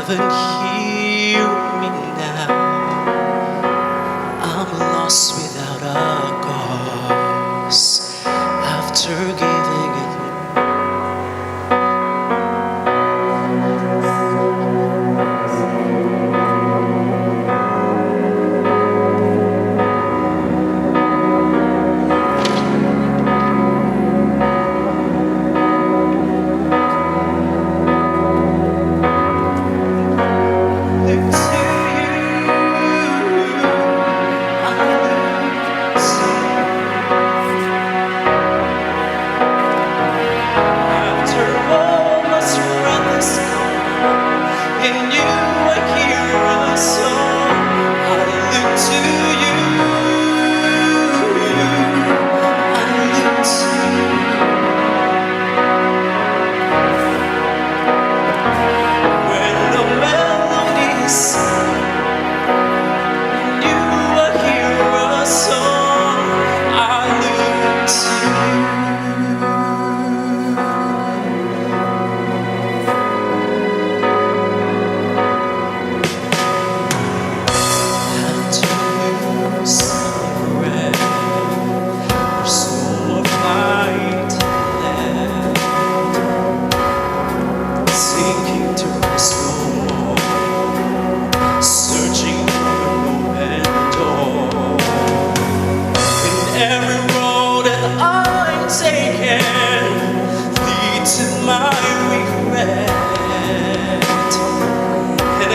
Heaven, hear me now. I'm lost without a cause. After giving it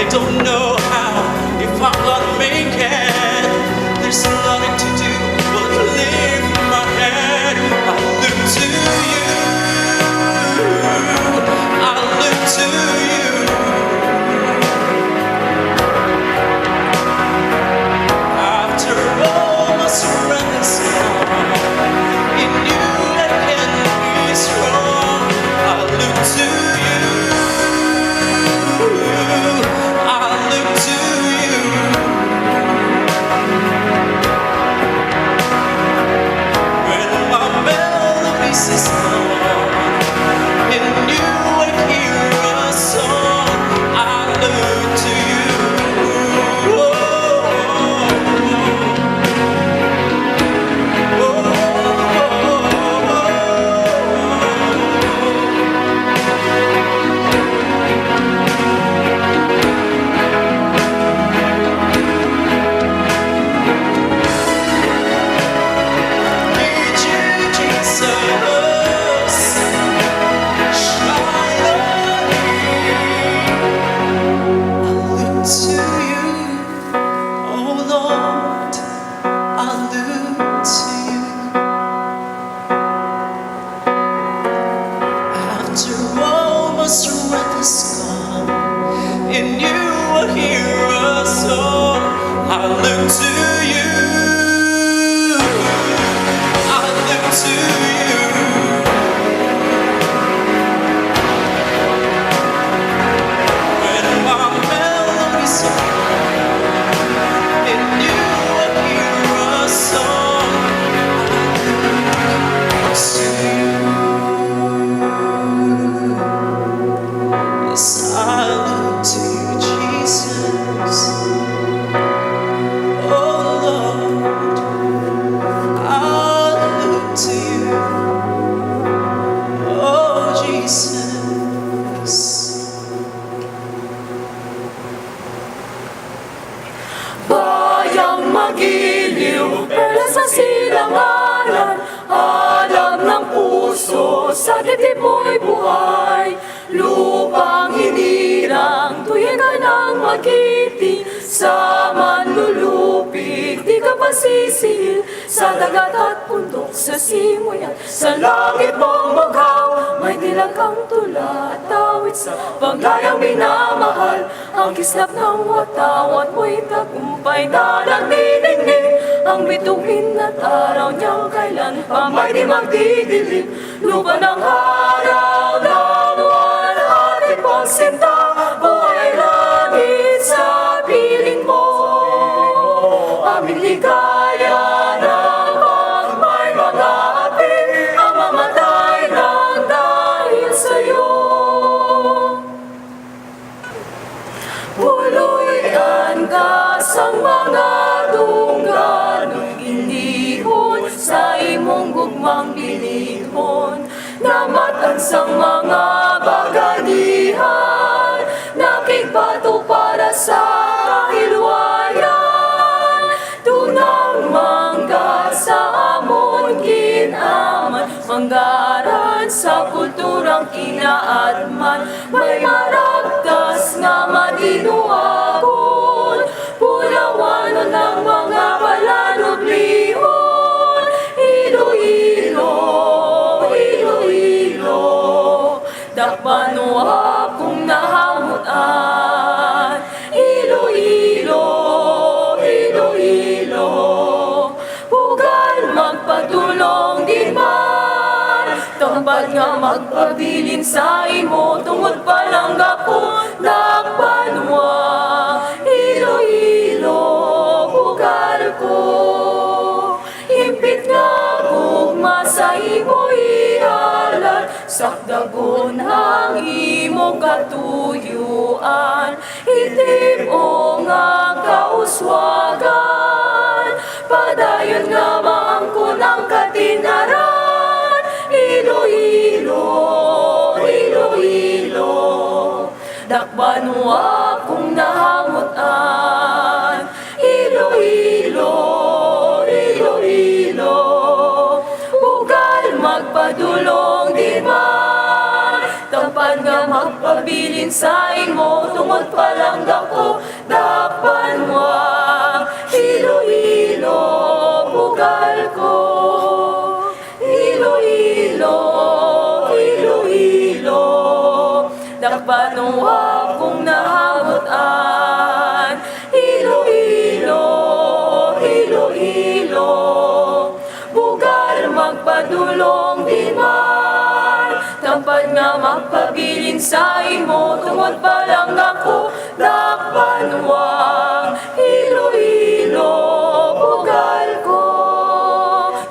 don't know how, if I'm gonna make it. There's nothing to do but lift my head. I look to you, I look to you. After all my surrender's gone, in you I can be strong. I look to you, is gone. In you I hear a song. I look to you. In you I hear a song. I look to you, I look to you. When my melody's gone, in you I hear a song. I look to you. Yes, I look to you, Jesus. Oh Lord, I look to you. Oh Jesus. Bayang magiliw, pero sa silanganan, alam ng puso, sa dibdib mo'y buhay. Lupang hinirang, tuwing ka nang magiting, sa manlulupig, di ka pasisihil, sa dagat at bundok, sa simoy at sa langit mong bughaw. May dilag kang tula at tawid sa paglayang minamahal, ang kislap ng watawat mo'y tagumpay na nagdidingding, ang bituin at araw niyang kailan pa may di magdidilim. Lupa ng araw ng walhati pagsinta, buhay langit sa piling mo. Aming ligaya ng pagmay mga api, ang mamatay ng dahil sa'yo. digmang binihon, namatan sa mga baganihan, nakigbato para sa kahilwayan, tunang mangga sa amon kinaman, manggaran sa kulturang kinaatman, may maragtas nga matinuakon, pulawanon ng mga palanublihon, Iloilo, Iloilo, dakbano akong nahamutan, Iloilo, Iloilo, bugal magpatulong din man, tambad nga magpabilin sa imo, tungod pa lang ako nakpanwa, Iloilo, bugal ko, impit nga gugma sa imo ihalat, sakdagon ang imo katuyuan, itim o nga kauswagan, padayon nga maangkon ang katinaran, Iloilo, Iloilo, dakbano akong nahamutan, Iloilo, Iloilo, bugal magpadulong di man, tampad nga magpabilin sa imo, tungod pa lang dako, dakpan mo ang Iloilo, bugal ko, Iloilo, Iloilo, dakbano akong nahamutan, Iloilo, Iloilo, bugal magpadulong di man, tampad nga magpabilin sa imo, tungod pa lang ako dakpan wang Iloilo, bugal ko,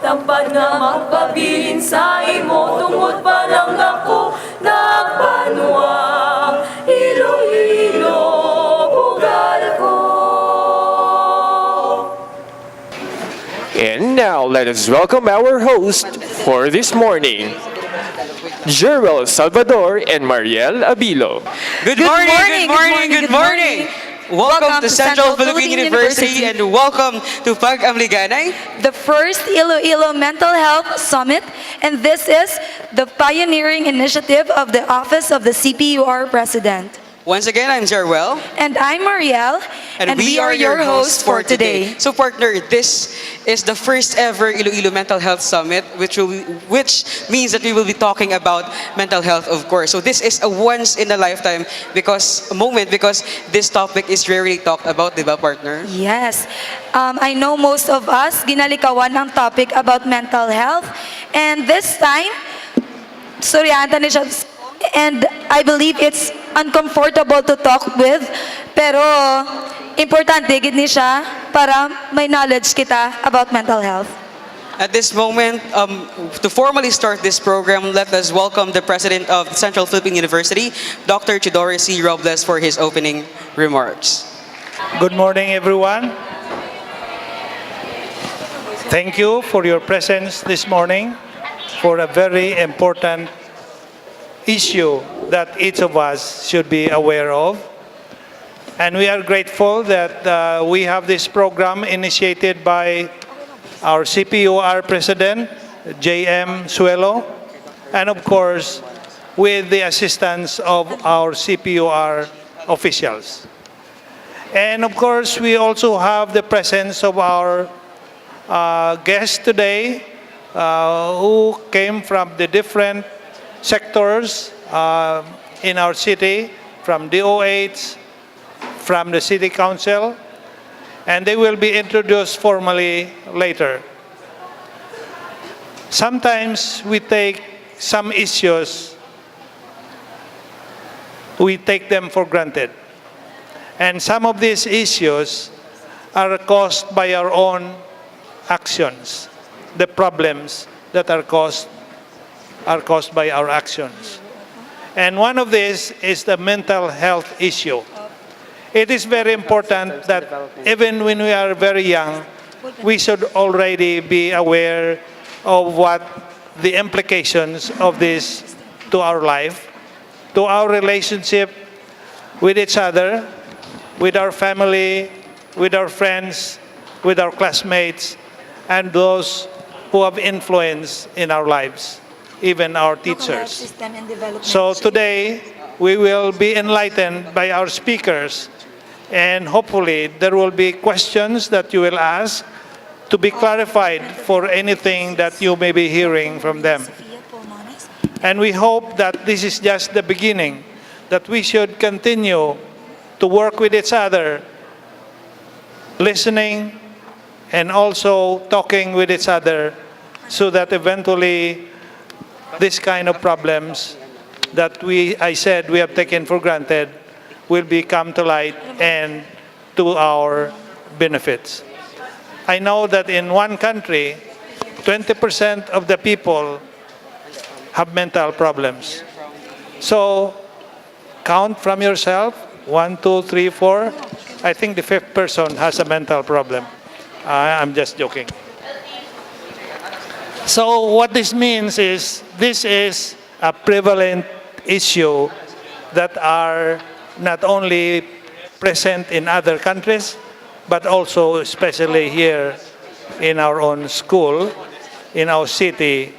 tampad nga magpabilin sa imo, tungod pa lang ako dakpan wang Iloilo, bugal ko. And now, let us welcome our host for this morning, Jerwel Salvador and Mariel Abilo. Good morning, good morning, good morning. Welcome to Central Philippine University and welcome to PAG-AMLIGANAY. The first Iloilo Mental Health Summit, and this is the pioneering initiative of the Office of the CPUR President. Once again, I'm Jerwel. And I'm Mariel, And we are your hosts for today. So partner, this is the first ever Iloilo Mental Health Summit, which means that we will be talking about mental health, of course. So this is a once in a lifetime moment because this topic is rarely talked about, di ba, partner? Yes. I know most of us ginalikawan ang topic about mental health, and this time, suryanta ni siya, and I believe it's uncomfortable to talk with, pero importante gid ni siya para may knowledge kita about mental health. At this moment, to formally start this program, let us welcome the President of Central Philippine University, Dr. Chidore C. Robles, for his opening remarks. Good morning, everyone. Thank you for your presence this morning for a very important issue that each of us should be aware of. And we are grateful that we have this program initiated by our CPUR President, J.M. Suelo, and of course, with the assistance of our CPUR officials. And of course, we also have the presence of our guests today who came from the different sectors in our city, from DOH, from the City Council, and they will be introduced formally later. Sometimes we take some issues, we take them for granted. And some of these issues are caused by our own actions, the problems that are caused by our actions. And one of these is the mental health issue. It is very important that even when we are very young, we should already be aware of what the implications of this to our life, to our relationship with each other, with our family, with our friends, with our classmates, and those who have influence in our lives, even our teachers. So today, we will be enlightened by our speakers, and hopefully there will be questions that you will ask to be clarified for anything that you may be hearing from them. And we hope that this is just the beginning, that we should continue to work with each other, listening and also talking with each other, so that eventually this kind of problems that I said we have taken for granted will be come to light and to our benefits. I know that in one country, 20% of the people have mental problems. So count from yourself, 1, 2, 3, 4. I think the fifth person has a mental problem. I'm just joking. So what this means is this is a prevalent issue that are not only present in other countries, but also especially here in our own school, in our city,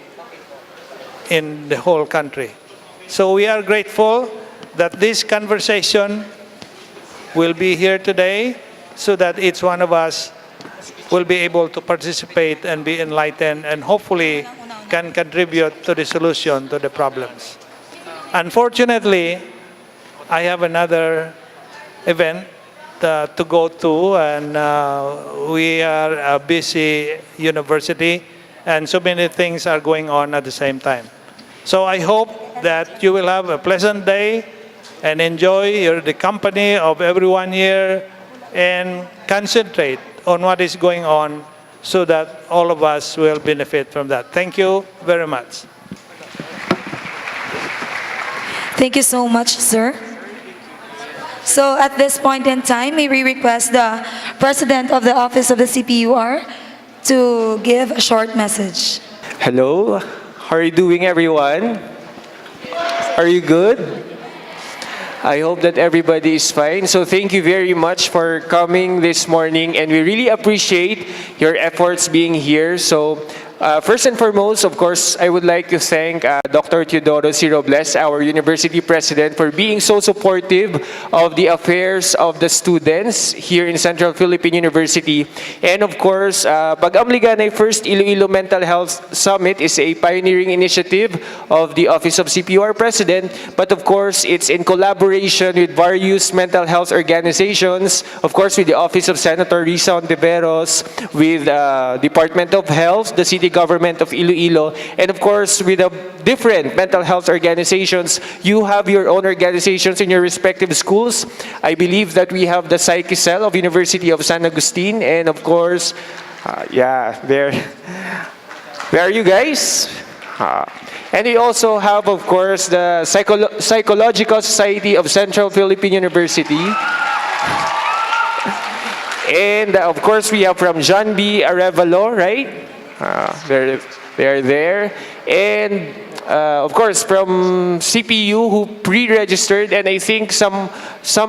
in the whole country. So we are grateful that this conversation will be here today, so that each one of us will be able to participate and be enlightened, and hopefully can contribute to the solution to the problems. Unfortunately, I have another event to go to, and we are a busy university, and so many things are going on at the same time. So I hope that you will have a pleasant day and enjoy the company of everyone here, and concentrate on what is going on, so that all of us will benefit from that. Thank you very much. Thank you so much, sir. So at this point in time, may we request the President of the Office of the CPUR to give a short message. Hello, how are you doing, everyone? Are you good? I hope that everybody is fine. So thank you very much for coming this morning, and we really appreciate your efforts being here. So first and foremost, of course, I would like to thank Dr. Teodoro C. Robles, our university president, for being so supportive of the affairs of the students here in Central Philippine University. And of course, PAG-AMLIGANAY First Iloilo Mental Health Summit is a pioneering initiative of the Office of CPUR President, but of course, it's in collaboration with various mental health organizations, of course, with the Office of Senator Risa Ontiveros, with Department of Health, the City Government of Iloilo, and of course, with the different mental health organizations. You have your own organizations in your respective schools. I believe that we have the Psyche Cell of University of San Agustin, and of course, there are you guys. And we also have, of course, the Psychological Society of Central Philippine University. And of course, we have from John B. Arevalo, right? They are there. And of course, from CPU who pre-registered, and I think some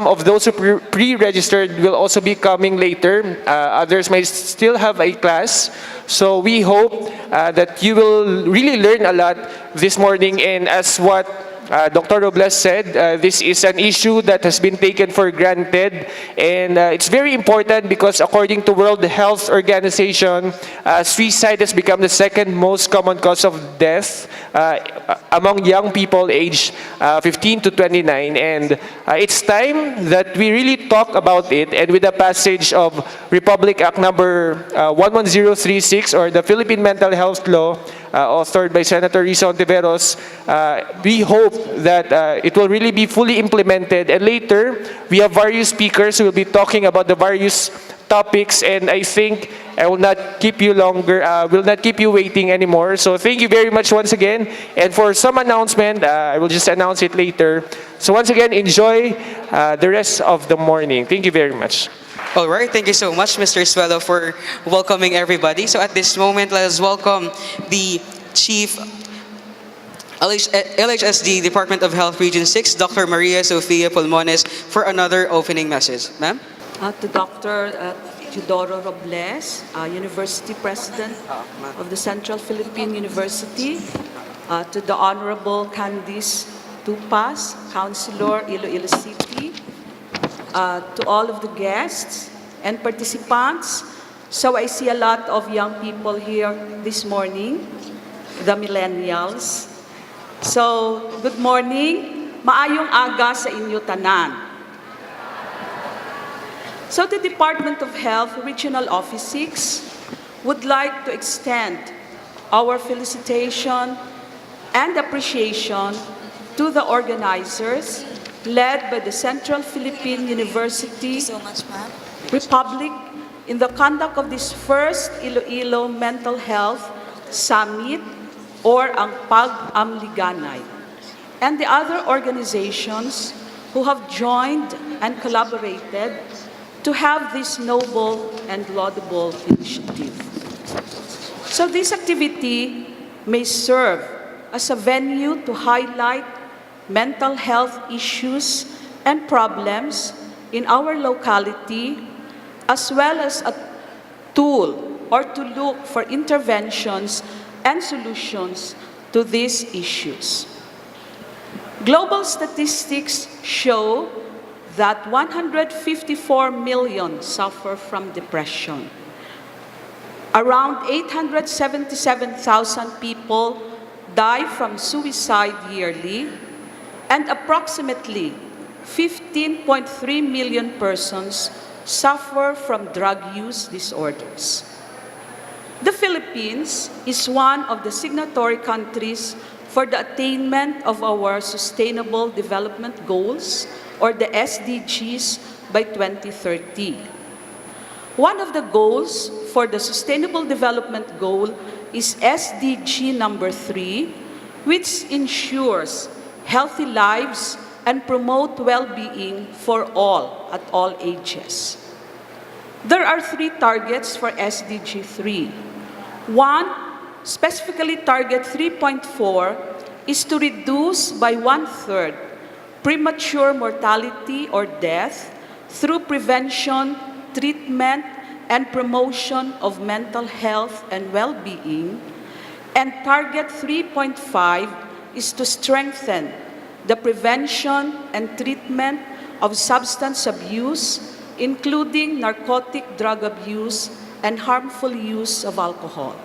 of those who pre-registered will also be coming later. Others might still have a class. So we hope that you will really learn a lot this morning. And as what Dr. Robles said, this is an issue that has been taken for granted, and it's very important because according to World Health Organization, suicide has become the second most common cause of death among young people aged 15 to 29, and it's time that we really talk about it. And with the passage of Republic Act number 11036, or the Philippine Mental Health Law, authored by Senator Risa Ontiveros, we hope that it will really be fully implemented. And later, we have various speakers who will be talking about the various topics, and I think I will not keep you will not keep you waiting anymore. So thank you very much once again. And for some announcement, I will just announce it later. So once again, enjoy the rest of the morning. Thank you very much. All right, thank you so much, Mr. Swello, for welcoming everybody. So at this moment, let us welcome the Chief LHSD Department of Health Region 6, Dr. Maria Sofia Pulmones, for another opening message. Ma'am? To Dr. Teodoro Robles, University President of the Central Philippine University, to the Honorable Candice Tupas, Councilor, Iloilo City, to all of the guests and participants. So I see a lot of young people here this morning, the millennials. So, good morning. Maayong aga sa inyo tanan. So the Department of Health Regional Office 6 would like to extend our felicitation and appreciation to the organizers led by the Central Philippine University Republic in the conduct of this first Iloilo Mental Health Summit or ang PAG-AMLIGANAY, and the other organizations who have joined and collaborated to have this noble and laudable initiative. So this activity may serve as a venue to highlight mental health issues and problems in our locality, as well as a tool or to look for interventions and solutions to these issues. Global statistics show that 154 million suffer from depression. Around 877,000 people die from suicide yearly, and approximately 15.3 million persons suffer from drug use disorders. The Philippines is one of the signatory countries for the attainment of our Sustainable Development Goals, or the SDGs, by 2030. One of the goals for the Sustainable Development Goal is SDG number 3, which ensures healthy lives and promote well-being for all at all ages. There are 3 targets for SDG 3. One, specifically target 3.4, is to reduce by 1/3 premature mortality or death through prevention, treatment, and promotion of mental health and well-being. And target 3.5 is to strengthen the prevention and treatment of substance abuse, including narcotic drug abuse and harmful use of alcohol.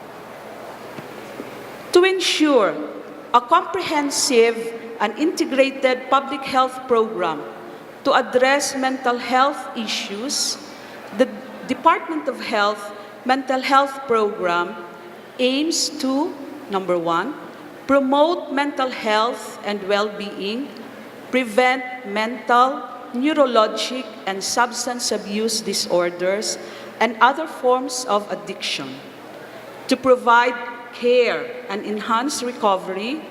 To ensure a comprehensive and integrated public health program to address mental health issues, the Department of Health Mental Health Program aims to, number 1, promote mental health and well-being, prevent mental, neurologic, and substance abuse disorders, and other forms of addiction, to provide care and enhance recovery,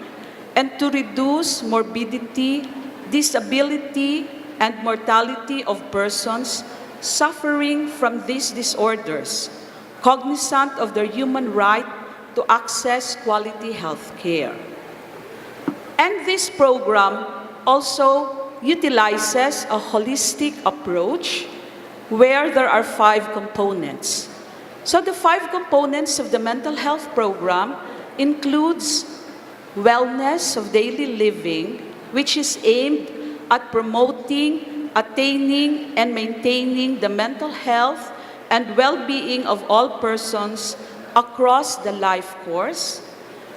and to reduce morbidity, disability, and mortality of persons suffering from these disorders, cognizant of their human right to access quality health care. And this program also utilizes a holistic approach where there are 5 components. So the 5 components of the mental health program includes wellness of daily living, which is aimed at promoting, attaining, and maintaining the mental health and well-being of all persons across the life course.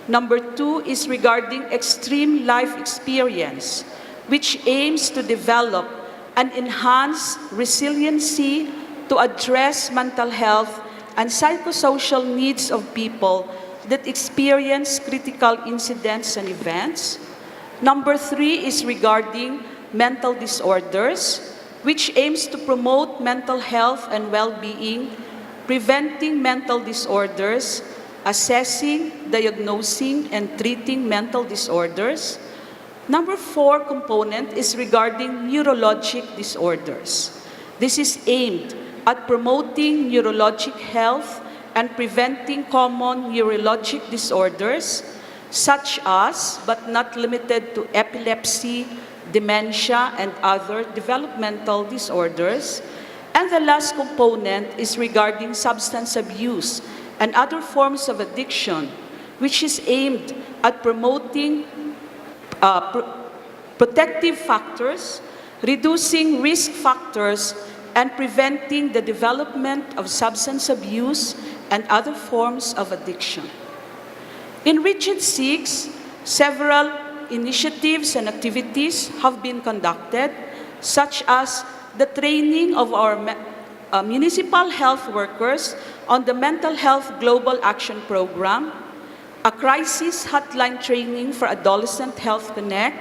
Number 2 is regarding extreme life experience, which aims to develop and enhance resiliency to address mental health and psychosocial needs of people that experience critical incidents and events. Number 3 is regarding mental disorders, which aims to promote mental health and well-being, preventing mental disorders, assessing, diagnosing, and treating mental disorders. Number 4 component is regarding neurologic disorders. This is aimed at promoting neurologic health and preventing common neurologic disorders such as, but not limited to, epilepsy, dementia, and other developmental disorders. And the last component is regarding substance abuse and other forms of addiction, which is aimed at promoting protective factors, reducing risk factors, and preventing the development of substance abuse and other forms of addiction. In Region 6, several initiatives and activities have been conducted, such as the training of our municipal health workers on the Mental Health Global Action Program, a crisis hotline training for Adolescent Health Connect,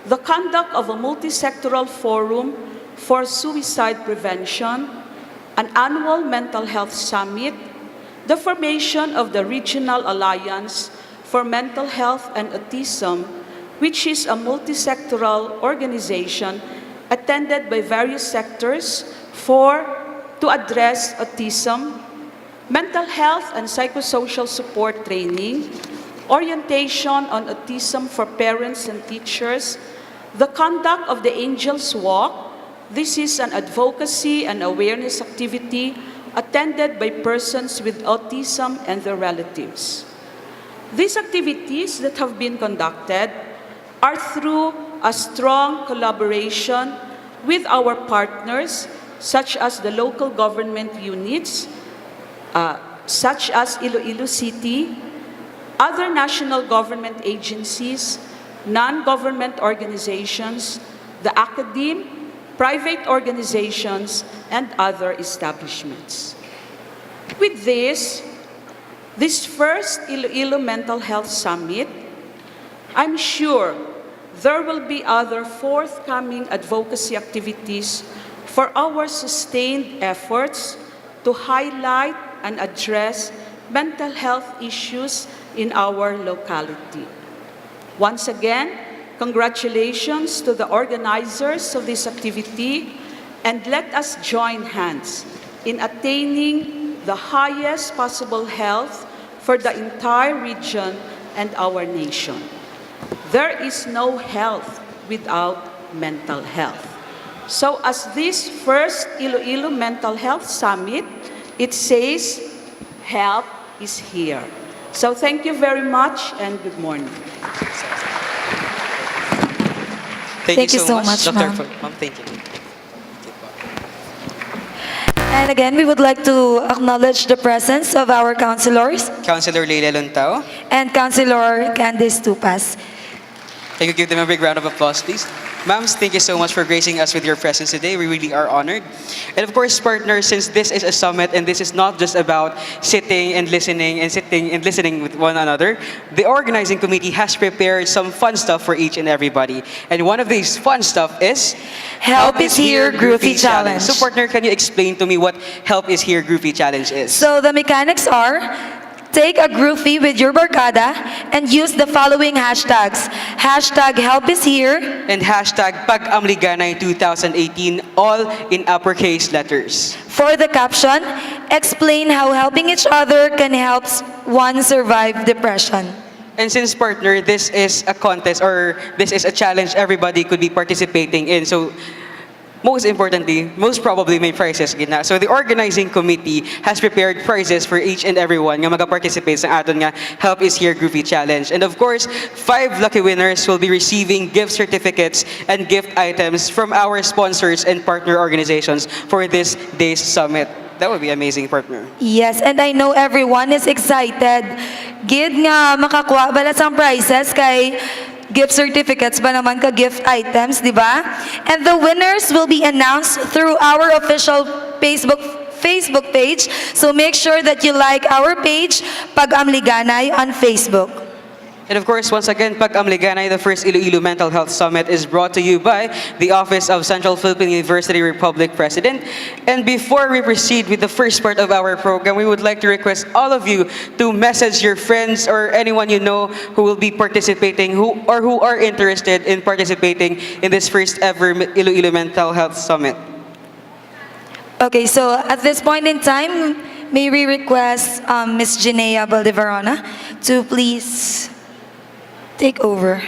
the conduct of a multi-sectoral forum for suicide prevention, an annual mental health summit, the formation of the Regional Alliance for Mental Health and Autism, which is a multi-sectoral organization attended by various sectors to address autism, mental health and psychosocial support training, orientation on autism for parents and teachers, the conduct of the Angels Walk. This is an advocacy and awareness activity attended by persons with autism and their relatives. These activities that have been conducted are through a strong collaboration with our partners, such as the local government units, such as Iloilo City, other national government agencies, non-government organizations, the academe, private organizations, and other establishments. With this first Iloilo Mental Health Summit, I'm sure there will be other forthcoming advocacy activities for our sustained efforts to highlight and address mental health issues in our locality. Once again, congratulations to the organizers of this activity, and let us join hands in attaining the highest possible health for the entire region and our nation. There is no health without mental health. So as this first Iloilo Mental Health Summit, it says, help is here. So thank you very much and good morning. Thank you so much, Dr. ma'am. Ma'am, thank you. And again, we would like to acknowledge the presence of our councilors Councilor Leila Luntao. and Councilor Candice Tupas. Can you give them a big round of applause, please? Ma'ams, thank you so much for gracing us with your presence today. We really are honored. And of course, partners, since this is a summit and this is not just about sitting and listening with one another, the organizing committee has prepared some fun stuff for each and everybody. And one of these fun stuff is Help is Here Groovy Challenge. So partner, can you explain to me what Help is Here Groovy Challenge is? So the mechanics are, take a groupie with your barkada and use the following hashtags. Hashtag help is here. And hashtag PAG-AMLIGANAY 2018, all in uppercase letters. For the caption, explain how helping each other can help one survive depression. And since partner, this is a contest or this is a challenge everybody could be participating in. So most importantly, most probably may prizes gina. So the organizing committee has prepared prizes for each and everyone nga mag-participate sa aton nga Help is Here Groovy Challenge. And of course, 5 lucky winners will be receiving gift certificates and gift items from our sponsors and partner organizations for this day's summit. That would be amazing, partner. Yes, and I know everyone is excited. Gid nga makakuha bala sang prizes kay gift certificates ba naman ka gift items, di ba? And the winners will be announced through our official Facebook page. So make sure that you like our page, PAG-AMLIGANAY on Facebook. And of course, once again, PAG-AMLIGANAY, the first Iloilo Mental Health Summit, is brought to you by the Office of Central Philippine University Republic President. And before we proceed with the first part of our program, we would like to request all of you to message your friends or anyone you know who will be participating who are interested in participating in this first ever Iloilo Mental Health Summit. Okay, so at this point in time, may we request Ms. Jinea Valdeverona to please take over.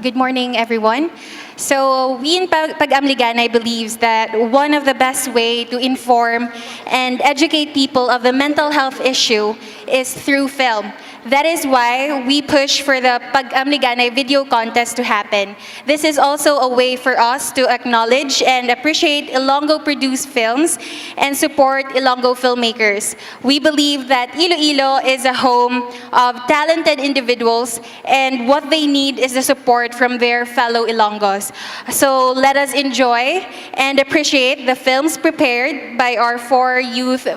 Good morning, everyone. So we in PAG-AMLIGANAY believes that one of the best way to inform and educate people of the mental health issue is through film. That is why we push for the PAG-AMLIGANAY video contest to happen. This is also a way for us to acknowledge and appreciate Ilonggo-produced films and support Ilonggo filmmakers. We believe that Iloilo is a home of talented individuals, and what they need is the support from their fellow Ilonggos. So let us enjoy and appreciate the films prepared by our 4 youth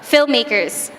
filmmakers.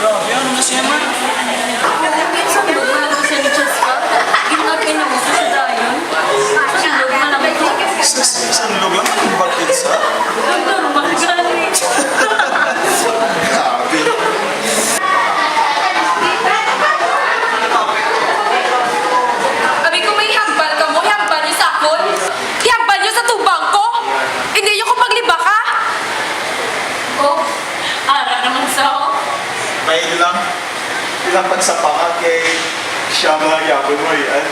Grabe, ano na siya man? Isang log lang, ang bakit sa? Grabe. Abi ko may hambal ka mo, hambal niyo sa akon. Hambal niyo sa tubang ko. Hindi niyo ko pagliba ka. Oh, ara naman sa ako. May ilang pagsapakat kay siya mga yapon mo yan.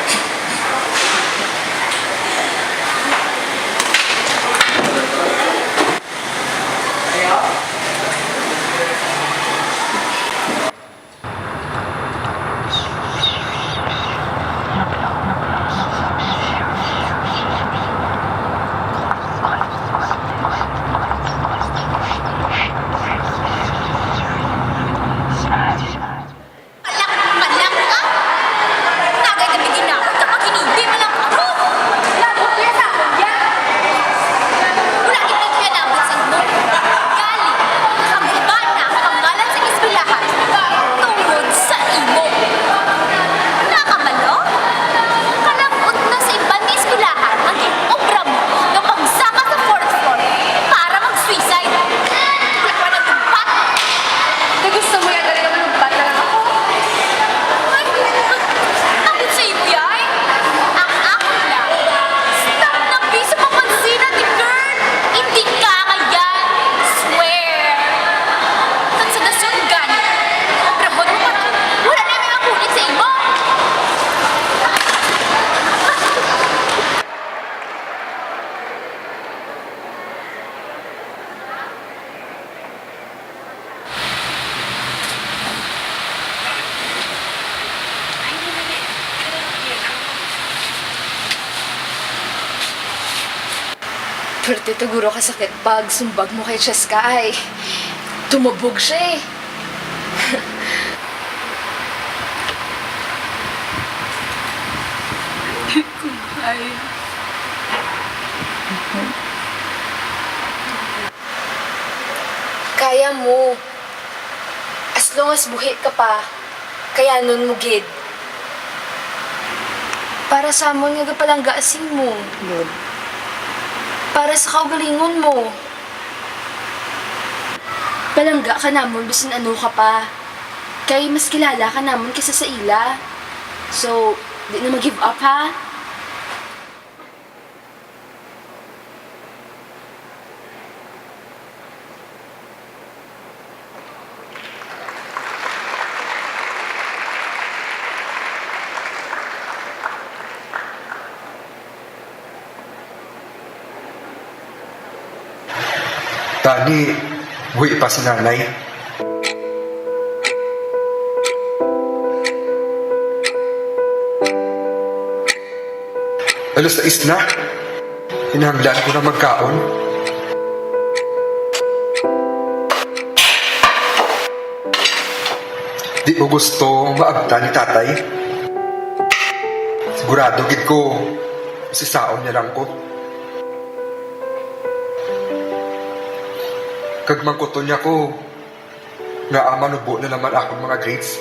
Pwerte siguro kasakit pag sumbag mo kay Cheska ay tumubog siya eh. Kumay. Kaya mo. As long as buhi ka pa, kaya nun mo gid. Para sa amon nga palangga asin mo. Para sa kaugalingon mo. Palangga ka namon, bisan ano ka pa. Kay mas kilala ka namon kaysa sa ila. So, di na mag-give up ha. Tani, buhay pa si nanay. Alas 6 na. Hinahanglan ko na magkaon. Di ko gusto maabta ni tatay. Sigurado gid ko, sisaon niya lang ko. Kag mangkuton niya ko, nga manubo na naman akong mga grades.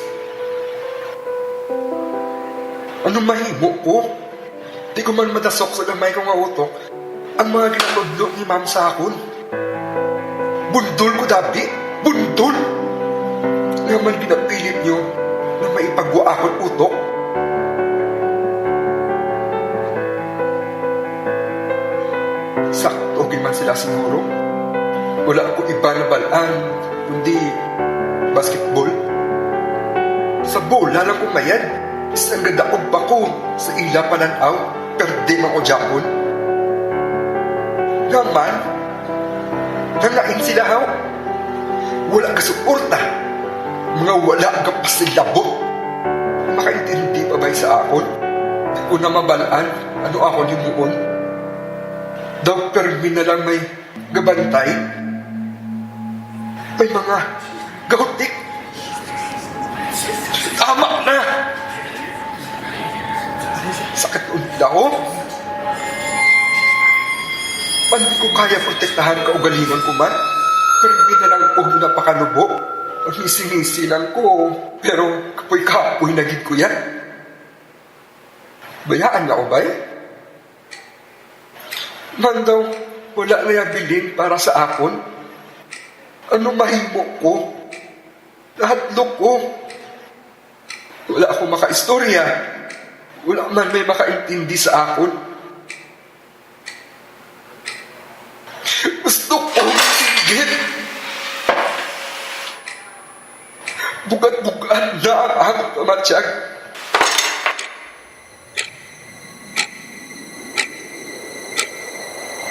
Anong mahimo ko? Di ko man madasok sa gamay kong utok ang mga ginatudlo ni ma'am sa akon. Bundol ko dabi, bundol! Nga man pinapilit niyo na maipagwa akong utok. Sakto man sila siguro. Wala ko iba na balaan, kundi basketball. Sa bola lang ko mayad. Isang ganda ko ba ko sa ila pananaw, perde man ko Japon. Naman, nangain sila haw. Wala ka suporta. Mga wala ka pasilabot. Makaintindi pa ba sa akon? Di ko na mabalaan, ano ako ni Muon? Daw permi na lang may gabantay. May mga gautik. Tama na! Sakit ulit ako. Hindi ko kaya protektahan kaugalingon ko man. Pero hindi na lang po napakalubo. Ang isingisilan ko. Pero kapoy-kapoy na gid ko yan. Bayaan na ko ba eh? Man daw, wala na yung bilin para sa akon. Ano mahimo ko? Lahat ko. Wala akong makaistorya. Wala man may makaintindi sa akon. Gusto ko singgit. Bugat-bugat na ang akong kamatsyag.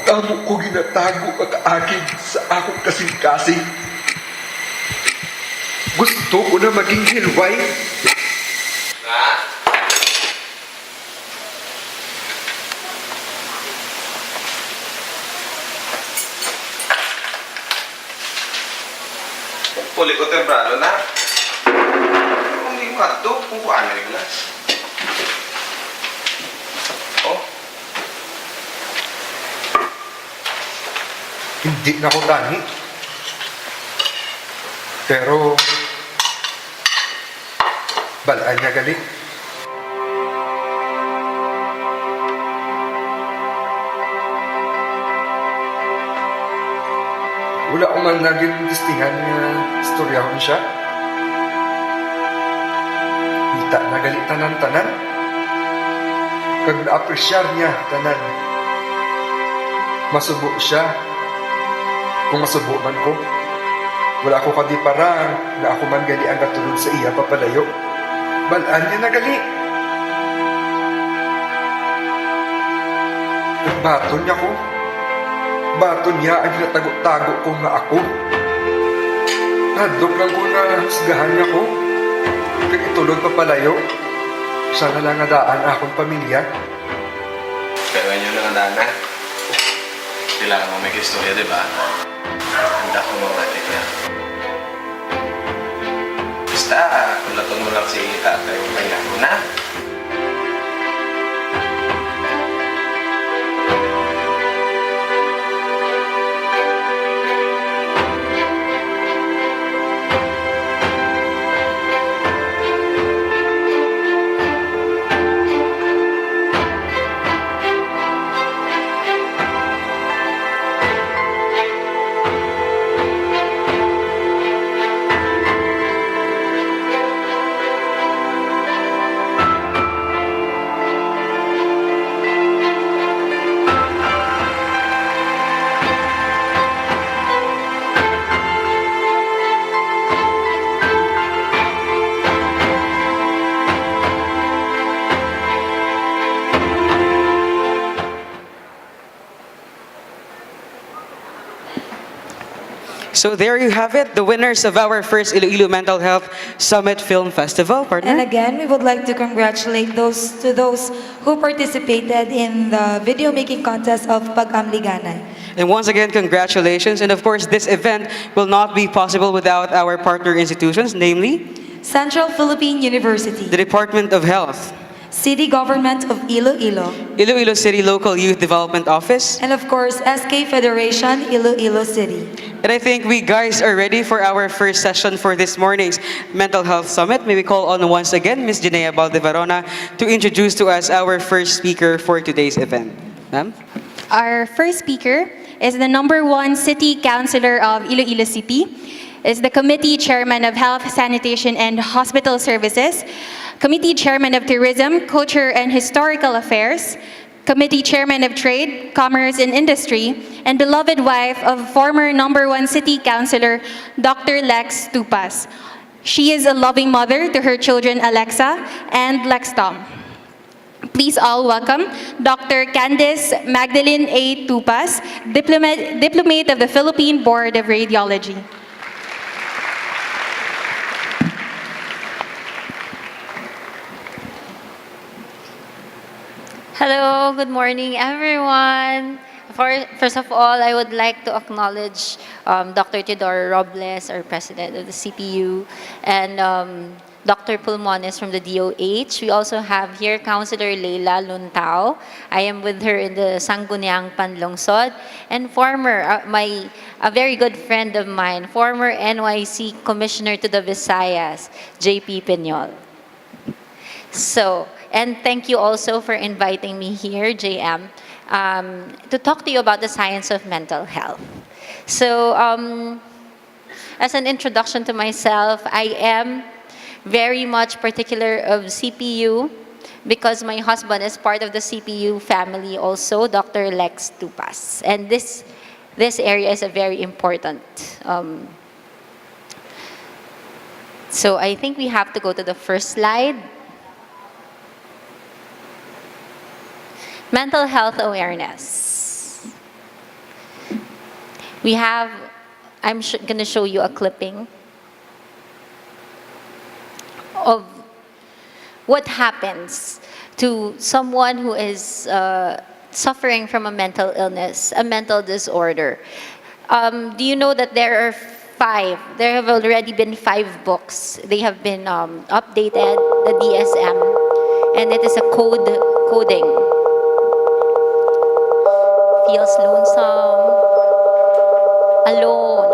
Tamo ko ginatago at akin sa akong kasing-kasing. Gusto ko na maging hilway. Puli ko temprano na. Kung di mo ito, kung kuhaan na yung glass. Oh. Hindi na ko tani. Pero, balaan niya galit. Wala ko man naging distingan na istoryahon siya. Hita na galit tanan-tanan. Kag na-apresyar niya tanan. Masubo siya. Kung masubo man ko, wala ko kadi parang na ako man gali ang katulog sa iya papalayo. Balaan niya na gali. Nagbaton niya ko. Baton niya ang ginatago-tago ko nga ako. Hadlok lang ko na husgahan niya ko. Kag itulog papalayo. Sana lang adaan akong pamilya. Kaya nyo lang ang dana. Kailangan mo may kistorya, di ba? Handa ko mga natin niya. Basta, kulaton mo lang si tatay yung kanya ko na. So there you have it, the winners of our first Iloilo Mental Health Summit Film Festival, partner. And again, we would like to congratulate those who participated in the video making contest of PAG-AMLIGANAY. And once again, congratulations. And of course, this event will not be possible without our partner institutions, namely Central Philippine University, the Department of Health, City Government of Iloilo, Iloilo City Local Youth Development Office, and of course, SK Federation, Iloilo City. and I think we guys are ready for our first session for this morning's Mental Health Summit. May we call on once again Ms. Jinea Baldevarona to introduce to us our first speaker for today's event. Ma'am? Our first speaker is the #1 City Councilor of Iloilo City, is the Committee Chairman of Health, Sanitation, and Hospital Services, Committee Chairman of Tourism, Culture, and Historical Affairs, Committee Chairman of Trade, Commerce, and Industry, and beloved wife of former #1 City Councilor, Dr. Lex Tupas. She is a loving mother to her children Alexa and Lex Tom. Please all welcome Dr. Candice Magdalene A. Tupas, diplomate of the Philippine Board of Radiology. Hello, good morning everyone. First of all, I would like to acknowledge Dr. Teodoro Robles, our president of the CPU, and Dr. Pulmones from the DOH. We also have here Councilor Leila Luntao. I am with her in the Sangguniang Panlungsod. And a very good friend of mine, former NYC Commissioner to the Visayas, JP Piñol. So, and thank you also for inviting me here, JM, to talk to you about the science of mental health. So, as an introduction to myself, I am very much particular of CPU because my husband is part of the CPU family also, Dr. Lex Tupas. And this area is a very important. So I think we have to go to the first slide. Mental health awareness. I'm going to show you a clipping of what happens to someone who is suffering from a mental illness, a mental disorder. Do you know that there have already been 5 books. They have been updated, the DSM, and it is a coding. Feels lonesome, alone,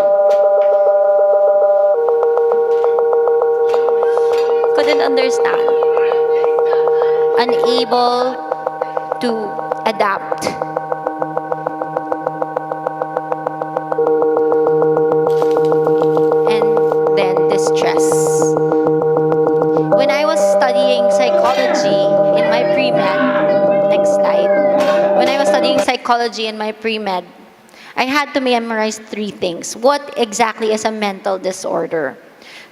couldn't understand, unable to adapt. And then distress. When I was studying psychology in my pre-med, next slide. When I was studying psychology in my pre-med, I had to memorize 3 things. What exactly is a mental disorder?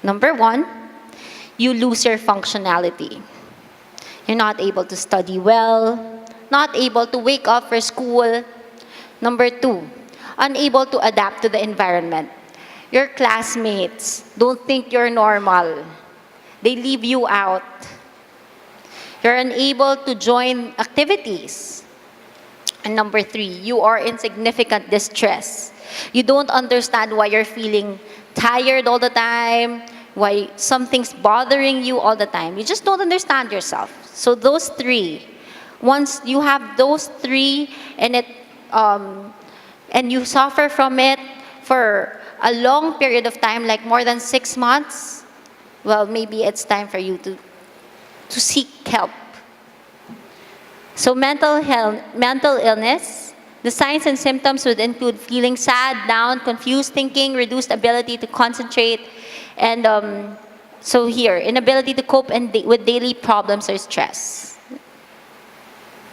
Number 1, you lose your functionality. You're not able to study well, not able to wake up for school. Number 2, unable to adapt to the environment. Your classmates don't think you're normal. They leave you out. You're unable to join activities. And number 3, you are in significant distress. You don't understand why you're feeling tired all the time, why something's bothering you all the time. You just don't understand yourself. So those 3, once you have those 3 and you suffer from it for a long period of time, like more than 6 months, well, maybe it's time for you to seek help. So mental illness, the signs and symptoms would include feeling sad, down, confused thinking, reduced ability to concentrate, and so here, inability to cope with daily problems or stress.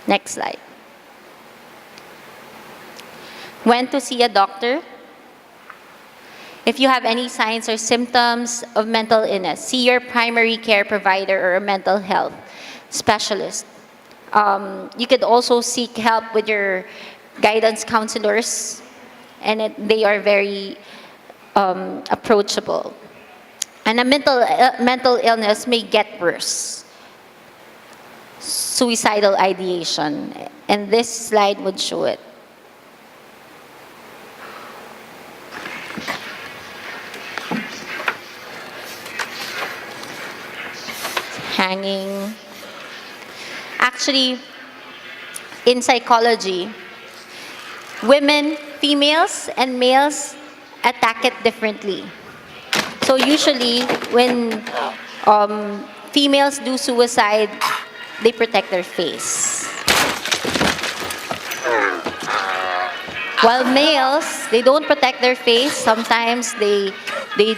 Next slide. When to see a doctor? If you have any signs or symptoms of mental illness, see your primary care provider or a mental health specialist. You could also seek help with your guidance counselors, and they are very approachable. And a mental illness may get worse. Suicidal ideation. And this slide would show it. Hanging. Actually, in psychology, women, females, and males attack it differently. So usually, when females do suicide, they protect their face. While males, they don't protect their face. Sometimes they do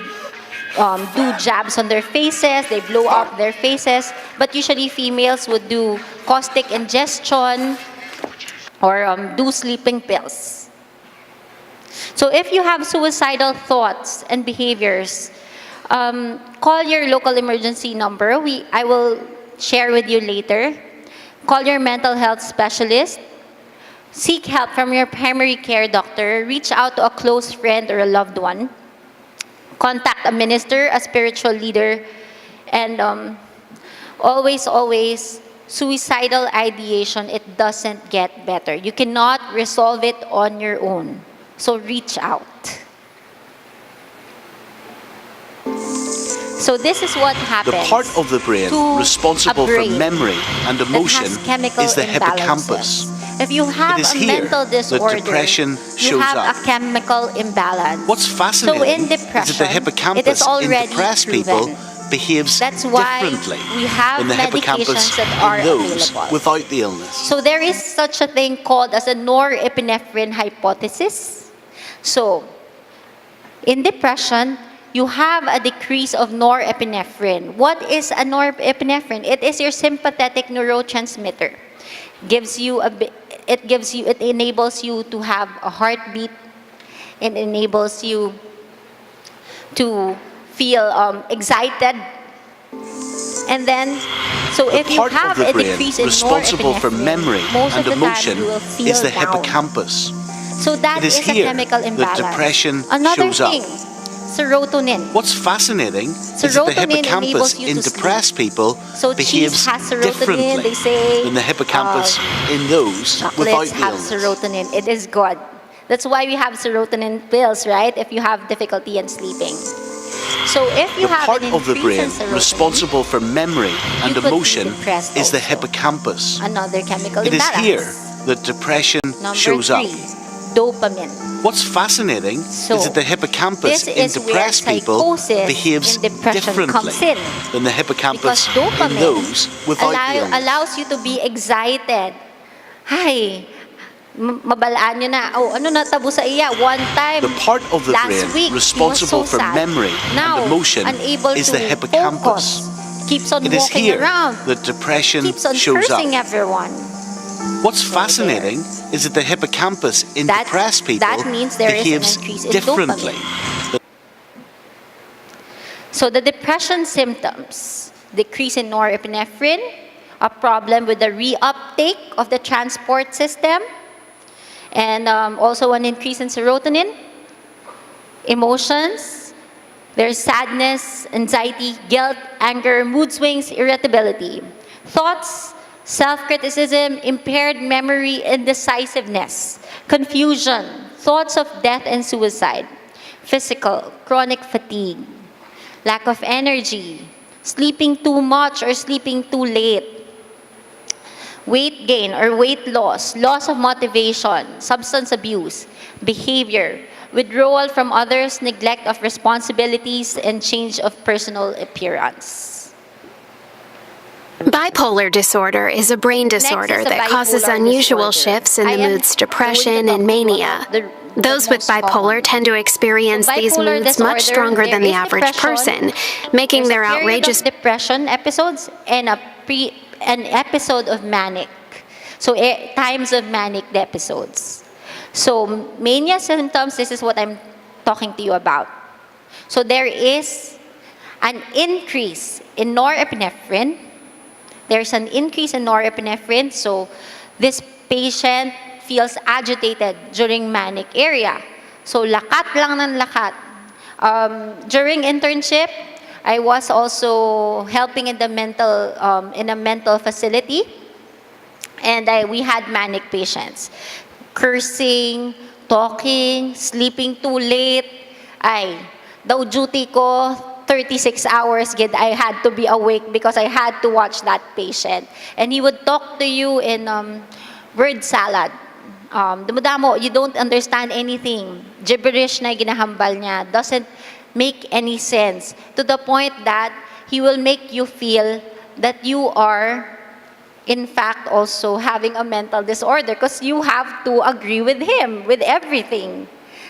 jabs on their faces, they blow up their faces, but usually females would do caustic ingestion or do sleeping pills. So if you have suicidal thoughts and behaviors, call your local emergency number. I will share with you later. Call your mental health specialist. Seek help from your primary care doctor. Reach out to a close friend or a loved one. Contact a minister, a spiritual leader, and always, suicidal ideation, it doesn't get better. You cannot resolve it on your own. So reach out. So this is what happens. The part of the brain to responsible a for brain memory and that emotion has chemical is the hippocampus. imbalances. If you have It is a here mental that disorder, depression you shows have up. a chemical imbalance. What's So fascinating in is that depression, the it is hippocampus in already depressed proven. people behaves That's why differently we have than the hippocampus medications that are in those available. without the illness. So there is such a thing called as a norepinephrine hypothesis. So in depression, you have a decrease of norepinephrine. What is a norepinephrine? It is your sympathetic neurotransmitter. It enables you to have a heartbeat. It enables you to feel excited. And then, so if you Part have of the a brain decrease in responsible for norepinephrine, memory most and of the emotion time you will feel is the down. hippocampus. So that It is is a here chemical that imbalance. depression Another shows up. thing, serotonin. What's fascinating is that the Serotonin enables hippocampus you in to sleep. depressed people So behaves cheese has serotonin, differently they say, than the hippocampus in those without Chocolates the have illness. serotonin. It is good. That's why we have serotonin pills, right? If you have difficulty in sleeping. So if you The have part an of the increase brain in serotonin, responsible for memory and you could be emotion depressed is the also. hippocampus. Another chemical It is imbalance. here that depression Number shows 3, up. dopamine. What's fascinating So, is that the hippocampus this in is where depressed people psychosis behaves in depression differently comes in. than the hippocampus Because dopamine in those without the illness. allows you to be excited. Hi, mabalaan nyo na. Oh, ano natabo sa iya? One time, The part of the last brain week, responsible he was so for sad. memory Now, and emotion unable is to the hippocampus. focus. Keeps on It is walking here around. that depression Keeps on shows up. cursing everyone. What's fascinating is that the hippocampus in depressed people that means there is an behaves increase in differently. So the depression symptoms, decrease in norepinephrine, a problem with the reuptake of the transport system, and also an increase in serotonin, emotions, there's sadness, anxiety, guilt, anger, mood swings, irritability, thoughts, self-criticism, impaired memory, indecisiveness, confusion, thoughts of death and suicide, physical, chronic fatigue, lack of energy, sleeping too much or sleeping too late, weight gain or weight loss, loss of motivation, substance abuse, behavior, withdrawal from others, neglect of responsibilities, and change of personal appearance. Bipolar disorder is a brain disorder Next is the that causes bipolar unusual disorder. shifts in I the am moods going to depression talk and about mania. the Those with most common. bipolar tend to experience So these bipolar moods much disorder, stronger than there the is average depression. person, making There's their a period outrageous of depression episodes and an episode of manic. So times of manic episodes. So mania symptoms, this is what I'm talking to you about. So there is an increase in norepinephrine. There's an increase in norepinephrine. So this patient feels agitated during manic area. So lakat lang ng lakat. During internship, I was also helping in a mental facility, and we had manic patients, cursing, talking, sleeping too late. Daw duty ko 36 hours gid I had to be awake because I had to watch that patient, and he would talk to you in word salad. Dumudamo, you don't understand anything. Gibberish na ginahambal niya. Doesn't make any sense. To the point that he will make you feel that you are, in fact, also having a mental disorder because you have to agree with him, with everything.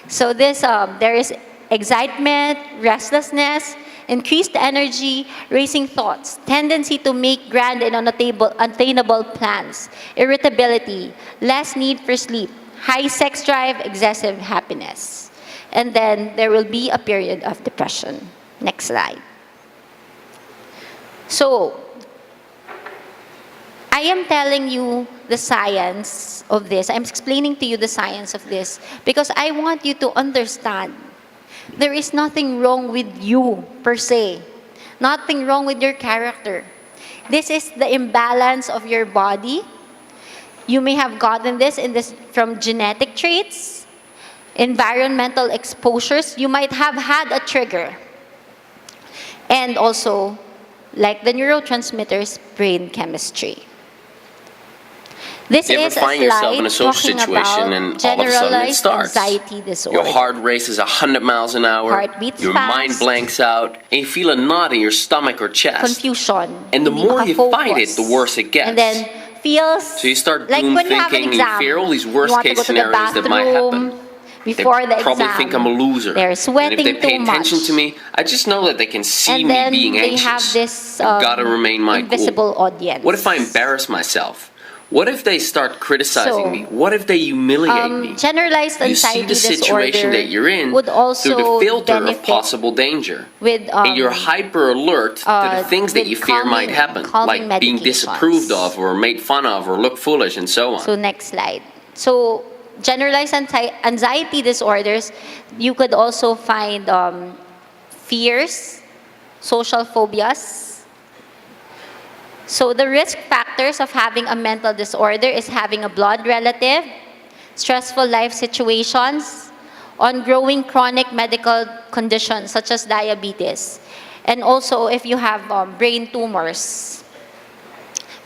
So there is excitement, restlessness, increased energy, racing thoughts, tendency to make grand and unattainable plans, irritability, less need for sleep, high sex drive, excessive happiness. And then there will be a period of depression. Next slide. So, I am telling you the science of this. I'm explaining to you the science of this because I want you to understand there is nothing wrong with you per se. Nothing wrong with your character. This is the imbalance of your body. You may have gotten this from genetic traits, environmental exposures. You might have had a trigger. And also, like the neurotransmitters, brain chemistry. This You ever is a find yourself in slide a social talking situation about and all of a sudden it generalized starts? anxiety disorder. Your heart races 100 miles an hour, Heart beats your fast. mind blanks out, and you feel a knot in your stomach or chest. Confusion. And the hindi more you fight it, makafocus. the worse it gets. And then feels So you start like doom when you have an thinking and you exam, fear all these you worst want to case go to the scenarios that might bathroom happen. before They the probably exam. think I'm a loser. They're And sweating if they pay too attention much. to me, I just know that they can see And me then being they anxious. have this I've gotta remain my invisible cool. audience. What if I embarrass myself? What if they start criticizing So, me? What if they humiliate me? Generalized You see anxiety the situation disorder that you're in would also through the filter of benefit possible danger. with And you're hyper alert to the things that with you fear might happen, calming like being medications. disapproved of or made fun of or look foolish and so on. So next slide. So generalized anxiety disorders, you could also find fears, social phobias. So the risk factors of having a mental disorder is having a blood relative, stressful life situations, ongoing chronic medical conditions such as diabetes, and also if you have brain tumors.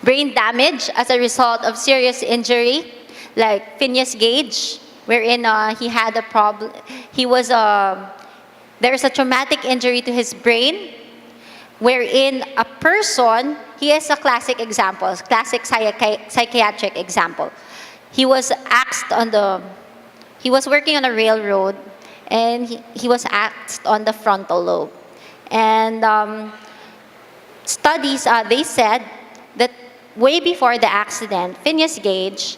Brain damage as a result of serious injury, like Phineas Gage, wherein he had a problem. There's a traumatic injury to his brain, wherein a person, he is a classic example, classic psychiatric example. He was working on a railroad, and he was axed on the frontal lobe. And studies, they said that way before the accident, Phineas Gage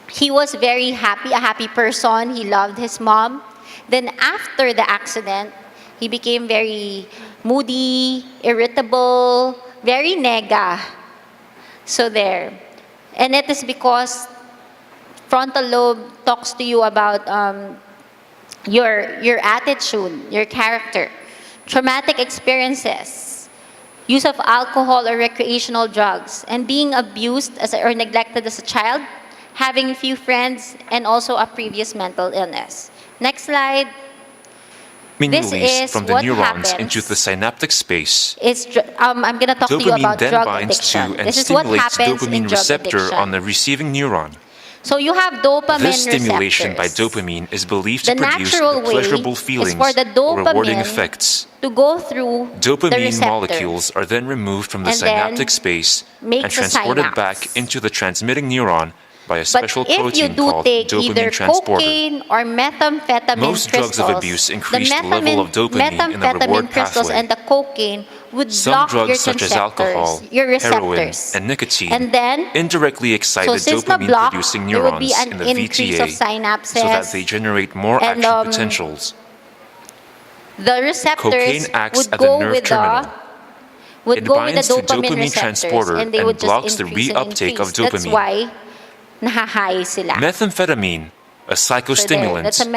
he was very happy, a happy person. He loved his mom. Then after the accident, he became very moody, irritable, very nega. So there. And it is because frontal lobe talks to you about your attitude, your character, traumatic experiences, use of alcohol or recreational drugs, and being abused or neglected as a child, having few friends, and also a previous mental illness. Next slide. Being This released is from the what neurons happens. into the synaptic space. I'm going to talk to you Dopamine about then drug binds addiction. to and This is what stimulates happens in dopamine drug receptor addiction. on the receiving neuron. So you have dopamine This stimulation by receptors. dopamine is believed The to produce natural the way pleasurable is feelings for the or rewarding dopamine effects. to go through the Dopamine receptor molecules are then removed from the and then synaptic space makes and a transported synapse. back into the transmitting neuron by a But special if you protein do called take either dopamine transporter. cocaine or methamphetamine Most drugs crystals, of abuse increase the level of dopamine in the methamphetamine reward crystals pathway. and the cocaine would Some block your drugs such as alcohol, your heroin, receptors. and nicotine And then, indirectly excite so the since the block, dopamine-producing there would be neurons an in the increase of VTA synapses. so that they generate more And, action potentials. The receptors Cocaine acts would at the go nerve with terminal. It the binds to dopamine dopamine receptors, transporter and they and would just blocks the increase and reuptake of increase. That's dopamine. why nahahay sila. Methamphetamine A So there, psychostimulant that's a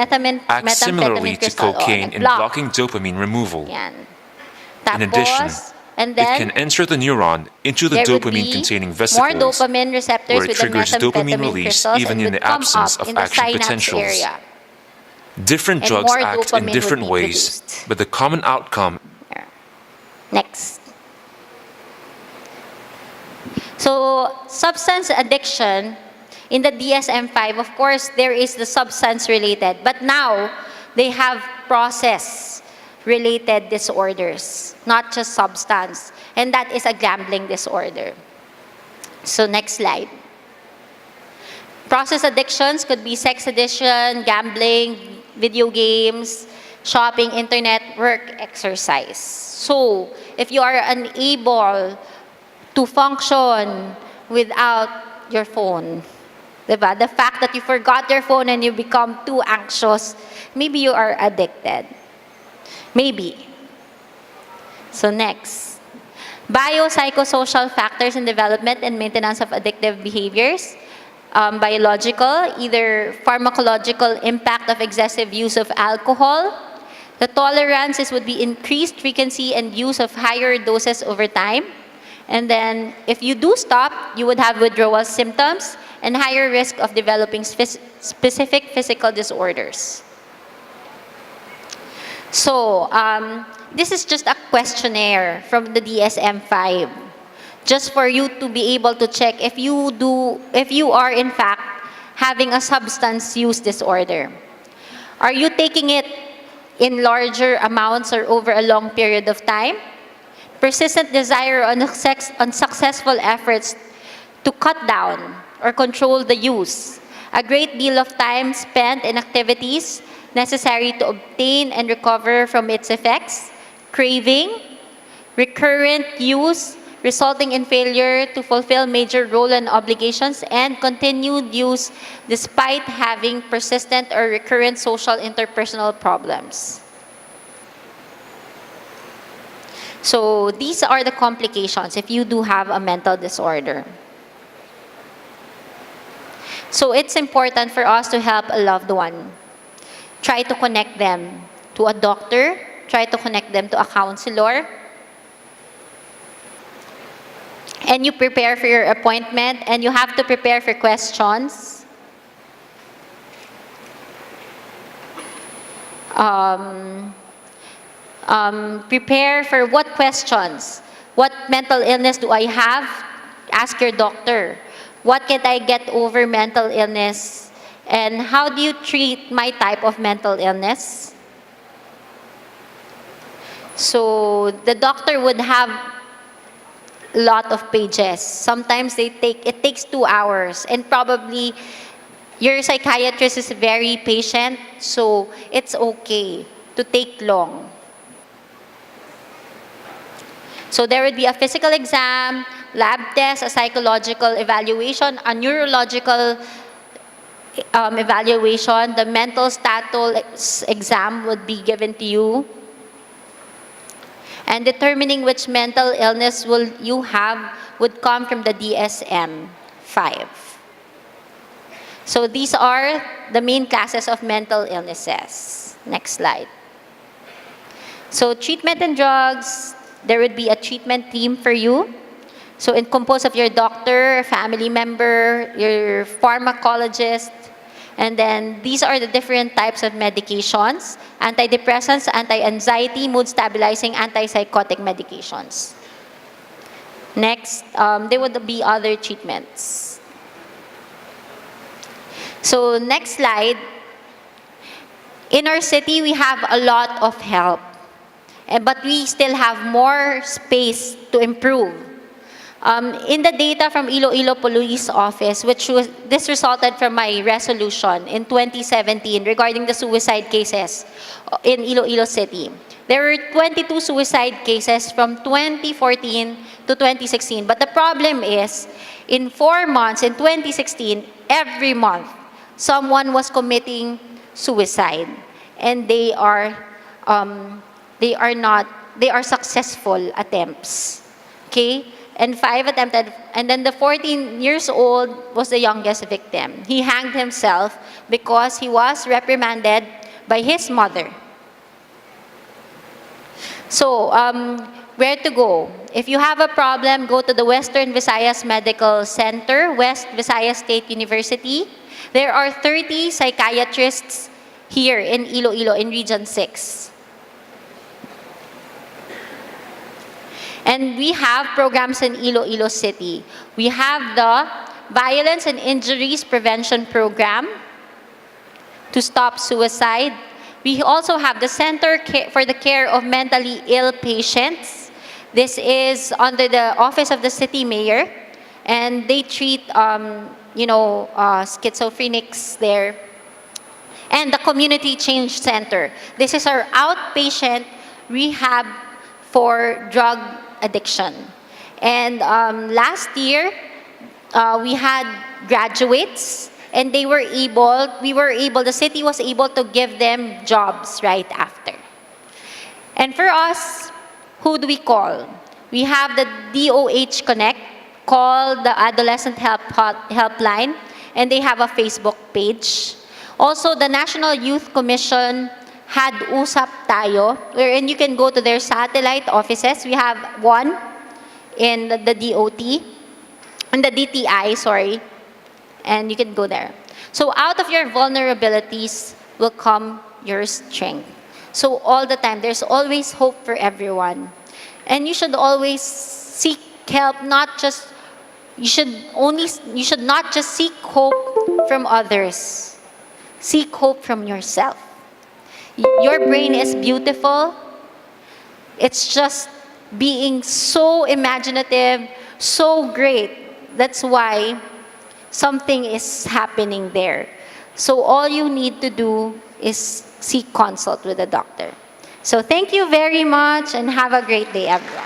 acts similarly methamphetamine to crystal. cocaine in Block. blocking dopamine removal. Yan. In addition, Tapos, and it then can enter the neuron into the there would be dopamine-containing more vesicles, dopamine receptors where it with the triggers dopamine methamphetamine release crystals even and in would the come absence up of in the action synapse potentials. area. Different And drugs more act in dopamine different would be ways, produced. but the common outcome Next. So, substance addiction in the DSM-5, of course, there is the substance related, but now they have process related disorders, not just substance, and that is a gambling disorder. So, next slide. Process addictions could be sex addiction, gambling, video games, shopping, internet, work, exercise. So, if you are unable to function without your phone, diba? The fact that you forgot your phone and you become too anxious, maybe you are addicted. Maybe. So next. Biopsychosocial factors in development and maintenance of addictive behaviors. Biological, either pharmacological impact of excessive use of alcohol. The tolerances would be increased frequency and use of higher doses over time. And then, if you do stop, you would have withdrawal symptoms and higher risk of developing specific physical disorders. So, this is just a questionnaire from the DSM-5, just for you to be able to check if you are in fact having a substance use disorder. Are you taking it in larger amounts or over a long period of time? Persistent desire or unsuccessful efforts to cut down or control the use. A great deal of time spent in activities necessary to obtain and recover from its effects. Craving, recurrent use resulting in failure to fulfill major role and obligations, and continued use despite having persistent or recurrent social interpersonal problems. So these are the complications if you do have a mental disorder. So it's important for us to help a loved one. Try to connect them to a doctor, try to connect them to a counselor, and you prepare for your appointment, and you have to prepare for questions. Prepare for what questions. What mental illness do I have? Ask your doctor. What can I get over mental illness? And how do you treat my type of mental illness? So the doctor would have a lot of pages. Sometimes it takes 2 hours, and probably your psychiatrist is very patient, so it's okay to take long. So there would be a physical exam, lab test, a psychological evaluation, a neurological evaluation. The mental status exam would be given to you. And determining which mental illness will you have would come from the DSM-5. So these are the main classes of mental illnesses. Next slide. So treatment and drugs, there would be a treatment team for you. So it's composed of your doctor, family member, your pharmacologist, and then these are the different types of medications: antidepressants, anti-anxiety, mood stabilizing, antipsychotic medications. Next, there would be other treatments. So next slide. In our city, we have a lot of help, but we still have more space to improve. In the data from Iloilo Police Office, this resulted from my resolution in 2017 regarding the suicide cases in Iloilo City. There were 22 suicide cases from 2014 to 2016. But the problem is, in 4 months, in 2016, every month, someone was committing suicide. And they are successful attempts. Okay? and 5 attempted, and then the 14 years old was the youngest victim. He hanged himself because he was reprimanded by his mother. So, where to go? If you have a problem, go to the Western Visayas Medical Center, West Visayas State University. There are 30 psychiatrists here in Iloilo in Region 6. And we have programs in Iloilo City. We have the Violence and Injuries Prevention Program to stop suicide. We also have the Center for the Care of Mentally Ill Patients. This is under the Office of the City Mayor, and they treat, schizophrenics there. And the Community Change Center. This is our outpatient rehab for drug addiction. And last year, we had graduates, and the city was able to give them jobs right after. And for us, who do we call? We have the DOH Connect, call the Adolescent Helpline, and they have a Facebook page. Also, the National Youth Commission had Usap Tayo, wherein you can go to their satellite offices. We have one in the DOT, in the DTI, sorry, and you can go there. So out of your vulnerabilities will come your strength. So all the time, there's always hope for everyone. And you should always seek help, you should not just seek hope from others. Seek hope from yourself. Your brain is beautiful. It's just being so imaginative, so great. That's why something is happening there. So all you need to do is seek consult with a doctor. So thank you very much and have a great day, everyone.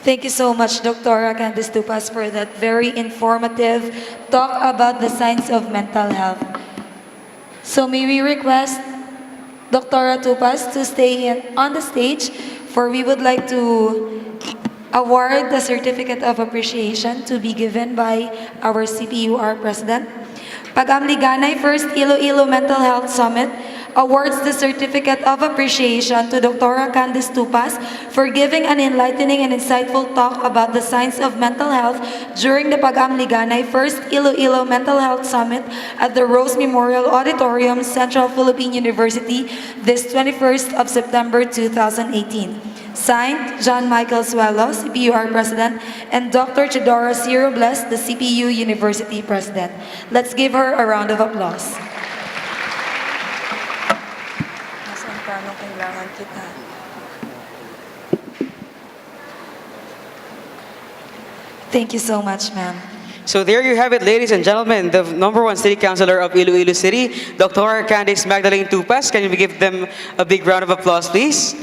Thank you so much, Dr. Candice Tupas, for that very informative talk about the science of mental health. So may we request Dr. Tupas to stay on the stage, for we would like to award the Certificate of Appreciation to be given by our CPUR President. PAG-AMLIGANAY First Iloilo Mental Health Summit awards the Certificate of Appreciation to Dr. Candice Tupas for giving an enlightening and insightful talk about the science of mental health during the PAG-AMLIGANAY First Iloilo Mental Health Summit at the Rose Memorial Auditorium, Central Philippine University, this 21st of September 2018. Signed, John Michael Suelo, CPUR President, and Dr. Chidora C. Robles, the CPU University President. Let's give her a round of applause. Thank you so much, ma'am. So there you have it, ladies and gentlemen, the #1 City Councilor of Iloilo City, Dr. Candice Magdalene Tupas. Can you give them a big round of applause, please?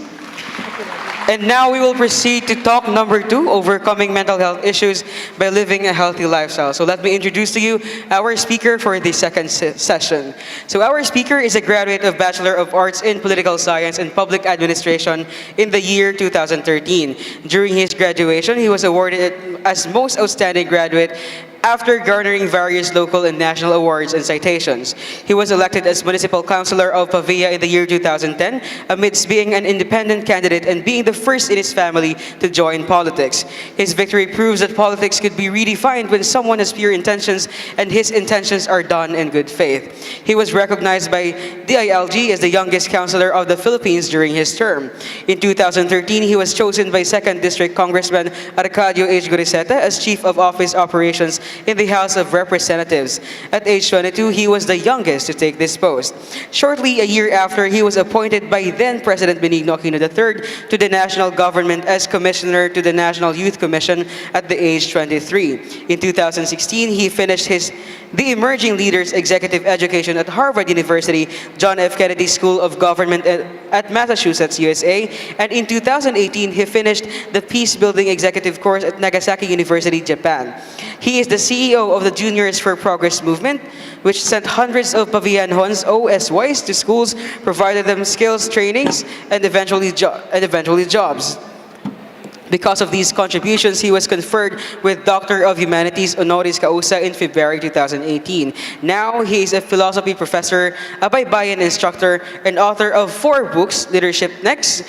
And now we will proceed to talk #2, overcoming mental health issues by living a healthy lifestyle. So let me introduce to you our speaker for the second session. So our speaker is a graduate of Bachelor of Arts in Political Science and Public Administration in the year 2013. During his graduation, he was awarded as Most Outstanding Graduate after garnering various local and national awards and citations. He was elected as Municipal Councilor of Pavia in the year 2010, amidst being an independent candidate and being the first in his family to join politics. His victory proves that politics could be redefined when someone has pure intentions and his intentions are done in good faith. He was recognized by DILG as the youngest councilor of the Philippines during his term. In 2013, he was chosen by 2nd District Congressman Arcadio H. Goriseta as Chief of Office Operations in the House of Representatives. At age 22, he was the youngest to take this post. Shortly a year after, he was appointed by then-President Benigno Aquino III to the national government as Commissioner to the National Youth Commission at the age 23. In 2016, he finished the Emerging Leaders Executive Education at Harvard University, John F. Kennedy School of Government at Massachusetts, USA, and in 2018, he finished the Peace Building Executive course at Nagasaki University, Japan. He is the CEO of the Juniors for Progress movement, which sent hundreds of Pavianhons OSYs to schools, provided them skills trainings, and eventually jobs. Because of these contributions, he was conferred with Doctor of Humanities honoris causa in February 2018. Now, he is a philosophy professor, a baybayin instructor, and author of 4 books: Leadership Next,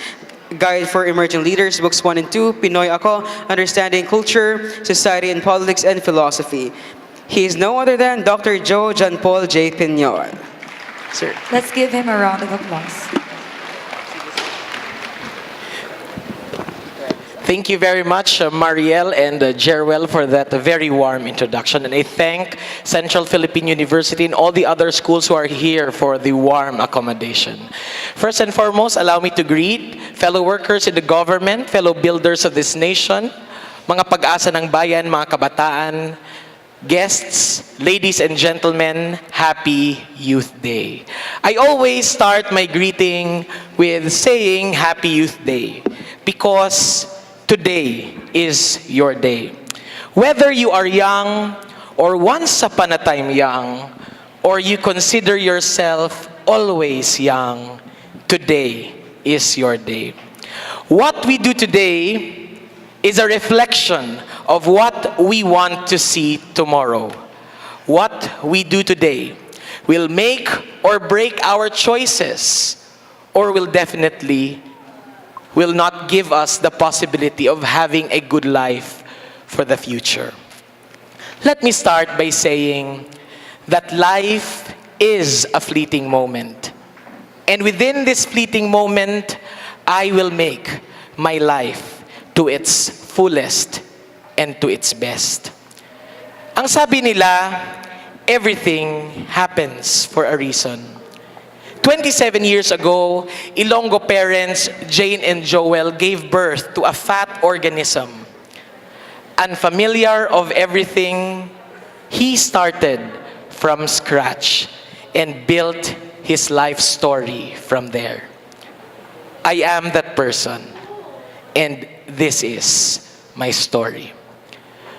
Guide for Emerging Leaders, Books 1 and 2, Pinoy Ako, Understanding Culture, Society and Politics, and Philosophy. He is no other than Dr. Joe John Paul J. Piñon. Sir. Let's give him a round of applause. Thank you very much, Mariel and Jerwell, for that very warm introduction. And I thank Central Philippine University and all the other schools who are here for the warm accommodation. First and foremost, allow me to greet fellow workers in the government, fellow builders of this nation, mga pag-asa ng bayan, mga kabataan, guests, ladies and gentlemen, happy Youth Day. I always start my greeting with saying Happy Youth Day because today is your day. Whether you are young or once upon a time young, or you consider yourself always young, today is your day. What we do today is a reflection of what we want to see tomorrow. What we do today will make or break our choices, or will not give us the possibility of having a good life for the future. Let me start by saying that life is a fleeting moment. And within this fleeting moment, I will make my life to its fullest and to its best. Ang sabi nila, everything happens for a reason. 27 years ago, Ilonggo parents Jane and Joel gave birth to a fat organism. Unfamiliar of everything, he started from scratch and built his life story from there. I am that person, and this is my story.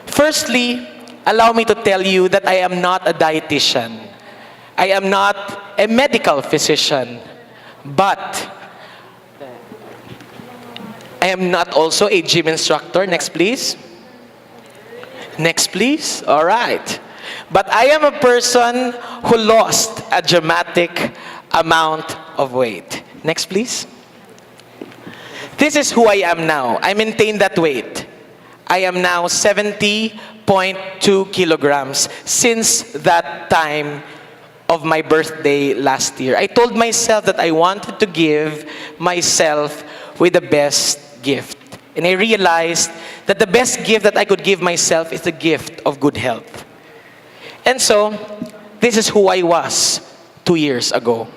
Firstly, allow me to tell you that I am not a dietitian. I am not a medical physician, but I am not also a gym instructor. Next, please. Next, please. All right. But I am a person who lost a dramatic amount of weight. Next, please. This is who I am now. I maintain that weight. I am now 70.2 kilograms since that time of my birthday last year. I told myself that I wanted to give myself with the best gift. And I realized that the best gift that I could give myself is the gift of good health. And so, this is who I was 2 years ago.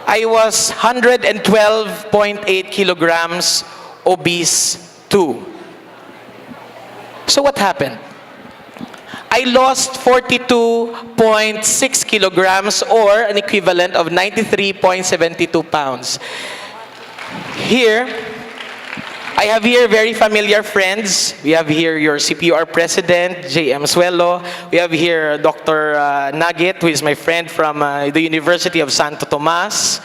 I was 112.8 kilograms, obese 2. So what happened? I lost 42.6 kilograms, or an equivalent of 93.72 pounds. Here, I have here very familiar friends. We have here your CPUR president, J.M. Suelo. We have here Dr. Nugget, who is my friend from the University of Santo Tomas.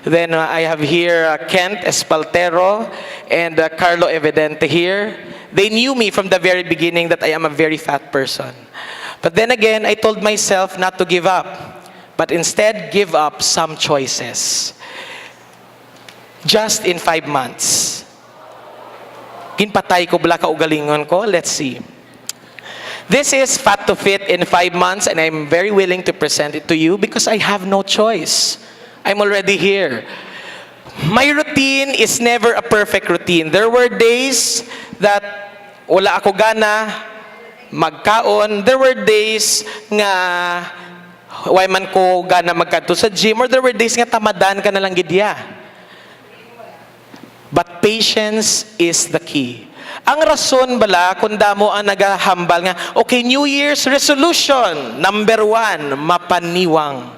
Then I have here Kent Espaltero and Carlo Evidente here. They knew me from the very beginning that I am a very fat person. But then again, I told myself not to give up, but instead give up some choices. Just in 5 months. Ginpatay ko bala kaugalingon ko? Let's see. This is Fat to Fit in 5 months, and I'm very willing to present it to you because I have no choice. I'm already here. My routine is never a perfect routine. There were days that wala ako gana magkaon. There were days nga way man ko gana magkadto sa gym, or there were days nga tamadan ka na lang gidya. But patience is the key. Ang rason bala kung damo ang nagahambal nga, okay, New Year's resolution, number 1, mapaniwang.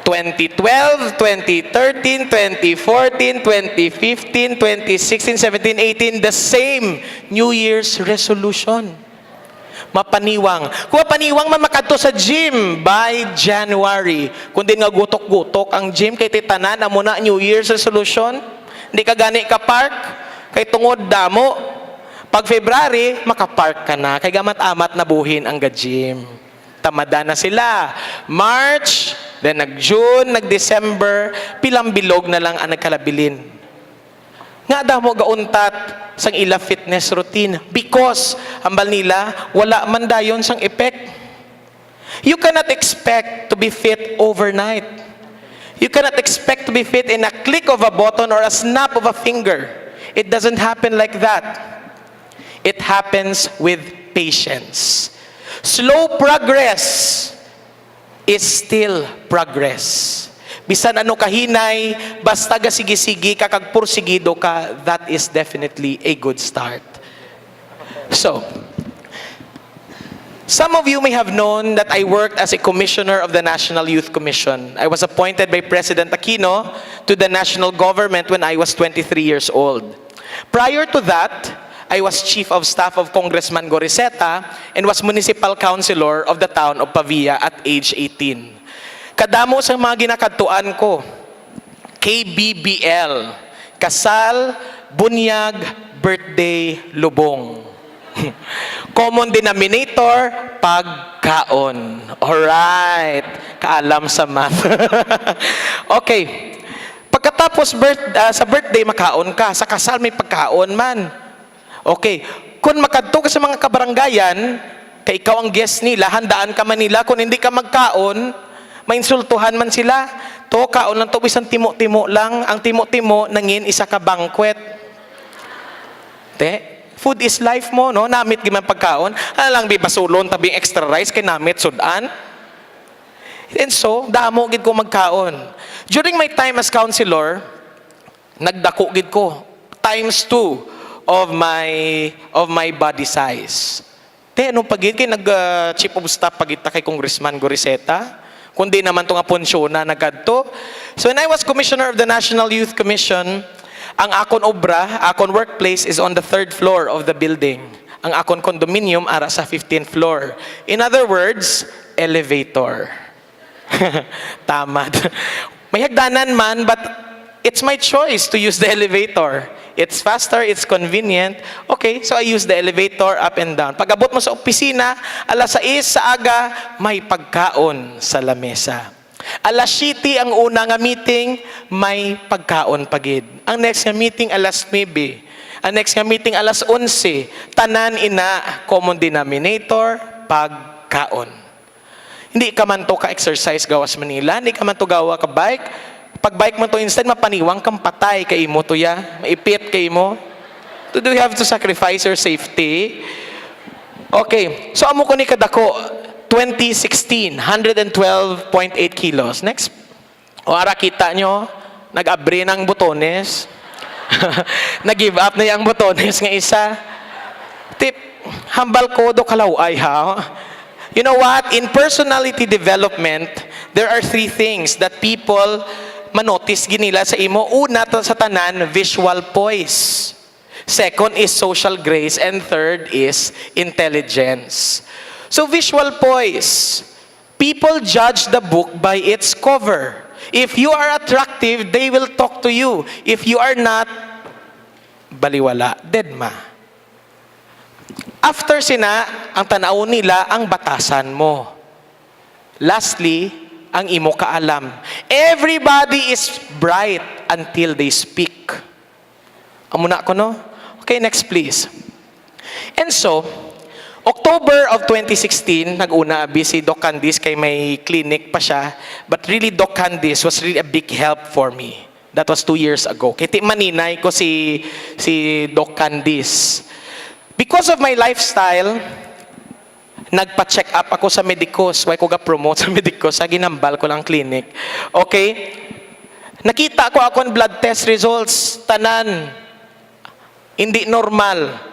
2012, 2013, 2014, 2015, 2016, 17, 18, the same New Year's resolution. Mapaniwang. Kung mapaniwang man makadto sa gym by January. Kundi nga gutok-gutok ang gym kay titanan amo na New Year's resolution. Hindi ka gani ka park kay tungod damo. Pag February, makapark ka na kay gamat-amat na buhin ang gym. Tamada na sila. March, then nag-June, nag-December, pilang bilog na lang ang nagkalabilin. Nga damo gauntat sang ila fitness routine because ambal nila wala man dayon sang effect. You cannot expect to be fit overnight. You cannot expect to be fit in a click of a button or a snap of a finger. It doesn't happen like that. It happens with patience. Slow progress is still progress. Bisan ano kahinay, basta gasigi-sigi, kakagpursigido ka, that is definitely a good start. So, some of you may have known that I worked as a commissioner of the National Youth Commission. I was appointed by President Aquino to the national government when I was 23 years old. Prior to that, I was Chief of Staff of Congressman Goriseta and was Municipal Councilor of the town of Pavia at age 18. Kadamo sa mga ginakadtuan ko, KBBL, kasal, bunyag, birthday, lubong. Common denominator, pagkaon. Alright, kaalam sa math. Okay, pagkatapos sa birthday, makaon ka. Sa kasal, may pagkaon man. Okay, kung makadto ka sa mga kabaranggayan, kay ikaw ang guest nila, handaan ka man nila, kung hindi ka magkaon, mainsultuhan man sila. To, kaon lang to, isang timo-timo lang. Ang timo-timo, nangin, isa ka banquet. Te, food is life mo, no? Namit giman pagkaon. Ano lang, basulon, tabing extra rice, kay namit, sudan. And so, damo gid ko magkaon. During my time as councilor, nagdako gid ko. Times 2 of my body size. Te, anong pagid kay nag-chief of staff pagita kay Congressman Goriseta? Kundi naman itong aponsyon na nagkadto. So when I was Commissioner of the National Youth Commission, ang akon obra, akon workplace is on the 3rd floor of the building. Ang akon condominium ara sa 15th floor. In other words, elevator. Tamad. May hagdanan man, but it's my choice to use the elevator. It's faster, it's convenient. Okay, so I use the elevator up and down. Pag abot mo sa opisina, alas 6 sa aga, may pagkaon sa lamesa. Alas 7 ang una nga meeting, may pagkaon pagid. Ang next nga meeting, alas 9. Ang next nga meeting, alas 11. Tanan ina, common denominator, pagkaon. Hindi ka man to ka-exercise gawas Manila, hindi ka man to gawa ka bike. Pag bike mo to instead, mapaniwang kang patay kay mo to ya. Maipit kay mo. Do you have to sacrifice your safety? Okay. So, amo ko ni kadako, 2016, 112.8 kilos. Next. O, ara kita nyo, nag-abre ng botones. Nag-give up na yung botones nga isa. Tip, hambal ko do kalaway ha. You know what? In personality development, there are 3 things that people manotice ginila sa imo. Una sa tanan, visual poise. Second is social grace. And third is intelligence. So visual poise. People judge the book by its cover. If you are attractive, they will talk to you. If you are not, baliwala, deadma. After sina, ang tanaw nila, ang batasan mo. Lastly, ang imo kaalam. Everybody is bright until they speak. Amuna ko, no? Okay, next please. And so, October of 2016, nag-una si Doc Candice kay may clinic pa siya. But really, Doc Candice was really a big help for me. That was 2 years ago. Kaya maninay ko si Doc Candice. Because of my lifestyle, nagpa-check up ako sa Medicos. Why ko ga-promote sa Medicos? Sa ginambal ko lang clinic. Okay? Nakita ko akong blood test results. Tanan. Hindi normal.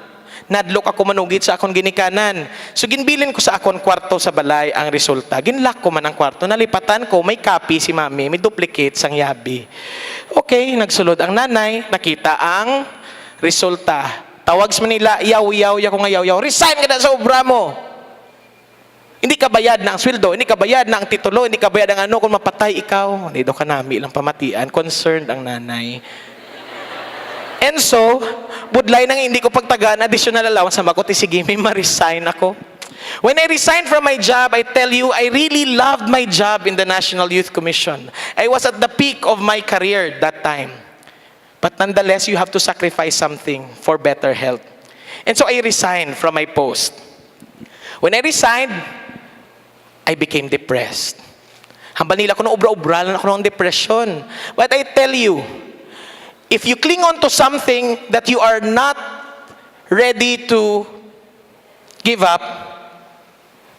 Nadlok ako manugit sa akong ginikanan. So ginbilin ko sa akong kwarto sa balay ang resulta. Ginlock ko man ang kwarto. Nalipatan ko, may copy si mami. May duplicate sang yabi. Okay, nagsulod ang nanay. Nakita ang resulta. Tawag sa Manila, yaw-yaw, ko nga yaw-yaw. Resign ka na sa obra mo. Hindi ka bayad na ang sweldo, hindi ka bayad na ang titulo, hindi ka bayad ang ano, kung mapatay ikaw. Hindi daw ka nami lang pamatian, concerned ang nanay. And so, budlay nang hindi ko pagtagaan, additional allowance sa makot, sige, may ma-resign ako. When I resigned from my job, I tell you, I really loved my job in the National Youth Commission. I was at the peak of my career that time. But nonetheless, you have to sacrifice something for better health. And so I resigned from my post. When I resigned, I became depressed. Hambal nila ko na ubra-ubra lang ako ng depression. But I tell you, if you cling on to something that you are not ready to give up,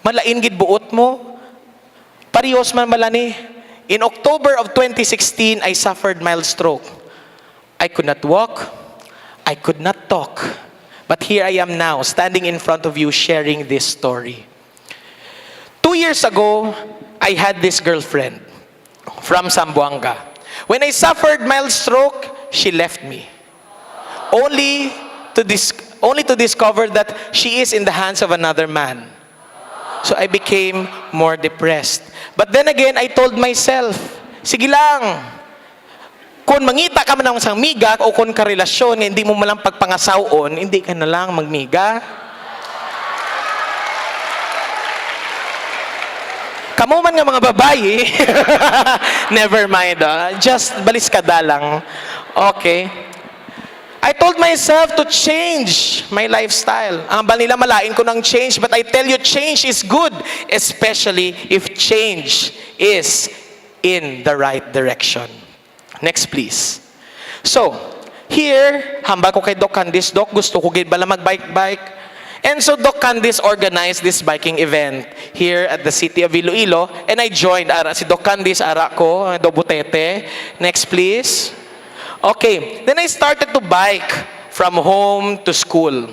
malain gid buot mo. Parehas man malani. In October of 2016, I suffered mild stroke. I could not walk. I could not talk. But here I am now, standing in front of you, sharing this story. 2 years ago, I had this girlfriend from Zamboanga. When I suffered mild stroke, she left me. Only to discover that she is in the hands of another man. So I became more depressed. But then again, I told myself, sige lang, kung mangita ka man ng isang miga o kung karelasyon, hindi mo malang pagpangasawon, hindi ka na lang magmiga. Kamu man nga mga babae, never mind, just balis ka dalang. Okay. I told myself to change my lifestyle. Ang nila malain ko ng change, but I tell you, change is good, especially if change is in the right direction. Next, please. So, here, hamba ko kay Doc Candice, Doc, gusto ko gid bala mag-bike-bike. And so Doc Candice organized this biking event here at the city of Iloilo, and I joined. Ara si Doc Candice, ara ko, Dobutete. Next, please. Okay, then I started to bike from home to school.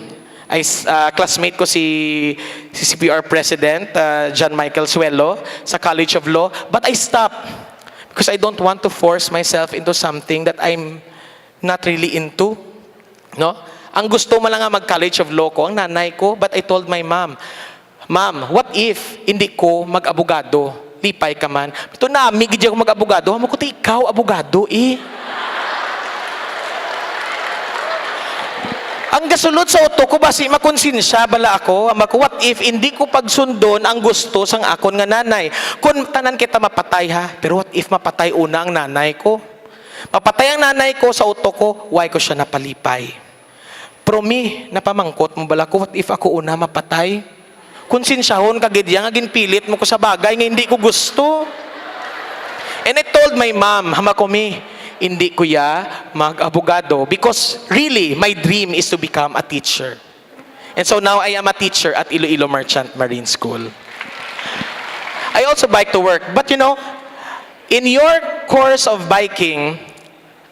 Classmate ko si CPR President, John Michael Suelo, sa College of Law, but I stopped. Because I don't want to force myself into something that I'm not really into. No? Ang gusto mo lang nga mag-College of Law ko, ang nanay ko, but I told my mom, Ma'am, what if hindi ko mag-abogado? Lipay ka man. Ito na, migid ako mag-abogado. Hamo ko ikaw, abogado eh. Ang gasulod sa uto ko basi makonsensya bala ako, what if hindi ko pagsundon ang gusto sang akon nga nanay. Kung tanan kita mapatay ha, pero what if mapatay una ang nanay ko? Mapatay ang nanay ko sa uto ko, why ko siya napalipay? Promi, napamangkot mo bala ko, what if ako una mapatay? Konsensyahon ka gid nga ginpilit mo ko sa bagay nga hindi ko gusto. And I told my mom, hamakomi, hindi ko ya mag-abogado because really, my dream is to become a teacher. And so now I am a teacher at Iloilo Merchant Marine School. I also bike to work. But you know, in your course of biking,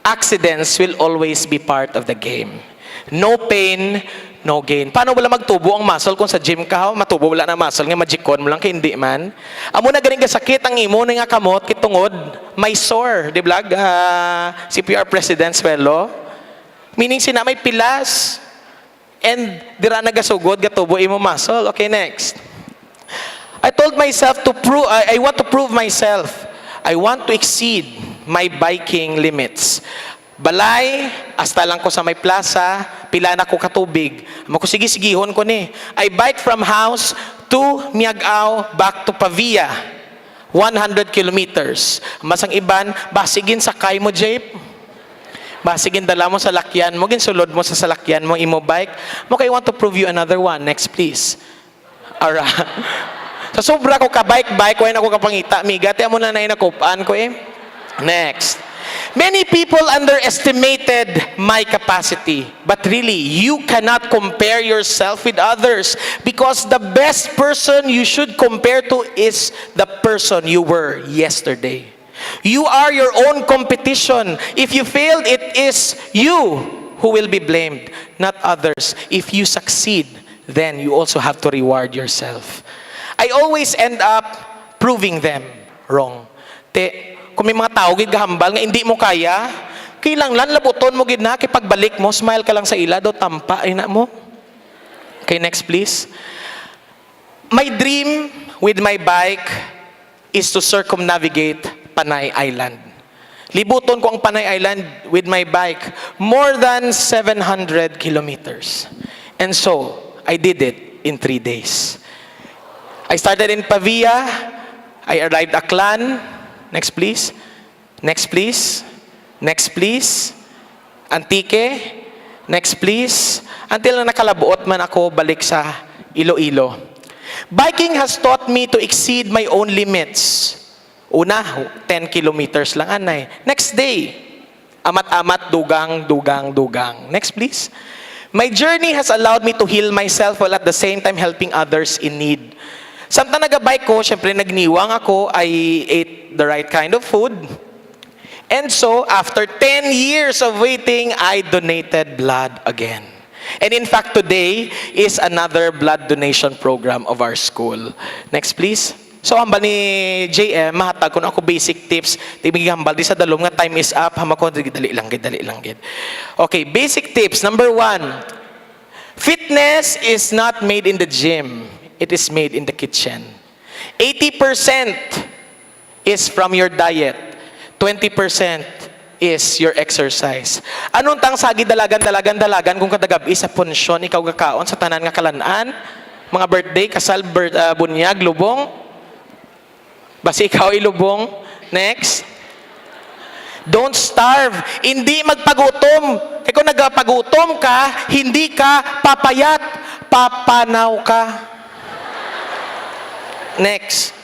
accidents will always be part of the game. No pain, no gain. Paano wala magtubo ang muscle kung sa gym ka, matubo wala na muscle, nga magikon mo lang, kaya hindi man. Amo na galing kasakit ang imo na nga kamot, kitungod, may sore, di blag, CPR President Suelo. Meaning sina may pilas, and dira nagasugod, gatubo imo muscle. Okay, next. I told myself to prove, I want to prove myself. I want to exceed my biking limits. Balay, hasta lang ko sa may plaza, pila na ko katubig. Mako sige-sigihon ko ni. I bike from house to Miagao, back to Pavia. 100 kilometers. Masang iban, basigin sakay mo, jeep. Basigin dala mo sa lakyan mo, ginsulod mo sa salakyan mo, imo bike. Okay, I want to prove you another one. Next, please. Ara. Sa sobra ko ka-bike-bike, wala na ko kapangita. Migate mo na nakupaan ko eh. Next. Many people underestimated my capacity, but really, you cannot compare yourself with others because the best person you should compare to is the person you were yesterday. You are your own competition. If you failed, it is you who will be blamed, not others. If you succeed, then you also have to reward yourself. I always end up proving them wrong. Kung may mga tao gid gahambal nga hindi mo kaya, kailangan labuton mo gid na kay pagbalik mo, smile ka lang sa ila do tampa ay na mo. Okay, next please. My dream with my bike is to circumnavigate Panay Island. Libuton ko ang Panay Island with my bike, more than 700 kilometers. And so, I did it in 3 days. I started in Pavia, I arrived Aklan, next please, next please, next please, Antique, next please, until na nakalabuot man ako balik sa Iloilo. Biking has taught me to exceed my own limits. Una, 10 kilometers lang anay. Next day, amat-amat, dugang, dugang, dugang. Next please. My journey has allowed me to heal myself while at the same time helping others in need. Samtang nag-bike ko, syempre nagniwang ako, I ate the right kind of food. And so, after 10 years of waiting, I donated blood again. And in fact, today is another blood donation program of our school. Next, please. So, hambal ni JM, mahatag ko na ako basic tips. Tibig hambal, di sa dalom nga time is up. Hama ko, dali lang, dali lang. Okay, basic tips. Number 1, fitness is not made in the gym. It is made in the kitchen. 80% is from your diet. 20% is your exercise. Anong tang sagi dalagan kung kadagabi sa punsyon ikaw gakaon sa tanan nga kalanaan, mga birthday, kasal, bunyag, lubong. Basi ikaw ilubong. Next. Don't starve. Hindi magpagutom. Kaya kung nagpagutom ka, hindi ka papayat. Papanaw ka. Next.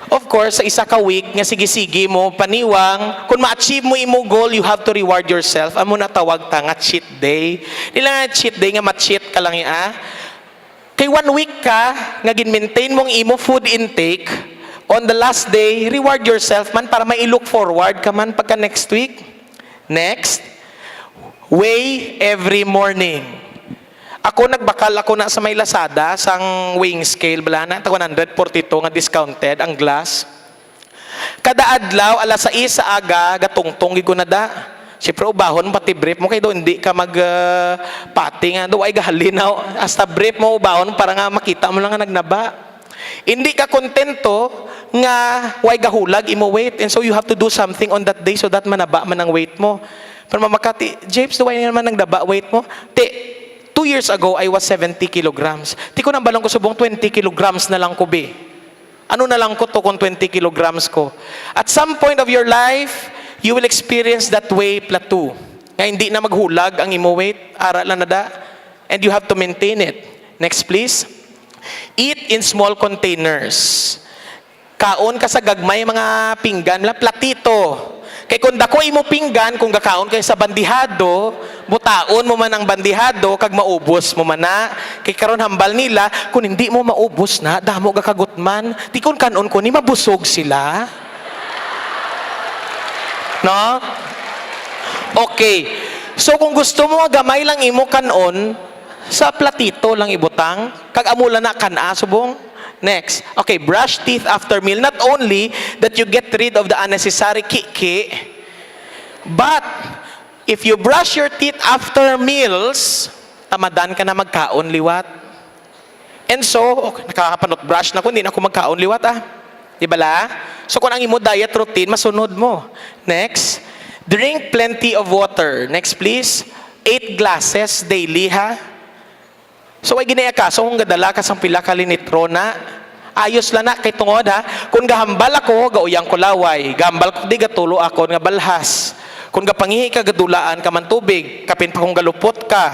Of course, sa isa ka week, nga sige-sige mo, paniwang, kung ma-achieve mo imo goal, you have to reward yourself. Amo na tawag ta nga cheat day. Nila nga cheat day, nga ma-cheat ka lang Kay 1 week ka, nga gin-maintain mong imo food intake, on the last day, reward yourself man para mai-look forward ka man pagka next week. Next. Weigh every morning. Ako nagbakal ako na sa may Lazada sang weighing scale bala na 142 nga discounted ang glass. Kada adlaw alas 6 sa aga gatungtong gid ko na da. Siyempre ubahon pati brief mo kay do hindi ka mag pati nga do ay gahalinaw hasta brief mo ubahon para nga makita mo lang nga nagnaba. Hindi ka kontento nga way gahulag imo weight and so you have to do something on that day so that manaba man ang weight mo. Pero mamakati, James, do way naman nang daba weight mo? 2 years ago, I was 70 kilograms. Di ko nang balong ko subong 20 kilograms na lang ko, be. Ano na lang ko to kung 20 kilograms ko? At some point of your life, you will experience that way plateau. Nga hindi na maghulag ang imo weight, ara lang na da. And you have to maintain it. Next, please. Eat in small containers. Kaon ka sa gagmay mga pinggan, platito. Kay kung dako imo pinggan, kung gakaon kay sa bandihado, butaon mo man ang bandihado, kag maubos mo man na. Kay karon hambal nila, kung hindi mo maubos na, damo gakagutman. Di kun kanon ko, ni mabusog sila. No? Okay. So kung gusto mo, gamay lang imo kanon, sa platito lang ibutang, kag amula na kana, subong. Next. Okay, brush teeth after meal. Not only that you get rid of the unnecessary kiki, but if you brush your teeth after meals, tamadan ka na magkaon liwat. And so, okay, nakakapanot brush na ko, hindi na ako magkaon liwat Di ba la? So kung ang imo diet routine, masunod mo. Next. Drink plenty of water. Next please. 8 glasses daily So ay ginaya ka, so kung gadala ka sang pila ka linitro na, ayos lang na, kay tungod kung gahambal ako, gauyang ko laway, gahambal ko di gatulo ako, nga balhas. Kung gapangihi ka, gadulaan ka man tubig, kapin pa kung galupot ka.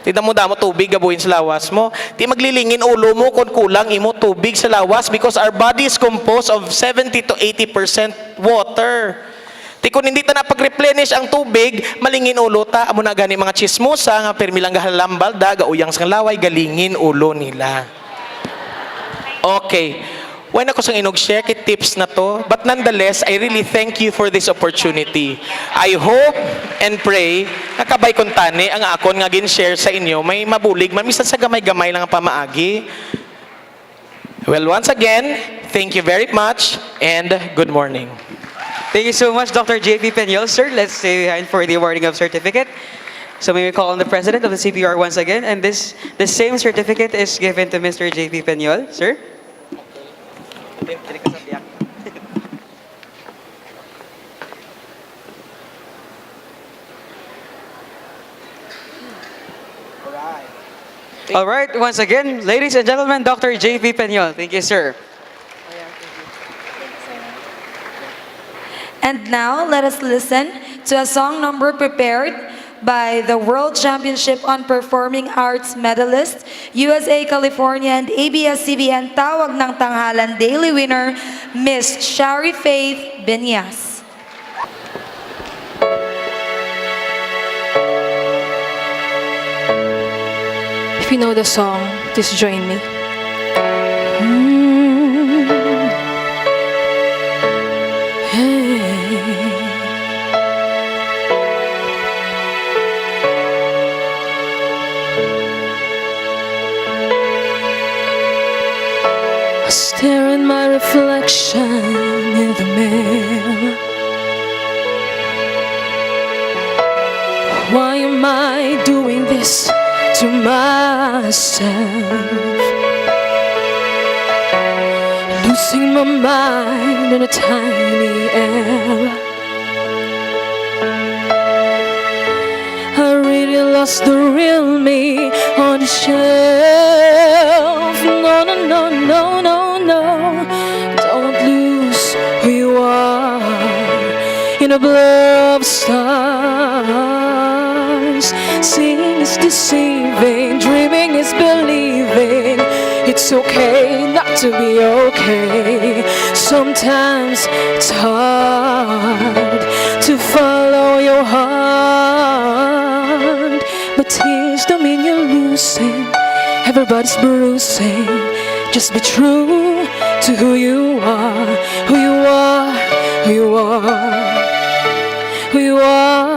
Tignan mo damo tubig, gabuhin sa lawas mo. Di maglilingin ulo mo kung kulang imo tubig sa lawas because our body is composed of 70 to 80% water. Di kung hindi ta na pag-replenish ang tubig, malingin ulo ta. Amo na gani mga chismosa nga permi lang gahalambal da, gauyang sang laway, galingin ulo nila. Okay. When ako sang inog-share kay tips na to, but nonetheless, I really thank you for this opportunity. I hope and pray nakabay kong tani ang akon nga gin-share sa inyo, may mabulig, mamisan sa gamay-gamay lang ang pamaagi. Well, once again, thank you very much and good morning. Thank you so much, Dr. J.P. Peñol. Sir, let's stay behind for the awarding of certificate. So may we call on the President of the CPR once again, and this same certificate is given to Mr. J.P. Peñol. Sir? All right, once again, ladies and gentlemen, Dr. J.P. Peñol. Thank you, sir. And now, let us listen to a song number prepared by the World Championship on Performing Arts medalist, USA, California, and ABS-CBN Tawag ng Tanghalan Daily winner, Miss Shari Faith Binyas. If you know the song, please join me. I stare at my reflection in the mirror. Why am I doing this to myself? Losing my mind in a tiny error. I really lost the real me on the shelf. No, no, no, no, no, no. Don't lose who you are in a blur of stars. Seeing is deceiving, dreaming is believing. It's okay not to be okay. Sometimes it's hard to follow your heart, but tears don't mean you're losing. Everybody's bruising. Just be true to who you are, who you are, who you are, who you are.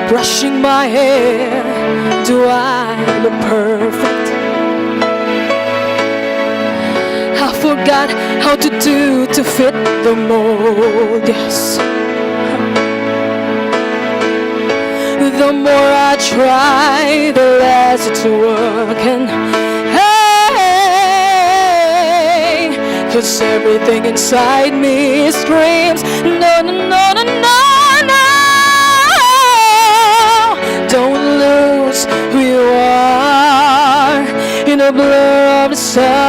Brushing my hair, do I look perfect? I forgot how to do to fit the mold, yes. The more I try, the less it's working. Hey, 'cause everything inside me screams, no, no, no, no, no, no. Don't lose who you are in a blur of the stars.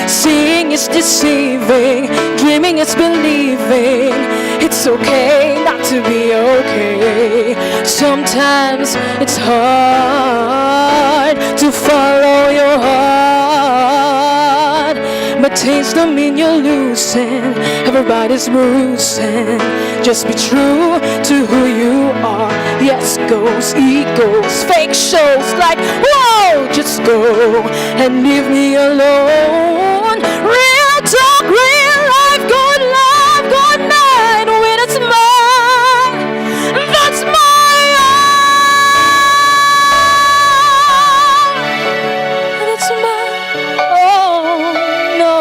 Seeing is deceiving, dreaming is believing. It's okay not to be okay. Sometimes it's hard to follow your heart, but taste don't mean you're losing. Everybody's bruising. Just be true to who you are. Yes, goes, egos, fake shows like, whoa, just go and leave me alone. Real talk, real life, good love, good night. When it's mine, that's my own. And it's mine, oh no.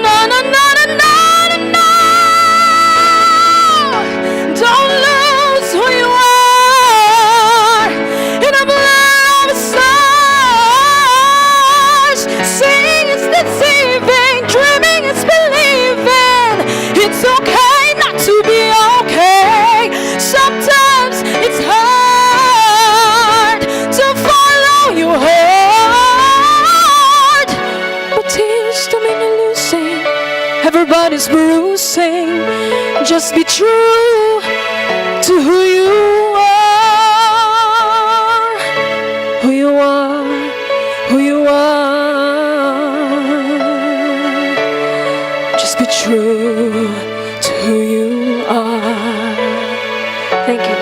No, no, no, no, no, no, no. Don't lose who you are in a blur of stars. Seeing is deceiving, dreaming is believing. It's okay not to be okay. Sometimes it's hard to follow your heart, but tears don't mean you're losing. Everybody's bruising. Just be true to who you are, who you are, who you are. Just be true to who you are. Thank you.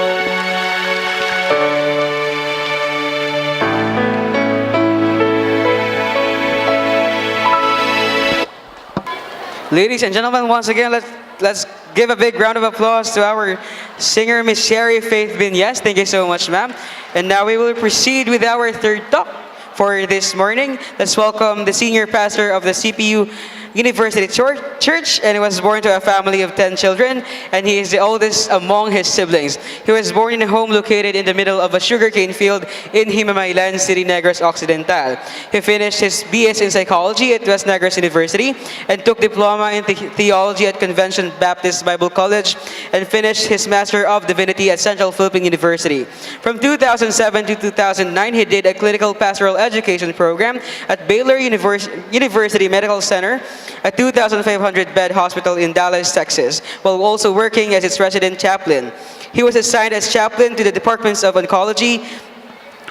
Ladies and gentlemen, once again, let's give a big round of applause to our singer, Miss Shari Faith Binyas. Thank you so much, ma'am. And now we will proceed with our third talk for this morning. Let's welcome the senior pastor of the CPU University Church, and he was born to a family of 10 children, and he is the oldest among his siblings. He was born in a home located in the middle of a sugarcane field in Himamaylan City, Negros Occidental. He finished his BS in psychology at West Negros University and took diploma in theology at Convention Baptist Bible College and finished his Master of Divinity at Central Philippine University. From 2007 to 2009, he did a clinical pastoral education program at Baylor University Medical Center, a 2,500-bed hospital in Dallas, Texas, while also working as its resident chaplain. He was assigned as chaplain to the departments of oncology,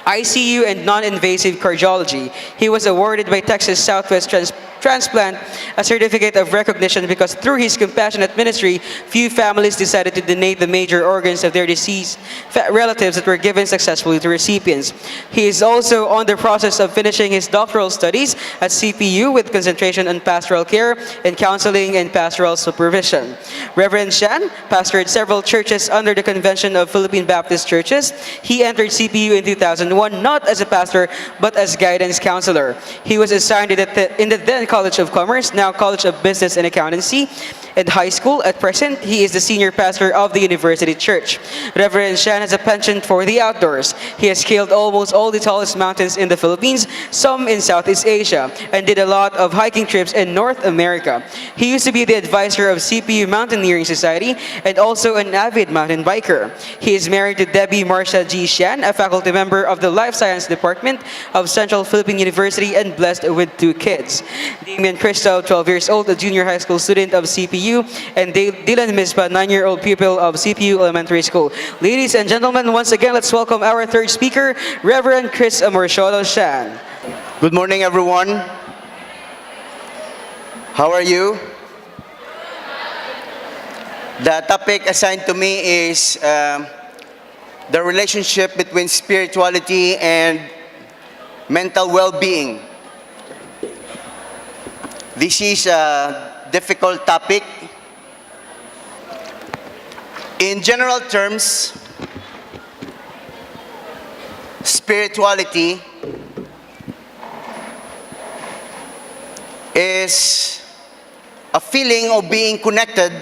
ICU, and non-invasive cardiology. He was awarded by Texas Southwest Transplant a certificate of recognition because through his compassionate ministry, few families decided to donate the major organs of their deceased relatives that were given successfully to recipients. He is also on the process of finishing his doctoral studies at CPU with concentration on pastoral care and counseling and pastoral supervision. Reverend Shan pastored several churches under the Convention of Philippine Baptist Churches. He entered CPU in 2001 not as a pastor but as guidance counselor. He was assigned in the then College of Commerce, now College of Business and Accountancy, and high school. At present, he is the senior pastor of the University Church. Reverend Shan has a penchant for the outdoors. He has scaled almost all the tallest mountains in the Philippines, some in Southeast Asia, and did a lot of hiking trips in North America. He used to be the advisor of CPU Mountaineering Society and also an avid mountain biker. He is married to Debbie Marcia G. Shan, a faculty member of the Life Science Department of Central Philippine University and blessed with 2 kids. Damian Cristo, 12 years old, a junior high school student of CPU, and Dylan Mispa, 9-year-old pupil of CPU Elementary School. Ladies and gentlemen, once again, let's welcome our third speaker, Reverend Chris Amorciolo Shan. Good morning, everyone. How are you? The topic assigned to me is the relationship between spirituality and mental well-being. This is a difficult topic. In general terms, spirituality is a feeling of being connected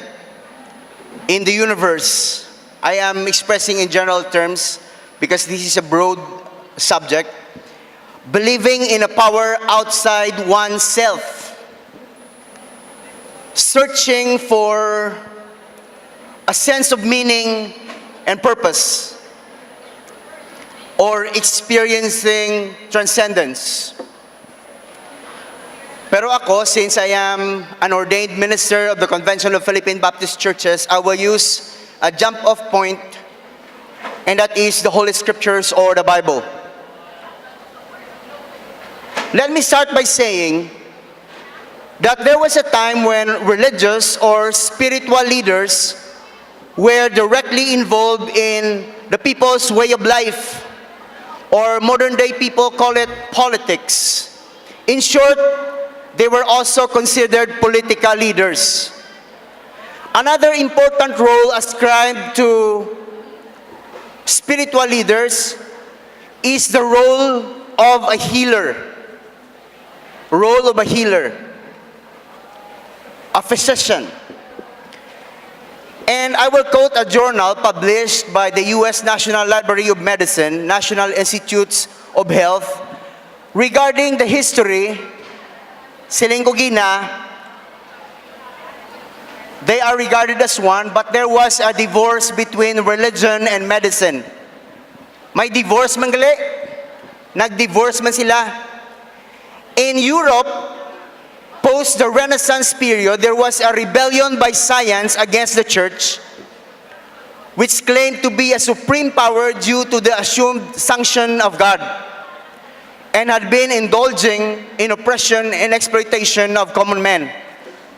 in the universe. I am expressing in general terms because this is a broad subject. Believing in a power outside oneself. Searching for a sense of meaning and purpose, or experiencing transcendence. Pero ako, since I am an ordained minister of the Convention of Philippine Baptist Churches, I will use a jump-off point, and that is the Holy Scriptures or the Bible. Let me start by saying that there was a time when religious or spiritual leaders were directly involved in the people's way of life, or modern day people call it politics. In short, they were also considered political leaders. Another important role ascribed to spiritual leaders is the role of a healer. Role of a healer. A physician. And I will quote a journal published by the U.S. National Library of Medicine, National Institutes of Health, regarding the history, Silingogina, they are regarded as one, but there was a divorce between religion and medicine. May divorce man gali? Nag-divorce man sila. In Europe, post the Renaissance period, there was a rebellion by science against the church, which claimed to be a supreme power due to the assumed sanction of God, and had been indulging in oppression and exploitation of common men.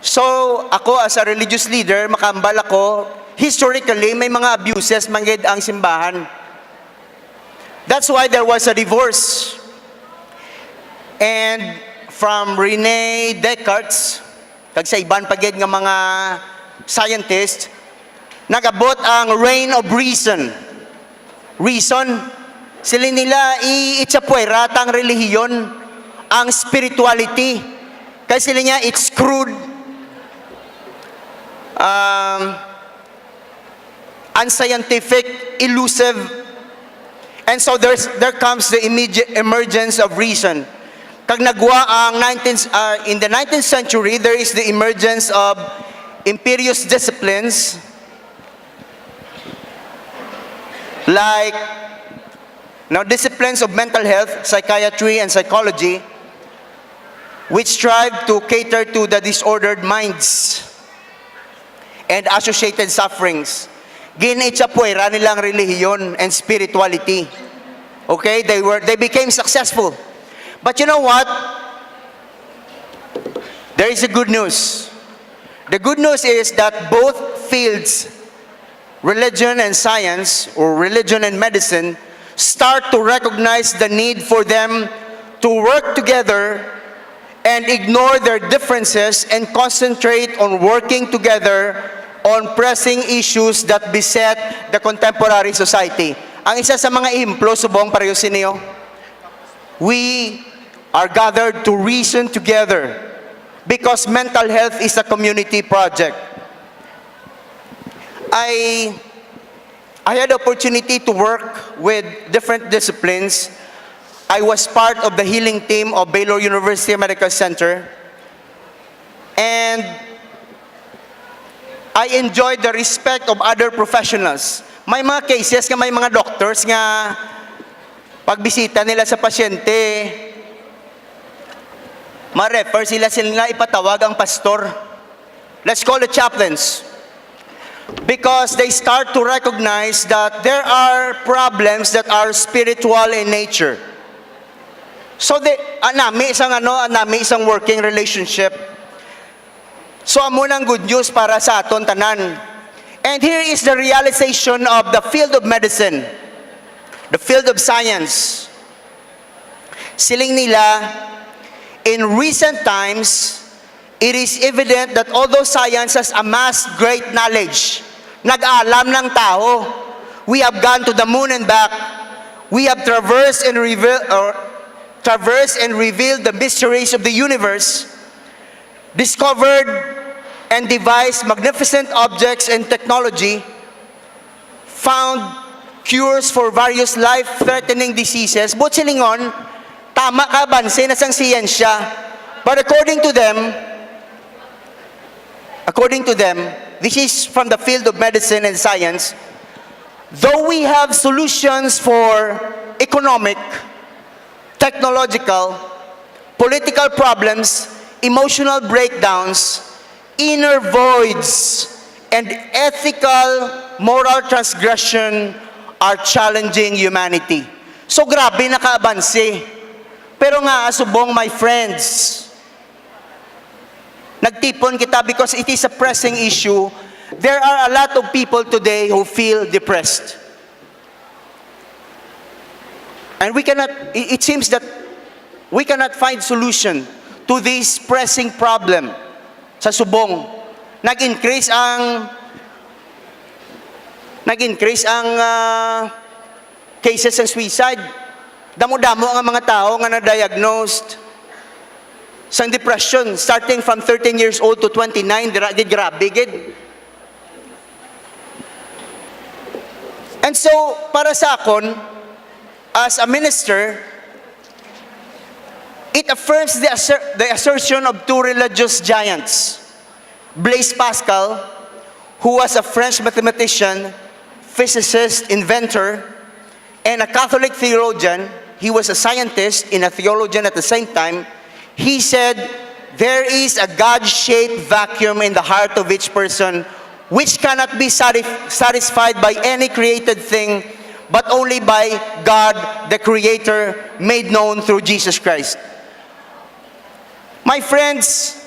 So, ako as a religious leader, makambal ako, historically, may mga abuses manggid ang simbahan. That's why there was a divorce. And from Rene Descartes, kag sa iban pagid nga mga scientist, nagabot ang reign of reason. Reason, sila nila itsapuera tang relihiyon, ang spirituality. Kasi sila niya, it's crude, unscientific, elusive, and so there comes the immediate emergence of reason. Kag nagwa ang in the 19th century, there is the emergence of imperious disciplines like disciplines of mental health, psychiatry, and psychology, which strive to cater to the disordered minds and associated sufferings. Giniitsapuera nilang religion and spirituality. Okay, they became successful. But you know what? There is a good news. The good news is that both fields, religion and science, or religion and medicine, start to recognize the need for them to work together and ignore their differences and concentrate on working together on pressing issues that beset the contemporary society. Ang isa sa mga implo, subong pareho siniyo, we are gathered to reason together because mental health is a community project. I had the opportunity to work with different disciplines. I was part of the healing team of Baylor University Medical Center, and I enjoyed the respect of other professionals. May mga cases nga may mga doctors nga pagbisita nila sa pasyente, ma-refer sila ipatawag ang pastor. Let's call it chaplains. Because they start to recognize that there are problems that are spiritual in nature. So nami isang working relationship. So amo nang good news para sa aton tanan. And here is the realization of the field of medicine, the field of science. Siling nila, in recent times, it is evident that although science has amassed great knowledge, nag-alam ng tao, we have gone to the moon and back, we have traversed and revealed the mysteries of the universe, discovered and devised magnificent objects and technology, found cures for various life-threatening diseases. But silingon, tama ka banse na sang siyensya. But according to them, this is from the field of medicine and science, though we have solutions for economic, technological, political problems, emotional breakdowns, inner voids, and ethical, moral transgression are challenging humanity. So grabe nakaabanse. Pero nga, subong my friends, nagtipon kita because it is a pressing issue. There are a lot of people today who feel depressed. And it seems that we cannot find solution to this pressing problem. Sa subong, nag-increase ang cases ng suicide. Damo-damo ang mga tao nga na-diagnosed sa depression, starting from 13 years old to 29, grabe gid. And so, para sa akon, as a minister, it affirms the assertion of two religious giants, Blaise Pascal, who was a French mathematician, physicist, inventor, and a Catholic theologian. He was a scientist and a theologian at the same time. He said, there is a God-shaped vacuum in the heart of each person which cannot be satisfied by any created thing, but only by God, the Creator, made known through Jesus Christ. My friends,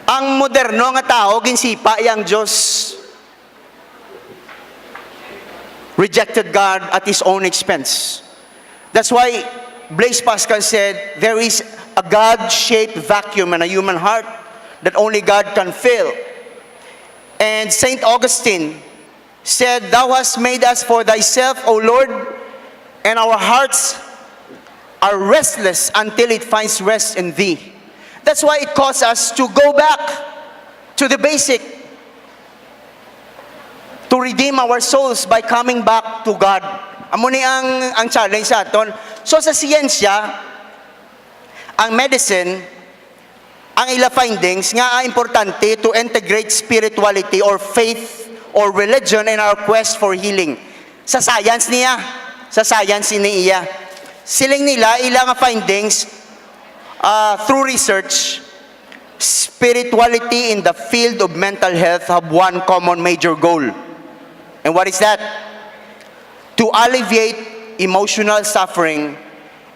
ang moderno nga tao, ginsipa yang Diyos, rejected God at His own expense. That's why Blaise Pascal said, there is a God-shaped vacuum in a human heart that only God can fill. And Saint Augustine said, thou hast made us for thyself, O Lord, and our hearts are restless until it finds rest in thee. That's why it calls us to go back to the basic, to redeem our souls by coming back to God. Amo ni ang challenge sa aton. So sa siyensya, ang medicine, ang ila findings nga importante to integrate spirituality or faith or religion in our quest for healing. Sa science niya, siling nila ilang findings through research, spirituality in the field of mental health have one common major goal. And what is that? To alleviate emotional suffering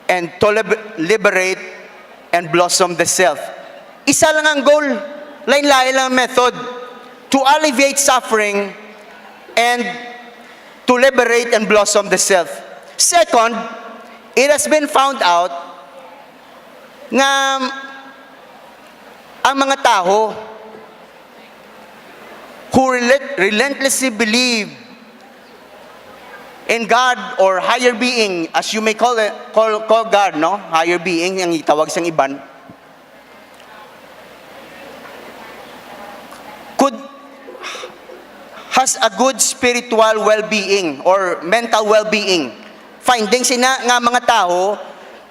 and to liberate and blossom the self. Isa lang ang goal, lain-lain lang ang method. To alleviate suffering and to liberate and blossom the self. Second, it has been found out nga ang mga tao who relentlessly believe in God or higher being, as you may call God, no? Higher being, ang itawag sang iban, has a good spiritual well-being or mental well-being. Findings ina nga mga tao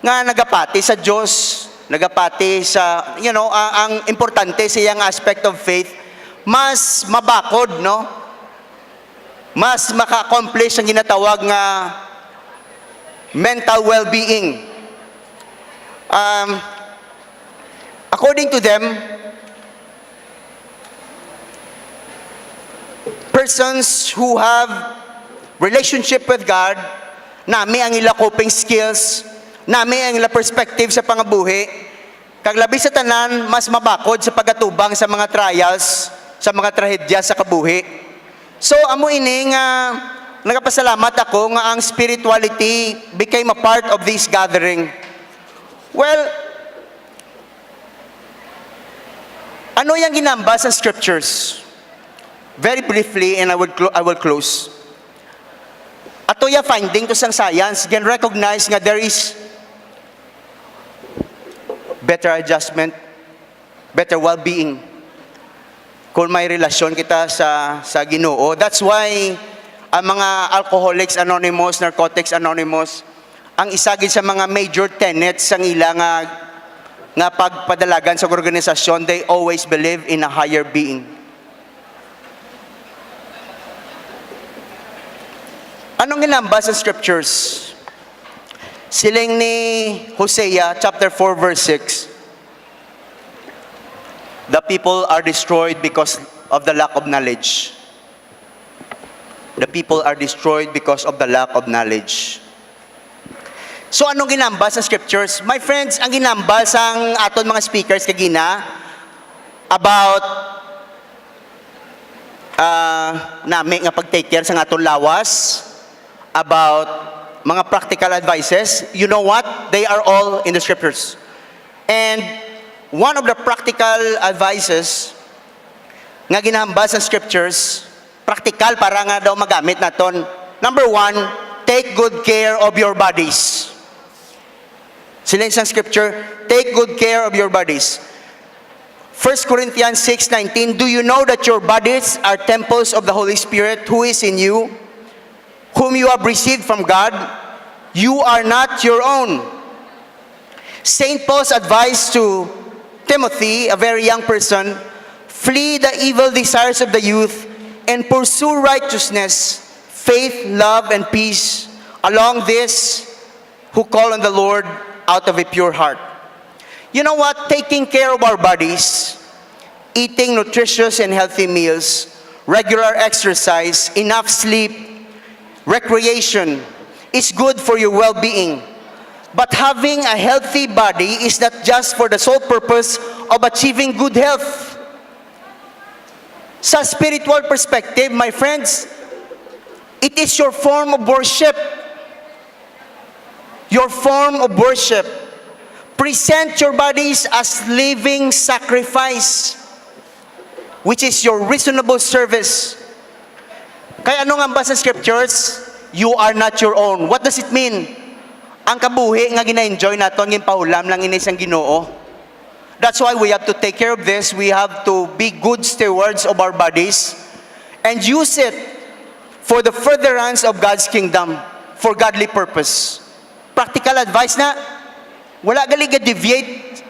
nga nagapati sa Diyos, nagapati sa, ang importante sa iyang aspect of faith, mas mabakod, no? Mas maka-accomplish ang ginatawag nga mental well-being. According to them, persons who have relationship with God, nami ang ila coping skills, nami ang ila perspective sa pangabuhi, kag labi sa tanan, mas mabakod sa pagatubang sa mga trials, sa mga trahedya sa kabuhi. So, amo ini nga nagapasalamat ako nga ang spirituality became a part of this gathering. Well, ano yung ginamba sa scriptures? Very briefly, and I will close. Ato ya finding to sang science, can recognize nga there is better adjustment, better well-being kung may relasyon kita sa Ginoo. That's why ang mga Alcoholics Anonymous, Narcotics Anonymous, ang isa gid sa mga major tenets sang ila nga pagpadalagan sa organisasyon, they always believe in a higher being. Anong ginamba sa scriptures? Siling ni Hosea chapter 4 verse 6. The people are destroyed because of the lack of knowledge. The people are destroyed because of the lack of knowledge. So anong ginamba sa scriptures? My friends, ang ginamba sang aton mga speakers kagina about nami nga pag-take care sa aton lawas, about mga practical advices. You know what? They are all in the scriptures. And one of the practical advices nga ginahambal sa scriptures, practical para nga daw magamit naton. Number 1, take good care of your bodies. Sila isang scripture, take good care of your bodies. 1 Corinthians 6:19, do you know that your bodies are temples of the Holy Spirit who is in you, whom you have received from God? You are not your own. St. Paul's advice to Timothy, a very young person, flee the evil desires of the youth and pursue righteousness, faith, love, and peace along this who call on the Lord out of a pure heart. You know what? Taking care of our bodies, eating nutritious and healthy meals, regular exercise, enough sleep, recreation is good for your well-being. But having a healthy body is not just for the sole purpose of achieving good health. Sa spiritual perspective, my friends, it is your form of worship. Your form of worship. Present your bodies as living sacrifice, which is your reasonable service. Kaya ano nga ba sa scriptures? You are not your own. What does it mean? Ang kabuhi nga gina-enjoy naton ngin paulam lang ini sang Ginoo. That's why we have to take care of this. We have to be good stewards of our bodies and use it for the furtherance of God's kingdom, for godly purpose. Practical advice na, wala gali deviate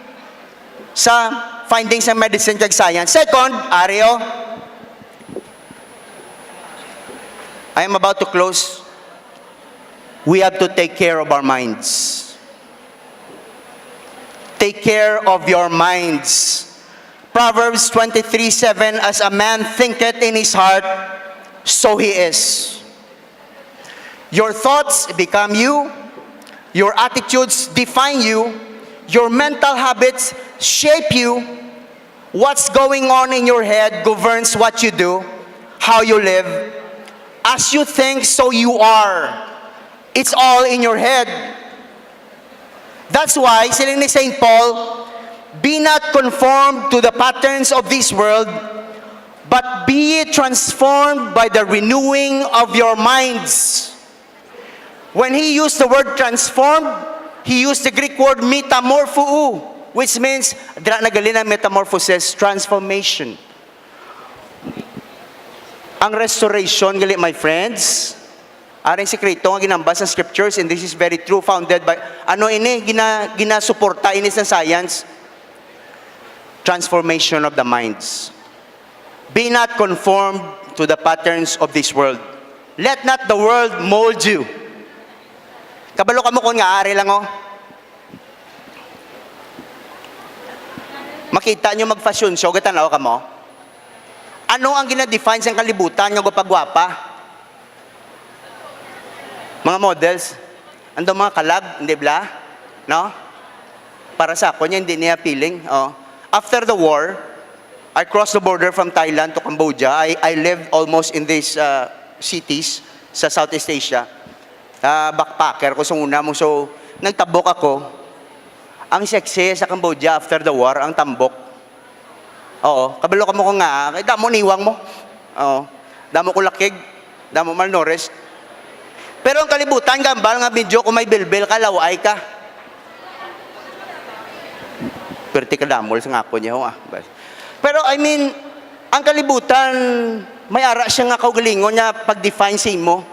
sa findings ng medicine kag science. Second, Ario, I am about to close. We have to take care of our minds. Take care of your minds. Proverbs 23:7, as a man thinketh in his heart, so he is. Your thoughts become you. Your attitudes define you. Your mental habits shape you. What's going on in your head governs what you do, how you live. As you think, so you are. It's all in your head. That's why, sila ni St. Paul, be not conformed to the patterns of this world, but be transformed by the renewing of your minds. When he used the word transformed, he used the Greek word metamorphou, which means, dira nagali na metamorphosis, transformation. Ang restoration, gali my friends, aring sikreto nga ginambas sa scriptures, and this is very true, founded by, ginasuporta ini sa science, transformation of the minds. Be not conformed to the patterns of this world. Let not the world mold you. Kabalo ka mo kung nga, ari lang oh. Makita nyo mag-fashion show, gatanaw ka mo. Ano ang gina-define sa kalibutan ng gupagwapa? Mga models, ando mga kalag, hindi bla? No? Para sa ako niya, hindi niya appealing. Oh. After the war, I crossed the border from Thailand to Cambodia. I lived almost in these cities sa Southeast Asia. Backpacker ko sa una mo. So, nagtabok ako. Ang sexy sa Cambodia after the war, ang tambok. Oo, kabalo ka mo ko nga, damo niwang mo. Oo, damo ko lakig, damo malnourished. Pero ang kalibutan, gambal nga video kung may bilbil ka, laway ka. Pwerte ka damol sa ngako niya. Pero I mean, ang kalibutan, may ara siya nga kaugalingon niya pag-define sa mo.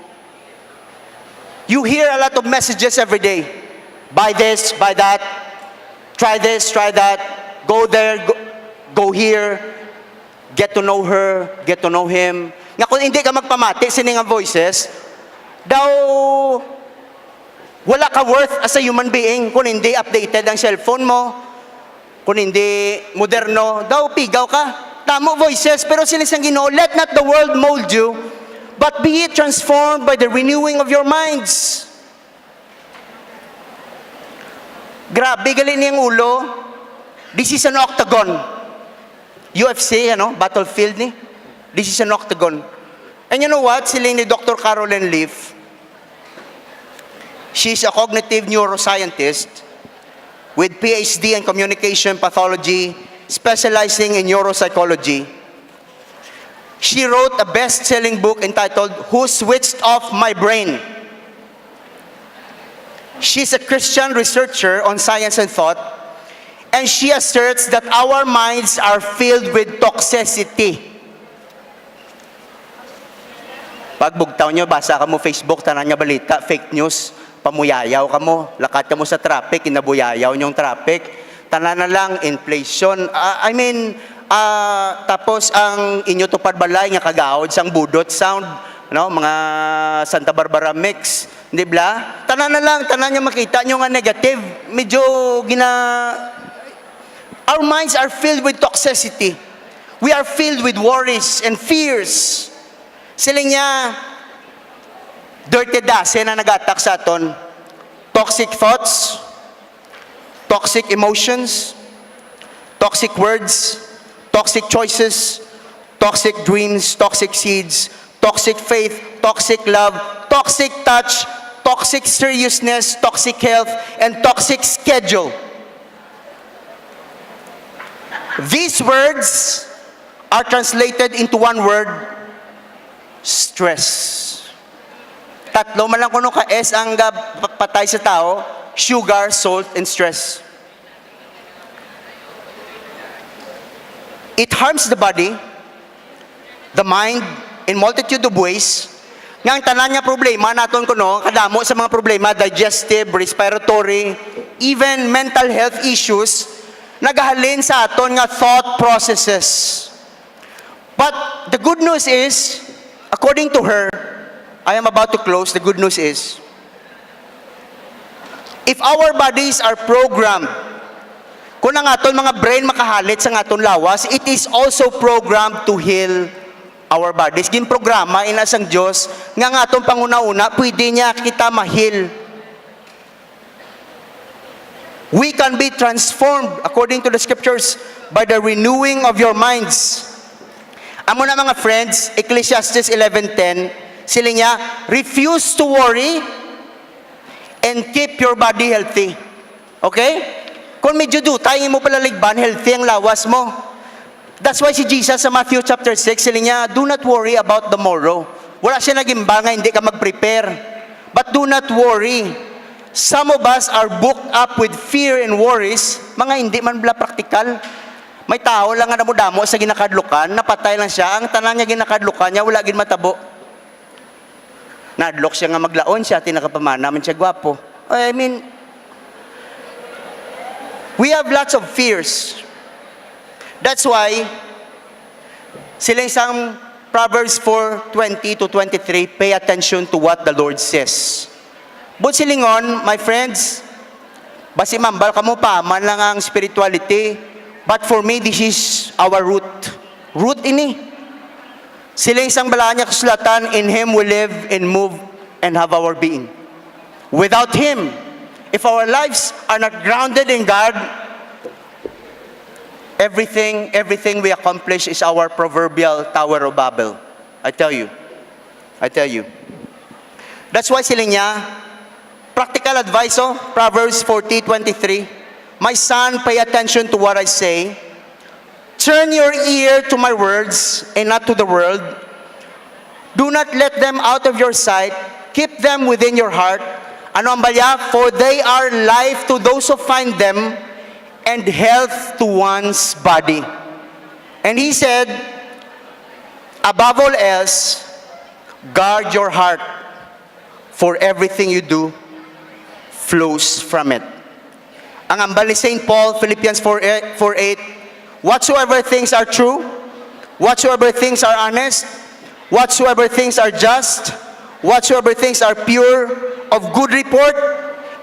You hear a lot of messages every day. Buy this, buy that. Try this, try that. Go there, go here. Get to know her, get to know him. Nga kung hindi ka magpamati, siningang voices, daw wala ka worth as a human being kung hindi updated ang cellphone mo, kung hindi moderno, daw pigaw ka. Tamo voices, pero sinisang Ginoo, let not the world mold you, but be ye transformed by the renewing of your minds. Grabe, galing niyang ulo. This is an octagon. UFC, battlefield ni. This is an octagon. And you know what? Sila ni Dr. Caroline Leaf, she's a cognitive neuroscientist with PhD in communication pathology, specializing in neuropsychology. She wrote a best-selling book entitled Who Switched Off My Brain? She's a Christian researcher on science and thought, and she asserts that our minds are filled with toxicity. Pagbugtaw nyo, basa ka mo Facebook, tanan nga balita, fake news, pamuyayaw ka mo, lakat ka mo sa traffic, inabuyayaw nyong traffic, tanan na lang, inflation, tapos ang inyo tupad balay nga kagaod sang budot sound, mga Santa Barbara mix, di ba? Tanan na lang, tanan nyo makita nyo nga negative, medyo our minds are filled with toxicity. We are filled with worries and fears. Sila niya, dirty dase na nagatak sa aton, toxic thoughts, toxic emotions, toxic words, toxic choices, toxic dreams, toxic seeds, toxic faith, toxic love, toxic touch, toxic seriousness, toxic health, and toxic schedule. These words are translated into one word, stress. Tatlo man lang kuno ka S ang patay sa tao, sugar, salt, and stress. harms the body, the mind, in multitude of ways. Nga ang tanan nga problema naton kuno kadamo sa mga problema digestive, respiratory, even mental health issues nagahalin sa aton nga thought processes. But the good news is, according to her, I am about to close, the good news is, if our bodies are programmed, kung ang aton mga brain makahalit sa aton lawas, it is also programmed to heal our bodies. Ginprograma inasang Diyos nga aton panguna-una, pwede niya kita mahil. We can be transformed, according to the scriptures, by the renewing of your minds. Amo na mga friends, Ecclesiastes 11:10, sila niya, refuse to worry and keep your body healthy. Okay? Kung medyo dutay mo palaligban, healthy ang lawas mo. That's why si Jesus sa Matthew chapter 6, sila niya, do not worry about the morrow. Wala siya nagimba nga, hindi ka mag-prepare. But do not worry. Some of us are booked up with fear and worries, mga hindi man bala praktikal. May tao lang nga namudamo sa ginakadlukan, napatay lang siya, ang tanan niya ginakadlukan niya, wala gin matabo. Nadlok siya nga maglaon siya, tinakapamana man siya gwapo. I mean, we have lots of fears. That's why, sila isang Proverbs 4:20 to 23, pay attention to what the Lord says. But silingon, my friends, basi mambal kamo pa, man lang ang spirituality, but for me, this is our root. Root ini. Sila isang balanya kasulatan, in Him we live and move and have our being. Without Him, if our lives are not grounded in God, everything we accomplish is our proverbial Tower of Babel. I tell you. That's why sila niya, practical advice, Proverbs 40:23, my son, pay attention to what I say. Turn your ear to my words and not to the world. Do not let them out of your sight. Keep them within your heart. Ano ang balya? For they are life to those who find them and health to one's body. And he said, above all else, guard your heart, for everything you do flows from it. Ang ambal ni St. Paul, Philippians 4:8, whatsoever things are true, whatsoever things are honest, whatsoever things are just, whatsoever things are pure, of good report,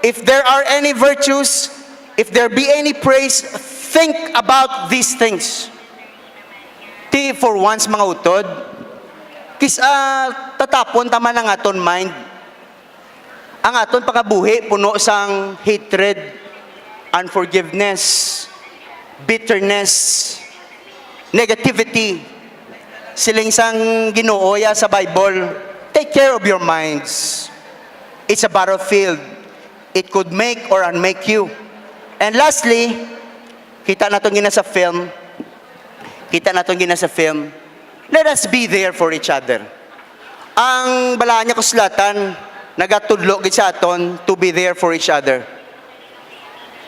if there are any virtues, if there be any praise, think about these things. Ti for once mga utod, tatapon tama ng aton mind. Ang aton pagkabuhi puno sang hatred, unforgiveness, bitterness, negativity. Siling sang Ginooya sa Bible, take care of your minds. It's a battlefield. It could make or unmake you. And lastly, kita naton gina sa film, let us be there for each other. Ang balaan niya kuslatan, nagatudlo gid sa aton to be there for each other.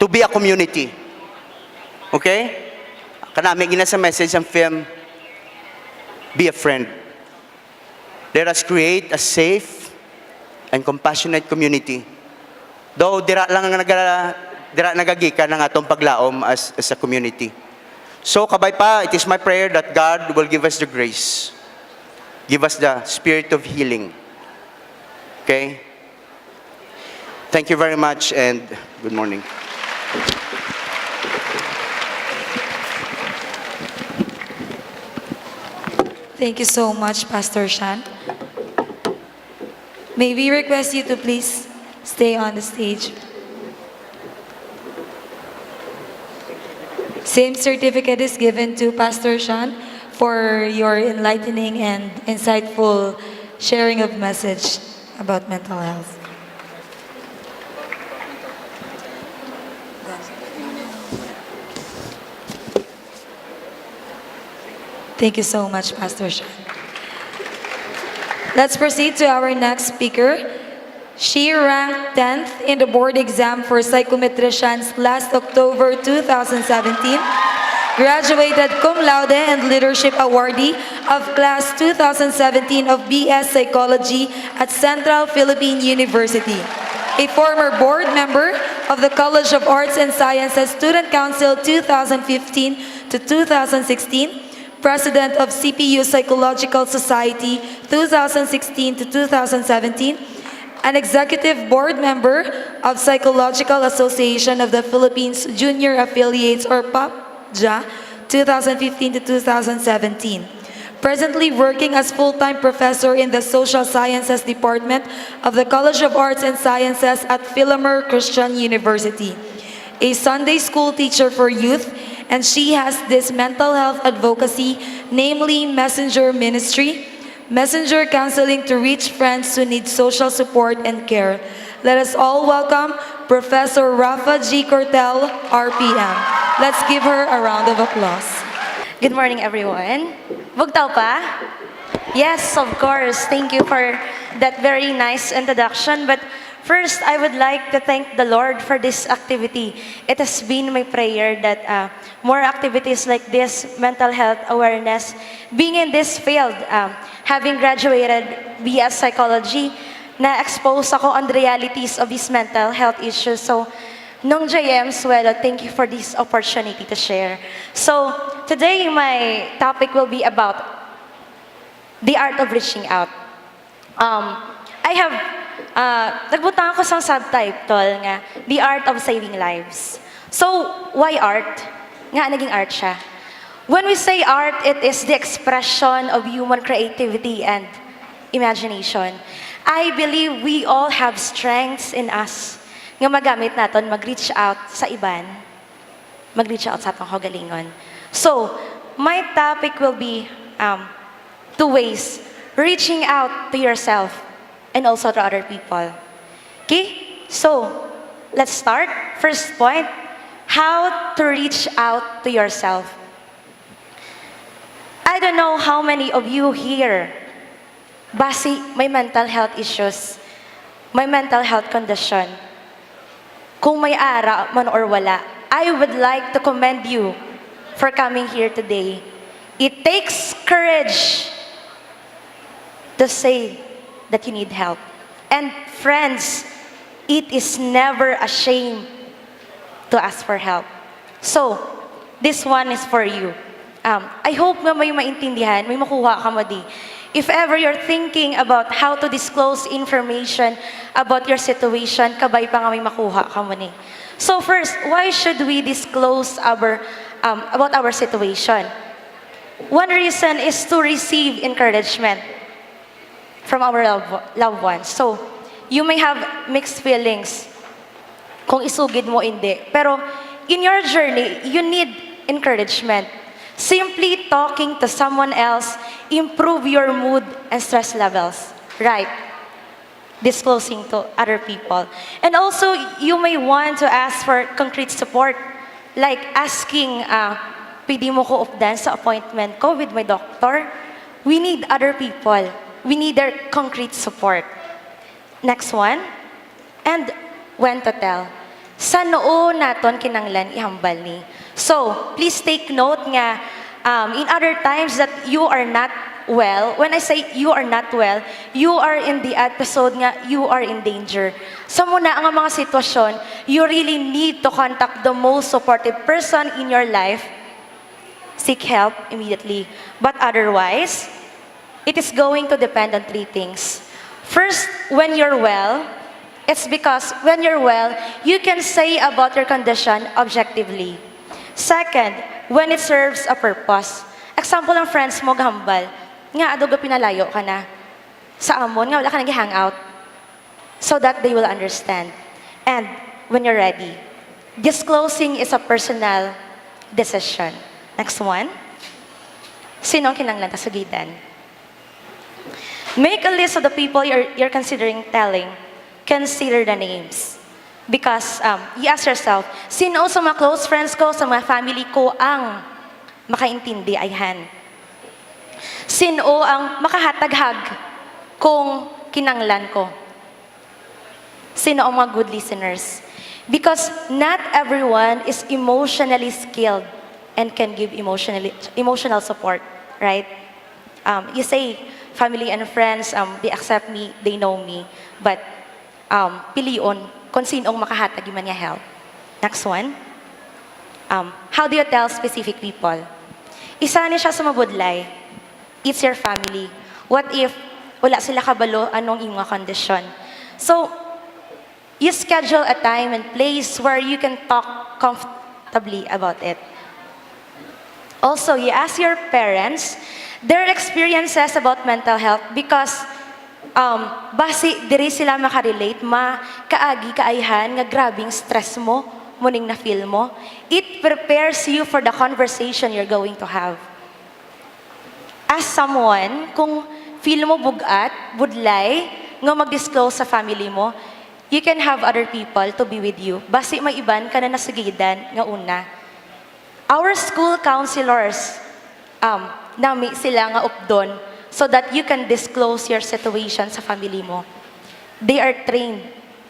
To be a community. Okay? Kanami gina sa message ang film, be a friend. Let us create a safe and compassionate community. Though dira lang nagagika ng atong paglaom as a community. So kabay pa, it is my prayer that God will give us the grace. Give us the spirit of healing. Okay? Thank you very much and good morning. Thank you so much, Pastor Shan. May we request you to please stay on the stage. Same certificate is given to Pastor Shan for your enlightening and insightful sharing of message about mental health. Thank you so much, Pastor Shan. Let's proceed to our next speaker. She ranked 10th in the board exam for psychometricians last October 2017. graduated cum laude and leadership awardee of class 2017 of BS Psychology at Central Philippine University. A former board member of the College of Arts and Sciences Student Council 2015 to 2016, President of CPU Psychological Society 2016 to 2017, an executive board member of Psychological Association of the Philippines Junior Affiliates or PAG-AMLIGANAY 2015 to 2017. Presently working as full-time professor in the Social Sciences Department of the College of Arts and Sciences at Philomer Christian University. A Sunday school teacher for youth, and she has this mental health advocacy, namely Messenger Ministry, Messenger Counseling to reach friends who need social support and care. Let us all welcome Professor Rafa G. Cortel, RPM. Let's give her a round of applause. Good morning, everyone. Bugtaw pa? Yes, of course. Thank you for that very nice introduction. But first, I would like to thank the Lord for this activity. It has been my prayer that more activities like this, mental health awareness, being in this field, having graduated BS Psychology, na-expose ako on the realities of these mental health issues. So, nung JM Suelo, thank you for this opportunity to share. So, today my topic will be about the art of reaching out. Nagbutang ako sa subtitle nga, The Art of Saving Lives. So, why art? Nga, naging art siya. When we say art, it is the expression of human creativity and imagination. I believe we all have strengths in us nga magamit naton mag-reach out sa iban, mag-reach out sa atong kagalingon. So, my topic will be two ways, reaching out to yourself and also to other people. Okay? So, let's start. First point, how to reach out to yourself. I don't know how many of you here basi may mental health issues, may mental health condition. Kung may ara man or wala, I would like to commend you for coming here today. It takes courage to say that you need help. And friends, it is never a shame to ask for help. So, this one is for you. I hope nga may maintindihan, may makuha ka mo di. If ever you're thinking about how to disclose information about your situation, kabay pa nga may makuha ka mo ni. So first, why should we disclose about our situation? One reason is to receive encouragement from our loved ones. So, you may have mixed feelings kung isugid mo hindi. Pero in your journey, you need encouragement. Simply talking to someone else improve your mood and stress levels, right? Disclosing to other people. And also, you may want to ask for concrete support, like asking, pwede mo ko updan sa appointment ko with my doctor. We need other people. We need their concrete support. Next one, and when to tell. Sa noo naton kinanglan ihambal ni. So, please take note nga, in other times that you are not well, when I say you are not well, you are in the episode nga, you are in danger. Sa muna ang mga sitwasyon, you really need to contact the most supportive person in your life. Seek help immediately. But otherwise, it is going to depend on three things. First, when you're well, it's because when you're well, you can say about your condition objectively. Second, when it serves a purpose. Example ng friends mo gahambal, nga adoga pinalayo ka na. Sa amon, nga wala ka nag-hangout. So that they will understand. And when you're ready, disclosing is a personal decision. Next one. Sino ang kinanglan kasugitan? Make a list of the people you're considering telling. Consider the names. Because you ask yourself, sino sa mga close friends ko, sa mga family ko ang makaintindi ayhan? Sino ang makahataghag kung kinanglan ko? Sino ang mga good listeners? Because not everyone is emotionally skilled and can give emotional support, right? You say, family and friends, they accept me, they know me, but pilion kung sinong makahatag man niya help. Next one. How do you tell specific people? Isa ni siya sa mabudlay. It's your family. What if wala sila kabalo anong imong kondisyon? So, you schedule a time and place where you can talk comfortably about it. Also, you ask your parents their experiences about mental health because basi diri sila makarelate, kaagi kaayhan nga grabing stress mo, muning na feel mo. It prepares you for the conversation you're going to have. As someone, kung feel mo bugat, budlay, nga mag-disclose sa family mo, you can have other people to be with you. Basi may iban ka na nasugidan nga una. Our school counselors, nami sila nga updon so that you can disclose your situation sa family mo. They are trained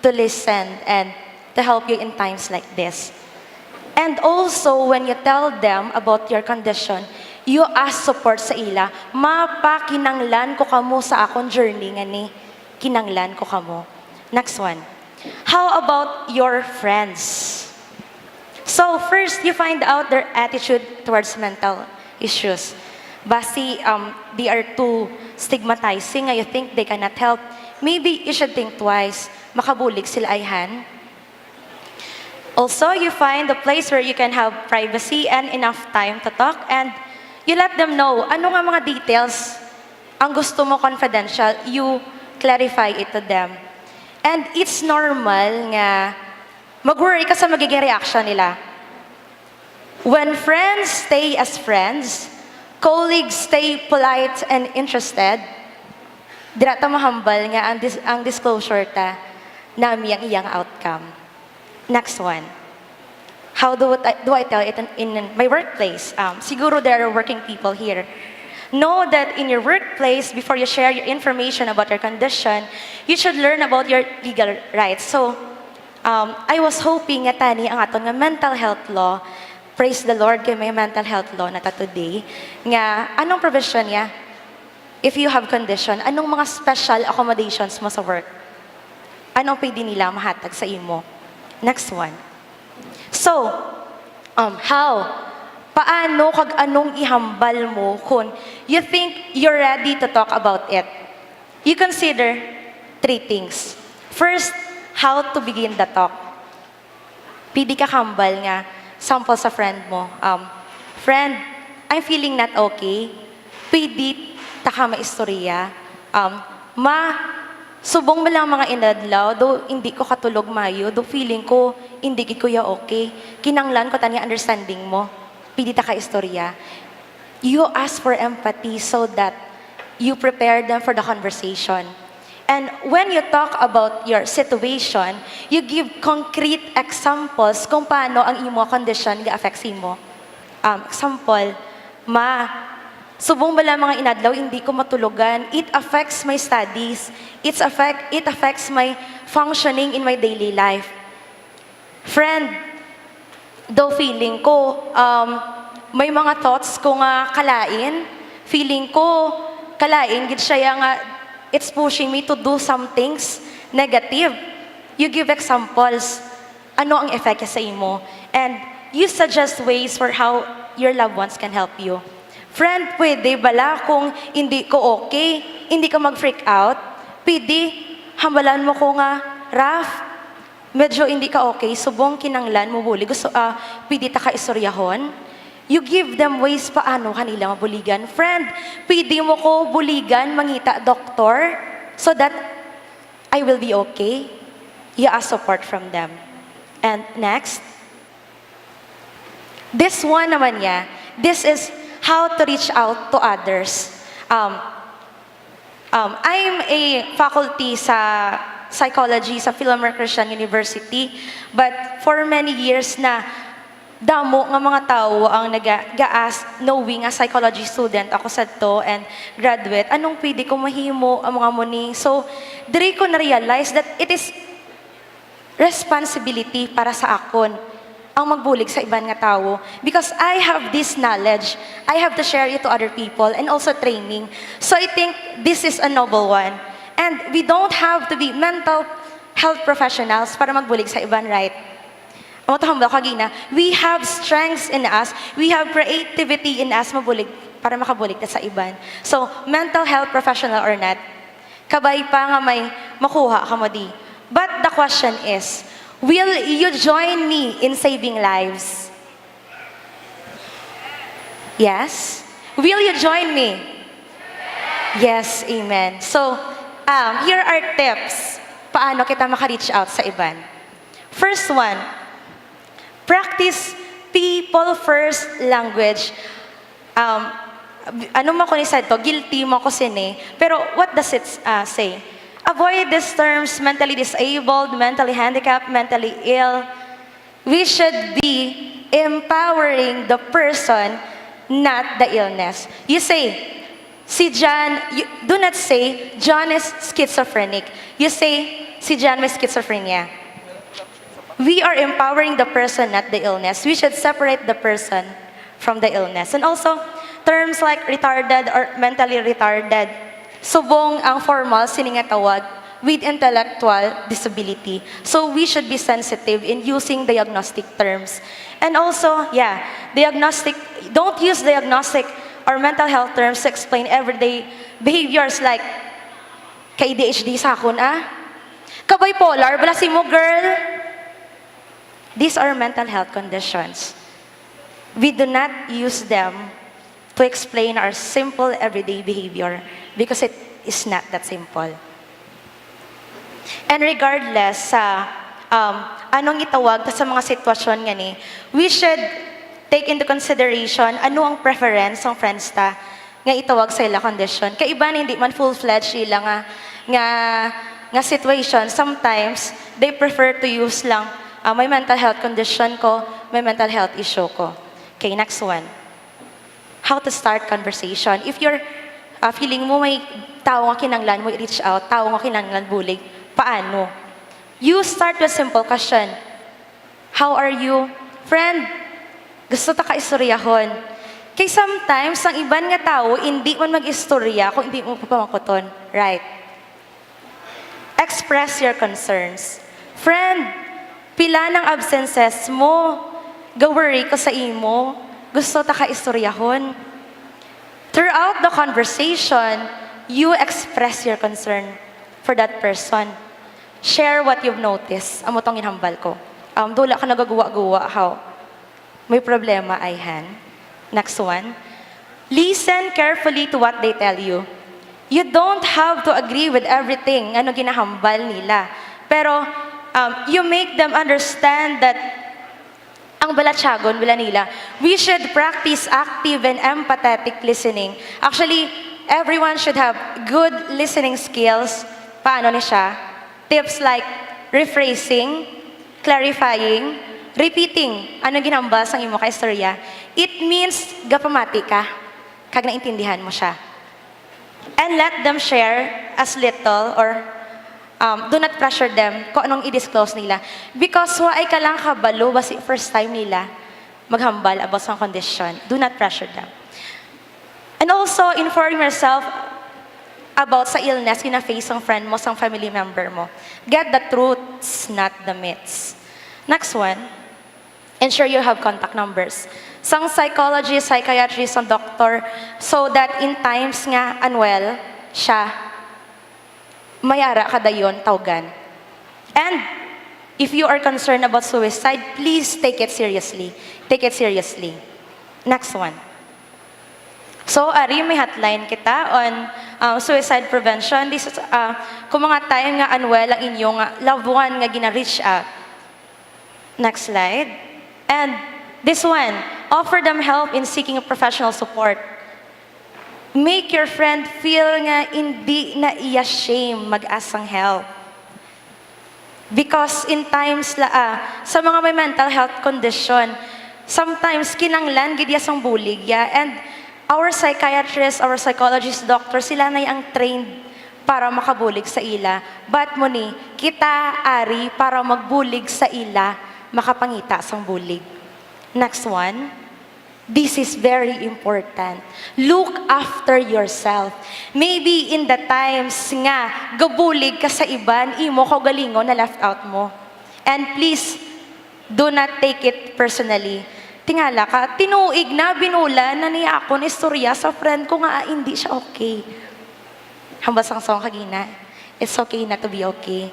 to listen and to help you in times like this. And also, when you tell them about your condition, you ask support sa ila. Mapakinanglan ko kamo sa akong journey nga ni. Kinanglan ko kamo. Next one. How about your friends? So first, you find out their attitude towards mental issues. Basi, they are too stigmatizing, you think they cannot help. Maybe you should think twice. Makabulig sila ayhan. Also, you find a place where you can have privacy and enough time to talk, and you let them know ano nga mga details ang gusto mo confidential, you clarify it to them. And it's normal nga mag-worry ka sa magiging reaction nila. When friends stay as friends, colleagues stay polite and interested, dira ta mahambal nga ang disclosure ta nami ang iyang outcome. Next one. How do I tell it in my workplace? Siguro there are working people here. Know that in your workplace, before you share your information about your condition, you should learn about your legal rights. So, I was hoping nga tani ang aton nga mental health law, praise the Lord kay may mental health law na ta today, nga anong provision niya? If you have condition, anong mga special accommodations mo sa work? Anong pwede nila mahatag sa imo? Next one. So, how? Paano kag anong ihambal mo kung you think you're ready to talk about it? You consider 3 things. First, how to begin the talk. Pwede ka kambal nga, sample sa friend mo. Friend, I'm feeling not okay. Pwede ta ka maistorya. Subong mo lang mga inadlaw, do hindi ko katulog mayo, do feeling ko hindi gid ko ya okay. Kinanglan ko tani understanding mo. Pwede ta ka istorya. You ask for empathy so that you prepare them for the conversation. And when you talk about your situation, you give concrete examples kung paano ang imo condition ga-affect mo. Example, subong bala mga inadlaw, hindi ko matulugan. It affects my studies. It affects my functioning in my daily life. Friend, though feeling ko, may mga thoughts ko nga kalain. Feeling ko, kalain, gid siya nga, it's pushing me to do some things negative. You give examples. Ano ang effect sa imo? And you suggest ways for how your loved ones can help you. Friend, pwede bala kung hindi ko okay, hindi ka mag-freak out, pwede hambalan mo ko nga, Raf, medyo hindi ka okay, subong kinanglan mo buli, gusto, pwede ta ka istoryahon. You give them ways paano kanila mabuligan. Friend, pwede mo ko buligan, mangita doktor, so that I will be okay. You ask support from them. And next, this one naman niya, this is how to reach out to others. I'm a faculty sa psychology sa Philomar Christian University, but for many years na damo nga mga tao ang nag-ask, knowing a psychology student ako sa to and graduate, anong pwede ko mahimo ang mga muni. So, diri ko na-realize that it is responsibility para sa akon. ang magbulig sa iban nga tao. Because I have this knowledge, I have to share it to other people and also training. So I think this is a noble one. And we don't have to be mental health professionals para magbulig sa iban, right? We have strengths in us, we have creativity in us mabulig para makabulig sa iban. So, mental health professional or not, kabay pa nga may makuha ka mo di. But the question is, will you join me in saving lives? Yes? Will you join me? Yes, amen. So, here are tips paano kita maka-reach out sa iban. First one, practice people first language. Ano mo ko ni said to? Guilty mo ko sini. Pero what does it say? Avoid these terms, mentally disabled, mentally handicapped, mentally ill. We should be empowering the person, not the illness. You say, si John, do not say, John is schizophrenic. You say, si John may schizophrenia. We are empowering the person, not the illness. We should separate the person from the illness. And also, terms like retarded or mentally retarded, subong ang formal siningatawag with intellectual disability. So we should be sensitive in using diagnostic terms. And also, don't use diagnostic or mental health terms to explain everyday behaviors like ka-ADHD sa akon ka-bipolar, bala si mo girl. These are mental health conditions. We do not use them to explain our simple everyday behavior because it is not that simple. And regardless sa anong itawag sa mga sitwasyon nga ni, we should take into consideration ano ang preference ng friends ta nga itawag sa ila condition. Kaya iba hindi man full-fledged sila nga situation. Sometimes, they prefer to use lang may mental health condition ko, may mental health issue ko. Okay, next one. How to start conversation. If you're feeling mo may tao nga kinanglan mo i-reach out, tao nga kinanglan bulig, paano? You start with a simple question. How are you? Friend, gusto ta ka-istoryahon. Kaya sometimes, ang iban nga tao, hindi man mag-istorya kung hindi mo papamakoton. Right? Express your concerns. Friend, pila ng absences mo? Ga-worry ko sa imo. Gusto ta ka-istoryahon. Throughout the conversation, you express your concern for that person. Share what you've noticed. Amo tong inhambal ko. Dula ka nagagawa-gawa, how? May problema, ayhan. Next one. Listen carefully to what they tell you. You don't have to agree with everything ano ginahambal nila. Pero you make them understand that ang balatsagon bila nila. We should practice active and empathetic listening. Actually, everyone should have good listening skills. Paano ni siya? Tips like rephrasing, clarifying, repeating. Ano ginambal sa imo ka istorya? It means gapamati ka. Kag naintindihan mo siya. And let them share as little or do not pressure them kung anong i-disclose nila. Because waay ka lang kabalo basi first time nila maghambal about sa condition. Do not pressure them. And also, inform yourself about sa illness kina-face ang friend mo, sang family member mo. Get the truths, not the myths. Next one, ensure you have contact numbers. Sang psychologist, psychiatrist, sang doctor, so that in times nga unwell siya, mayara ka dayon tawgan. And if you are concerned about suicide, please take it seriously. Take it seriously. Next one. So, ari may hotline kita on suicide prevention. This is, kung mga time nga unwell ang inyong loved one nga gina-reach out. Next slide. And this one, offer them help in seeking professional support. Make your friend feel nga hindi na iya shame mag-asang help. Because in times sa mga may mental health condition, sometimes kinanglan gid ya sang bulig ya, and our psychiatrists, our psychologists, doctors, sila na ang trained para makabulig sa ila. But muni, kita ari para magbulig sa ila, makapangita sang bulig. Next one, this is very important. Look after yourself. Maybe in the times nga, gabulig ka sa iban, imo ko galingo na left out mo. And please, do not take it personally. Tingala ka, tinuig na, binula na niya ako na istorya sa friend ko nga, hindi siya okay. Hambas ang song kagina, it's okay not to be okay.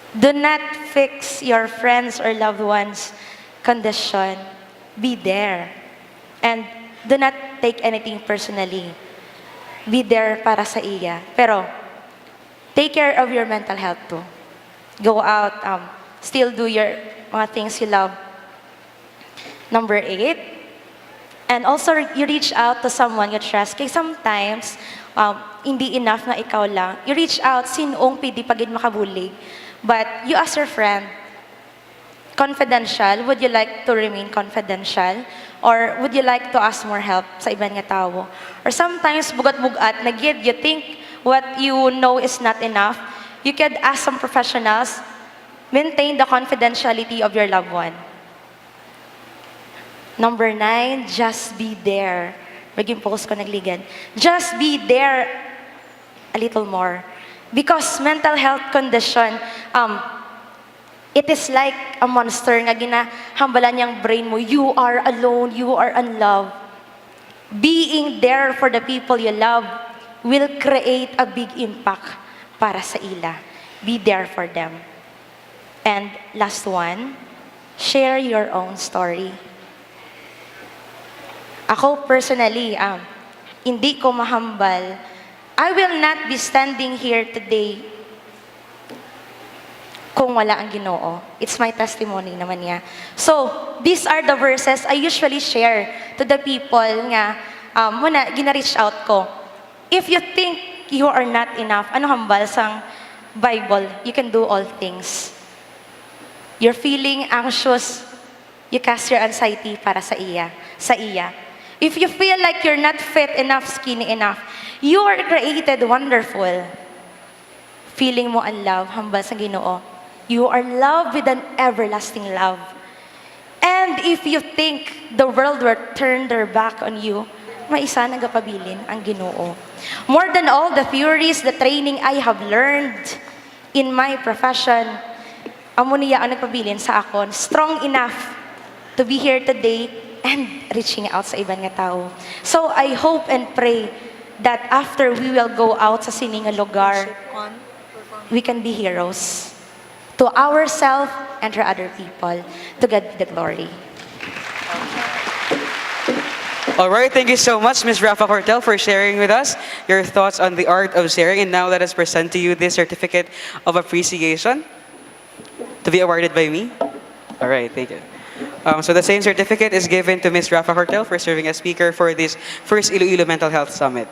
Do not fix your friends or loved ones' condition. Be there. And do not take anything personally. Be there para sa iya. Pero, take care of your mental health too. Go out, still do your mga things you love. Number 8, and also you reach out to someone you trust. Kaya sometimes, hindi enough na ikaw lang. You reach out, sinong pwede pagid makabulig. But you ask your friend, confidential, would you like to remain confidential? Or would you like to ask more help sa ibang nga tao? Or sometimes, bugat-bugat, nagyid, you think what you know is not enough. You could ask some professionals, maintain the confidentiality of your loved one. Number 9, just be there. Maging post ko nagligan. Just be there a little more. Because mental health condition, it is like a monster nga ginahambalan niyang brain mo. You are alone, you are unloved. Being there for the people you love will create a big impact para sa ila. Be there for them. And last one, share your own story. Ako personally, hindi ko mahambal. I will not be standing here today kung wala ang Ginoo. It's my testimony naman niya. So, these are the verses I usually share to the people nga muna gina-reach out ko. If you think you are not enough, ano hambal sang Bible, you can do all things. You're feeling anxious, you cast your anxiety para sa iya. If you feel like you're not fit enough, skinny enough, you are created wonderful. Feeling mo ang love, hambal sa Ginoo. You are loved with an everlasting love. And if you think the world will turn their back on you, maisa nagapabilin ang Ginoo. More than all the theories, the training I have learned in my profession, amo niya ang nagpabilin sa akon, strong enough to be here today and reaching out sa ibang nga tao. So I hope and pray that after we will go out sa sining nga lugar, we can be heroes to ourselves and to other people. To God be the glory. All right, thank you so much, Ms. Rafa Cortel, for sharing with us your thoughts on the art of sharing. And now let us present to you this certificate of appreciation to be awarded by me. All right, thank you. So the same certificate is given to Ms. Rafa Cortel for serving as speaker for this first Iloilo Mental Health Summit.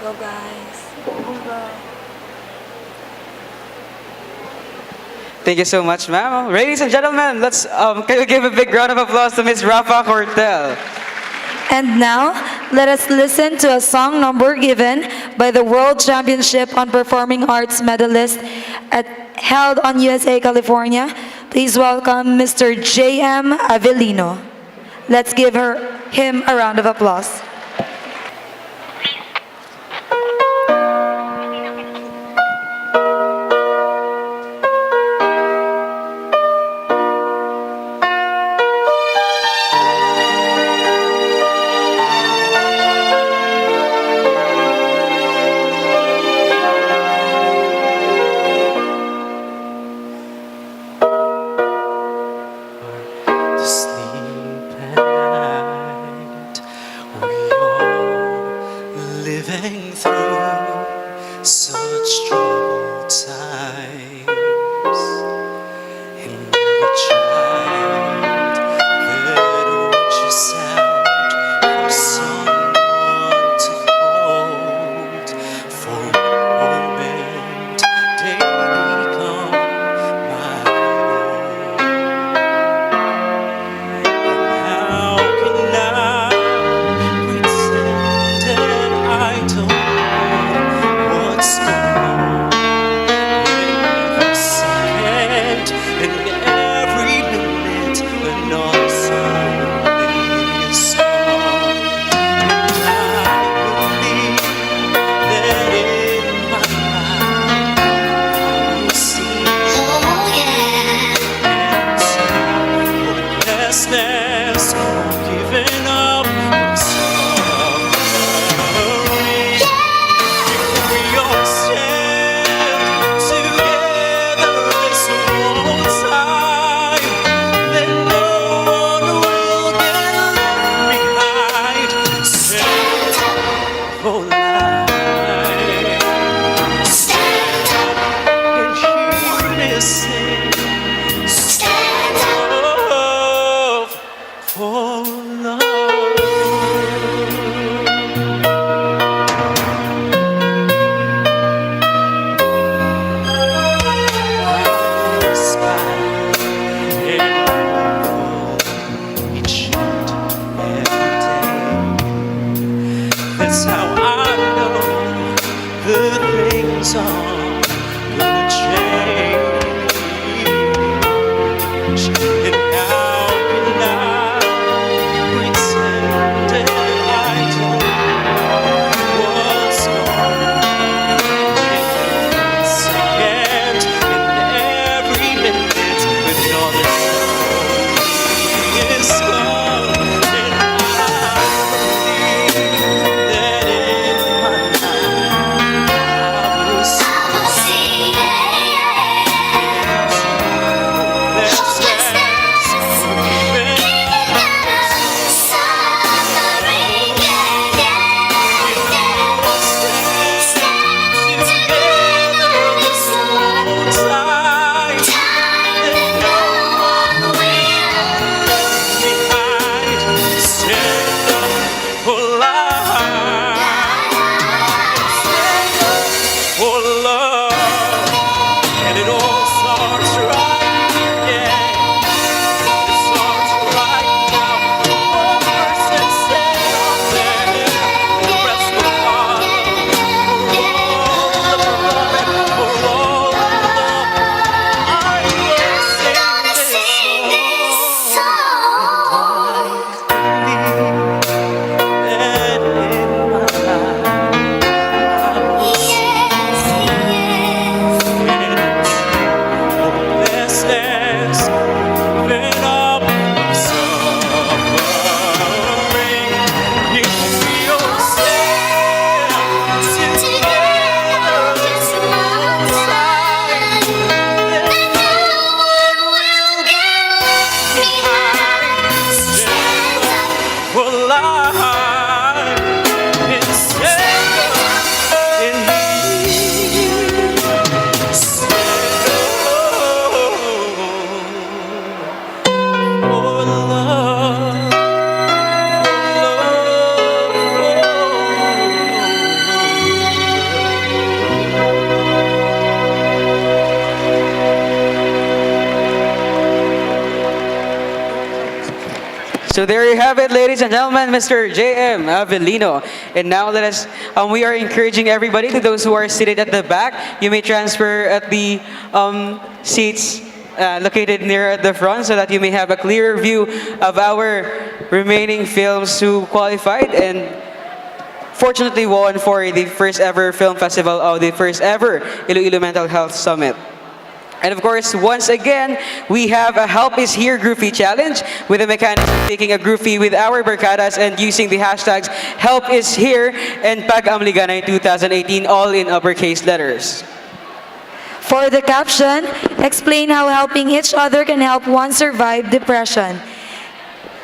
Go guys. Thank you so much, ma'am. Ladies and gentlemen, let's can you give a big round of applause to Ms. Rafa Cortel. And now, let us listen to a song number given by the World Championship on Performing Arts medalist held on USA, California. Please welcome Mr. J.M. Avellino. Let's give him a round of applause. To sleep at night, we So there you have it, ladies and gentlemen, Mr. J.M. Avelino. And now we are encouraging everybody, to those who are seated at the back, you may transfer at the seats located near the front so that you may have a clearer view of our remaining films who qualified and fortunately won for the first ever film festival of the first ever Iloilo Mental Health Summit. And of course, once again, we have a Help is Here Groupie Challenge with the mechanics of taking a groupie with our barkadas and using the hashtags Help is Here and PAG-AMLIGANAY 2018, all in uppercase letters. For the caption, explain how helping each other can help one survive depression.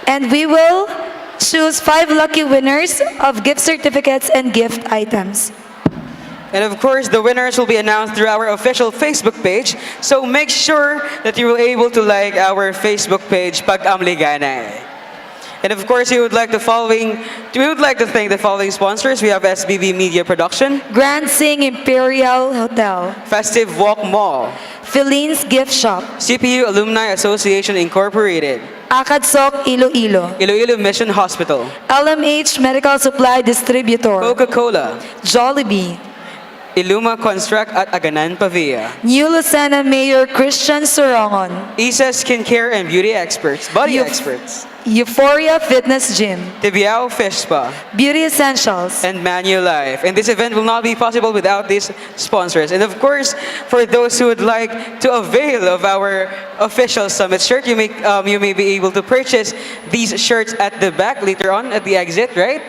And we will choose 5 lucky winners of gift certificates and gift items. And of course, the winners will be announced through our official Facebook page. So make sure that you will able to like our Facebook page, PAG-AMLIGANAY. And of course, we would like to thank the following sponsors. We have SBB Media Production, Grand Sing Imperial Hotel, Festive Walk Mall, Philine's Gift Shop, CPU Alumni Association Incorporated, Akadsok Iloilo, Iloilo Mission Hospital, LMH Medical Supply Distributor, Coca-Cola, Jollibee, Iluma Construct at Aganan Pavia, New Lucena Mayor Christian Sorongon, Isa Skincare and Beauty Experts, Body Experts, Euphoria Fitness Gym, Tibiao Fish Spa, Beauty Essentials, and Manulife. And this event will not be possible without these sponsors. And of course, for those who would like to avail of our official summit shirt, you may be able to purchase these shirts at the back later on at the exit, right?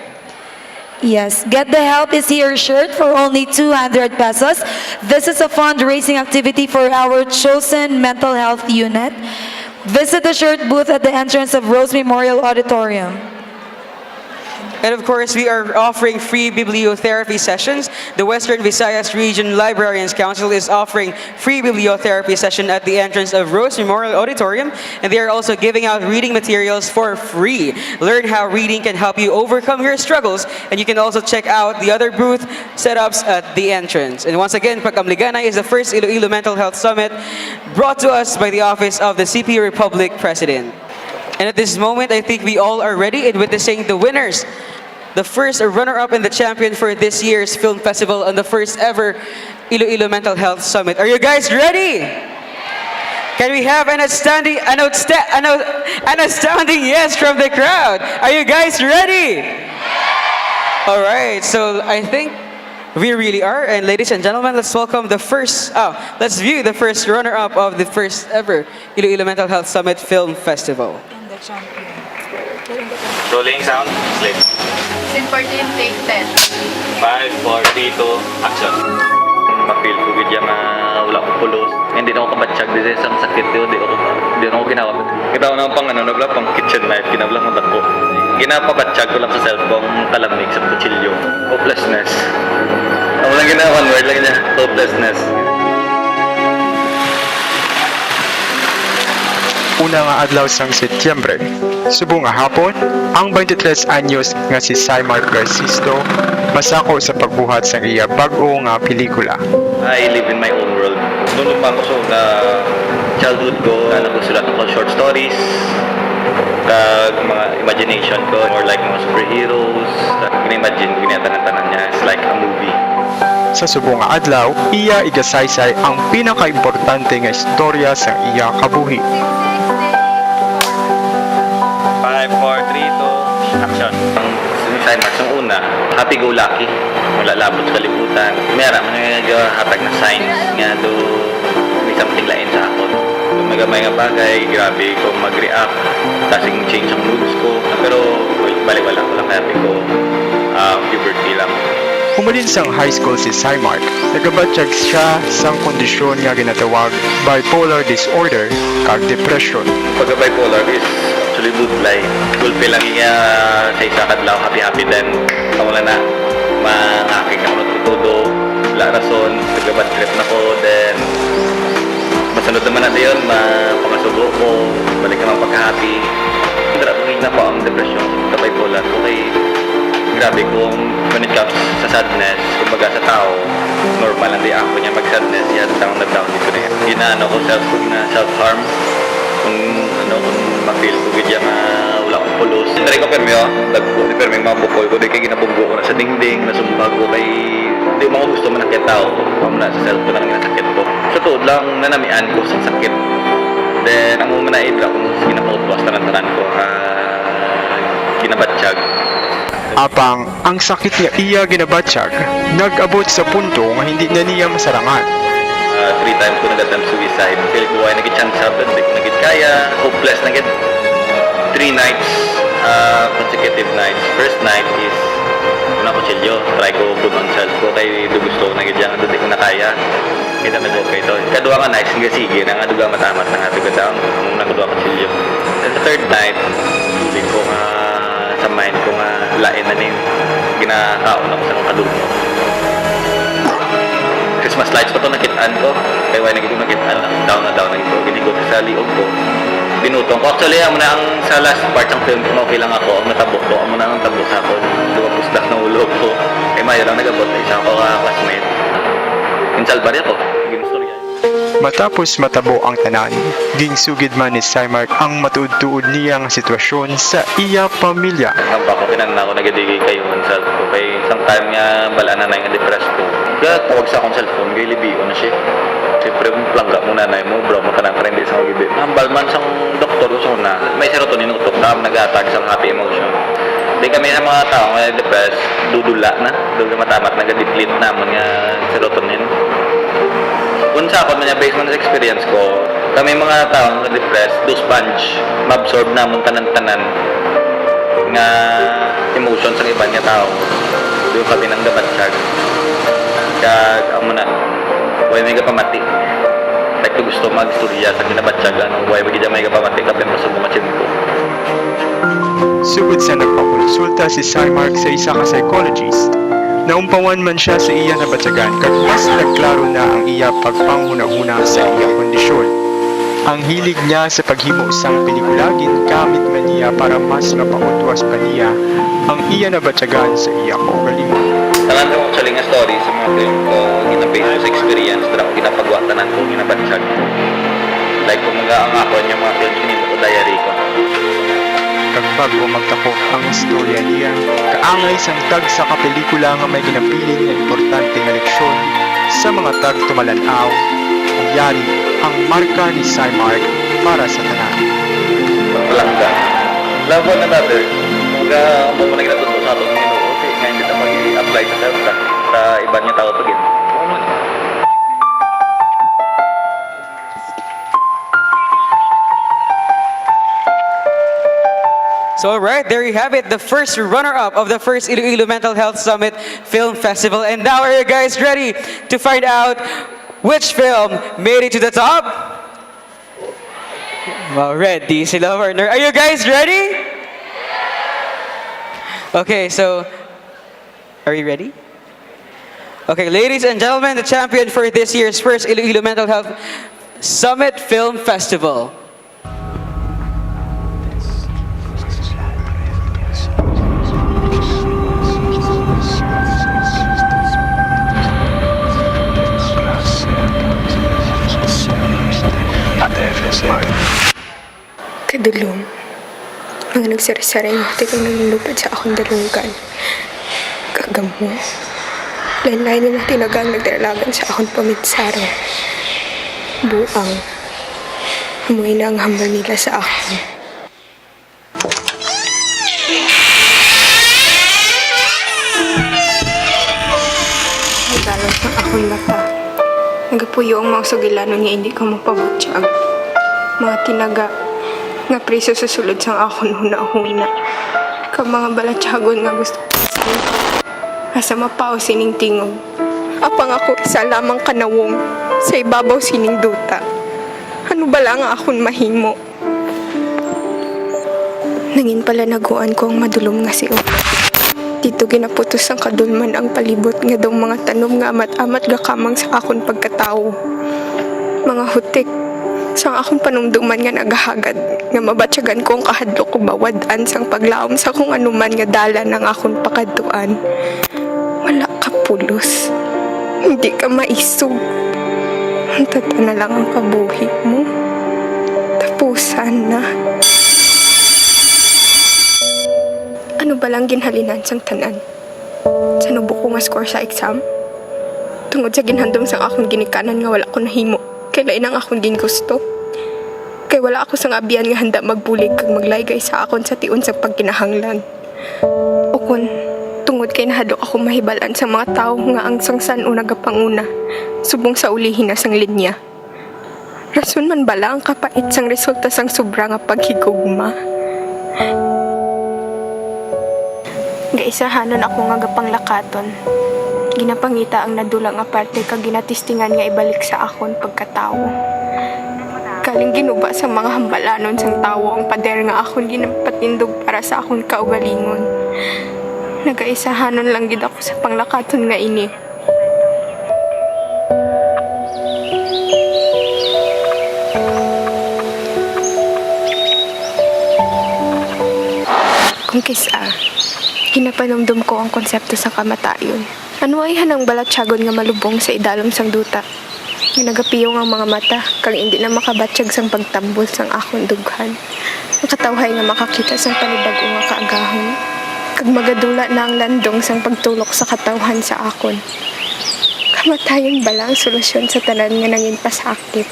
Yes, get the Help is Here shirt for only 200 pesos. This is a fundraising activity for our chosen mental health unit. Visit the shirt booth at the entrance of Rose Memorial Auditorium. And of course, we are offering free bibliotherapy sessions. The Western Visayas Region Librarians Council is offering free bibliotherapy session at the entrance of Rose Memorial Auditorium, and they are also giving out reading materials for free. Learn how reading can help you overcome your struggles, and you can also check out the other booth setups at the entrance. And once again, PAG-AMLIGANAY is the first Iloilo Mental Health Summit brought to us by the Office of the CP Republic President. And at this moment, I think we all are ready in witnessing the winners. The first runner-up and the champion for this year's film festival on the first ever Iloilo Mental Health Summit. Are you guys ready? Can we have an astounding yes from the crowd? Are you guys ready? All right, so I think we really are. And ladies and gentlemen, let's welcome let's view the first runner-up of the first ever Iloilo Mental Health Summit Film Festival. Rolling sound, slip. Scene 14, take 10. 5, 4, 3, 2, action. Mapil ko gidya nga wala ko pulos. Hindi na ako kamatsyag dito isang sakit yun. Hindi na ako ginawa. Kita ko naman pang kitchen knife, kinablang mo ko. Ginapabatsyag ko lang sa cellphone, kalamig sa kutsilyo. Hopelessness. Ang lang ginawa, one word lang niya, hopelessness. Una nga adlaw sang Setyembre, subong nga hapon, ang 23 anyos nga si Simon Garcisto masako sa pagbuhat sa iya bag-o nga pelikula. I live in my own world. Nung pa ako sa childhood ko, nagsusulat ako short stories, mga imagination ko, more like mga superheroes. Gina-imagine ko tanan niya, it's like a movie. Sa subong nga adlaw, iya igasaysay ang pinaka-importante nga istorya sa iya kabuhi. 5, 4, 3, 2, action. Ang Simon, ang una, happy-go-lucky. Wala labot sa kalibutan. Mayroon mga hatag na signs nga do may something lain sa akon. Magamay nga bagay, grabe ko mag-react. Kasing change ang moods ko. Pero balik-wala ko lang happy ko. Puberty lang. Humalin sang high school si Simon, nagabatsyag siya sang kondisyon nga ginatawag bipolar disorder kag depression. Pagka-bipolar is actually mood life. Gulpi lang niya sa isa kadlaw, happy-happy din. Wala na, mangakik ako natutudo, wala rason, nagabad trip na ko, then masunod naman natin yun, mapangasubo ko, balik naman pagka-happy. Drapagin na po ang depression sa bipolar. Okay, grabe kung when it comes sa sadness, kumbaga sa tao, normal lang di ako niya mag-sadness, yan down na down dito na yan. Ginaano ko self-harm, kung mag-feel ko gidya nga wala akong pulos. Dari ko permyo, dagko ni permyo mga bukoy ko, di kay ginabunggo ko na sa dingding, nasumbag ko kay di mo gusto manakit tao, pamuna sa cellphone na nanginasakit ko. Sa tuod lang, nanamian ko sa sakit. Then, ang mga naidra ko, ginapautuas tanan-tanan ko, ginabatsyag. Apang ang sakit niya iya ginabatsyag, nag-abot sa punto nga hindi na niya masarangan. 3 times ko nag-attempt suicide. Feel ko ay nag-chance sa hindi ko nag-kaya. Hopeless nag 3 nights, consecutive nights. First night is una ko chilyo. Try ko bunon self ko kay gusto na gidya nga hindi ko na kaya. Kita na ko kay to. Kadua ka nights nga sige na nga duga matamat na nga duga daw ang nagdua ko chilyo. Then sa third night, hindi ko nga sa mind ko nga lain na ning ginakaon ako sa kadulmo. Christmas lights pa to nakitaan ko. Kaya wala nagiging nakitaan lang. Down na ito. Ginigot sa liog ko. Binutong ko. Actually, amo na ang sa last part ng film ko, okay lang ako. Ang natabok ko. Amo na ang tabok sa ako. Lumapusdak ng ulo ko. Kaya maya lang nagabot. Isa ako classmate. Insalbari ako. Ginstorya. Matapos matabo ang tanan, ginsugid man ni Cymark ang matuod-tuod niyang sitwasyon sa iya pamilya. Ang bako kinan ako nagadigi kayo ng self ko. Kaya isang time nga bala na nga depressed ko. Kaya tawag sa akong cellphone, kaya libiyo na siya. Siyempre, plangga mo nanay mo, bro mo ka ng friend sa mga gibit. Ang balman sang doktor gusto na, may serotonin utok na nag-attack sa happy emotion. Di kami sa mga tao nga depressed, dudula na, dudula matamat, nag-deplete naman nga serotonin. Kung sa ako, based on sa experience ko, kami mga tao nga depressed, do sponge, ma-absorb naman tanan-tanan nga emotion sa iba nga tao. Doon kami nang gabatsyag. Kaya, amo na, huwag may kapamati. Like to gusto mag-istorya sa kinabatyagan, huwag may kapamati, kapag masubong matsin ko. Sugod sa nagpakonsulta si Cymark sa isa ka psychologist, naumpawan man siya sa iya na batyagan kag mas nagklaro na ang iya pagpanghuna-huna sa iya kondisyon. Ang hilig niya sa paghimo sang pelikula gingamit man niya para mas mapautwas pa niya ang iya na batyagan sa iya kaugalingon. Tanan ko actually nga story sa mga film ko, ginabase ko sa experience, dara ko ginapagwatanan ko, ginabatsyag. Like kung ang ako niya mga film, sinimo ko diary ko. Kag bago magtapok ang istorya niya, kaangay sang tag sa kapelikula nga may ginapiling na importante nga leksyon sa mga tag tumalanaw, yari ang marka ni Cymark para sa tanan. Palangga. Love one another. Mga mo na ginatuto sa atong Ginoo, okay, nga hindi ta mag-apply sa iba niya tao to gin. So alright, there you have it, the first runner-up of the first Iloilo Mental Health Summit Film Festival. And now are you guys ready to find out which film made it to the top? Well, ready sila, partner. Are you guys ready? Okay, so, are you ready? Okay, ladies and gentlemen, the champion for this year's first Iloilo Mental Health Summit Film Festival. Kadulong, mga nagsari-sari ng tika nalulupad sa akong dalunggan. Kagamo, lain-lain na tinagang nagdalagan sa akong pamitsaro. Buang, amoy na ang hambal nila sa akin. Nagalos ng akong mata. Nagapuyo ang mga sugilano niya hindi ko mapabutyag. Mga tinaga nga preso sa sulod sang akon huna-huna. Ka mga balatyagon nga gusto ko sa asa mapao sining tingog. Apang ako isa lamang kanawong sa ibabaw sining duta. Ano bala nga akon mahimo? Nangin pala naguan ko ang madulom nga siyo. Dito ginaputos ang kadulman ang palibot nga daw mga tanom nga amat-amat gakamang sa akon pagkatao. Mga hutik sang akong panumduman nga nagahagad nga mabatyagan ko ang kahadlok ko bawadan sang paglaom sa kung anuman nga dala ng akong pakaduan. Wala ka pulos. Hindi ka maisog. Tata na lang ang kabuhi mo. Tapusan na. Ano ba lang ginhalinan sang tanan? Sa nubo ko nga score sa exam? Tungod sa ginhandom sang akong ginikanan nga wala ko nahimo. Kay lain ang akong gingusto. Kay wala ako sang abiyan nga handa magbulig kag maglaygay sa akon sa tiun sa pagkinahanglan. O kun, tungod kay nahadok ako mahibalan sa mga tao nga ang sangsan o nagapanguna, subong sa ulihin na sang linya. Rason man bala ang kapait sang resulta sang sobra nga paghigugma. Gaisahanon ako nga gapanglakaton. Ginapangita ang nadulang nga parte kag ginatistingan nga ibalik sa akon pagkatawo. Kaling ginuba sa mga hambalanon sang tawo ang pader nga akon ginapatindog para sa akon kaugalingon. Nagaisahanon lang gid ako sa panglakaton nga ini. Kung kisa, ginapanumdum ko ang konsepto sa kamatayon. Ano ay hanang balatsagon nga malubong sa idalom sang duta. Nga nagapiyong ang mga mata, kang hindi na makabatsyag sang pagtambol sang akong dughan. Ang katawhay nga makakita sang panibago nga kaagahon. Kag magadula na ang landong sang pagtulok sa katawhan sa akon. Kamatayon bala ang solusyon sa tanan nga nangin pasakit.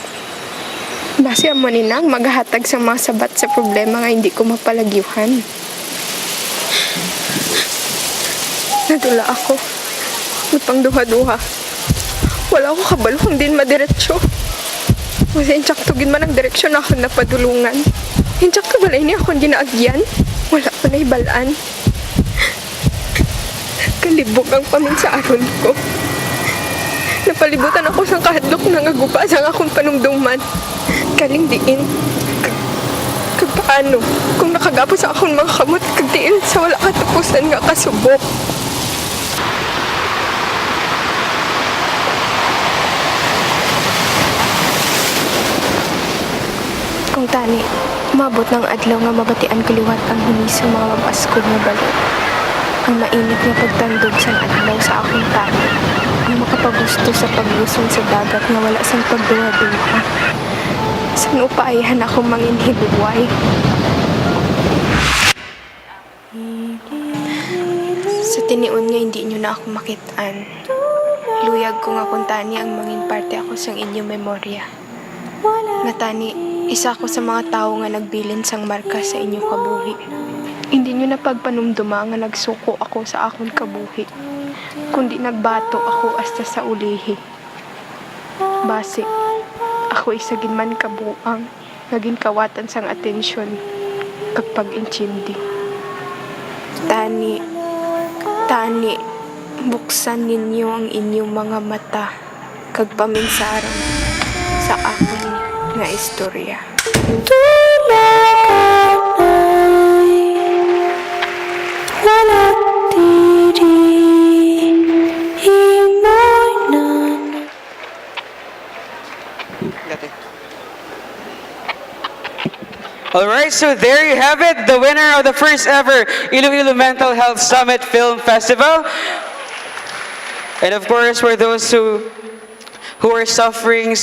Base amo ni nang maghahatag sa mga sabat sa problema nga hindi ko mapalagyuhan. Nadula ako. Nagpang duha-duha. Wala ko kabalo kung din madiretsyo. Kasi intsyaktugin man ang direksyon ako na padulungan. Intsakto balay niya akong ginaagyan. Wala ko na ibalaan. Kalibog ang paminsaaron ko. Napalibutan ako sa kahadlok na ngagupa sa akong panumduman. Kalindiin. Kag paano? Kung nakagapo sa akong mga kamot, kagdiin sa wala katapusan nga kasubok. Kung tani, umabot ng adlaw nga mabatian kaliwat ang hinis sa mga mapaskod nga balot. Ang mainit nga pagtandog sa adlaw sa akong tani, ang makapagusto sa paglusong sa dagat nga wala sang pagduha-duha. San upaayahan ako manginhibuway. Sa tiniun nga hindi nyo na ako makitaan. Luyag ko nga kung tani ang mangin parte ako sang inyong memorya. Nga tani, isa ako sa mga tao nga nagbilin sang marka sa inyong kabuhi. Hindi nyo na pagpanumduma nga nagsuko ako sa akong kabuhi, kundi nagbato ako hasta sa ulihi. Base, ako isagin man kabuang, naging kawatan sang atensyon, kag pag-intindi. Tani, buksan ninyo ang inyong mga mata, kag paminsaron sa akong nga istorya. Alright, so there you have it, the winner of the first ever Iloilo Mental Health Summit Film Festival. And of course, for those who are suffering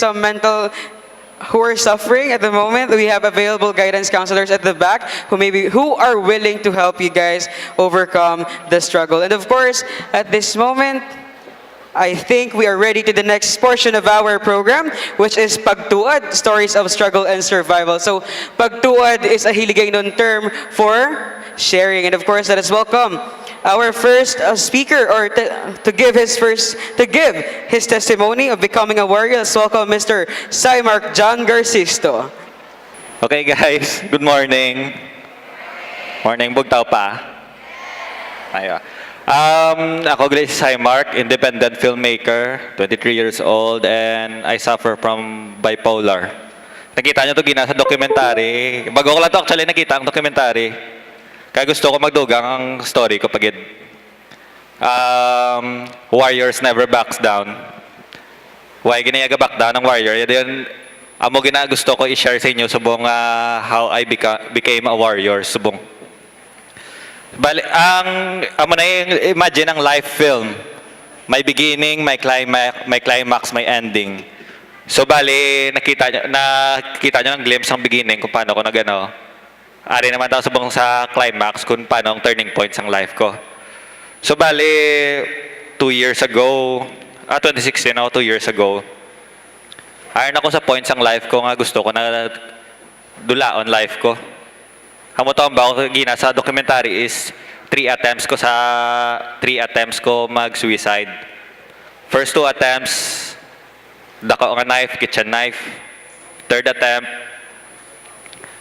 at the moment, we have available guidance counselors at the back who are willing to help you guys overcome the struggle. And of course, at this moment, I think we are ready to the next portion of our program, which is Pagtuad, Stories of Struggle and Survival. So, Pagtuad is a Hiligaynon term for sharing. And of course, let us welcome our first speaker, or to give his testimony of becoming a warrior. Let's welcome Mr. Simark John Garcisto. Okay guys, good morning. Morning, bugtaw pa. Ayo. Ako Grace Simark, independent filmmaker, 23 years old, and I suffer from bipolar. Nakita niyo to gina sa documentary. Bago ko lang to actually nakita ang documentary. Kaya gusto ko magdugang ang story ko pagid. Warriors never backs down. Why ginayaga back down ng warrior? Yan amo gusto ko i-share sa inyo subong how I became a warrior subong. Bali, amo na imagine ang life film. May beginning, may climax, may ending. So bali nakita niyo ng glimpse ang beginning kung paano ko nagano Ari naman tayo subong sa climax kung paano ang turning points ang life ko. So bali, 2 years ago, 2016 ako, 2 years ago, ayon ako sa points ang life ko nga gusto ko na dulaon life ko. Hamo taon ba ako gina sa documentary is 3 attempts ko mag-suicide. First 2 attempts, dako nga knife, kitchen knife. Third attempt,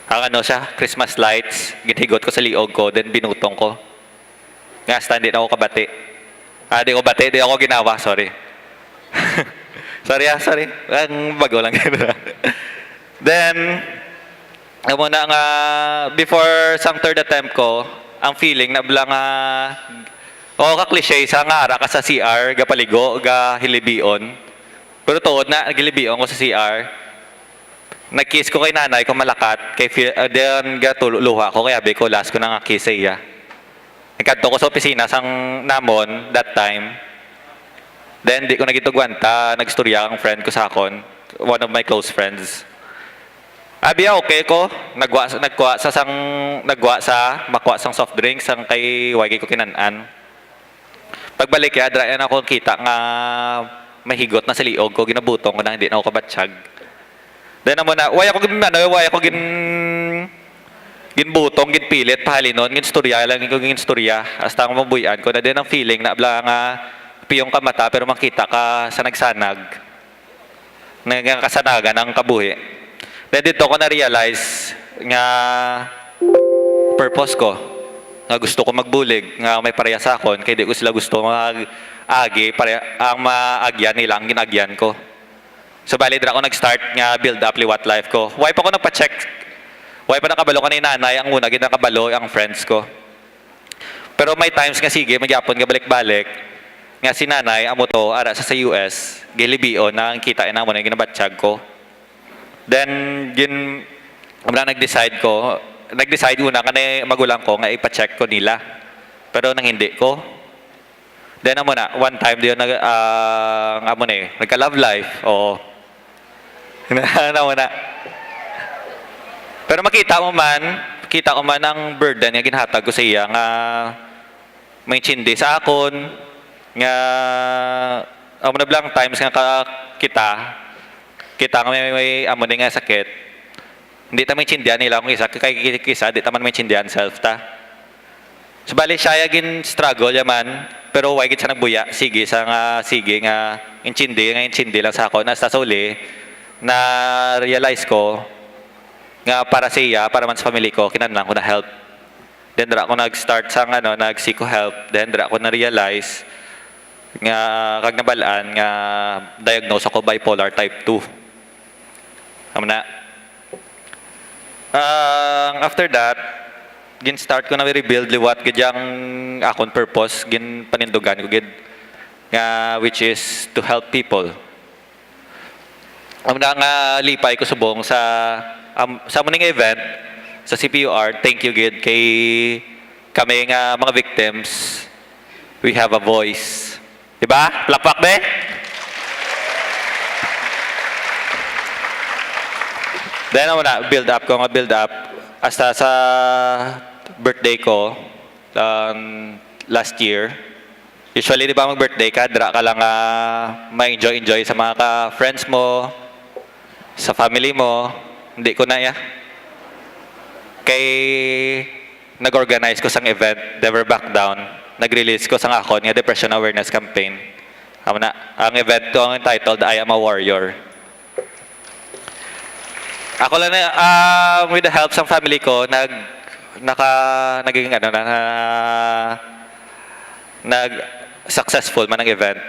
ang ano siya, Christmas lights, ginhigot ko sa liog ko, then binutong ko. Nga, stand din ako kabati. Di ko bati, di ako ginawa, sorry. sorry. Ang bago lang yun. Then, muna nga, before sang third attempt ko, ang feeling na blang ka-cliche sa nga ara ka sa CR, gapaligo, gahilibion. Pero tuod na, gilibion ko sa CR. Nag-kiss ko kay nanay ko malakat, then gatuluha ko, kaya ko last ko na nga kiss sa iya. Nagkadto ko sa opisina sang namon that time. Then di ko nagitugwanta, nagstorya ang friend ko sa akon, one of my close friends. Abi okay ko, makuha sang soft drinks sang kay wagi ko kinanan. Pagbalik ya, drayan ako kita nga mahigot na sa liog ko, ginabutong ko na hindi na ako kabatsyag. Then naman na, way ako ginbutong, ginpilit, pahalinon, ginstorya lang, ginstorya. Hasta ang mabuyan ko na din ang feeling na abla nga piyong ka mata pero makita ka sa nagsanag. Kasanagan ng kabuhi. Then dito ko na-realize nga purpose ko. Nga gusto ko magbulig, nga may pareha sa akon, kaya di ko sila gusto mag-agi, ang maagyan nila, ang ginagyan ko. So bali dira ako nag-start nga build up liwat life ko. Why pa ako nagpa-check? Why pa nakabalo ka ni nanay ang una ginakabalo ang friends ko. Pero may times nga sige magyapon nga balik-balik nga si nanay amo to ara sa US gilibion na ang kita ina mo na ginabatsyag ko. Then nag-decide una kanay magulang ko nga ipa-check ko nila. Pero nang hindi ko. Then amo na one time diyon nagka-love life o na. Pero makita ko man ang burden nga ginhatag ko sa iya nga may chindi sa akon nga amo na blang times nga kita nga may amo nga sakit. Hindi ta may chindihan nila kung kisa di ta man may chindihan self ta. So bali siya gin struggle yaman pero why gid siya nagbuya sige nga inchindi lang sa akon hasta sa uli na realize ko nga para sa iya, para man sa family ko, kinahanglan ko na help. Then dra ako nag-start sa nag-seek ko help. Then dra ako na-realize nga kag nabalaan nga diagnose ako bipolar type 2. Amo na. After that, gin-start ko na rebuild liwat gid yang akon purpose, gin panindugan ko gid nga which is to help people. Amo na nga lipay ko subong sa muning event sa CPUR, thank you gid kay kami nga mga victims, we have a voice. Diba? Plakpak be? Then ako na, build up. Hasta sa birthday ko, last year, usually di ba mag-birthday ka, dra ka lang ma-enjoy sa mga ka-friends mo, sa family mo. Hindi ko na kay nag-organize ko sang event, Never Back Down. Nag-release ko sang akon nga Depression Awareness Campaign. Ang event ko ang entitled I Am a Warrior. Ako lang with the help sang family ko nag successful man ang event.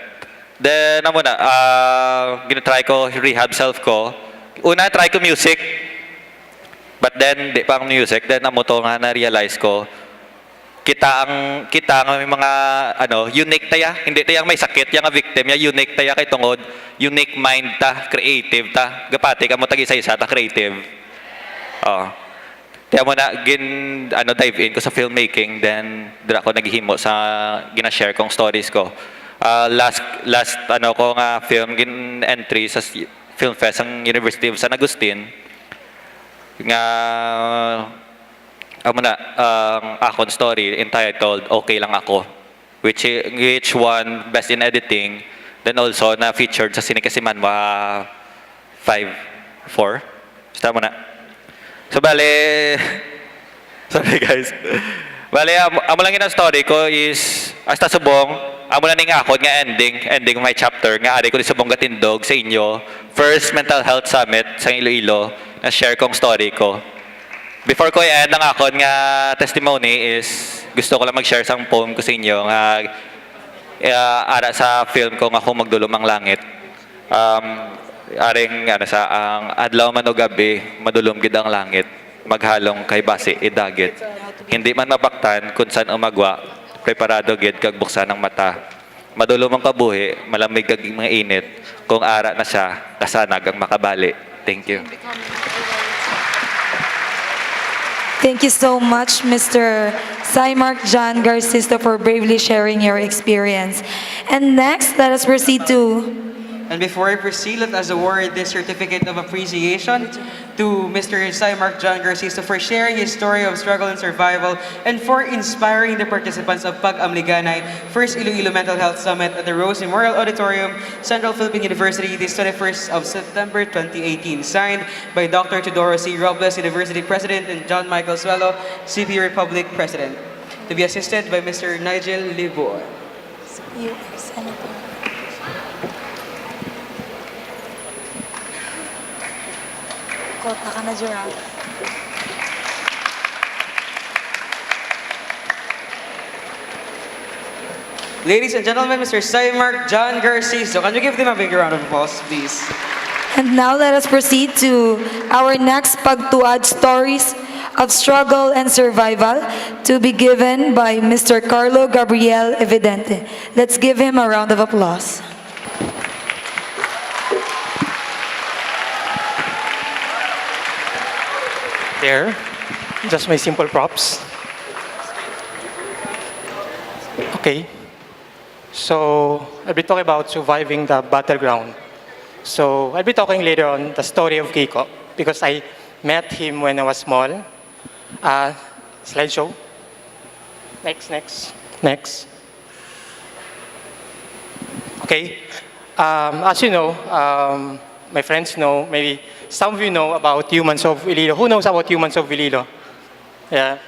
Then gina-try ko rehab self ko. Una, try ko music. But then, di pa ang music. Then, nga na-realize ko, kita ang may mga, unique taya. Hindi taya may sakit, yung victim, unique taya kay tungod, unique mind ta, creative ta. Gapati ka mo tag-isa-isa ta, creative. Kaya mo na, dive in ko sa filmmaking, then, dira ko naghihimo sa gina-share kong stories ko. Last film, entry sa Film Fest ang University of San Agustin nga amo na ang akon story entitled Okay Lang Ako, which won Best in Editing, then also na featured sa Sinikasiman 5-4. Basta mo na. So bale, sorry guys. Bale, amo lang ang story ko is hasta subong, amo na ning akon nga ending my chapter nga ari ko di subong gatindog sa inyo. First Mental Health Summit sa Iloilo na share kong story ko. Before ko i-end ang akon nga testimony is gusto ko lang mag-share sang poem ko sa inyo nga ara sa film ko nga Kung Magdulom ang Langit. Aring sa ang adlaw man o gabi madulom gid ang langit, maghalong kay basi idagit. Hindi man mabaktan kun saan umagwa, preparado gid kag buksan ang mata. Madulom ang kabuhi, malamig kag mga init, kung ara na siya kasanag ang makabali. Thank you. Thank you so much, Mr. Mark John Garcisto, for bravely sharing your experience. And next, let us proceed to... And before I proceed, let us award this certificate of appreciation to Mr. Mark John Garcisto for sharing his story of struggle and survival and for inspiring the participants of PAG-AMLIGANAY First Iloilo Mental Health Summit at the Rose Memorial Auditorium, Central Philippine University, this 21st of September 2018. Signed by Dr. Teodoro C. Robles, University President, and John Michael Suelo, CP Republic President. To be assisted by Mr. Nigel Libor. You are Senator. Kota ka na, Gerald. Ladies and gentlemen, Mr. Mark John Garcisto. Can you give them a big round of applause, please? And now let us proceed to our next pagtuad stories of struggle and survival to be given by Mr. Carlo Gabriel Evidente. Let's give him a round of applause. There, just my simple props. Okay, so I'll be talking about surviving the battleground. So I'll be talking later on the story of Kiko because I met him when I was small. Slideshow. Next. Okay, as you know, my friends know, maybe some of you know about Humans of Iloilo. Who knows about Humans of Iloilo? Yeah.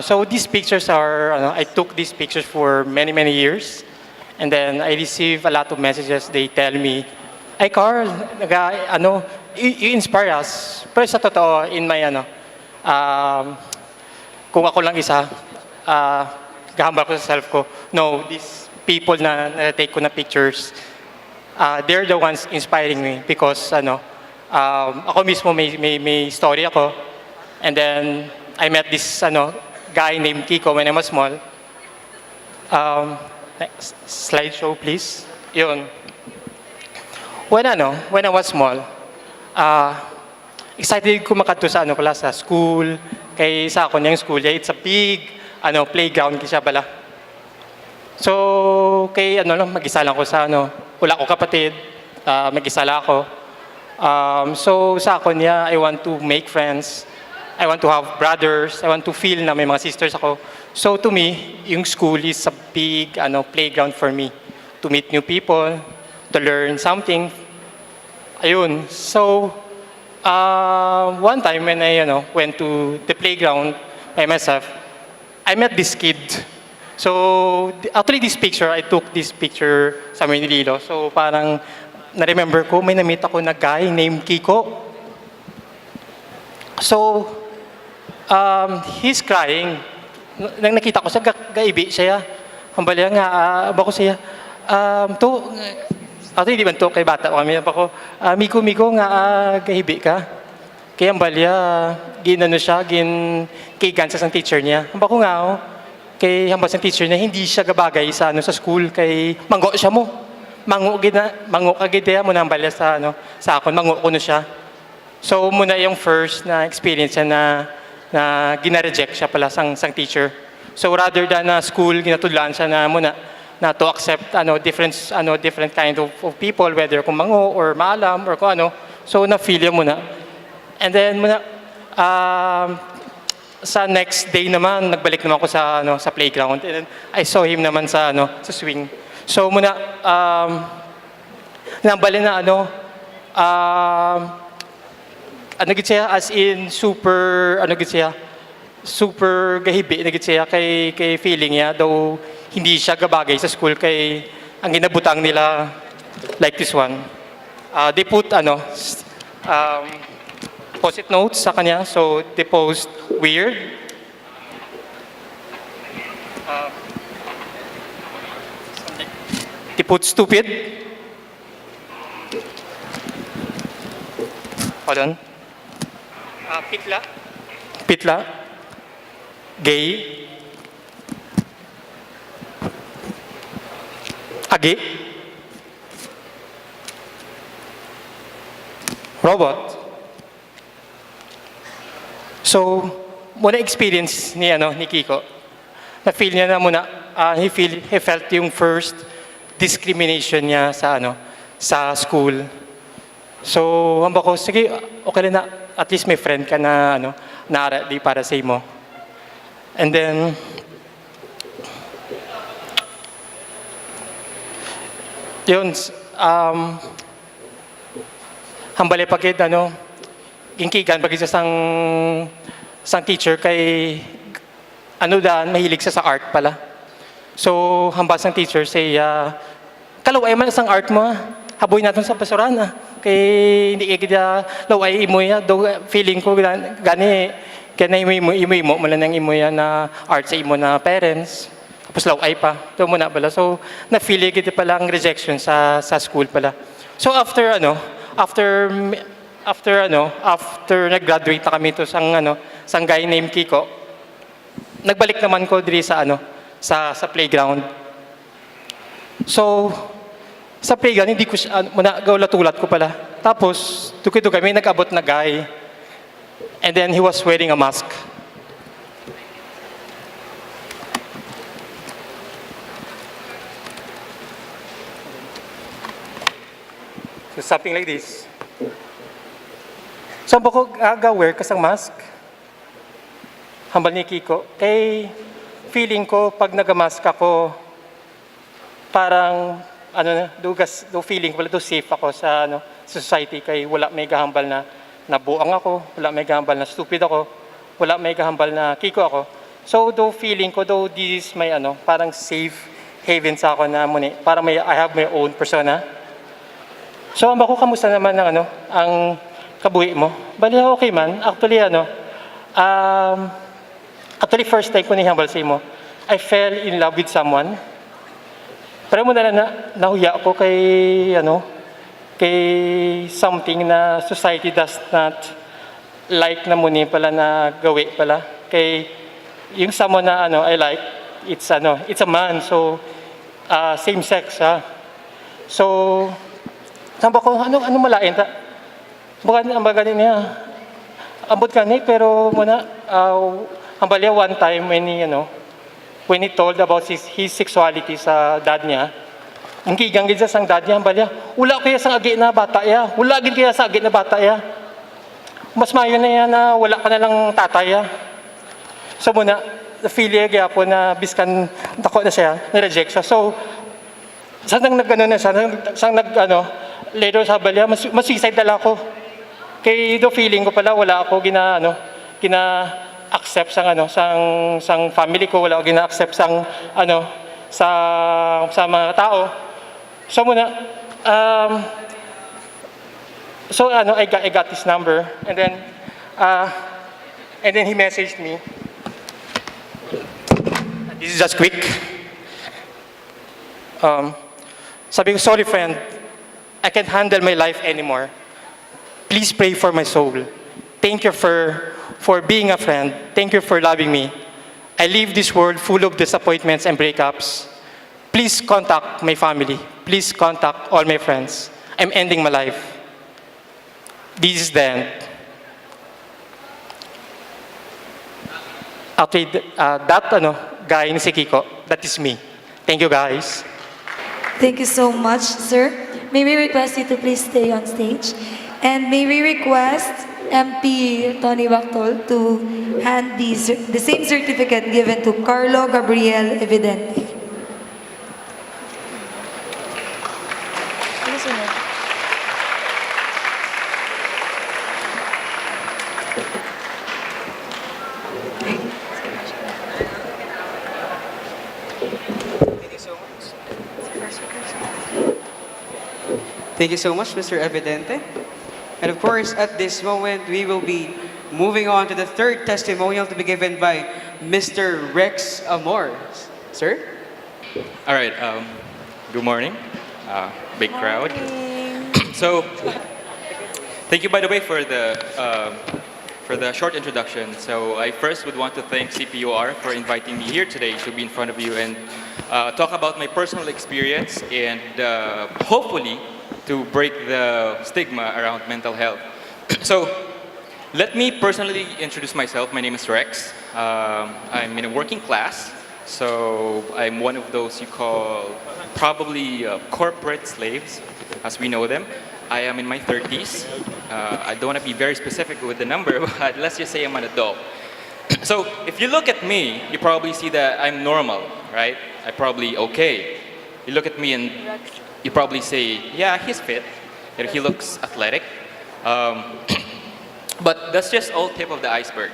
So these pictures are, I took these pictures for many, many years. And then I receive a lot of messages. They tell me, ay Carl, you inspire us. Pero sa totoo, in my, kung ako lang isa, gahambal ko sa self ko, no, these people na take ko na pictures, they're the ones inspiring me because ako mismo may story ako, and then I met this guy named Kiko when I was small. Next slideshow please. Yun. When I was small, excited ko makato sa sa school, kay sa ako niyang school, it's a big playground kisya bala. So kay mag-isa lang ko sa wala ko kapatid, mag-isa lang ako. So sa ako niya, I want to make friends. I want to have brothers. I want to feel na may mga sisters ako. So to me, yung school is a big playground for me to meet new people, to learn something. Ayun. So one time when I went to the playground by myself, I met this kid. So actually this picture, I took this picture sa Iloilo. So parang na-remember ko, may na-meet ako na guy named Kiko. So, he's crying. Nang nakita ko siya, gaibi siya. Hambali nga, bako siya. Ato hindi man to, kay bata kami. Bako, Miko, nga, gaibi ka. Kaya hambalya, siya, kigan sa teacher niya. Bako nga, kay hambal sa teacher niya, hindi siya gabagay sa school, kay manggo siya mo. Mango kagid mo nang balya sa akon, mango ko no siya. So muna yung first na experience na gina-reject siya pala sang teacher. So rather than na school ginatudlaan siya na muna na to accept different kind of people, whether kung mango or maalam or kung so na feel yung muna. And then muna sa next day naman, nagbalik naman ako sa playground. And then, I saw him naman sa swing. So, muna, nambali na gid siya, as in, super gahibi na gid siya kay feeling niya, though hindi siya gabagay sa school kay ang ginabutang nila like this one. They put post-it notes sa kanya, so they post weird. They put stupid. Hold on. Pitla. Gay. Agi. Robot. So, muna experience ni Kiko. Na feel niya na muna, he felt yung first discrimination niya sa school. So, hamba ko, sige, okay na, at least may friend ka na di para sa mo. And then, yun, hambali pagkid, ingkigan pagkid sa sang teacher kay, mahilig siya sa art pala. So, hambas ng teacher say, kalaway man isang art mo, haboy natin sa basurahan, kay hindi kaya laway imoy, do feeling ko, gani, kaya na imoy mo, mala nang imoy na art sa imo na parents. Tapos laway pa. Ito muna pala. So, na-feel kita pala ang rejection sa school pala. So, after nag-graduate na kami to sang guy named Kiko, nagbalik naman ko diri sa playground. So, sa playground, hindi ko siya, gawlatulat ko pala. Tapos, tuki-tuki, may nag-abot na guy. And then, he was wearing a mask. So, something like this. So, bako aga-wear kasang mask. Hambal ni Kiko. Kay, feeling ko, pag nag-mask ako, parang, do feeling ko, do safe ako sa society, kay wala may gahambal na nabuang ako, wala may gahambal na stupid ako, wala may gahambal na Kiko ako. So, do feeling ko, do this may parang safe haven sa ako na muni, parang I have my own persona. So, ako, kamusta naman ang kabuhi mo? Bali, okay man. Actually, first time ko nihambal sa mo, I fell in love with someone. Pero muna nahuya ako kay something na society does not like na muni pala na gawi pala. Kay yung someone na I like, it's a man, so same sex ha. So samba ko ano malain ta. Baga niya. Ambot kani pero muna hambalya one time when he told about his sexuality sa dad niya, ang kigang gid sang dad niya, balya, wala kaya sang agi na bata ya. Wala gid kaya sa agi na bata ya. Mas mayo na yan na wala ka na lang tatay ya. So muna, na-feel niya po na biskan dako na siya, na-reject siya. So, sang later sa balya, masiside na lang ako. Kay do feeling ko pala, wala ako accept sang family ko, wala ako gina-accept sa mga tao. So muna I got his number, and then he messaged me. This is just quick. Sabi ko, sorry friend, I can't handle my life anymore. Please pray for my soul. Thank you for being a friend. Thank you for loving me. I leave this world full of disappointments and breakups. Please contact my family. Please contact all my friends. I'm ending my life. This is the end. Actually, that guy ni si Kiko, that is me. Thank you guys. Thank you so much, sir. May we request you to please stay on stage? And may we request MP Tony Bactol to hand the same certificate given to Carlo Gabriel Evidente. Thank you so much, Mr. Evidente. And of course, at this moment, we will be moving on to the third testimonial to be given by Mr. Rex Amor. Sir? All right. Good morning, big crowd. So, thank you, by the way, for the short introduction. So, I first would want to thank CPUR for inviting me here today to be in front of you and talk about my personal experience and hopefully to break the stigma around mental health. So, let me personally introduce myself. My name is Rex. I'm in a working class, so I'm one of those you call probably corporate slaves, as we know them. I am in my 30s. I don't want to be very specific with the number, but let's just say I'm an adult. So, if you look at me, you probably see that I'm normal, right? I'm probably okay. You look at me and you probably say, yeah, he's fit, and he looks athletic. But that's just all tip of the iceberg.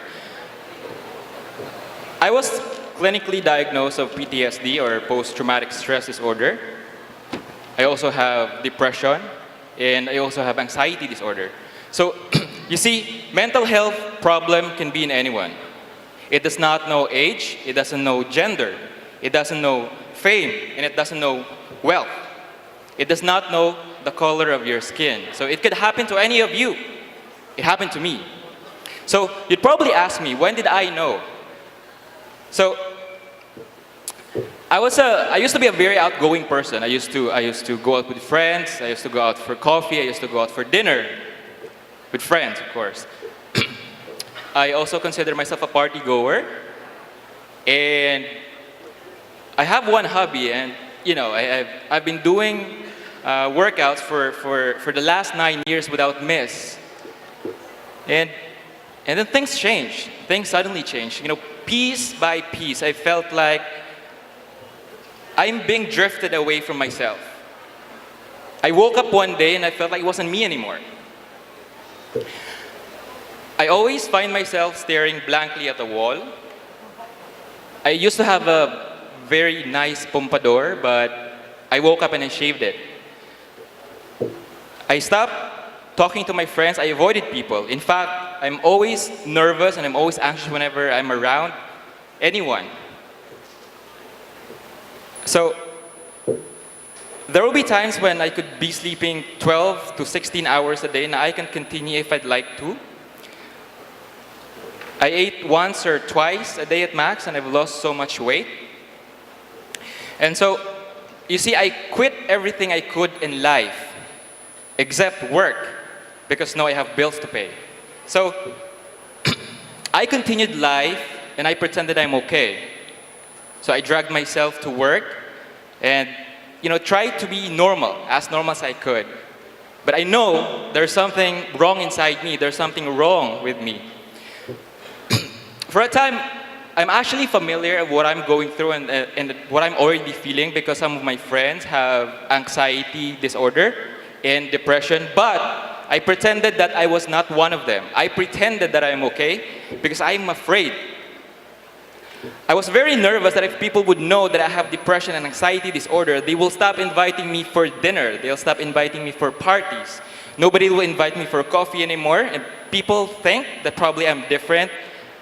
I was clinically diagnosed of PTSD or post-traumatic stress disorder. I also have depression, and I also have anxiety disorder. So, you see, mental health problem can be in anyone. It does not know age, it doesn't know gender, it doesn't know fame, and it doesn't know wealth. It does not know the color of your skin. So it could happen to any of you. It happened to me. So you'd probably ask me, when did I know? So I used to be a very outgoing person. I used to go out with friends. I used to go out for coffee. I used to go out for dinner with friends, of course. I also consider myself a party goer. And I have one hobby, and you know, I've been doing workouts for the last 9 years without miss. And then things changed. Things suddenly changed. You know, piece by piece, I felt like I'm being drifted away from myself. I woke up one day and I felt like it wasn't me anymore. I always find myself staring blankly at the wall. I used to have a very nice pompadour, but I woke up and I shaved it. I stopped talking to my friends. I avoided people. In fact, I'm always nervous and I'm always anxious whenever I'm around anyone. So, there will be times when I could be sleeping 12 to 16 hours a day and I can continue if I'd like to. I ate once or twice a day at max and I've lost so much weight. And so, you see, I quit everything I could in life except work because now I have bills to pay. So, I continued life and I pretended I'm okay. So I dragged myself to work and, you know, tried to be normal as I could. But I know there's something wrong inside me. There's something wrong with me. For a time, I'm actually familiar with what I'm going through and what I'm already feeling because some of my friends have anxiety disorder and depression, but I pretended that I was not one of them. I pretended that I'm okay because I'm afraid. I was very nervous that if people would know that I have depression and anxiety disorder, they will stop inviting me for dinner. They'll stop inviting me for parties. Nobody will invite me for coffee anymore, and people think that probably I'm different.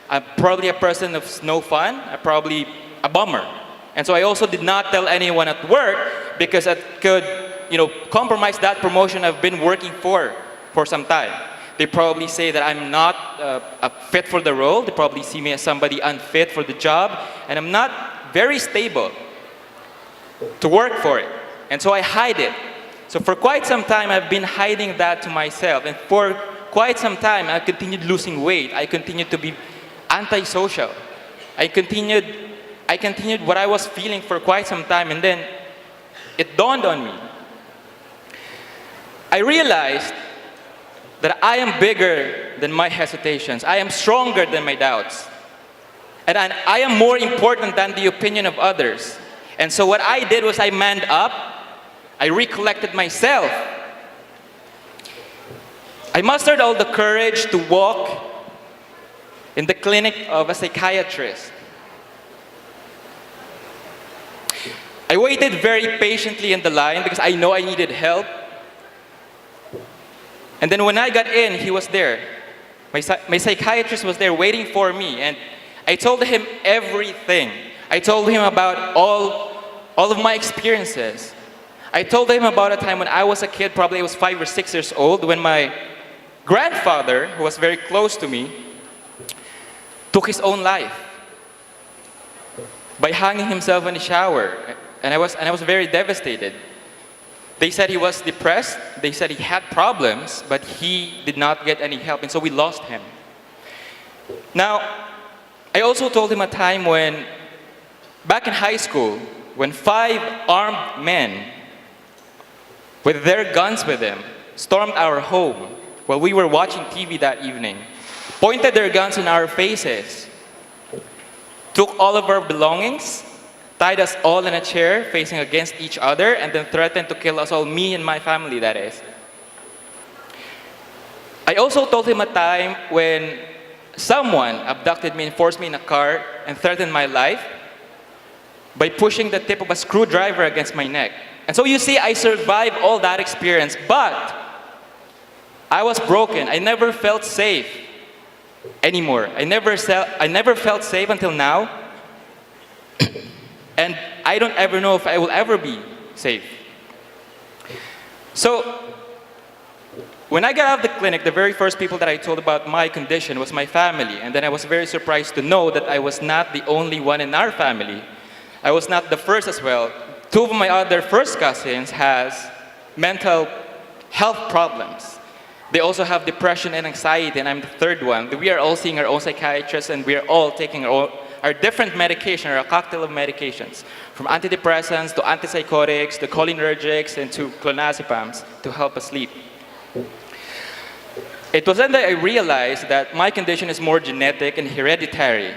I'm probably a person of no fun. I'm probably a bummer. And so I also did not tell anyone at work because it could, you know, compromise that promotion I've been working for some time. They probably say that I'm not fit for the role. They probably see me as somebody unfit for the job. And I'm not very stable to work for it. And so I hide it. So for quite some time, I've been hiding that to myself. And for quite some time, I continued losing weight. I continued to be antisocial. I continued what I was feeling for quite some time. And then it dawned on me. I realized that I am bigger than my hesitations. I am stronger than my doubts. And I am more important than the opinion of others. And so what I did was I manned up. I recollected myself. I mustered all the courage to walk in the clinic of a psychiatrist. I waited very patiently in the line because I know I needed help. And then when I got in, he was there. My psychiatrist was there waiting for me. And I told him everything. I told him about all of my experiences. I told him about a time when I was a kid, probably I was 5 or 6 years old, when my grandfather, who was very close to me, took his own life by hanging himself in the shower. And I was very devastated. They said he was depressed, they said he had problems, but he did not get any help, and so we lost him. Now, I also told him a time when, back in high school, when 5 armed men, with their guns with them, stormed our home while we were watching TV that evening, pointed their guns in our faces, took all of our belongings, tied us all in a chair facing against each other, and then threatened to kill us all, me and my family, that is. I also told him a time when someone abducted me and forced me in a car and threatened my life by pushing the tip of a screwdriver against my neck. And so you see, I survived all that experience, but I was broken. I never felt safe anymore. I never felt safe until now. And I don't ever know if I will ever be safe. So, when I got out of the clinic, the very first people that I told about my condition was my family. And then I was very surprised to know that I was not the only one in our family. I was not the first as well. 2 of my other first cousins has mental health problems. They also have depression and anxiety, and I'm the third one. We are all seeing our own psychiatrists, and we are all taking our different medication, or a cocktail of medications, from antidepressants to antipsychotics to cholinergics and to clonazepams to help us sleep. It was then that I realized that my condition is more genetic and hereditary.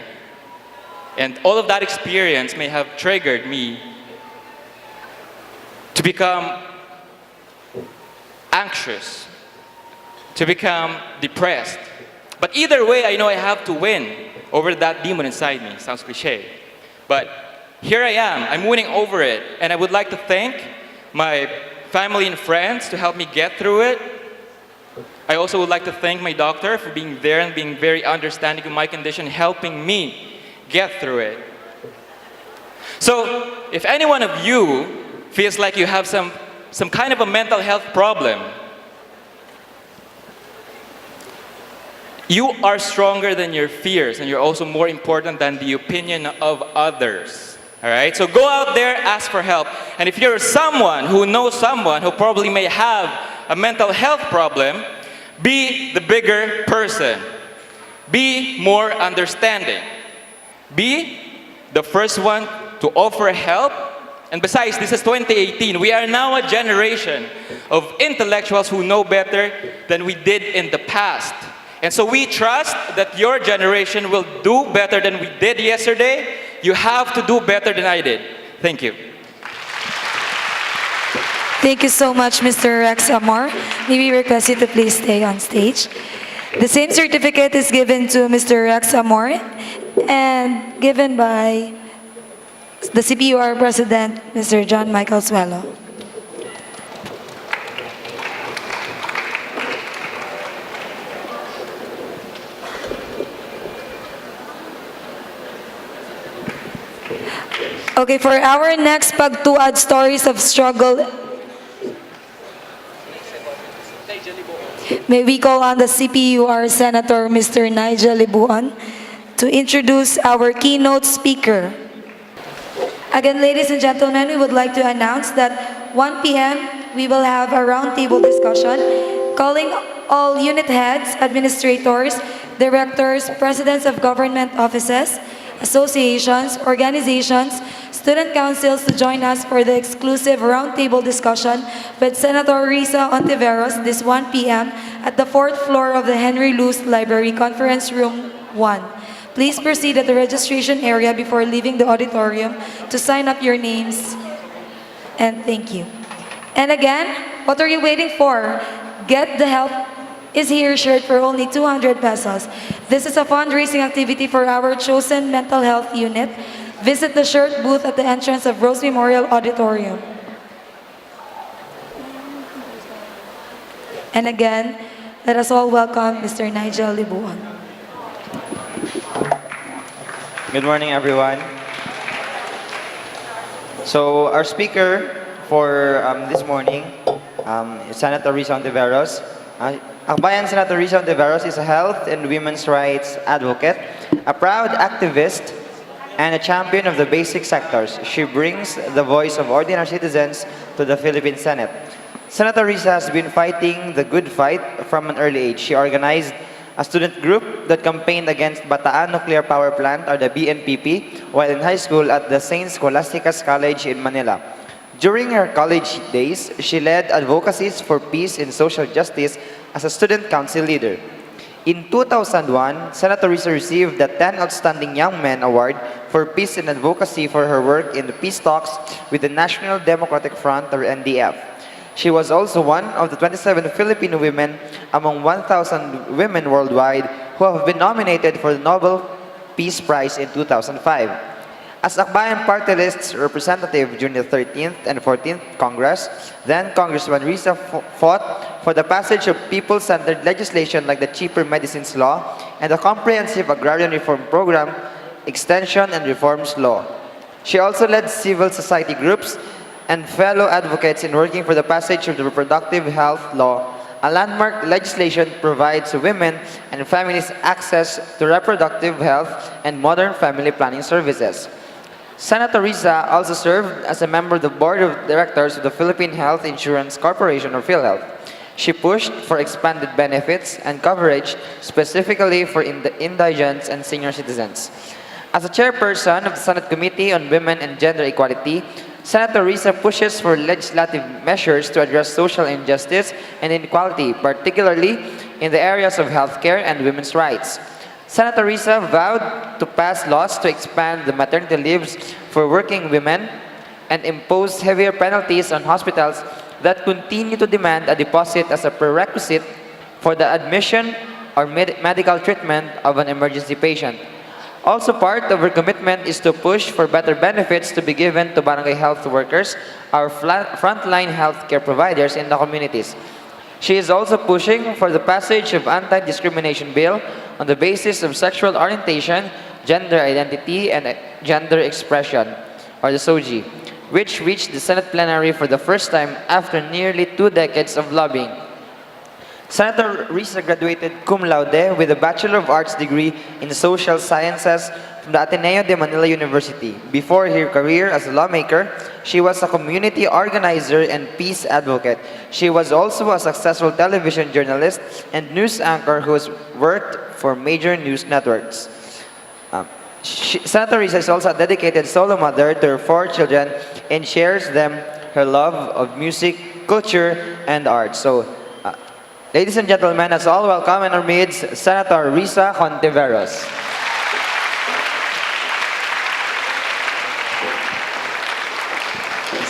And all of that experience may have triggered me to become anxious, to become depressed. But either way, I know I have to win over that demon inside me. Sounds cliche. But here I am. I'm winning over it. And I would like to thank my family and friends to help me get through it. I also would like to thank my doctor for being there and being very understanding of my condition, helping me get through it. So, if any one of you feels like you have some kind of a mental health problem, you are stronger than your fears, and you're also more important than the opinion of others. All right? So go out there, ask for help. And if you're someone who knows someone who probably may have a mental health problem, be the bigger person. Be more understanding. Be the first one to offer help. And besides, this is 2018. We are now a generation of intellectuals who know better than we did in the past. And so we trust that your generation will do better than we did yesterday. You have to do better than I did. Thank you. Thank you so much, Mr. Rex Amor. May we request you to please stay on stage. The same certificate is given to Mr. Rex Amor and given by the CPUR President, Mr. John Michael Suelo. Okay, for our next pagtuad stories of struggle, may we call on the CPUR Senator Mr. Nigel Libuan to introduce our keynote speaker. Again, ladies and gentlemen, we would like to announce that 1 p.m. we will have a roundtable discussion calling all unit heads, administrators, directors, presidents of government offices, associations, organizations, student councils to join us for the exclusive roundtable discussion with Senator Risa Ontiveros this 1 p.m. at the 4th floor of the Henry Luce Library, Conference Room 1. Please proceed at the registration area before leaving the auditorium to sign up your names. And thank you. And again, what are you waiting for? Get the Help is Here shirt for only 200 pesos. This is a fundraising activity for our chosen mental health unit. Visit the shirt booth at the entrance of Rose Memorial Auditorium. And again, let us all welcome Mr. Nigel Libuan. Good morning, everyone. So our speaker for this morning is Senator Risa Ontiveros. Akbayan Senator Risa Ontiveros is a health and women's rights advocate, a proud activist, and a champion of the basic sectors. She brings the voice of ordinary citizens to the Philippine Senate. Senator Risa has been fighting the good fight from an early age. She organized a student group that campaigned against Bataan Nuclear Power Plant, or the BNPP, while in high school at the St. Scholastica's College in Manila. During her college days, she led advocacies for peace and social justice as a student council leader. In 2001, Senator Risa received the 10 Outstanding Young Men Award for Peace and Advocacy for her work in the peace talks with the National Democratic Front, or NDF. She was also one of the 27 Filipino women among 1,000 women worldwide who have been nominated for the Nobel Peace Prize in 2005. As Akbayan Party List's representative during the 13th and 14th Congress, then Congressman Risa fought for the passage of people-centered legislation like the Cheaper Medicines Law and the Comprehensive Agrarian Reform Program, Extension and Reforms Law. She also led civil society groups and fellow advocates in working for the passage of the Reproductive Health Law. A landmark legislation provides women and families access to reproductive health and modern family planning services. Senator Risa also served as a member of the Board of Directors of the Philippine Health Insurance Corporation, or PhilHealth. She pushed for expanded benefits and coverage specifically for indigents and senior citizens. As a chairperson of the Senate Committee on Women and Gender Equality, Senator Risa pushes for legislative measures to address social injustice and inequality, particularly in the areas of healthcare and women's rights. Senator Risa vowed to pass laws to expand the maternity leaves for working women and impose heavier penalties on hospitals that continue to demand a deposit as a prerequisite for the admission or medical treatment of an emergency patient. Also part of her commitment is to push for better benefits to be given to barangay health workers, our frontline healthcare providers in the communities. She is also pushing for the passage of anti-discrimination bill on the basis of sexual orientation, gender identity, and gender expression, or the SOGI, which reached the Senate plenary for the first time after nearly 2 decades of lobbying. Senator Risa graduated cum laude with a Bachelor of Arts degree in Social Sciences from the Ateneo de Manila University. Before her career as a lawmaker, she was a community organizer and peace advocate. She was also a successful television journalist and news anchor who has worked for major news networks. Senator Risa is also a dedicated solo mother to her 4 children and shares them her love of music, culture, and art. So, ladies and gentlemen, let's all welcome in our midst Senator Risa Ontiveros.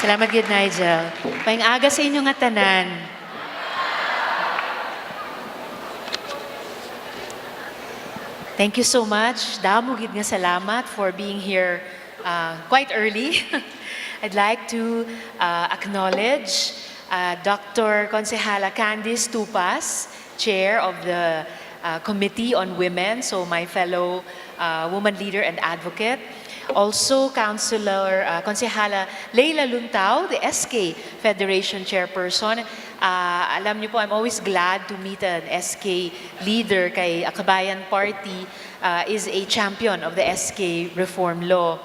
Salamat gid, Nigel. Paing aga sa inyo nga tanan. Thank you so much. Damo gid nga salamat for being here quite early. I'd like to acknowledge Dr. Konsehala Candice Tupas, Chair of the Committee on Women, so my fellow woman leader and advocate. Also, Konsehala Leila Luntao, the SK Federation Chairperson. Alam niyo po, I'm always glad to meet an SK leader kay Akabayan Party is a champion of the SK Reform Law.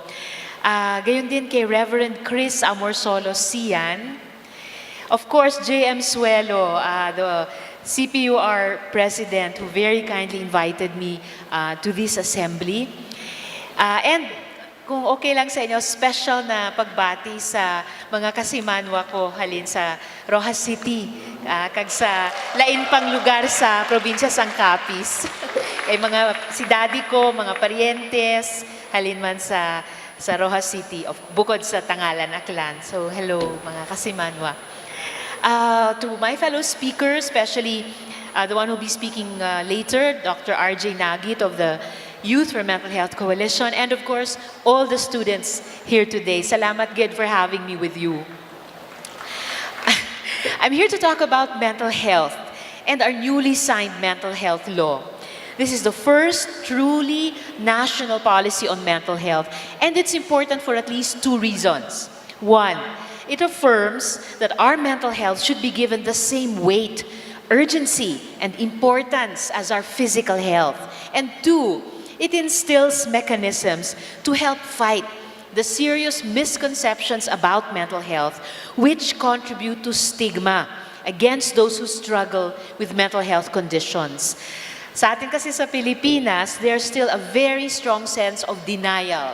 Gayon din kay Reverend Chris Amorsolo Sian. Of course, J.M. Suelo, the CPUR president who very kindly invited me to this assembly. And kung okay lang sa inyo, special na pagbati sa mga kasimanwa ko halin sa Rojas City, kag sa lain pang lugar sa probinsya sang Capiz. Kay mga si daddy ko, mga parientes, halin man sa Rojas City, bukod sa Tangalan, Aklan. So hello mga kasimanwa. To my fellow speakers, especially the one who will be speaking later, Dr. RJ Nagit of the Youth for Mental Health Coalition, and of course, all the students here today. Salamat, Gid, for having me with you. I'm here to talk about mental health and our newly signed mental health law. This is the first truly national policy on mental health, and it's important for at least two reasons. One, it affirms that our mental health should be given the same weight, urgency, and importance as our physical health. And two, it instills mechanisms to help fight the serious misconceptions about mental health which contribute to stigma against those who struggle with mental health conditions. Sa atin kasi sa Pilipinas, there's still a very strong sense of denial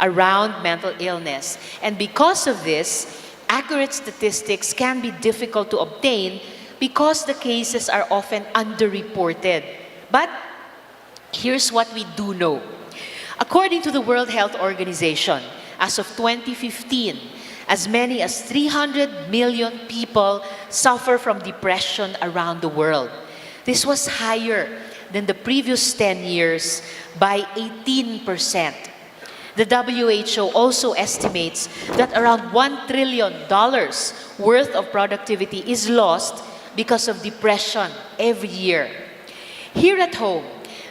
around mental illness. And because of this, accurate statistics can be difficult to obtain because the cases are often underreported. But here's what we do know. According to the World Health Organization, as of 2015, as many as 300 million people suffer from depression around the world. This was higher than the previous 10 years by 18%. The WHO also estimates that around $1 trillion worth of productivity is lost because of depression every year. Here at home,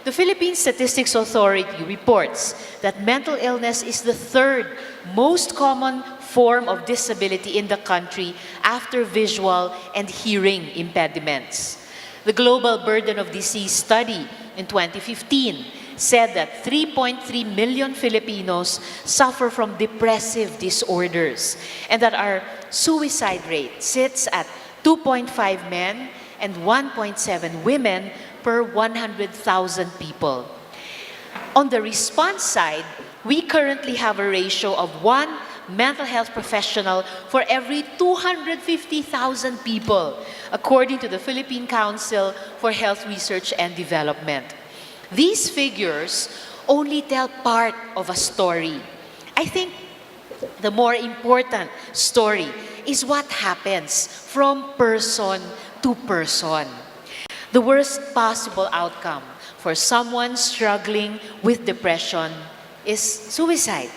the Philippine Statistics Authority reports that mental illness is the third most common form of disability in the country after visual and hearing impediments. The Global Burden of Disease study in 2015 said that 3.3 million Filipinos suffer from depressive disorders and that our suicide rate sits at 2.5 men and 1.7 women per 100,000 people. On the response side, we currently have a ratio of 1 mental health professional for every 250,000 people, according to the Philippine Council for Health Research and Development. These figures only tell part of a story. I think the more important story is what happens from person to person. The worst possible outcome for someone struggling with depression is suicide.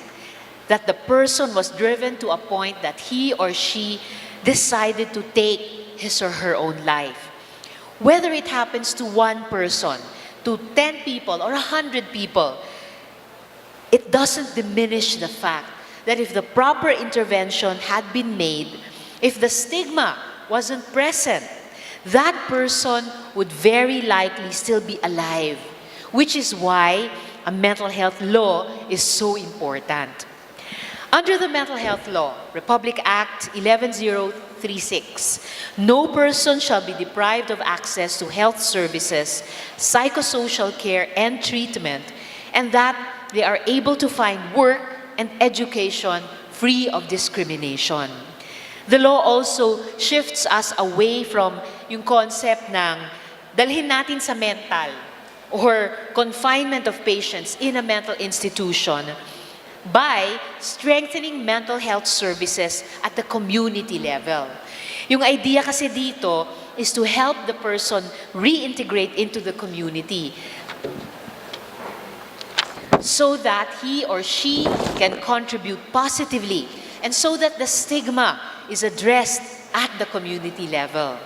That the person was driven to a point that he or she decided to take his or her own life. Whether it happens to one person, to 10 people, or 100 people, it doesn't diminish the fact that if the proper intervention had been made, if the stigma wasn't present, that person would very likely still be alive, which is why a mental health law is so important. Under the Mental Health Law, Republic Act 11036, no person shall be deprived of access to health services, psychosocial care, and treatment, and that they are able to find work and education free of discrimination. The law also shifts us away from yung concept ng dalhin natin sa mental or confinement of patients in a mental institution by strengthening mental health services at the community level. Yung idea kasi dito is to help the person reintegrate into the community so that he or she can contribute positively and so that the stigma is addressed at the community level.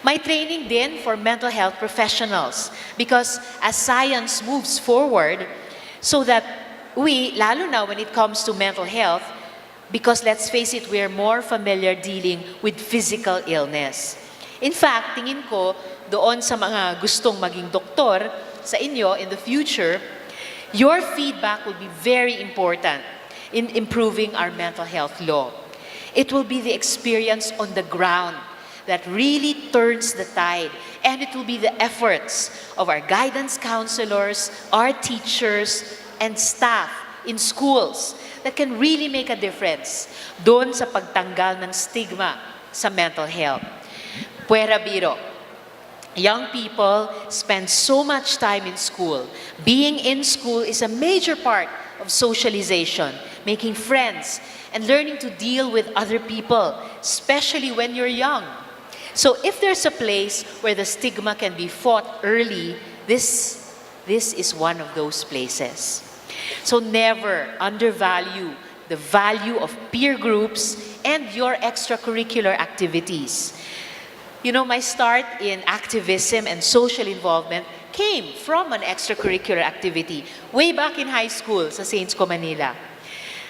My training din for mental health professionals because as science moves forward so that we, lalo na when it comes to mental health, because let's face it, we're more familiar dealing with physical illness. In fact, tingin ko doon sa mga gustong maging doktor sa inyo in the future, your feedback will be very important in improving our mental health law. It will be the experience on the ground that really turns the tide, and it will be the efforts of our guidance counselors, our teachers, and staff in schools that can really make a difference doon sa pagtanggal ng stigma sa mental health. Puwera biro, young people spend so much time in school. Being in school is a major part of socialization, making friends, and learning to deal with other people, especially when you're young. So if there's a place where the stigma can be fought early, this is one of those places. So never undervalue the value of peer groups and your extracurricular activities. You know, my start in activism and social involvement came from an extracurricular activity way back in high school sa Saints Co, Manila.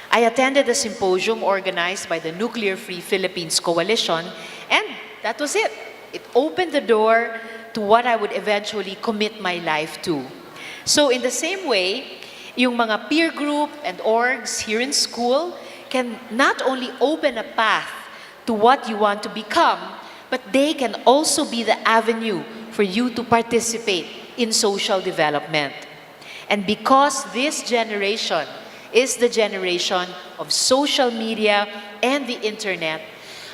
I attended a symposium organized by the Nuclear Free Philippines Coalition, and that was it. It opened the door to what I would eventually commit my life to. So in the same way, yung mga peer group and orgs here in school can not only open a path to what you want to become, but they can also be the avenue for you to participate in social development. And because this generation is the generation of social media and the internet,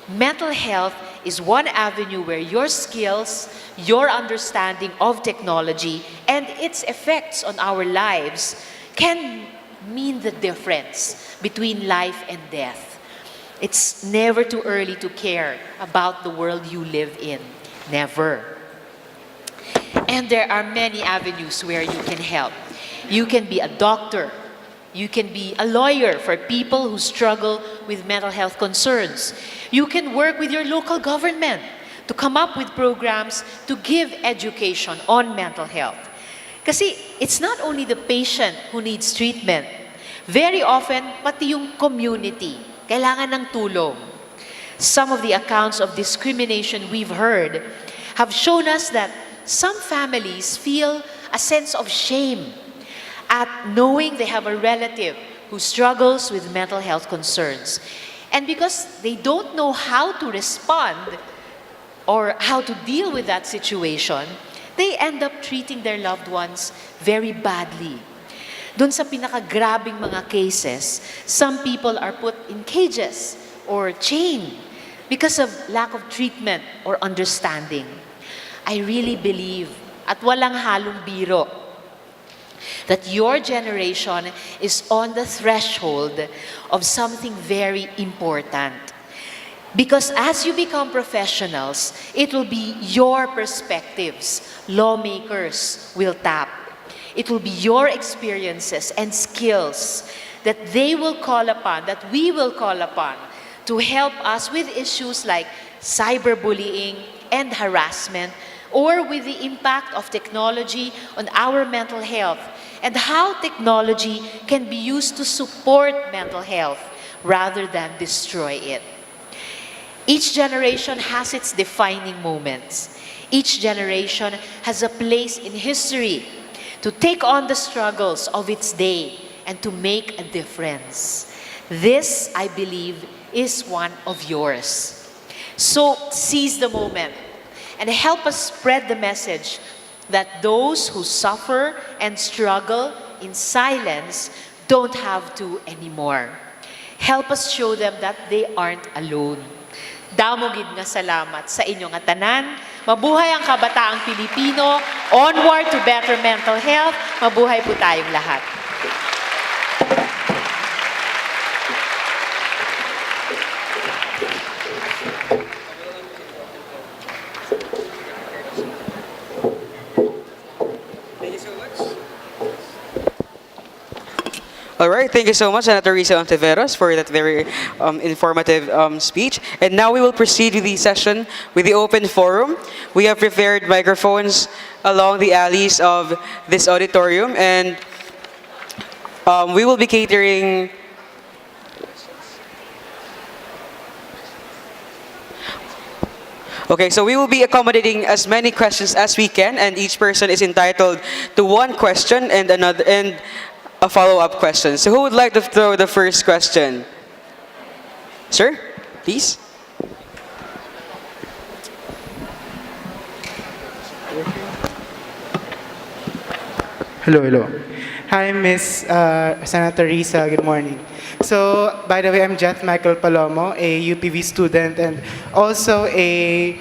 mental health is one avenue where your skills, your understanding of technology, and its effects on our lives can mean the difference between life and death. It's never too early to care about the world you live in. Never. And there are many avenues where you can help. You can be a doctor. You can be a lawyer for people who struggle with mental health concerns. You can work with your local government to come up with programs to give education on mental health. Kasi it's not only the patient who needs treatment. Very often, pati yung community kailangan ng tulong. Some of the accounts of discrimination we've heard have shown us that some families feel a sense of shame at knowing they have a relative who struggles with mental health concerns. And because they don't know how to respond or how to deal with that situation, they end up treating their loved ones very badly. Doon sa pinakagrabing mga cases, some people are put in cages or chained because of lack of treatment or understanding. I really believe, at walang halong biro, that your generation is on the threshold of something very important. Because as you become professionals, it will be your perspectives lawmakers will tap. It will be your experiences and skills that they will call upon, that we will call upon, to help us with issues like cyberbullying and harassment, or with the impact of technology on our mental health, and how technology can be used to support mental health rather than destroy it. Each generation has its defining moments. Each generation has a place in history to take on the struggles of its day and to make a difference. This, I believe, is one of yours. So seize the moment and help us spread the message that those who suffer and struggle in silence don't have to anymore. Help us show them that they aren't alone. Damogid nga salamat sa inyong tanan. Mabuhay ang kabataang Pilipino. Onward to better mental health. Mabuhay po tayong lahat. All right, thank you so much, Senator Risa Ontiveros, for that very informative speech. And now we will proceed with the session with the open forum. We have prepared microphones along the alleys of this auditorium, and we will be catering Okay, so we will be accommodating as many questions as we can, and each person is entitled to one question and a follow-up question. So who would like to throw the first question? Sir, please. Hello. Hi, Miss Senator Risa. Good morning. So, by the way, I'm Jeff Michael Palomo, a UPV student and also a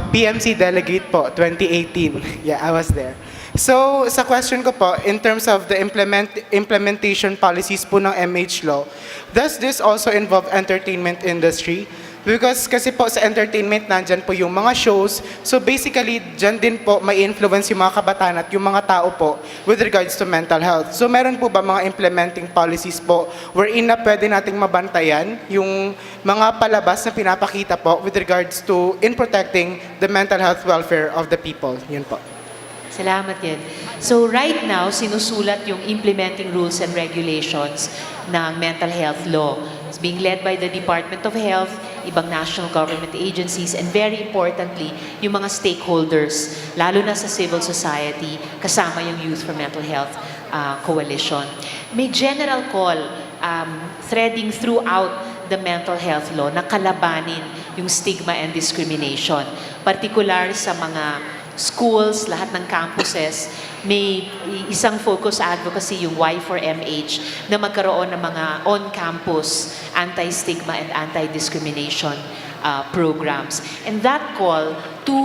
PMC delegate po, 2018. Yeah, I was there. So, sa question ko po, in terms of the implementation policies po ng MH law, does this also involve entertainment industry? Because kasi po sa entertainment, nandyan po yung mga shows. So basically, dyan din po may influence yung mga kabataan at yung mga tao po with regards to mental health. So meron po ba mga implementing policies po wherein na pwede nating mabantayan yung mga palabas na pinapakita po with regards to in protecting the mental health welfare of the people? Yun po. Salamat yan. So right now, sinusulat yung implementing rules and regulations ng mental health law. It's being led by the Department of Health, ibang national government agencies, and very importantly, yung mga stakeholders, lalo na sa civil society, kasama yung Youth for Mental Health Coalition. May general call threading throughout the mental health law na kalabanin yung stigma and discrimination, particular sa mga schools, lahat ng campuses, may isang focus advocacy yung Y4MH na magkaroon ng mga on-campus anti-stigma and anti-discrimination programs. And that call to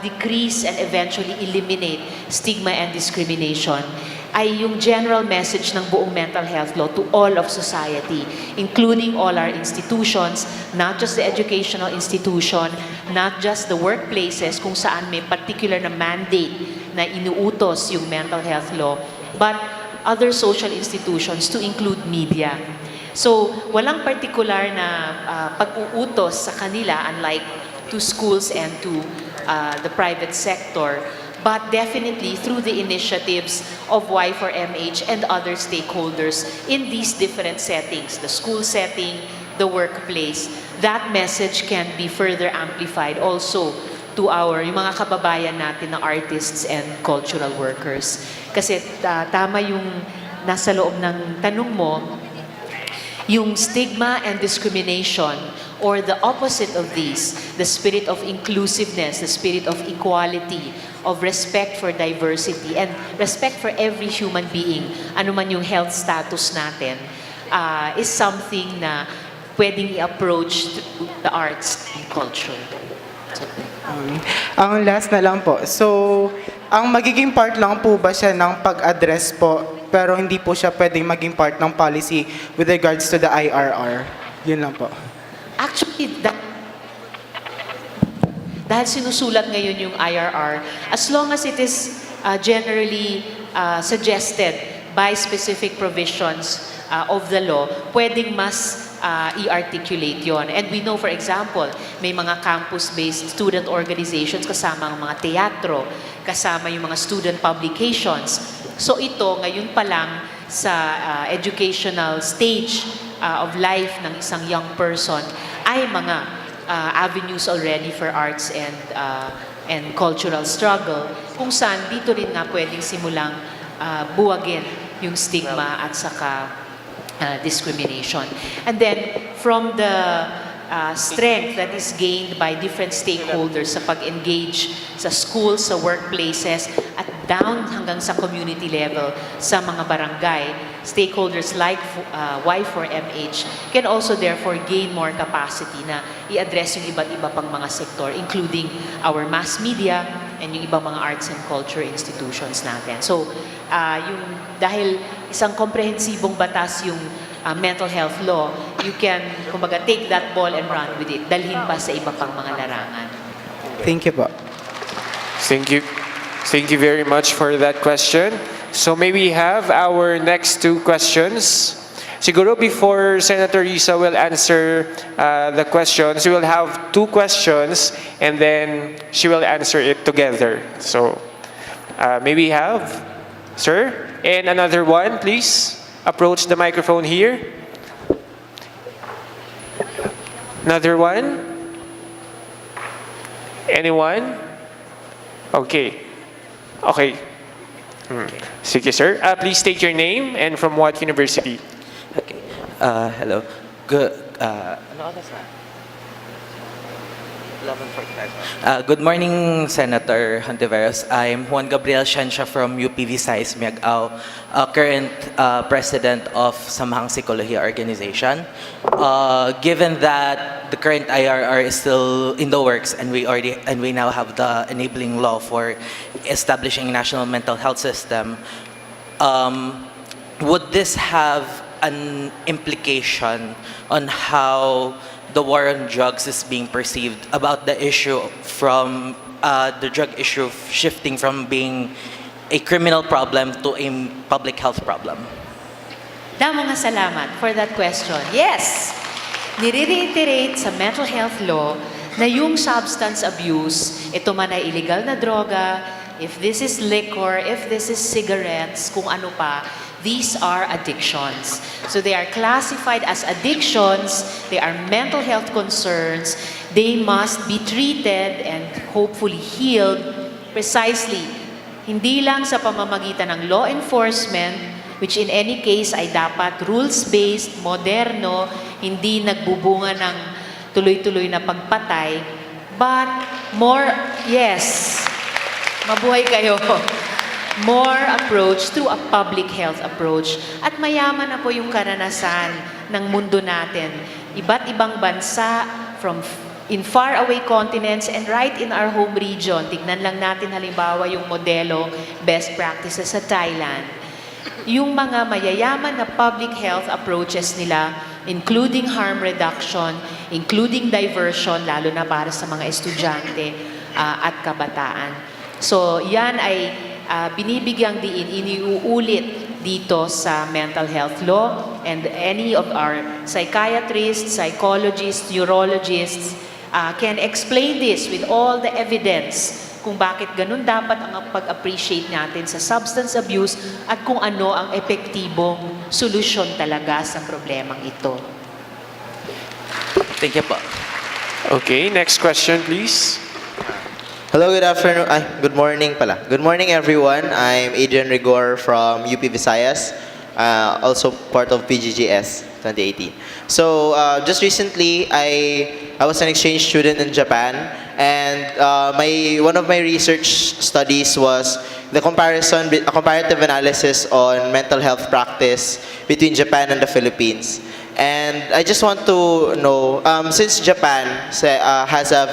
decrease and eventually eliminate stigma and discrimination ay yung general message ng buong mental health law to all of society, including all our institutions, not just the educational institution, not just the workplaces kung saan may particular na mandate na inuutos yung mental health law, but other social institutions to include media. So, walang particular na pag-uutos sa kanila, unlike to schools and to the private sector, but definitely through the initiatives of Y4MH and other stakeholders in these different settings, the school setting, the workplace, that message can be further amplified also to yung mga kababayan natin na artists and cultural workers. Kasi tama yung nasa loob ng tanong mo, yung stigma and discrimination, or the opposite of these, the spirit of inclusiveness, the spirit of equality, of respect for diversity, and respect for every human being, ano man yung health status natin, is something na pwedeng i-approach through the arts and culture. Ang last na lang po. So, ang magiging part lang po ba siya ng pag-address po, pero hindi po siya pwedeng maging part ng policy with regards to the IRR? Yun lang po. Actually, dahil sinusulat ngayon yung IRR, as long as it is generally suggested by specific provisions of the law, pwedeng mas i-articulate yon. And we know, for example, may mga campus-based student organizations kasama ang mga teatro, kasama yung mga student publications. So ito, ngayon pa lang sa educational stage of life ng isang young person, ay mga avenues already for arts and cultural struggle, kung saan dito rin nga pwedeng simulang buwagin yung stigma at saka discrimination. And then, from the strength that is gained by different stakeholders sa pag-engage sa schools, sa workplaces, at down hanggang sa community level sa mga barangay, stakeholders like Y4MH can also therefore gain more capacity na i-address yung iba't iba pang mga sektor, including our mass media and yung ibang mga arts and culture institutions natin. So, dahil isang komprehensibong batas yung mental health law, you can, kumbaga, take that ball and run with it. Dalhin pa sa iba pang mga larangan. Thank you po. Thank you. Thank you very much for that question. So may we have our next two questions? Siguro before Senator Risa will answer the questions, we will have two questions and then she will answer it together. So may we have, sir? And another one, please. Approach the microphone here. Another one? Anyone? Okay. Okay. Sige, sir. Please state your name and from what university. Okay. Hello. Good. Ano oras na? Good morning, Senator Hontiveros. I'm Juan Gabriel Shansha from UPV Sais Miagao, current president of Samahang Psikolohiya Organization. Given that the current IRR is still in the works and we now have the enabling law for establishing a national mental health system, would this have an implication on how the war on drugs is being perceived about the issue from the drug issue shifting from being a criminal problem to a public health problem? Damo nga salamat for that question. Yes, nire-reiterate sa mental health law na yung substance abuse, ito man ay illegal na droga, if this is liquor, if this is cigarettes, kung ano pa, these are addictions. So they are classified as addictions, they are mental health concerns, they must be treated and hopefully healed precisely, hindi lang sa pamamagitan ng law enforcement, which in any case ay dapat rules-based, moderno, hindi nagbubunga ng tuloy-tuloy na pagpatay, but more, yes, mabuhay kayo, more approach through a public health approach. At mayaman na po yung karanasan ng mundo natin. Iba't ibang bansa from in faraway continents and right in our home region. Tignan lang natin halimbawa yung modelo best practices sa Thailand. Yung mga mayayaman na public health approaches nila, including harm reduction, including diversion, lalo na para sa mga estudyante at kabataan. So yan ay binibigyang diin, iniuulit dito sa mental health law, and any of our psychiatrists, psychologists, neurologists can explain this with all the evidence kung bakit ganun dapat ang pag-appreciate natin sa substance abuse at kung ano ang epektibong solusyon talaga sa problemang ito. Thank you po. Okay, next question please. Hello, good afternoon. Good morning pala. Good morning, everyone. I'm Adrian Rigor from UP Visayas, also part of PGGS 2018. So just recently, I was an exchange student in Japan, and one of my research studies was a comparative analysis on mental health practice between Japan and the Philippines. And I just want to know, since Japan has a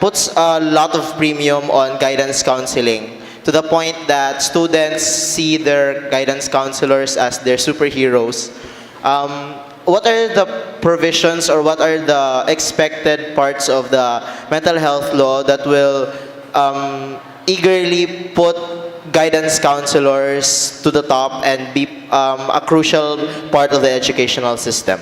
puts a lot of premium on guidance counseling, to the point that students see their guidance counselors as their superheroes. What are the provisions or what are the expected parts of the mental health law that will eagerly put guidance counselors to the top and be a crucial part of the educational system?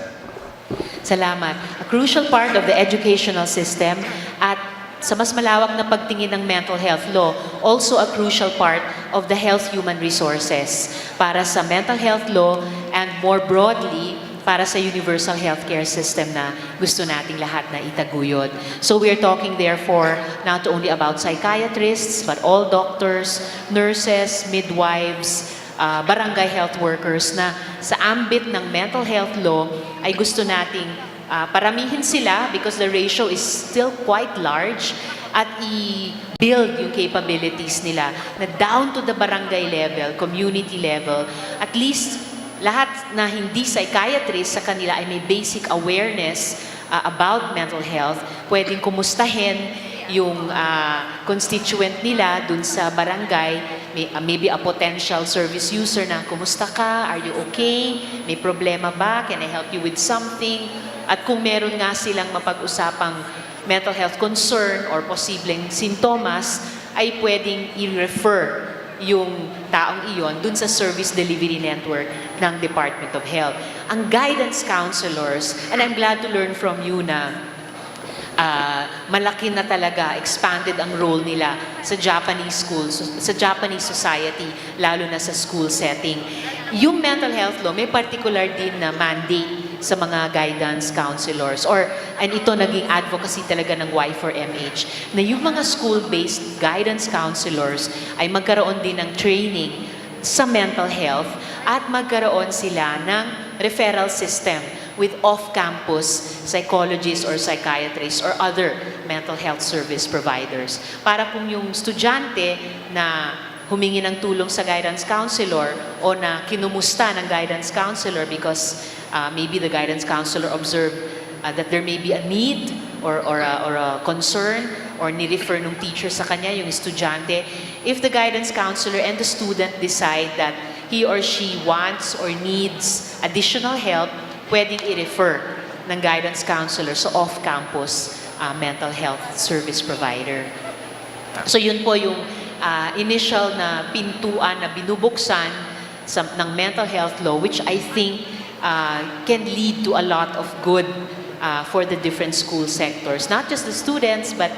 Salamat. A crucial part of the educational system at sa mas malawak na pagtingin ng mental health law, also a crucial part of the health human resources para sa mental health law and more broadly para sa universal healthcare system na gusto nating lahat na itaguyod. So we are talking therefore not only about psychiatrists but all doctors, nurses, midwives, barangay health workers na sa ambit ng mental health law ay gusto nating paramihin sila because the ratio is still quite large at i-build yung capabilities nila na down to the barangay level, community level, at least lahat na hindi psychiatrist sa kanila ay may basic awareness about mental health, pwedeng kumustahin yung constituent nila dun sa barangay, maybe a potential service user na, kumusta ka? Are you okay? May problema ba? Can I help you with something? At kung meron nga silang mapag-usapang mental health concern or posibleng sintomas, ay pwedeng i-refer yung taong iyon dun sa service delivery network ng Department of Health. Ang guidance counselors, and I'm glad to learn from you na malaki na talaga, expanded ang role nila sa Japanese schools, sa Japanese society, lalo na sa school setting. Yung mental health law, may particular din na mandate sa mga guidance counselors and ito naging advocacy talaga ng Y4MH, na yung mga school-based guidance counselors ay magkaroon din ng training sa mental health at magkaroon sila ng referral system with off-campus psychologists or psychiatrists or other mental health service providers. Para kung yung estudyante na humingi ng tulong sa guidance counselor o na kinumusta ng guidance counselor because maybe the guidance counselor observed that there may be a need or a concern or ni-refer ng teacher sa kanya, yung estudyante, if the guidance counselor and the student decide that he or she wants or needs additional help, pwedeng i-refer ng guidance counselor sa off-campus mental health service provider. So yun po yung initial na pintuan na binubuksan ng mental health law, which I think can lead to a lot of good for the different school sectors. Not just the students, but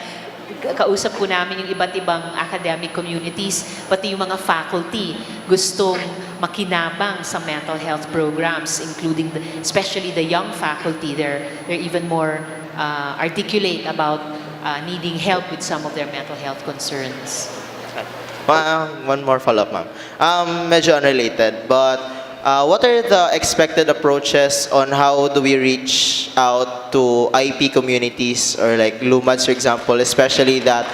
kausap po namin yung iba't ibang academic communities, pati yung mga faculty gustong makinabang sa mental health programs, including especially the young faculty. They're even more articulate about needing help with some of their mental health concerns. One more follow-up, ma'am. Medyo unrelated, but what are the expected approaches on how do we reach out to IP communities or like LUMADs, for example, especially that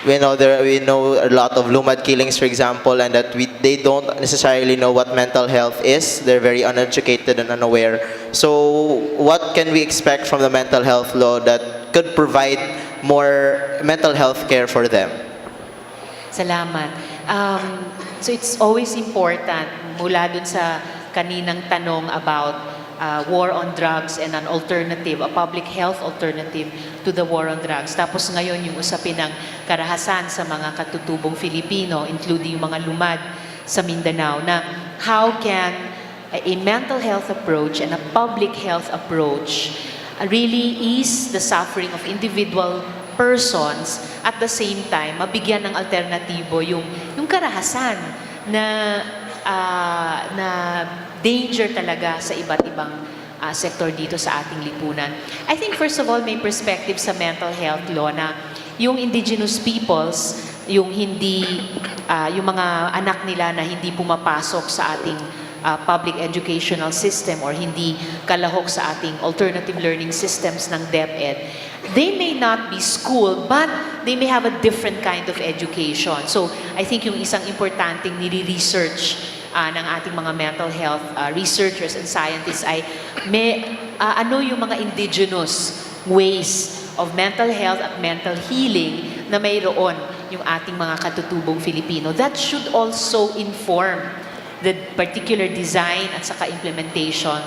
we know a lot of LUMAD killings, for example, and that they don't necessarily know what mental health is. They're very uneducated and unaware. So what can we expect from the mental health law that could provide more mental health care for them? Salamat. So it's always important, mula dun sa kaninang tanong about war on drugs and an alternative, a public health alternative to the war on drugs. Tapos ngayon yung usapin ng karahasan sa mga katutubong Filipino, including yung mga lumad sa Mindanao, na how can a mental health approach and a public health approach really ease the suffering of individual persons, at the same time mabigyan ng alternatibo yung karahasan na danger talaga sa iba't ibang sektor dito sa ating lipunan. I think first of all may perspective sa mental health law na yung indigenous peoples, yung mga anak nila na hindi pumapasok sa ating public educational system or hindi kalahok sa ating alternative learning systems ng DepEd, they may not be schooled, but they may have a different kind of education. So, I think yung isang importanteng nire-research ng ating mga mental health researchers and scientists ay ano yung mga indigenous ways of mental health at mental healing na mayroon yung ating mga katutubong Filipino. That should also inform the particular design at saka implementation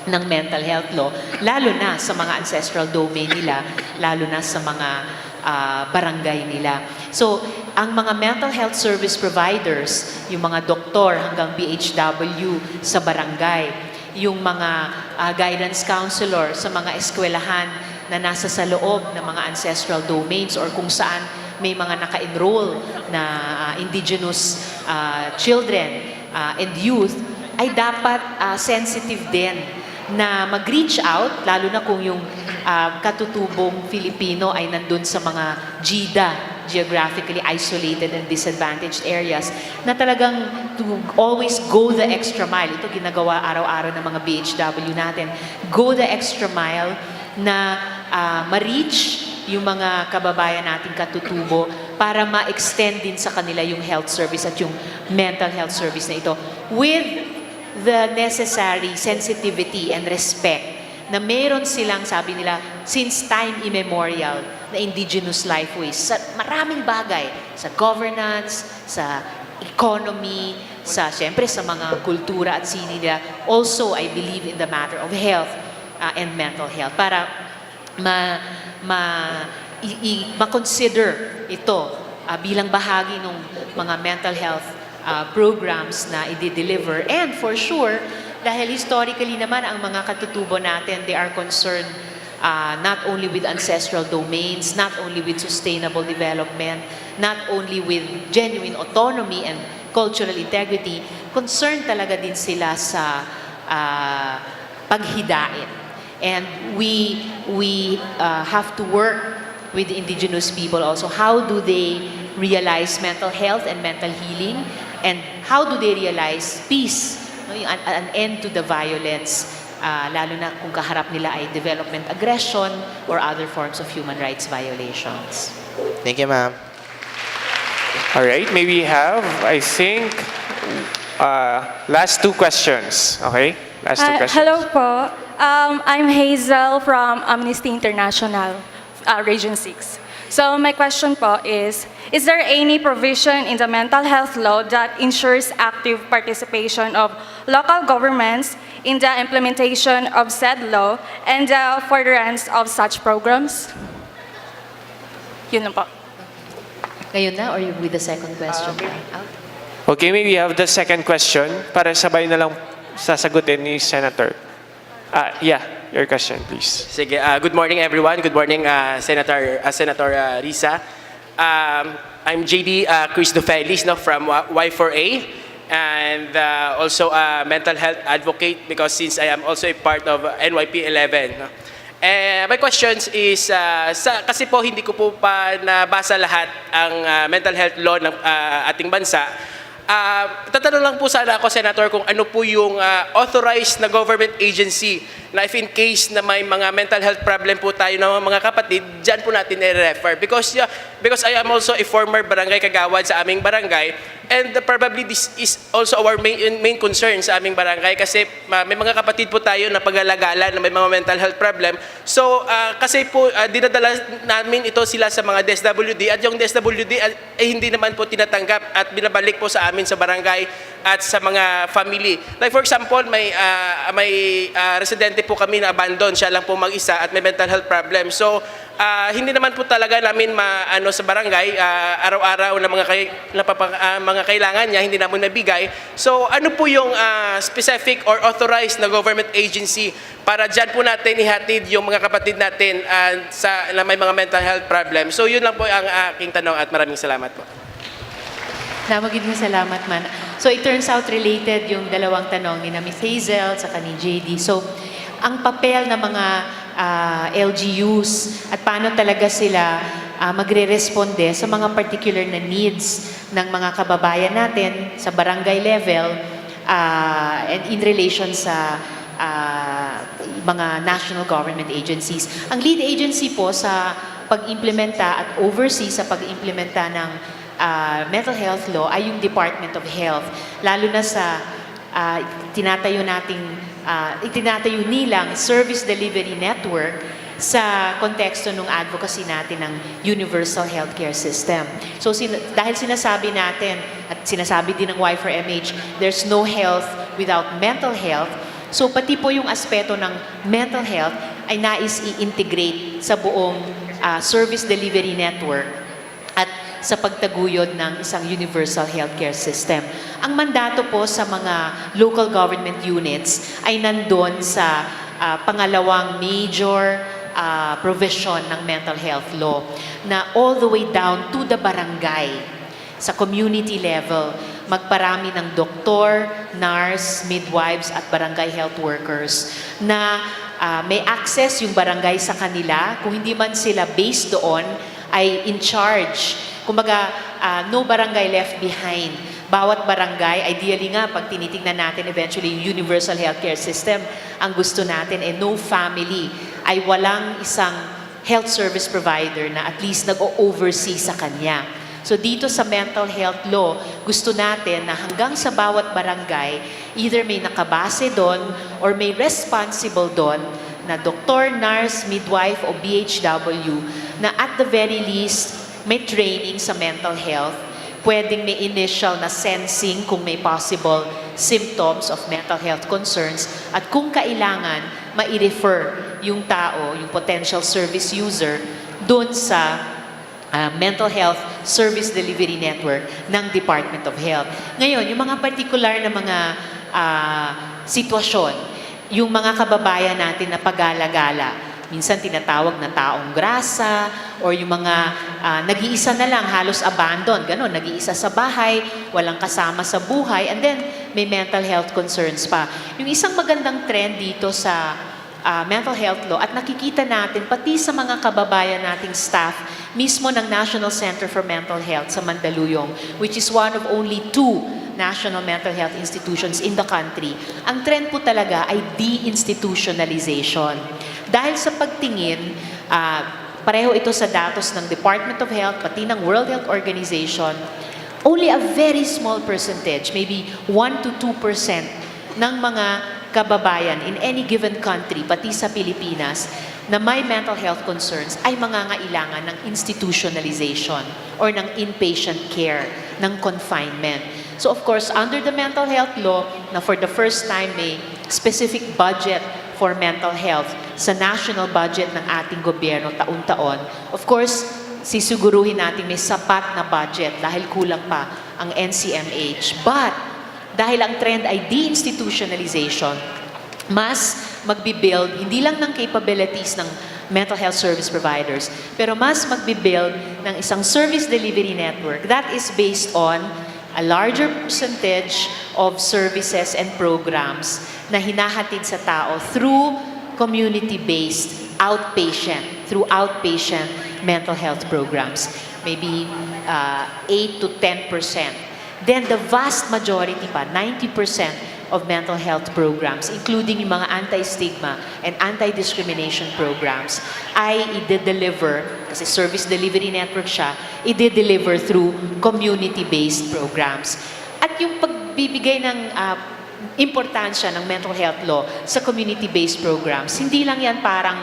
ng mental health law, lalo na sa mga ancestral domain nila, lalo na sa mga barangay nila. So, ang mga mental health service providers, yung mga doktor hanggang BHW sa barangay, yung mga guidance counselor sa mga eskwelahan na nasa sa loob ng mga ancestral domains or kung saan may mga naka-enroll na indigenous children and youth, ay dapat sensitive din na mag-reach out, lalo na kung yung katutubong Filipino ay nandun sa mga GIDA, geographically isolated and disadvantaged areas, na talagang to always go the extra mile. Ito ginagawa araw-araw ng mga BHW natin. Go the extra mile na ma-reach yung mga kababayan nating katutubo para ma-extend din sa kanila yung health service at yung mental health service na ito with the necessary sensitivity and respect na meron silang, sabi nila, since time immemorial na indigenous lifeways sa maraming bagay, sa governance, sa economy, syempre sa mga kultura at sini nila. Also, I believe in the matter of health and mental health para ma-consider ito bilang bahagi ng mga mental health programs na i-deliver. And for sure, dahil historically naman ang mga katutubo natin, they are concerned not only with ancestral domains, not only with sustainable development, not only with genuine autonomy and cultural integrity, concerned talaga din sila sa paghidain. And we have to work with the indigenous people also. How do they realize mental health and mental healing? And how do they realize peace? An end to the violence lalo na kung kaharap nila ay development aggression or other forms of human rights violations. Thank you, ma'am. All right, may we have, I think, last two questions. Okay? Last two questions. Hello po. I'm Hazel from Amnesty International, Region 6. So my question po is there any provision in the mental health law that ensures active participation of local governments in the implementation of said law and the furtherance of such programs? Yun na po. Ngayon na, or with the second question? Okay, maybe we have the second question para sabay na lang sasagutin ni Senator. Yeah, your question, please. Sige, good morning everyone. Good morning Senator Risa. I'm JD Cristofelis from Y4A and also a mental health advocate because since I am also a part of NYP 11. My questions is, kasi po hindi ko po pa nabasa lahat ang mental health law ng ating bansa. Tatanong lang po sana ako, Senator, kung ano po yung authorized na government agency na if in case na may mga mental health problem po tayo ng mga kapatid, dyan po natin i-refer. Because I am also a former barangay kagawad sa aming barangay and probably this is also our main concern sa aming barangay kasi may mga kapatid po tayo na pag-alagalan na may mga mental health problem. So, kasi po dinadala namin ito sila sa mga DSWD at yung DSWD ay hindi naman po tinatanggap at binabalik po sa amin sa barangay at sa mga family. Like for example, may residente po kami na abandon, siya lang po mag-isa at may mental health problem. So, hindi naman po talaga namin sa barangay araw-araw na mga kailangan niya, hindi namin nabigay. So, ano po yung specific or authorized na government agency para dyan po natin ihatid yung mga kapatid natin na may mga mental health problem. So, yun lang po ang aking tanong at maraming salamat po. Namagid mo salamat man. So it turns out related yung dalawang tanong ni na Ms. Hazel at ni JD. So ang papel ng mga LGUs at paano talaga sila magre-responde sa mga particular na needs ng mga kababayan natin sa barangay level and in relation sa mga national government agencies. Ang lead agency po sa pag-implementa at oversee sa pag-implementa ng mental health law ay yung Department of Health. Lalo na sa itinatayo nilang service delivery network sa konteksto ng advocacy natin ng universal healthcare system. So dahil sinasabi natin at sinasabi din ng Y4MH, there's no health without mental health. So pati po yung aspeto ng mental health ay nais i-integrate sa buong service delivery network at sa pagtaguyod ng isang universal healthcare system. Ang mandato po sa mga local government units ay nandun sa pangalawang major provision ng mental health law na all the way down to the barangay, sa community level, magparami ng doktor, nurse, midwives at barangay health workers na may access yung barangay sa kanila. Kung hindi man sila based doon, ay in charge. Kumbaga, no barangay left behind. Bawat barangay, ideally nga, pag tinitingnan natin eventually yung universal healthcare system, ang gusto natin no family ay walang isang health service provider na at least nag-o-oversee sa kanya. So dito sa mental health law, gusto natin na hanggang sa bawat barangay, either may nakabase doon or may responsible doon na doktor, nurse, midwife o BHW na at the very least may training sa mental health, pwedeng may initial na sensing kung may possible symptoms of mental health concerns at kung kailangan, mai-refer yung tao, yung potential service user, dun sa mental health service delivery network ng Department of Health. Ngayon, yung mga particular na mga sitwasyon, yung mga kababayan natin na pag-alagala, minsan tinatawag na taong grasa or yung mga nag-iisa na lang, halos abandon, gano'n, nag-iisa sa bahay, walang kasama sa buhay, and then may mental health concerns pa. Yung isang magandang trend dito sa mental health law at nakikita natin pati sa mga kababayan nating staff mismo ng National Center for Mental Health sa Mandaluyong, which is one of only 2 national mental health institutions in the country, ang trend po talaga ay de-institutionalization. Dahil sa pagtingin, pareho ito sa datos ng Department of Health, pati ng World Health Organization, only a very small percentage, maybe 1 to 2% ng mga kababayan in any given country, pati sa Pilipinas, na may mental health concerns ay mangangailangan ng institutionalization or ng inpatient care, ng confinement. So of course, under the mental health law, na for the first time may specific budget for mental health sa national budget ng ating gobyerno taon-taon, of course, sisiguruhin natin may sapat na budget dahil kulang pa ang NCMH. But dahil ang trend ay de-institutionalization, mas magbibuild, hindi lang ng capabilities ng mental health service providers, pero mas magbibuild ng isang service delivery network that is based on a larger percentage of services and programs na hinahatid sa tao through community-based through outpatient mental health programs. Maybe 8 to 10%. Then the vast majority pa, 90% of mental health programs, including yung mga anti-stigma and anti-discrimination programs, ay i-deliver, kasi service delivery network siya, i-deliver through community-based programs. At yung pagbibigay ng importansya ng mental health law sa community-based programs, hindi lang yan parang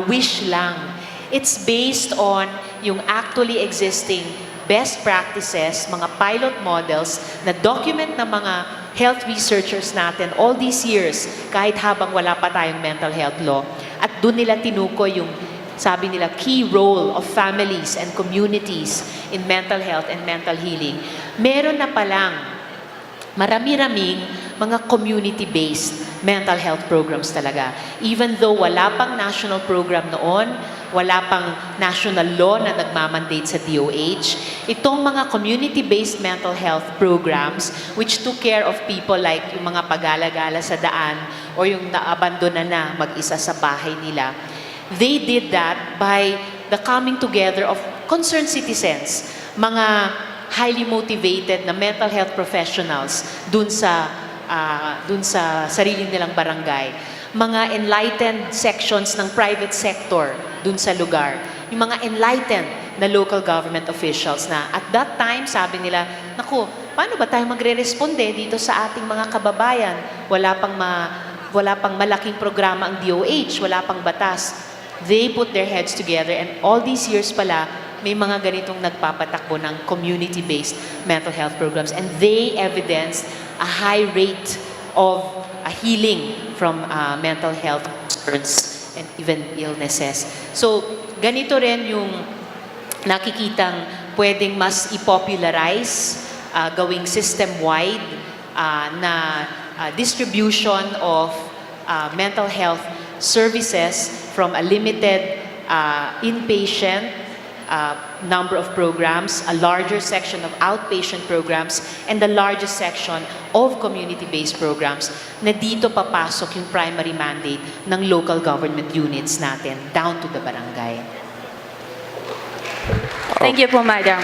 wish lang. It's based on yung actually existing best practices, mga pilot models na document ng mga health researchers natin all these years, kahit habang wala pa tayong mental health law. At doon nila tinukoy yung, sabi nila, key role of families and communities in mental health and mental healing. Meron na palang marami-raming mga community-based mental health programs talaga. Even though wala pang national program noon, wala pang national law na nagmamandate sa DOH, itong mga community-based mental health programs which took care of people like yung mga pagala-gala sa daan o yung naabandona na mag-isa sa bahay nila, they did that by the coming together of concerned citizens, mga highly motivated na mental health professionals dun sa sarili nilang barangay, mga enlightened sections ng private sector dun sa lugar, yung mga enlightened na local government officials na at that time sabi nila, naku, paano ba tayo magre-responde dito sa ating mga kababayan? Wala pang malaking programa ang DOH, wala pang batas. They put their heads together and all these years pala, may mga ganitong nagpapatakbo ng community-based mental health programs and they evidenced a high rate of healing from mental health concerns and even illnesses. So, ganito rin yung nakikitang pwedeng mas i-popularize, gawing system-wide na distribution of mental health services from a limited inpatient number of programs, a larger section of outpatient programs, and the largest section of community-based programs na dito papasok yung primary mandate ng local government units natin down to the barangay. Thank you po, Madam.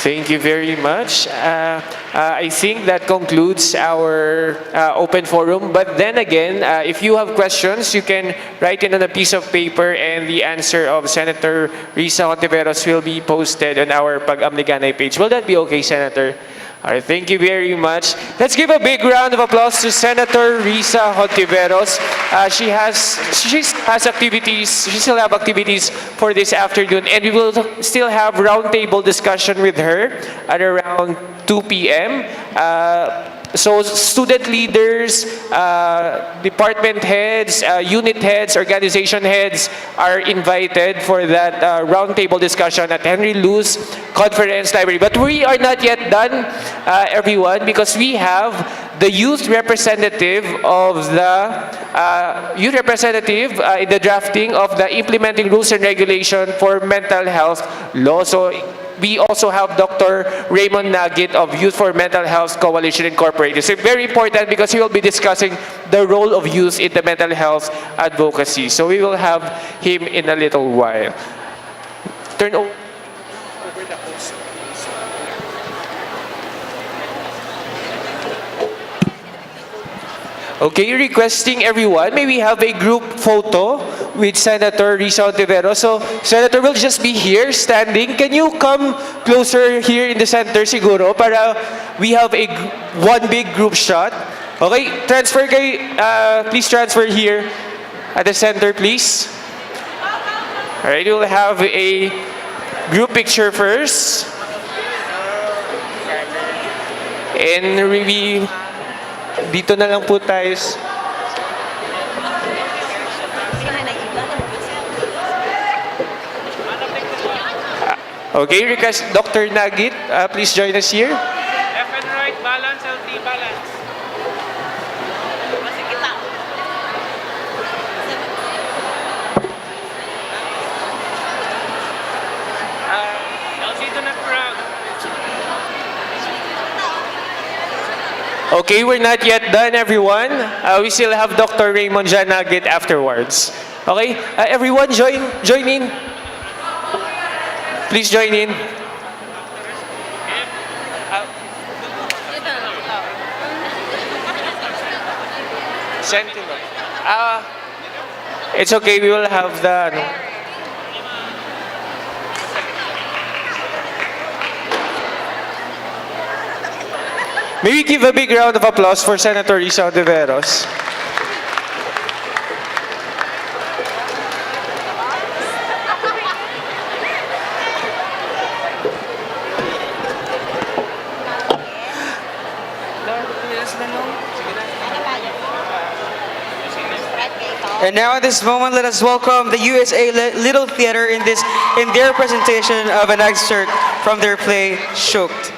Thank you very much. I think that concludes our open forum. But then again, if you have questions, you can write it on a piece of paper and the answer of Senator Risa Hontiveros will be posted on our PAG-AMLIGANAY page. Will that be okay, Senator? All right, thank you very much. Let's give a big round of applause to Senator Risa Hontiveros. She has activities, she still have activities for this afternoon, and we will still have roundtable discussion with her at around 2 p.m. So student leaders, department heads, unit heads, organization heads are invited for that roundtable discussion at Henry Luce Conference Library. But we are not yet done, everyone, because we have the youth representative of the in the drafting of the implementing rules and regulation for mental health law. So we also have Dr. Raymond Nagit of Youth for Mental Health Coalition Incorporated. So very important because he will be discussing the role of youth in the mental health advocacy. So we will have him in a little while. Turn over the host. Okay, requesting everyone, may we have a group photo with Senator Risa Ontiveros. So, Senator will just be here, standing. Can you come closer here in the center siguro para we have a one big group shot? Okay, transfer kay, please transfer here at the center, please. Alright, we'll have a group picture first. And maybe dito na lang po tayo. Okay, request Dr. Nagit, please join us here. Left and right, balance, healthy, balance. Dito na crowd. Okay, we're not yet done, everyone. We still have Dr. Raymond Janagit afterwards. Okay, everyone join in. Please join in. Sentinel. It's okay, we will have the... May we give a big round of applause for Senator Risa Ontiveros. And now at this moment, let us welcome the USA Little Theater in their presentation of an excerpt from their play, Shocked.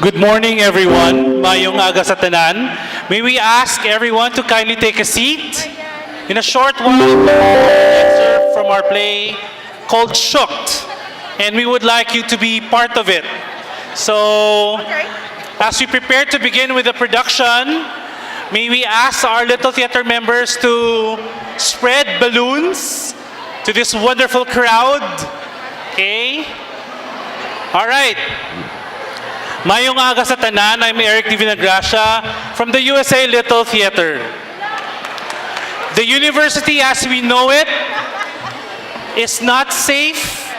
Good morning, everyone. Mayong aga sa tanan. May we ask everyone to kindly take a seat? In a short while, an excerpt from our play called Shocked, and we would like you to be part of it. So, as we prepare to begin with the production, may we ask our Little Theater members to spread balloons to this wonderful crowd. Okay? All right. Mayong aga sa tanan, I'm Eric D. Vinagracia from the USA Little Theater. The university as we know it is not safe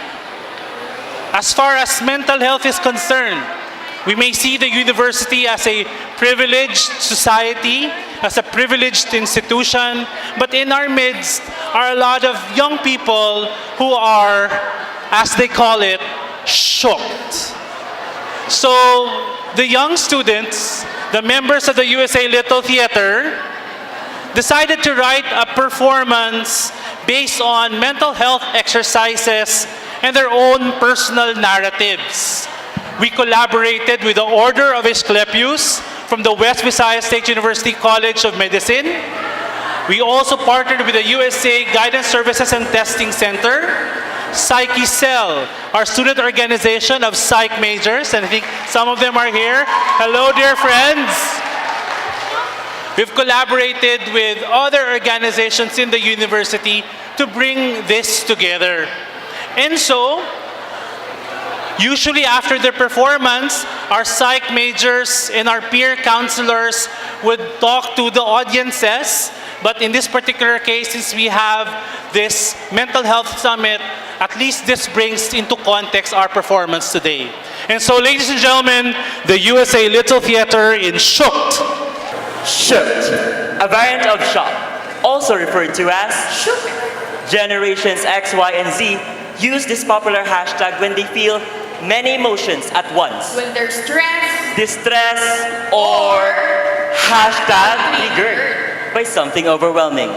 as far as mental health is concerned. We may see the university as a privileged society, as a privileged institution, but in our midst are a lot of young people who are, as they call it, shocked. So, the young students, the members of the USA Little Theater, decided to write a performance based on mental health exercises and their own personal narratives. We collaborated with the Order of Asclepius from the West Visayas State University College of Medicine. We also partnered with the USA Guidance Services and Testing Center, Psyche Cell, our student organization of psych majors, and I think some of them are here. Hello, dear friends. We've collaborated with other organizations in the university to bring this together. And so, usually after the performance, our psych majors and our peer counselors would talk to the audiences. But in this particular case, since we have this mental health summit, at least this brings into context our performance today. And so, ladies and gentlemen, the USA Little Theater in Shocked. Shocked, a variant of shock, also referred to as shook. Generations X, Y, and Z use this popular hashtag when they feel many emotions at once. When they're stressed, distress, or hashtag triggered by something overwhelming.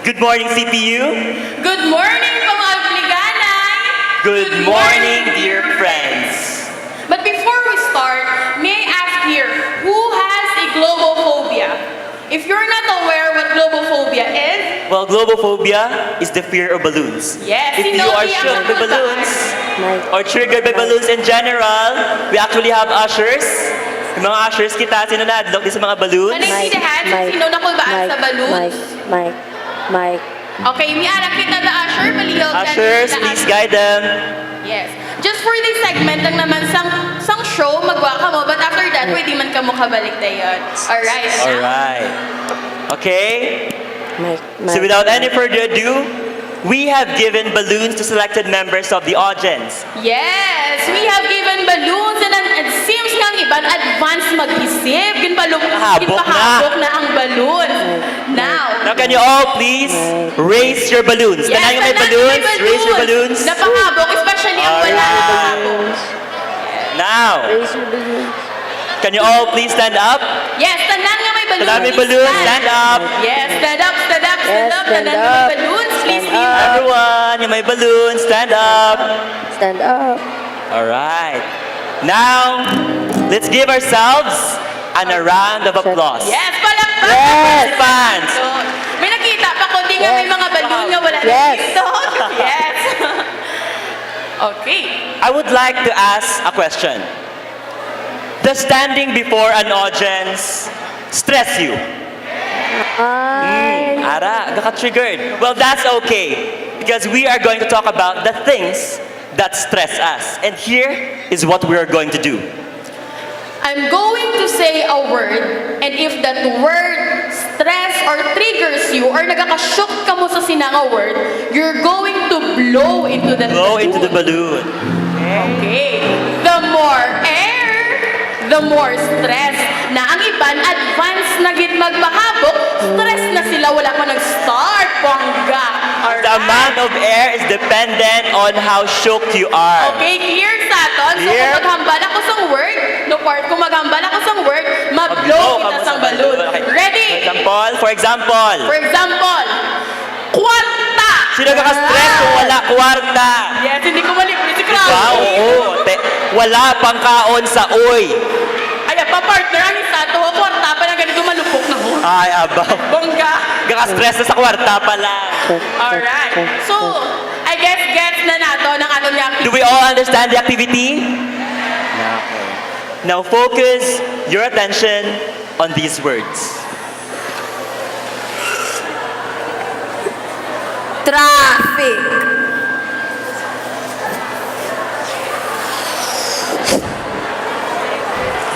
Good morning, CPU. Good morning, PAG-AMLIGANAY. Good morning, dear friends. But before we start, may I ask here, who has a globophobia? If you're not aware what globophobia is, well, globophobia is the fear of balloons. Yes, if you are shocked by balloons or triggered by balloons in general, we actually have ushers. Yung mga ushers kita, sino na-adlock sa mga balloons? Sino nakubaan sa balloons? Mike. Okay, miara kita na Usher, palihog. Ushers, please guide them. Yes. Just for this segment lang naman, sang show, magwa ka mo, but after that, pwede man ka mo kabalik na yun. Alright. Alright. Okay? So without any further ado, we have given balloons to selected members of the audience. Yes, we have given balloons and it seems nga ang iban advance mag-isip. Ginpahabok na ang balloon. Now can you all please raise your balloons? Yes, Tanan yung may tanan balloons, may raise your balloons. Napahabok, especially ang wala napahabok. Now, can you all please stand up? Yes, tanan nga may balloons. Tanan may balloons, stand up. Yes, stand up. Tanan nga may balloons, please. Everyone, yung may balloons, stand up. Stand up. Alright. Now, let's give ourselves a round of applause. Yes, palakpak! Participants! So, may nakita pa kundi nga may mga balloon nga wala na dito. Yes. Okay. I would like to ask a question. Does standing before an audience stress you? Ara, naka-triggered. Well, that's okay. Because we are going to talk about the things that stress us. And here is what we are going to do. I'm going to say a word, and if that word stress or triggers you, or nagkakashock ka mo sa sinanga word, you're going to blow into that Blow balloon. into the balloon. Okay. The more air, the more stress. Na ang iban, advance na gid magpahabok, stress na sila, wala pa nag-start, bongga. The amount of air is dependent on how shook you are. Okay, clear sa aton. So Clear? kung maghambal ako sa word, no part, kung maghambal ako sa word, mag-blow kita sa balloon. Ready? For example. Kwarta! Sino ka-stress kung wala kwarta? Yes, hindi ko malibre si Crown. Diba? Oo. Wala pang kaon sa uy. Ay, pa-partner, ang isa to, kwarta pa na ganito malupok na ho. Ay, abaw. Bongga. Kaka-stress na sa kwarta pala. Alright. So, I guess gets na nato ng atong activity. Do we all understand the activity? Now focus your attention on these words. Traffic.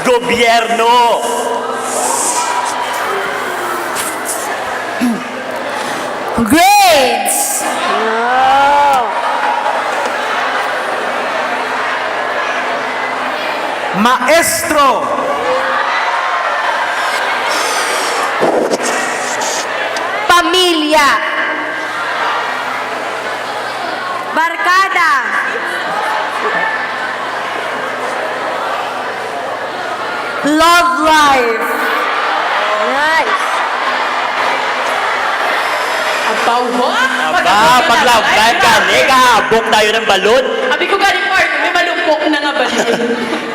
Gobyerno. Grades. Maestro. Pamilya. Barkada. Love life. Nice. Pag love life ka, nikahabok tayo ng balon. Abi ko galing part, may malupok na nga balloon.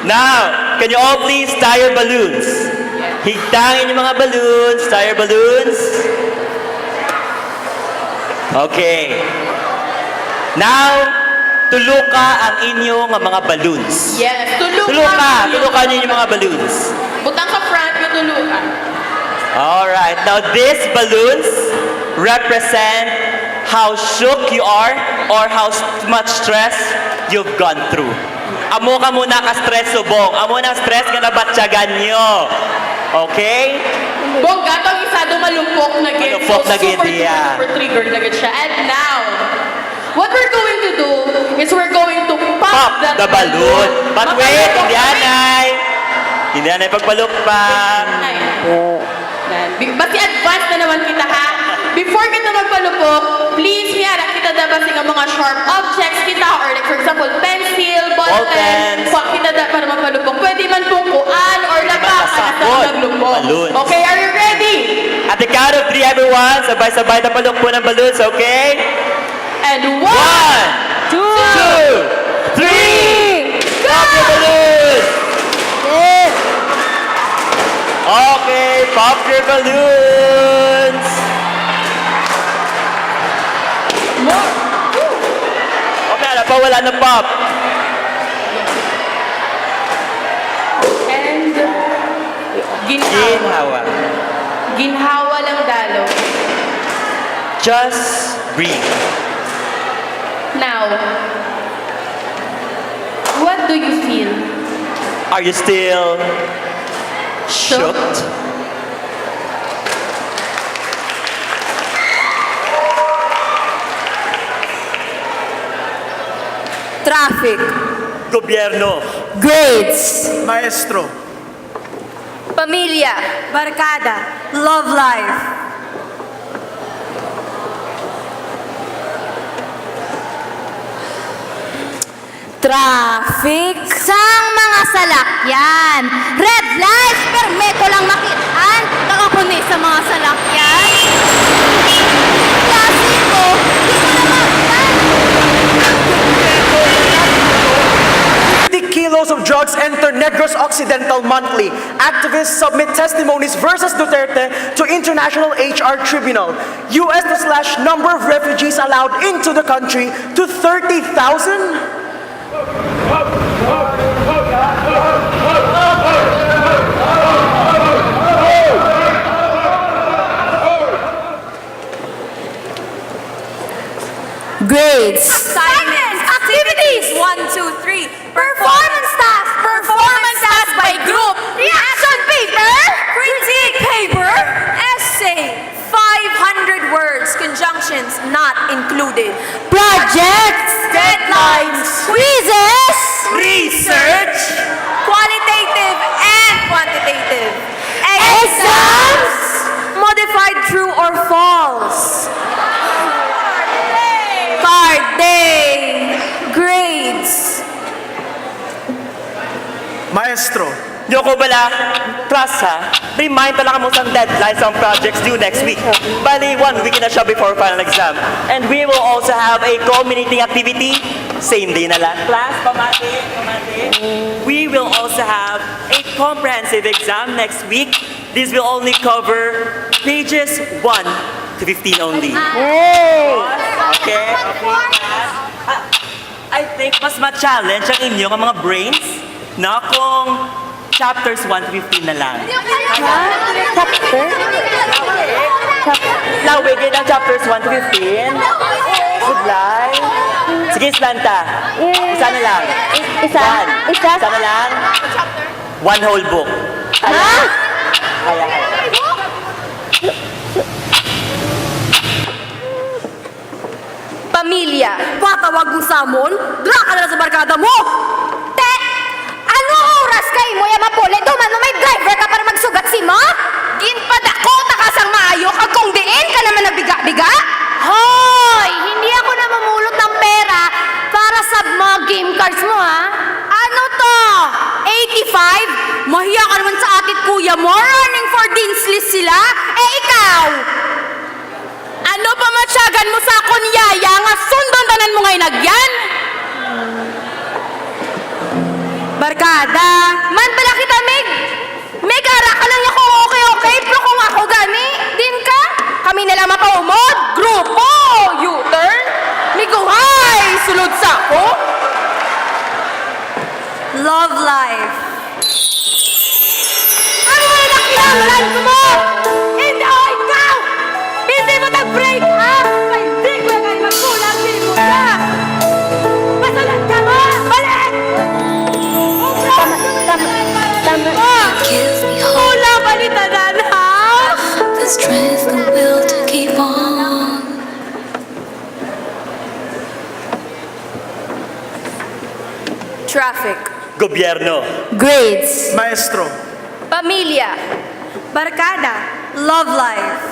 Now, can you all please tie your balloons? Higtangin yung mga balloons. Tie your balloons. Okay. Now, tuluka ang inyong mga balloons. Yes, Tuluka niyo yung mga balloons. Butang sa front, yung tulukan. Alright, now these balloons represent how shook you are or how much stress you've gone through. Amo ka muna ka-stress subong. Amo na stress ka na batyagan nyo. Okay? Bong, gatong isa do malumpok na gid. Malumpok na gid, yeah. Super triggered na gid siya. And now, what we're going to do is we're going to pop that the balloon. But wait, hindi anay. Hindi anay pagbalok pa. Basta advance na naman kita ha. Before kita magpalupok, please miara kita dapat sa mga sharp objects kita or like for example pencil, ball pen, kita dapat para magpalupok. Pwede man pong kuan or labakan sa maglupok. Okay, are you ready? At the count of 3 everyone, sabay-sabay na palukpo ng balloons, okay? And 1, 2, 3, pop your balloons! Okay, pop your balloons! More! Okay, na pa, wala na pop. And ginhawa. Ginhawa lang dalo. Just breathe. Now, what do you feel? Are you still shook? Traffic. Gobyerno. Grades. Maestro. Pamilya. Barkada. Love life. Traffic. Sang mga salakyan. Red lights, permeto lang makitaan. Kakapuni sa mga salakyan. Klasiko, di ko na makitaan. 50 kilos of drugs enter Negros Occidental monthly. Activists submit testimonies versus Duterte to International HR Tribunal. US to slash number of refugees allowed into the country to 30,000? Grades. Assignments, activities. 1, 2, 3. Performance tasks. Performance tasks by group. Reaction paper. Critique paper. Essay. 500 words. Conjunctions not included. Projects. Deadlines. Quizzes. Research. Qualitative and quantitative. Exams. Modified true or false. Card day. Grades. Maestro. Yoko bala, class ha, remind talaga mo sa deadlines ng projects due next week. Bali, 1 week na siya before final exam. And we will also have a co-meeting activity, same day na lang. Class, pamati. We will also have a comprehensive exam next week. This will only cover pages 1 to 15 only. Okay? I think mas ma-challenge ang inyong mga brains na kung chapters 1 to 15 na lang. Chapter? Lawigin ang chapters 1 to 15. Sublay. Sige, Slanta. Isa na lang. Isa? Isa na lang. 1 whole book. Ha? Kaya. Pamilya. Patawag mo samon. Dra ka na sa barkada mo. Te! Ano oras kay mo ya mapuli? Duman mo may driver ka para magsugat si mo? Ginpadako takasang maayo kag kung diin ka naman nabiga-biga. Hoy! Hindi ako namumulot ng pera para sa mga game cards mo, ha? Ano to? 85? Mahiya ka naman sa atit kuya mo. Running for dean's list sila. Eh ikaw? Ano pa matsyagan mo sa akon yaya nga sundon tanan mo ngayon nagyan? Barkada. Man pala kita Meg ara ka lang ako okay pero kung ako gani din ka. Kami na lang mapaumod. Grupo. U-turn. Miguhay. Sulod sa ako. Love life. Ano na nakilangan mo? Hindi o ikaw! Hindi mo nag-break up! Hindi ko kayo magkulang din mo ka! Masalat ka mo! Balik! Kulang balitanan ha? The strength and will to keep on. Traffic. Gobyerno. Grades. Maestro. Pamilya. Barkada. Love life.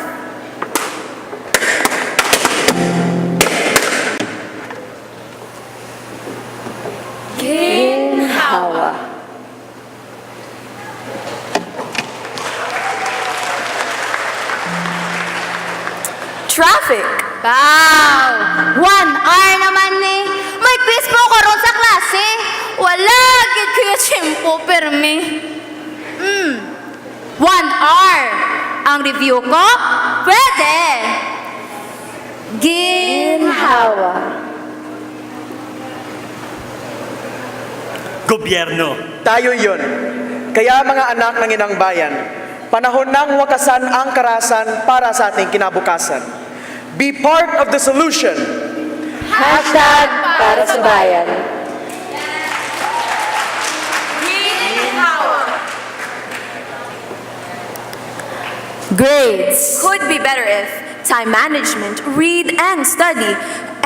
Ginhawa. Traffic. Wow! 1 hour naman ni. May quiz po ko ron sa klase. Wala, gid kuya tiyempo, permi. 1 hour. Ang review ko, pwede. Ginhawa. Gobyerno. Tayo yun. Kaya mga anak ng inang bayan, panahon nang wakasan ang karahasan para sa ating kinabukasan. Be part of the solution. Hashtag para sa bayan. Grades could be better if time management, read and study,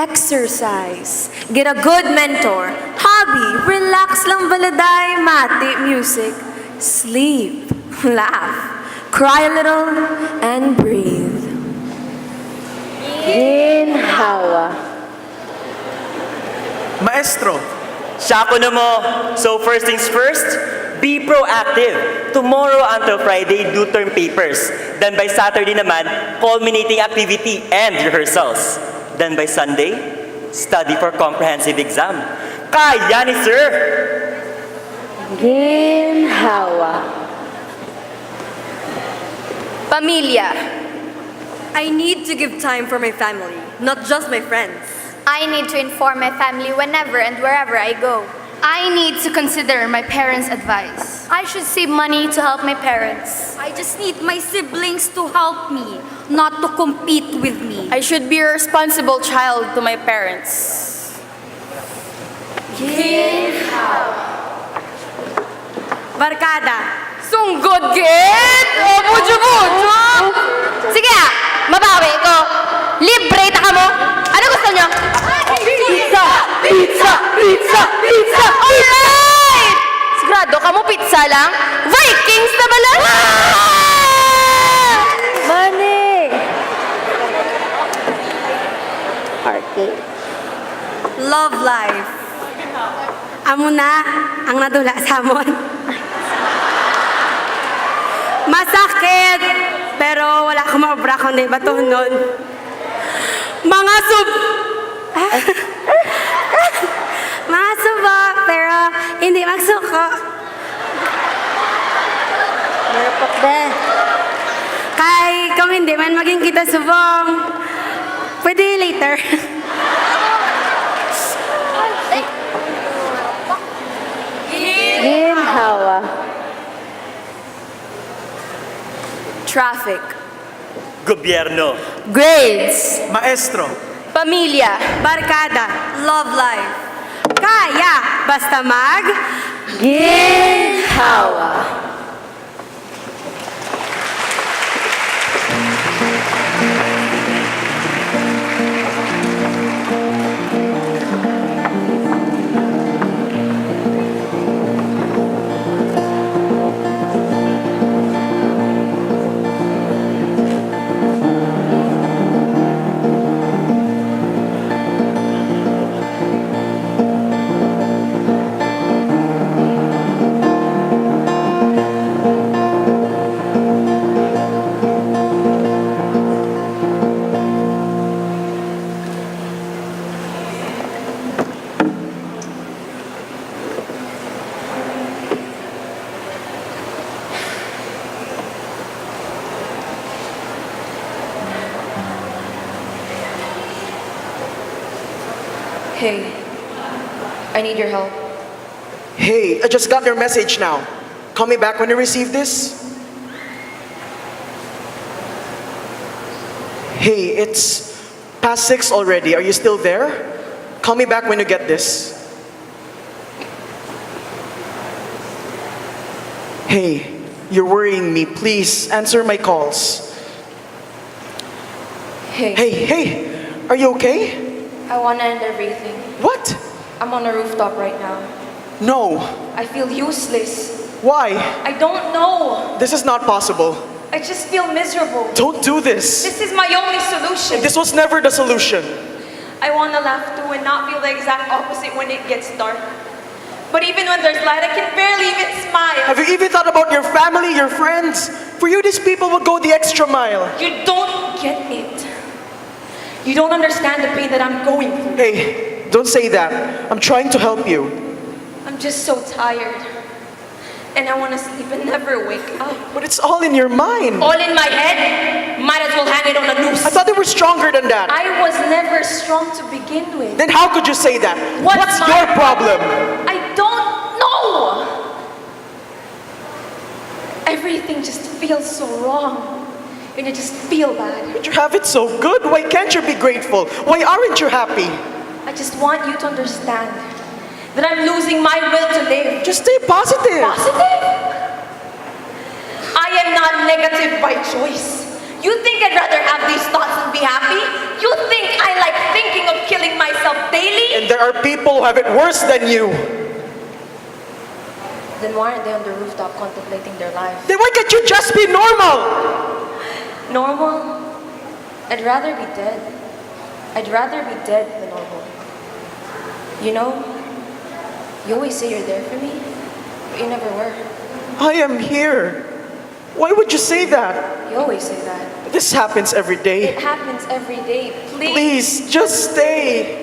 exercise, get a good mentor, hobby, relax lang baladay, mati, music, sleep, laugh, cry a little, and breathe. Ginhawa. Maestro. Siya na mo. So first things first, be proactive. Tomorrow until Friday, do term papers. Then by Saturday naman, culminating activity and rehearsals. Then by Sunday, study for comprehensive exam. Kaya ni sir! Ginhawa. Pamilya. I need to give time for my family, not just my friends. I need to inform my family whenever and wherever I go. I need to consider my parents' advice. I should save money to help my parents. I just need my siblings to help me, not to compete with me. I should be a responsible child to my parents. Barkada. Sunggod git! O, budyo-budyo! Sige ah, mabawi ko. Libre ta ka mo. Ano gusto nyo? Pizza! Pizza! Pizza! Pizza! Alright! Sigurado ka mo pizza lang? Vikings na bala! Money! Arcade. Love life. Amo na ang nadula sa amon. Masakit, pero wala akong maobra kundi bato nun. Mga mga subo, pero hindi magsuko. Marapok ba? Kay kung hindi man maging kita subong, pwede later. Ginhawa. Traffic. Gobyerno. Grades. Maestro. Pamilya. Barkada. Love life. Kaya, basta mag... Ginhawa. Hey, I need your help. Hey, I just got your message now. Call me back when you receive this. Hey, it's past 6 already. Are you still there? Call me back when you get this. Hey, you're worrying me. Please answer my calls. Hey, are you okay? I want to end everything. What? I'm on a rooftop right now. No. I feel useless. Why? I don't know. This is not possible. I just feel miserable. Don't do this. This is my only solution. This was never the solution. I want to laugh too and not feel the exact opposite when it gets dark. But even when there's light, I can barely even smile. Have you even thought about your family, your friends? For you, these people will go the extra mile. You don't get it. You don't understand the pain that I'm going through. Hey, don't say that. I'm trying to help you. I'm just so tired. And I want to sleep and never wake up. But it's all in your mind. All in my head? Might as well hang it on a noose. I thought they were stronger than that. I was never strong to begin with. Then how could you say that? What's your problem? I don't know. Everything just feels so wrong. and you just feel bad. But you have it so good. Why can't you be grateful? Why aren't you happy? I just want you to understand that I'm losing my will to live. Just stay positive. Positive? I am not negative by choice. You think I'd rather have these thoughts than be happy? You think I like thinking of killing myself daily? And there are people who have it worse than you. Then why aren't they on the rooftop contemplating their lives? Then why can't you just be normal? Normal? I'd rather be dead. I'd rather be dead than normal. You know, you always say you're there for me, but you never were. I am here. Why would you say that? You always say that. This happens every day. It happens every day. Please. Please, just stay.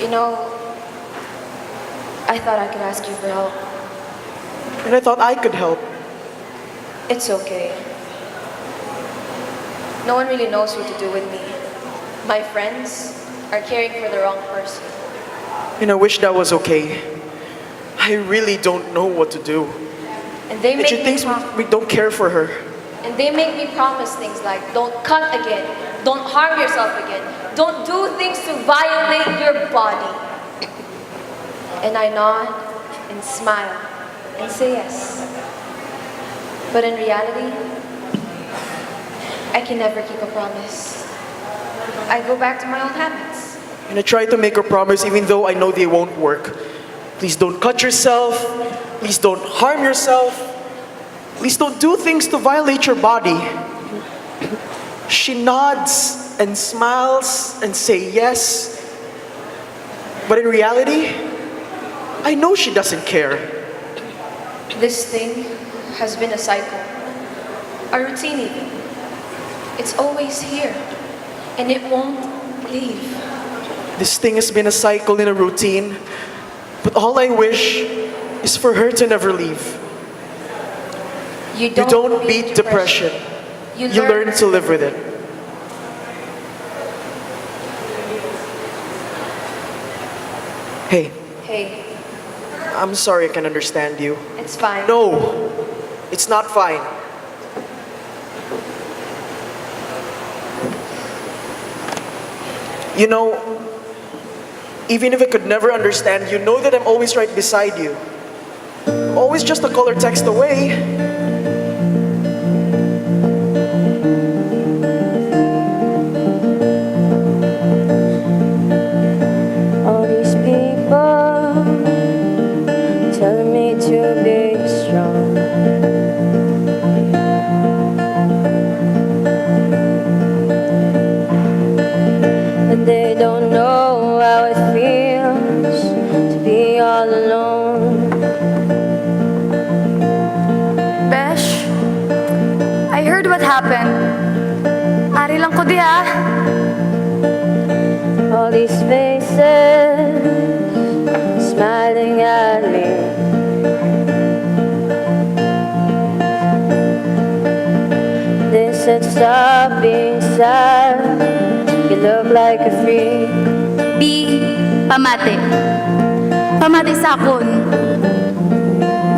You know, I thought I could ask you for help. And I thought I could help. It's okay. No one really knows what to do with me. My friends are caring for the wrong person. And I wish that was okay. I really don't know what to do. And they And make she me thinks we don't care for her. And they make me promise things like, don't cut again, don't harm yourself again, don't do things to violate your body. And I nod and smile and say yes. But in reality, I can never keep a promise. I go back to my old habits. And I try to make her promise even though I know they won't work. Please don't cut yourself. Please don't harm yourself. Please don't do things to violate your body. She nods and smiles and say yes. But in reality, I know she doesn't care. This thing has been a cycle, a routine even. It's always here, and it won't leave. This thing has been a cycle and a routine, but all I wish is for her to never leave. You You don't beat depression. You learn to live with it. Hey, Hey, I'm sorry I can understand you. it's fine. No, it's not fine. You know, even if I could never understand you, know that I'm always right beside you. I'm always just a call or text away. All these people telling me to be strong. But they don't know how it feels to be all alone. Besh, I heard what happened. Ari lang ko di ha. All these faces smiling at me. They said stop being sad. You look like a freak. B, pamate. Pamate sa akon.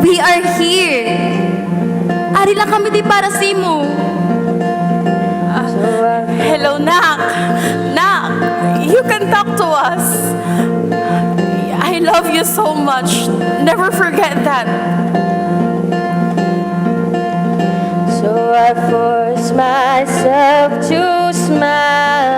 We are here. Ari lang kami di para simo. Hello, Nak. Nak, you can talk to us. I love you so much. Never forget that. So I force myself to smile.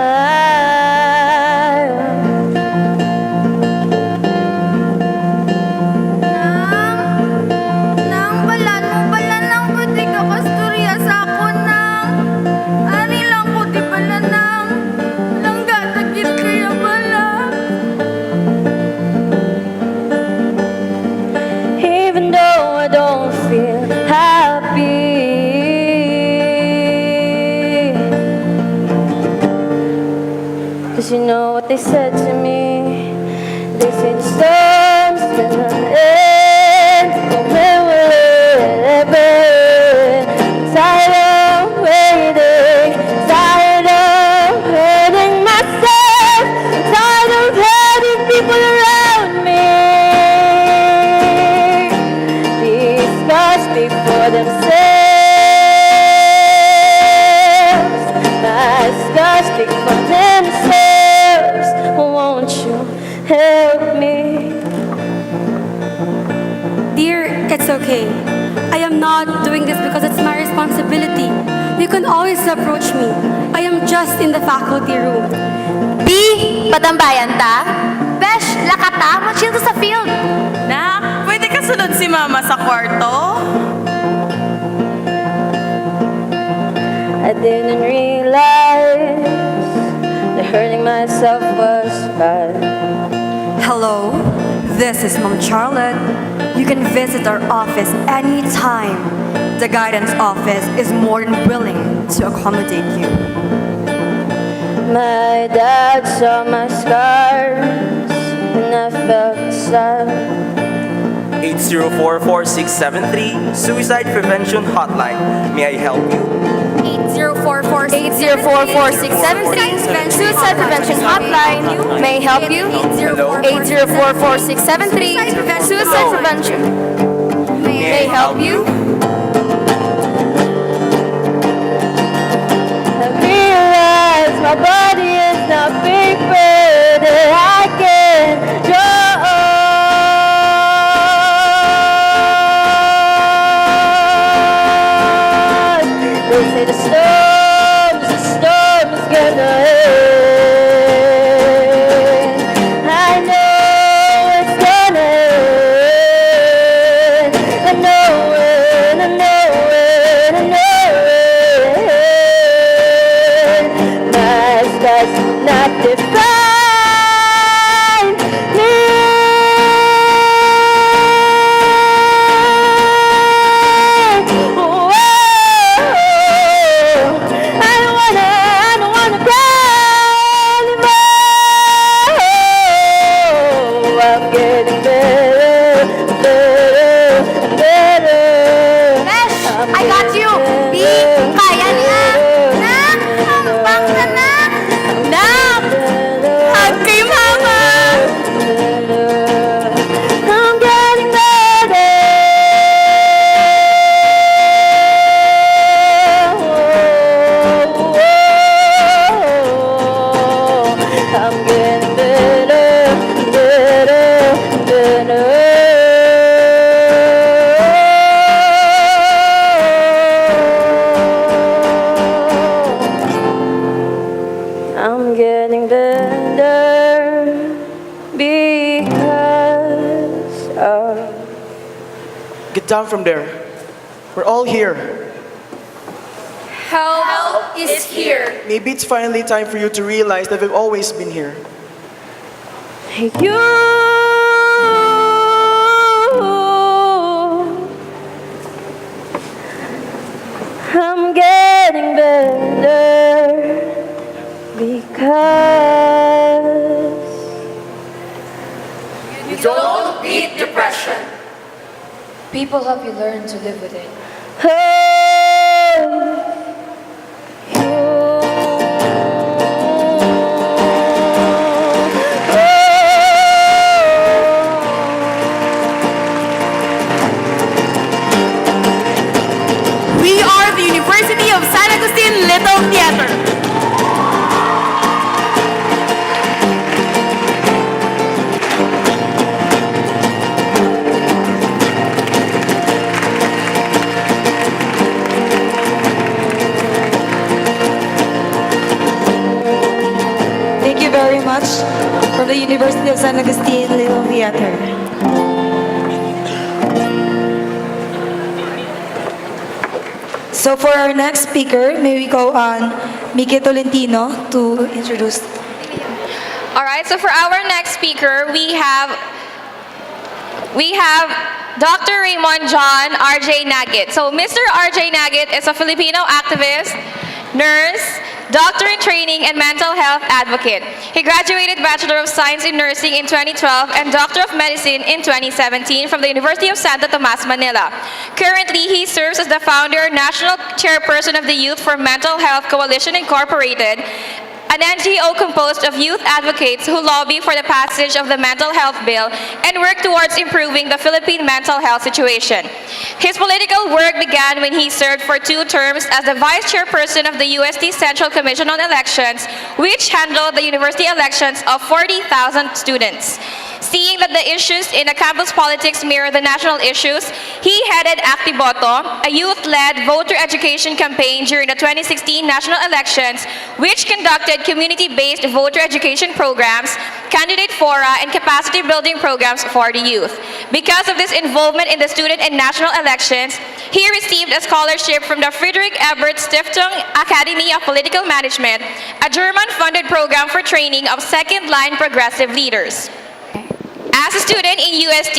Nang balan mo, balan lang ko di ka kasturya sa akon nang. Ari lang ko di balan nang. Langga tagit kaya bala. Even though I don't feel happy. Cause you know what they said to me. They said the storm's gonna end. And when will it end? Tired of waiting. Tired of hurting myself. Tired of hurting people around me. These scars speak for themselves. You can always approach me. I am just in the faculty room. B, patambayan ta? Besh, lakata, chill to sa field. Nak, pwede ka sunod si Mama sa kwarto? I didn't realize that hurting myself was bad. Hello, this is Mom Charlotte. You can visit our office anytime. The guidance office is more than willing to accommodate you. My dad saw my scars and I felt sad. 8044673 Suicide Prevention Hotline. May I help you? 8044673 Suicide Prevention Hotline. May I help you? 8044673 Suicide Prevention. May I help you? I realize my body is not paper that I can draw. They say the storm is gonna end. I know it's gonna end. I know it, I know it, I know it. My scars not define me. Whoa. I don't wanna cry anymore. I'm getting better, better, better. Besh, I got you. B, kaya niya. Nak, hambang ka na. Nak, hug kay Mama. I'm getting better. I'm getting better, better, better. I'm getting better because of. Get down from there. We're all here. Help is here. Maybe it's finally time for you to realize that we've always been here. You. I'm getting better because You don't beat depression. People help you learn to live with it. We are the University of San Agustin Little Theater. Thank you very much from the University of San Agustin Little Theater. So for our next speaker, may we go on Miki Tolentino to introduce. All right, so for our next speaker, we have Dr. Raymond John R.J. Nagit. So Mr. R.J. Nagit is a Filipino activist, nurse, doctor in training, and mental health advocate. He graduated Bachelor of Science in Nursing in 2012 and Doctor of Medicine in 2017 from the University of Santo Tomas, Manila. Currently, he serves as the founder, National Chairperson of the Youth for Mental Health Coalition Incorporated, an NGO composed of youth advocates who lobby for the passage of the mental health bill and work towards improving the Philippine mental health situation. His political work began when he served for 2 terms as the vice chairperson of the UST Central Commission on Elections, which handled the university elections of 40,000 students. Seeing that the issues in the campus politics mirror the national issues, he headed Actiboto, a youth-led voter education campaign during the 2016 national elections, which conducted community-based voter education programs, candidate fora, and capacity-building programs for the youth. Because of this involvement in the student and national elections, he received a scholarship from the Friedrich Ebert Stiftung Academy of Political Management, a German-funded program for training of second-line progressive leaders. As a student in UST,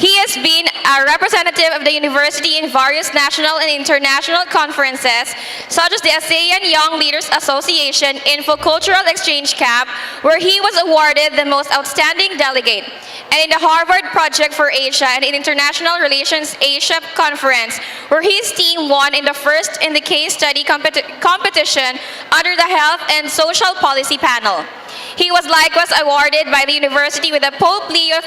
he has been a representative of the university in various national and international conferences, such as the ASEAN Young Leaders Association Infocultural Exchange Camp, where he was awarded the most outstanding delegate, and in the Harvard Project for Asia and in International Relations Asia Conference, where his team won in the first in the case study competition under the Health and Social Policy panel. He was likewise awarded by the university with the Pope Leo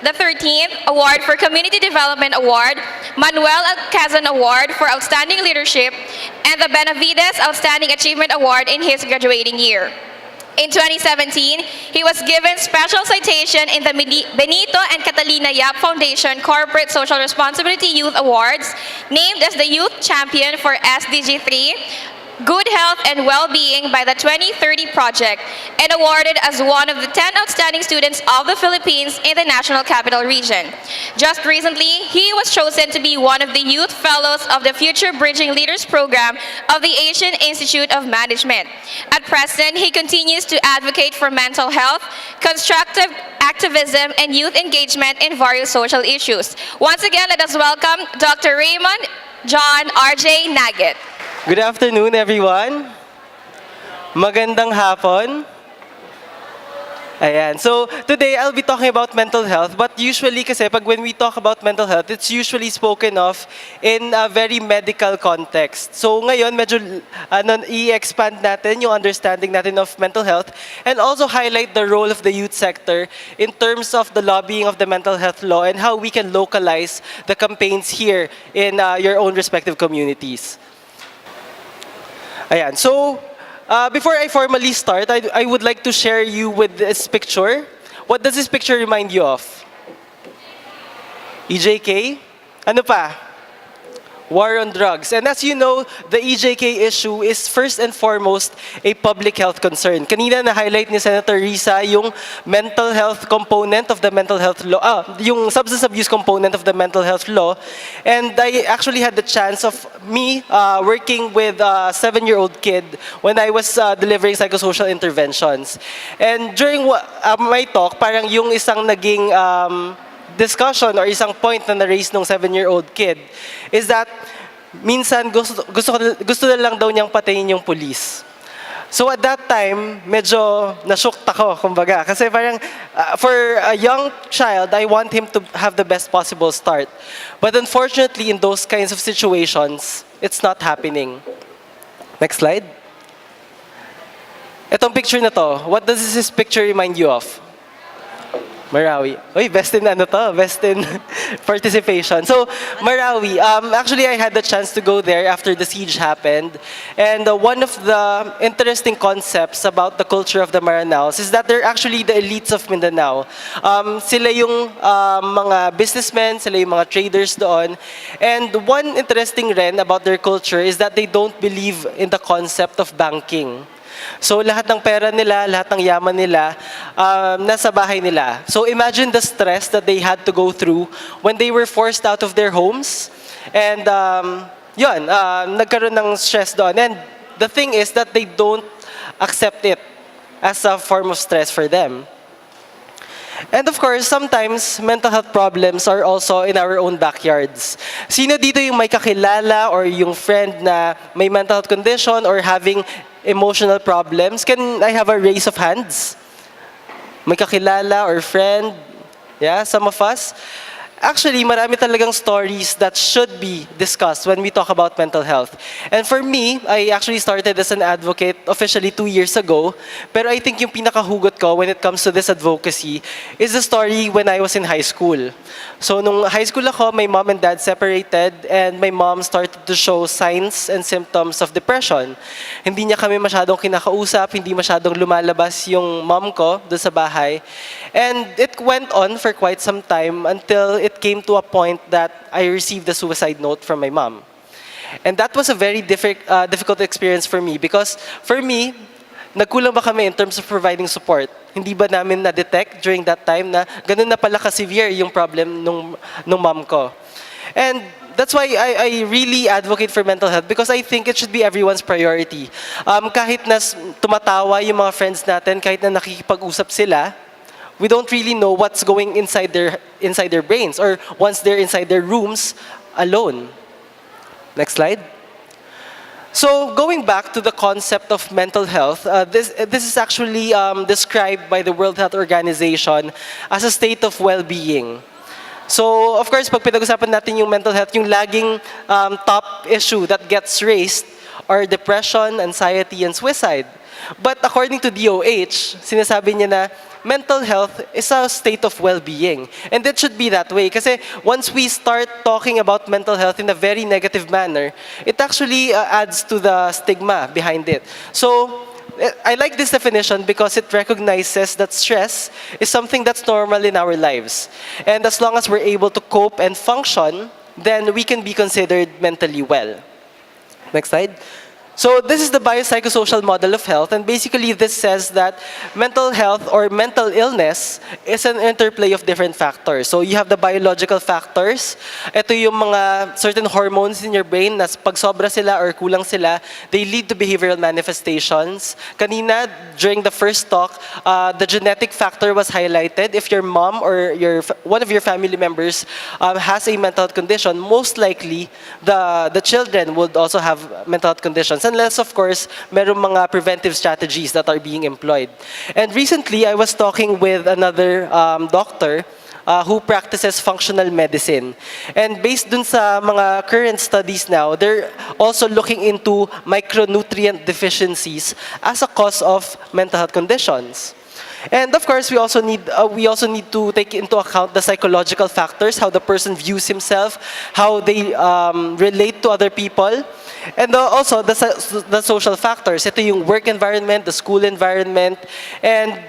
XIII Award for Community Development Award, Manuel Alcazan Award for Outstanding Leadership, and the Benavides Outstanding Achievement Award in his graduating year. In 2017, he was given special citation in the Benito and Catalina Yap Foundation Corporate Social Responsibility Youth Awards, named as the Youth Champion for SDG 3, Good Health and Well-Being by the 2030 Project, and awarded as one of the 10 outstanding students of the Philippines in the National Capital Region. Just recently, he was chosen to be one of the Youth Fellows of the Future Bridging Leaders Program of the Asian Institute of Management. At present, he continues to advocate for mental health, constructive activism, and youth engagement in various social issues. Once again, let us welcome Dr. Raymond John R.J. Nugget. Good afternoon, everyone. Magandang hapon. Ayan. So, today I'll be talking about mental health, but usually kasi when we talk about mental health, it's usually spoken of in a very medical context. So, ngayon, medyo i-expand natin yung understanding natin of mental health and also highlight the role of the youth sector in terms of the lobbying of the mental health law and how we can localize the campaigns here in your own respective communities. Ayan. So, before I formally start, I would like to share you with this picture. What does this picture remind you of? EJK? Ano pa? War on drugs. And as you know, the EJK issue is first and foremost a public health concern. Kanina na-highlight ni Senator Risa yung mental health component of the mental health law, yung substance abuse component of the mental health law. And I actually had the chance of me working with a 7-year-old kid when I was delivering psychosocial interventions. And during my talk, parang yung isang naging discussion or isang point na na-raise ng 7-year-old kid is that minsan gusto na lang daw niyang patayin yung police. So at that time, medyo na-shocked ako, kumbaga. Kasi parang for a young child, I want him to have the best possible start. But unfortunately, in those kinds of situations, it's not happening. Next slide. Itong picture na to, what does this picture remind you of? Marawi. Uy, best in participation. So, Marawi, actually I had the chance to go there after the siege happened. And one of the interesting concepts about the culture of the Maranaos is that they're actually the elites of Mindanao. Sila yung mga businessmen, sila yung mga traders doon. And one interesting rin about their culture is that they don't believe in the concept of banking. So lahat ng pera nila, lahat ng yaman nila, nasa bahay nila. So imagine the stress that they had to go through when they were forced out of their homes. And nagkaroon ng stress doon. And the thing is that they don't accept it as a form of stress for them. And of course, sometimes mental health problems are also in our own backyards. Sino dito yung may kakilala or yung friend na may mental health condition or having emotional problems? Can I have a raise of hands? May kakilala or friend? Yeah, some of us. Actually, marami talagang stories that should be discussed when we talk about mental health. And for me, I actually started as an advocate officially 2 years ago. Pero I think yung pinakahugot ko when it comes to this advocacy is the story when I was in high school. So nung high school ako, my mom and dad separated and my mom started to show signs and symptoms of depression. Hindi niya kami masyadong kinakausap, hindi masyadong lumalabas yung mom ko doon sa bahay. And it went on for quite some time until it came to a point that I received a suicide note from my mom. And that was a very difficult experience for me because for me, nagkulang ba kami in terms of providing support? Hindi ba namin na-detect during that time na ganun na pala ka-severe yung problem nung mom ko? And that's why I really advocate for mental health because I think it should be everyone's priority. Kahit na tumatawa yung mga friends natin, kahit na nakikipag-usap sila, we don't really know what's going inside their brains or once they're inside their rooms alone. Next slide. So going back to the concept of mental health, this is actually described by the World Health Organization as a state of well-being. So of course, pag pinag-usapan natin yung mental health, yung laging top issue that gets raised are depression, anxiety, and suicide. But according to DOH, sinasabi niya na mental health is a state of well-being. And it should be that way. Kasi once we start talking about mental health in a very negative manner, it actually adds to the stigma behind it. So I like this definition because it recognizes that stress is something that's normal in our lives. And as long as we're able to cope and function, then we can be considered mentally well. Next slide. So this is the biopsychosocial model of health, and basically this says that mental health or mental illness is an interplay of different factors. So you have the biological factors. Ito yung mga certain hormones in your brain na pag sobra sila or kulang sila, they lead to behavioral manifestations. Kanina, during the first talk, the genetic factor was highlighted. If your mom or one of your family members has a mental health condition, most likely the children would also have mental health conditions. Unless, of course, merong mga preventive strategies that are being employed. And recently, I was talking with another doctor who practices functional medicine. And based dun sa mga current studies now, they're also looking into micronutrient deficiencies as a cause of mental health conditions. And of course, we also need to take into account the psychological factors, how the person views himself, how they relate to other people, and also the social factors. Ito yung work environment, the school environment, and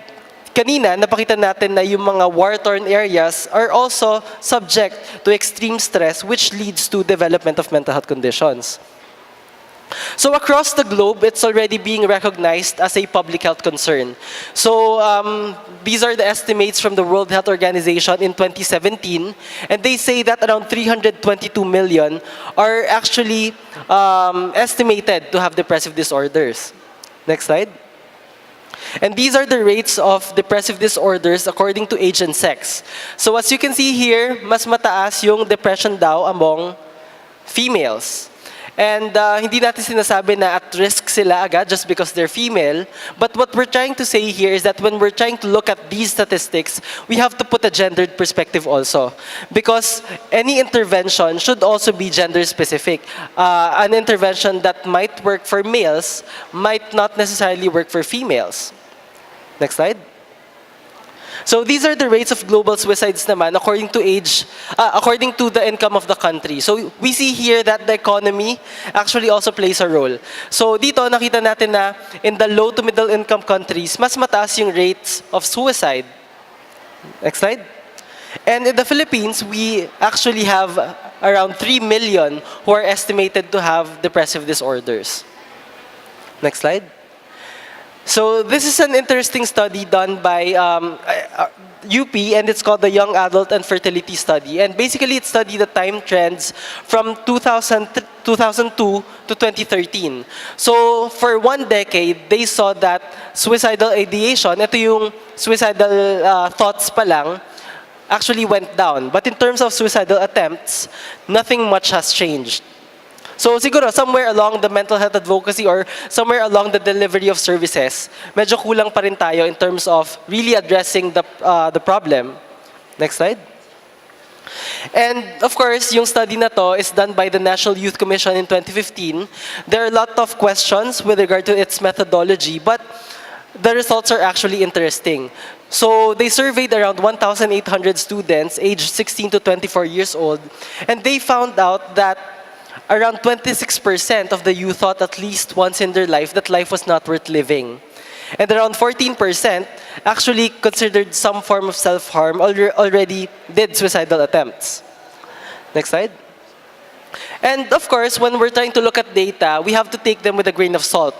kanina napakita natin na yung mga war-torn areas are also subject to extreme stress, which leads to development of mental health conditions. So across the globe, it's already being recognized as a public health concern. So these are the estimates from the World Health Organization in 2017, and they say that around 322 million are actually estimated to have depressive disorders. Next slide. And these are the rates of depressive disorders according to age and sex. So as you can see here, mas mataas yung depression daw among females. And hindi natin sinasabi na at risk sila agad just because they're female. But what we're trying to say here is that when we're trying to look at these statistics, we have to put a gendered perspective also. Because any intervention should also be gender specific. An intervention that might work for males might not necessarily work for females. Next slide. So these are the rates of global suicides naman according to according to the income of the country. So we see here that the economy actually also plays a role. So dito nakita natin na in the low to middle income countries, mas mataas yung rates of suicide. Next slide. And in the Philippines, we actually have around 3 million who are estimated to have depressive disorders. Next slide. So this is an interesting study done by UP, and it's called the Young Adult and Fertility Study. And basically, it studied the time trends from 2002 to 2013. So for 1 decade, they saw that suicidal ideation, ito yung suicidal thoughts pa lang, actually went down. But in terms of suicidal attempts, nothing much has changed. So siguro somewhere along the mental health advocacy or somewhere along the delivery of services, medyo kulang pa rin tayo in terms of really addressing the problem. Next slide. And of course, yung study na to is done by the National Youth Commission in 2015. There are a lot of questions with regard to its methodology, but the results are actually interesting. So they surveyed around 1,800 students aged 16 to 24 years old, and they found out that around 26% of the youth thought at least once in their life that life was not worth living. And around 14% actually considered some form of self-harm, already did suicidal attempts. Next slide. And of course, when we're trying to look at data, we have to take them with a grain of salt,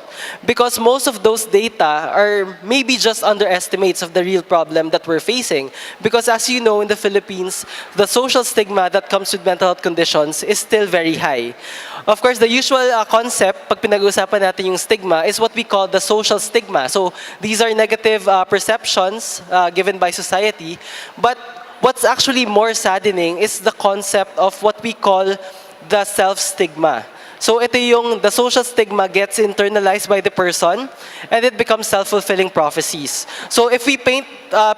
because most of those data are maybe just underestimates of the real problem that we're facing. Because as you know, in the Philippines, the social stigma that comes with mental health conditions is still very high. Of course, the usual concept, pag pinag-uusapan natin yung stigma, is what we call the social stigma. So these are negative perceptions given by society. But what's actually more saddening is the concept of what we call the self-stigma. So ito yung the social stigma gets internalized by the person, and it becomes self-fulfilling prophecies. So if we paint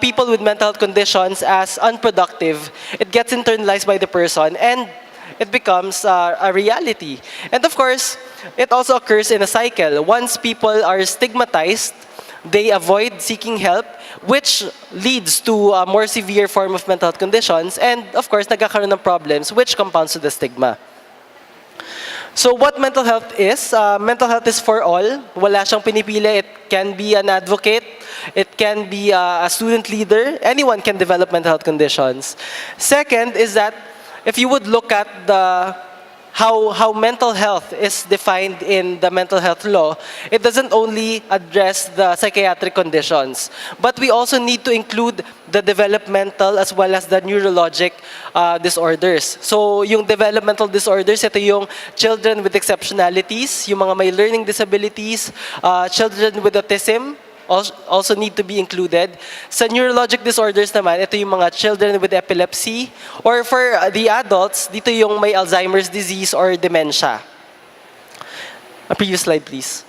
people with mental health conditions as unproductive, it gets internalized by the person, and it becomes a reality. And of course, it also occurs in a cycle. Once people are stigmatized, they avoid seeking help, which leads to a more severe form of mental health conditions, and of course, nagkakaroon ng problems, which compounds to the stigma. So what mental health is? Mental health is for all. Wala siyang pinipili. It can be an advocate. It can be a student leader. Anyone can develop mental health conditions. Second is that if you would look at how mental health is defined in the mental health law, it doesn't only address the psychiatric conditions, but we also need to include the developmental as well as the neurologic disorders. So yung developmental disorders, ito yung children with exceptionalities, yung mga may learning disabilities, children with autism, also need to be included. Sa neurologic disorders naman, ito yung mga children with epilepsy, or for the adults, dito yung may Alzheimer's disease or dementia. A previous slide, please.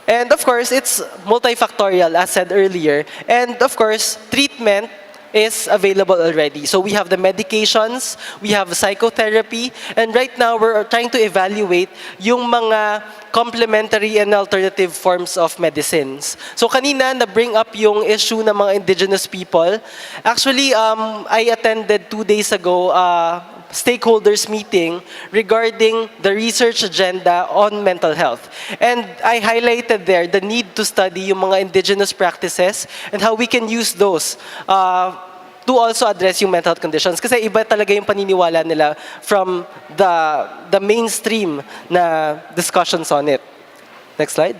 And of course, it's multifactorial, as said earlier. And of course, treatment is available already. So we have the medications, we have psychotherapy, and right now we're trying to evaluate yung mga complementary and alternative forms of medicines. So kanina na-bring up yung issue ng mga indigenous people. Actually, I attended 2 days ago stakeholders meeting regarding the research agenda on mental health. And I highlighted there the need to study yung mga indigenous practices and how we can use those to also address yung mental health conditions. Kasi iba talaga yung paniniwala nila from the mainstream na discussions on it. Next slide.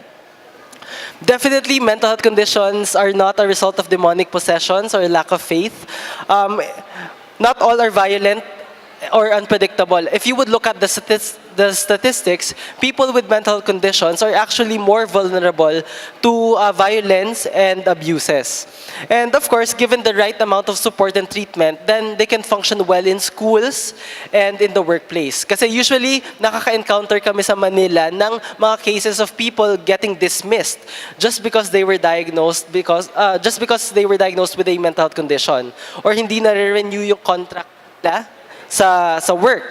Definitely, mental health conditions are not a result of demonic possessions or lack of faith. Not all are violent or unpredictable. If you would look at the statistics, people with mental health conditions are actually more vulnerable to violence and abuses. And of course, given the right amount of support and treatment, then they can function well in schools and in the workplace. Kasi usually, nakaka-encounter kami sa Manila ng mga cases of people getting dismissed just because they were diagnosed with a mental health condition, or hindi na-renew yung contract nila sa work.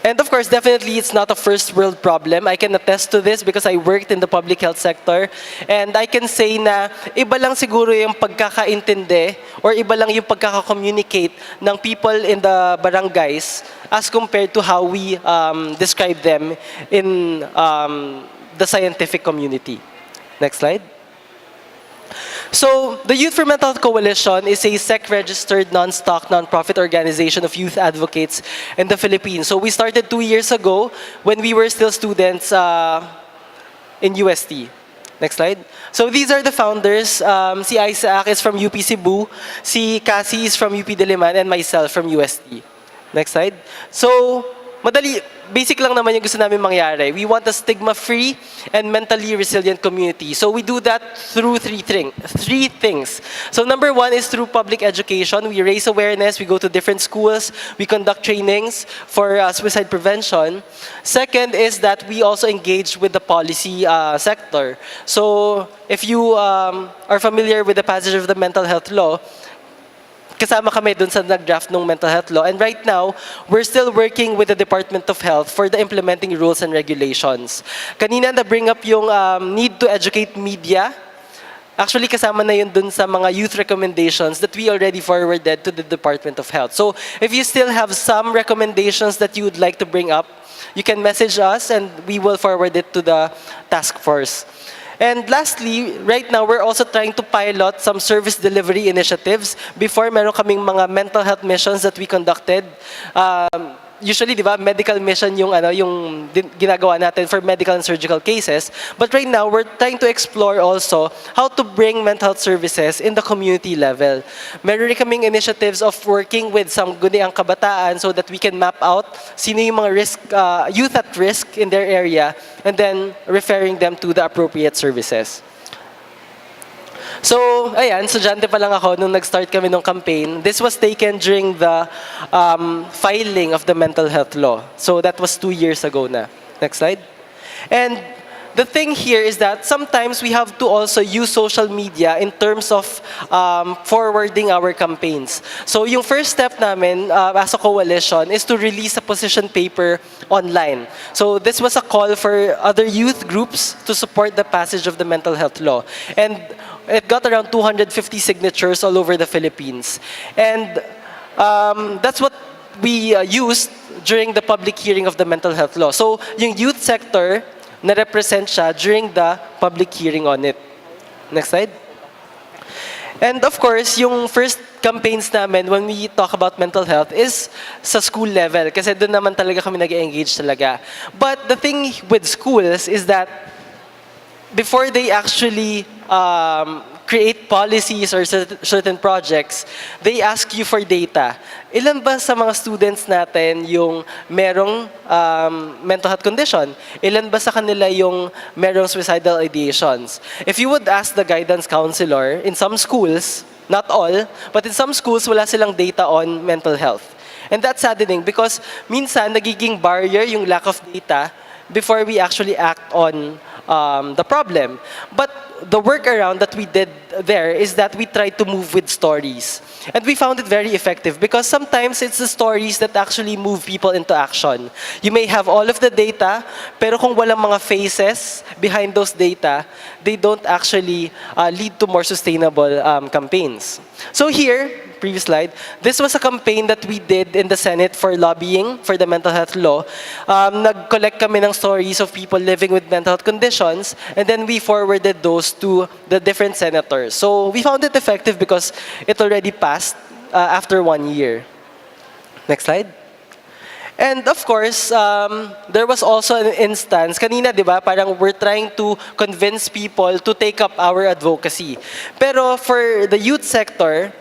And of course, definitely, it's not a first world problem. I can attest to this because I worked in the public health sector. And I can say na iba lang siguro yung pagkakaintindi or iba lang yung pagkaka-communicate ng people in the barangays as compared to how we describe them in the scientific community. Next slide. So, the Youth for Mental Health Coalition is a SEC-registered, non-stock, non-profit organization of youth advocates in the Philippines. So, we started 2 years ago when we were still students in UST. Next slide. So, these are the founders. Si Isaac is from UP Cebu, si Cassie is from UP Diliman, and myself from UST. Next slide. So, basic lang naman yung gusto namin mangyari. We want a stigma-free and mentally resilient community. So we do that through three things. So number one is through public education. We raise awareness. We go to different schools. We conduct trainings for suicide prevention. Second is that we also engage with the policy sector. So if you are familiar with the passage of the mental health law, kasama kami dun sa nag-draft ng mental health law. And right now, we're still working with the Department of Health for the implementing rules and regulations. Kanina na-bring up yung need to educate media. Actually, kasama na yun dun sa mga youth recommendations that we already forwarded to the Department of Health. So, if you still have some recommendations that you would like to bring up, you can message us and we will forward it to the task force. And lastly, right now, we're also trying to pilot some service delivery initiatives. Before, meron kaming mga mental health missions that we conducted. Usually, di ba, medical mission yung ginagawa natin for medical and surgical cases. But right now, we're trying to explore also how to bring mental health services in the community level. Meron rin kaming initiatives of working with some guniang kabataan so that we can map out sino yung mga youth at risk in their area and then referring them to the appropriate services. So, ayan, estudyante pa lang ako nung nag-start kami ng campaign. This was taken during the filing of the mental health law. So, that was 2 years ago na. Next slide. And the thing here is that sometimes we have to also use social media in terms of forwarding our campaigns. So, yung first step namin as a coalition is to release a position paper online. So, this was a call for other youth groups to support the passage of the mental health law. And it got around 250 signatures all over the Philippines. And that's what we used during the public hearing of the mental health law. So, yung youth sector, na-represent siya during the public hearing on it. Next slide. And of course, yung first campaigns namin when we talk about mental health is sa school level. Kasi doon naman talaga kami nag-engage talaga. But the thing with schools is that before they actually create policies or certain projects, they ask you for data. Ilan ba sa mga students natin yung merong mental health condition? Ilan ba sa kanila yung merong suicidal ideations? If you would ask the guidance counselor, in some schools, not all, but in some schools, wala silang data on mental health. And that's saddening because minsan nagiging barrier yung lack of data before we actually act on the problem. But the workaround that we did there is that we tried to move with stories. And we found it very effective because sometimes it's the stories that actually move people into action. You may have all of the data, pero kung walang mga faces behind those data, they don't actually lead to more sustainable campaigns. So here, previous slide, this was a campaign that we did in the Senate for lobbying for the mental health law. Nag-collect kami ng stories of people living with mental health conditions, and then we forwarded those to the different senators. So we found it effective because it already passed after 1 year. Next slide. And of course, there was also an instance, kanina, di ba, parang we're trying to convince people to take up our advocacy. Pero for the youth sector,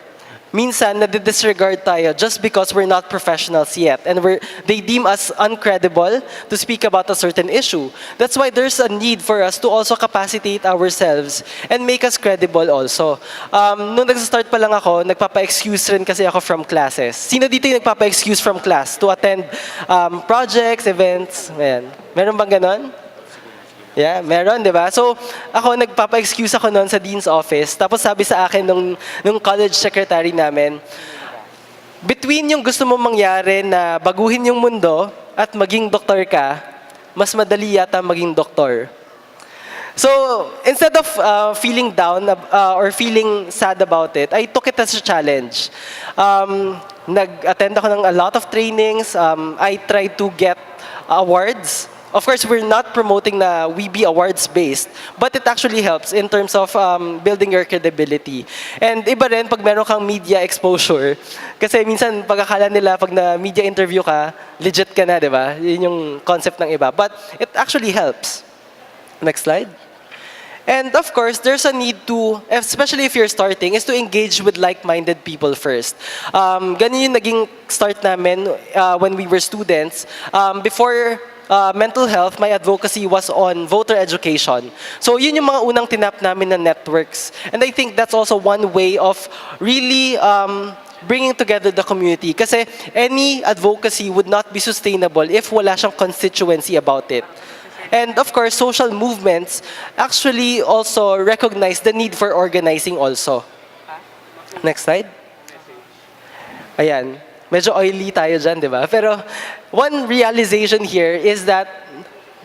minsan nadi-disregard tayo just because we're not professionals yet and they deem us uncredible to speak about a certain issue. That's why there's a need for us to also capacitate ourselves and make us credible also. Nung nag-start pa lang ako, nagpapa-excuse rin kasi ako from classes. Sino dito yung nagpapa-excuse from class to attend projects, events? Ayan. Meron bang ganon? Yeah, meron, di ba? So, ako, nagpapa-excuse ako noon sa dean's office. Tapos sabi sa akin nung college secretary namin, between yung gusto mong mangyari na baguhin yung mundo at maging doktor ka, mas madali yata maging doktor. So, instead of feeling down or feeling sad about it, I took it as a challenge. Nag-attend ako ng a lot of trainings. I tried to get awards. Of course, we're not promoting na we be awards-based, but it actually helps in terms of building your credibility. And iba rin pag meron kang media exposure, kasi minsan pagkakala nila pag na media interview ka, legit ka na, di ba? Yun yung concept ng iba. But it actually helps. Next slide. And of course, there's a need to, especially if you're starting, is to engage with like-minded people first. Ganun yung naging start namin when we were students. Before mental health, my advocacy was on voter education. So yun yung mga unang tinap namin na networks. And I think that's also one way of really bringing together the community. Kasi any advocacy would not be sustainable if wala siyang constituency about it. And of course, social movements actually also recognize the need for organizing also. Next slide. Ayan, medyo oily tayo dyan, di ba? Pero one realization here is that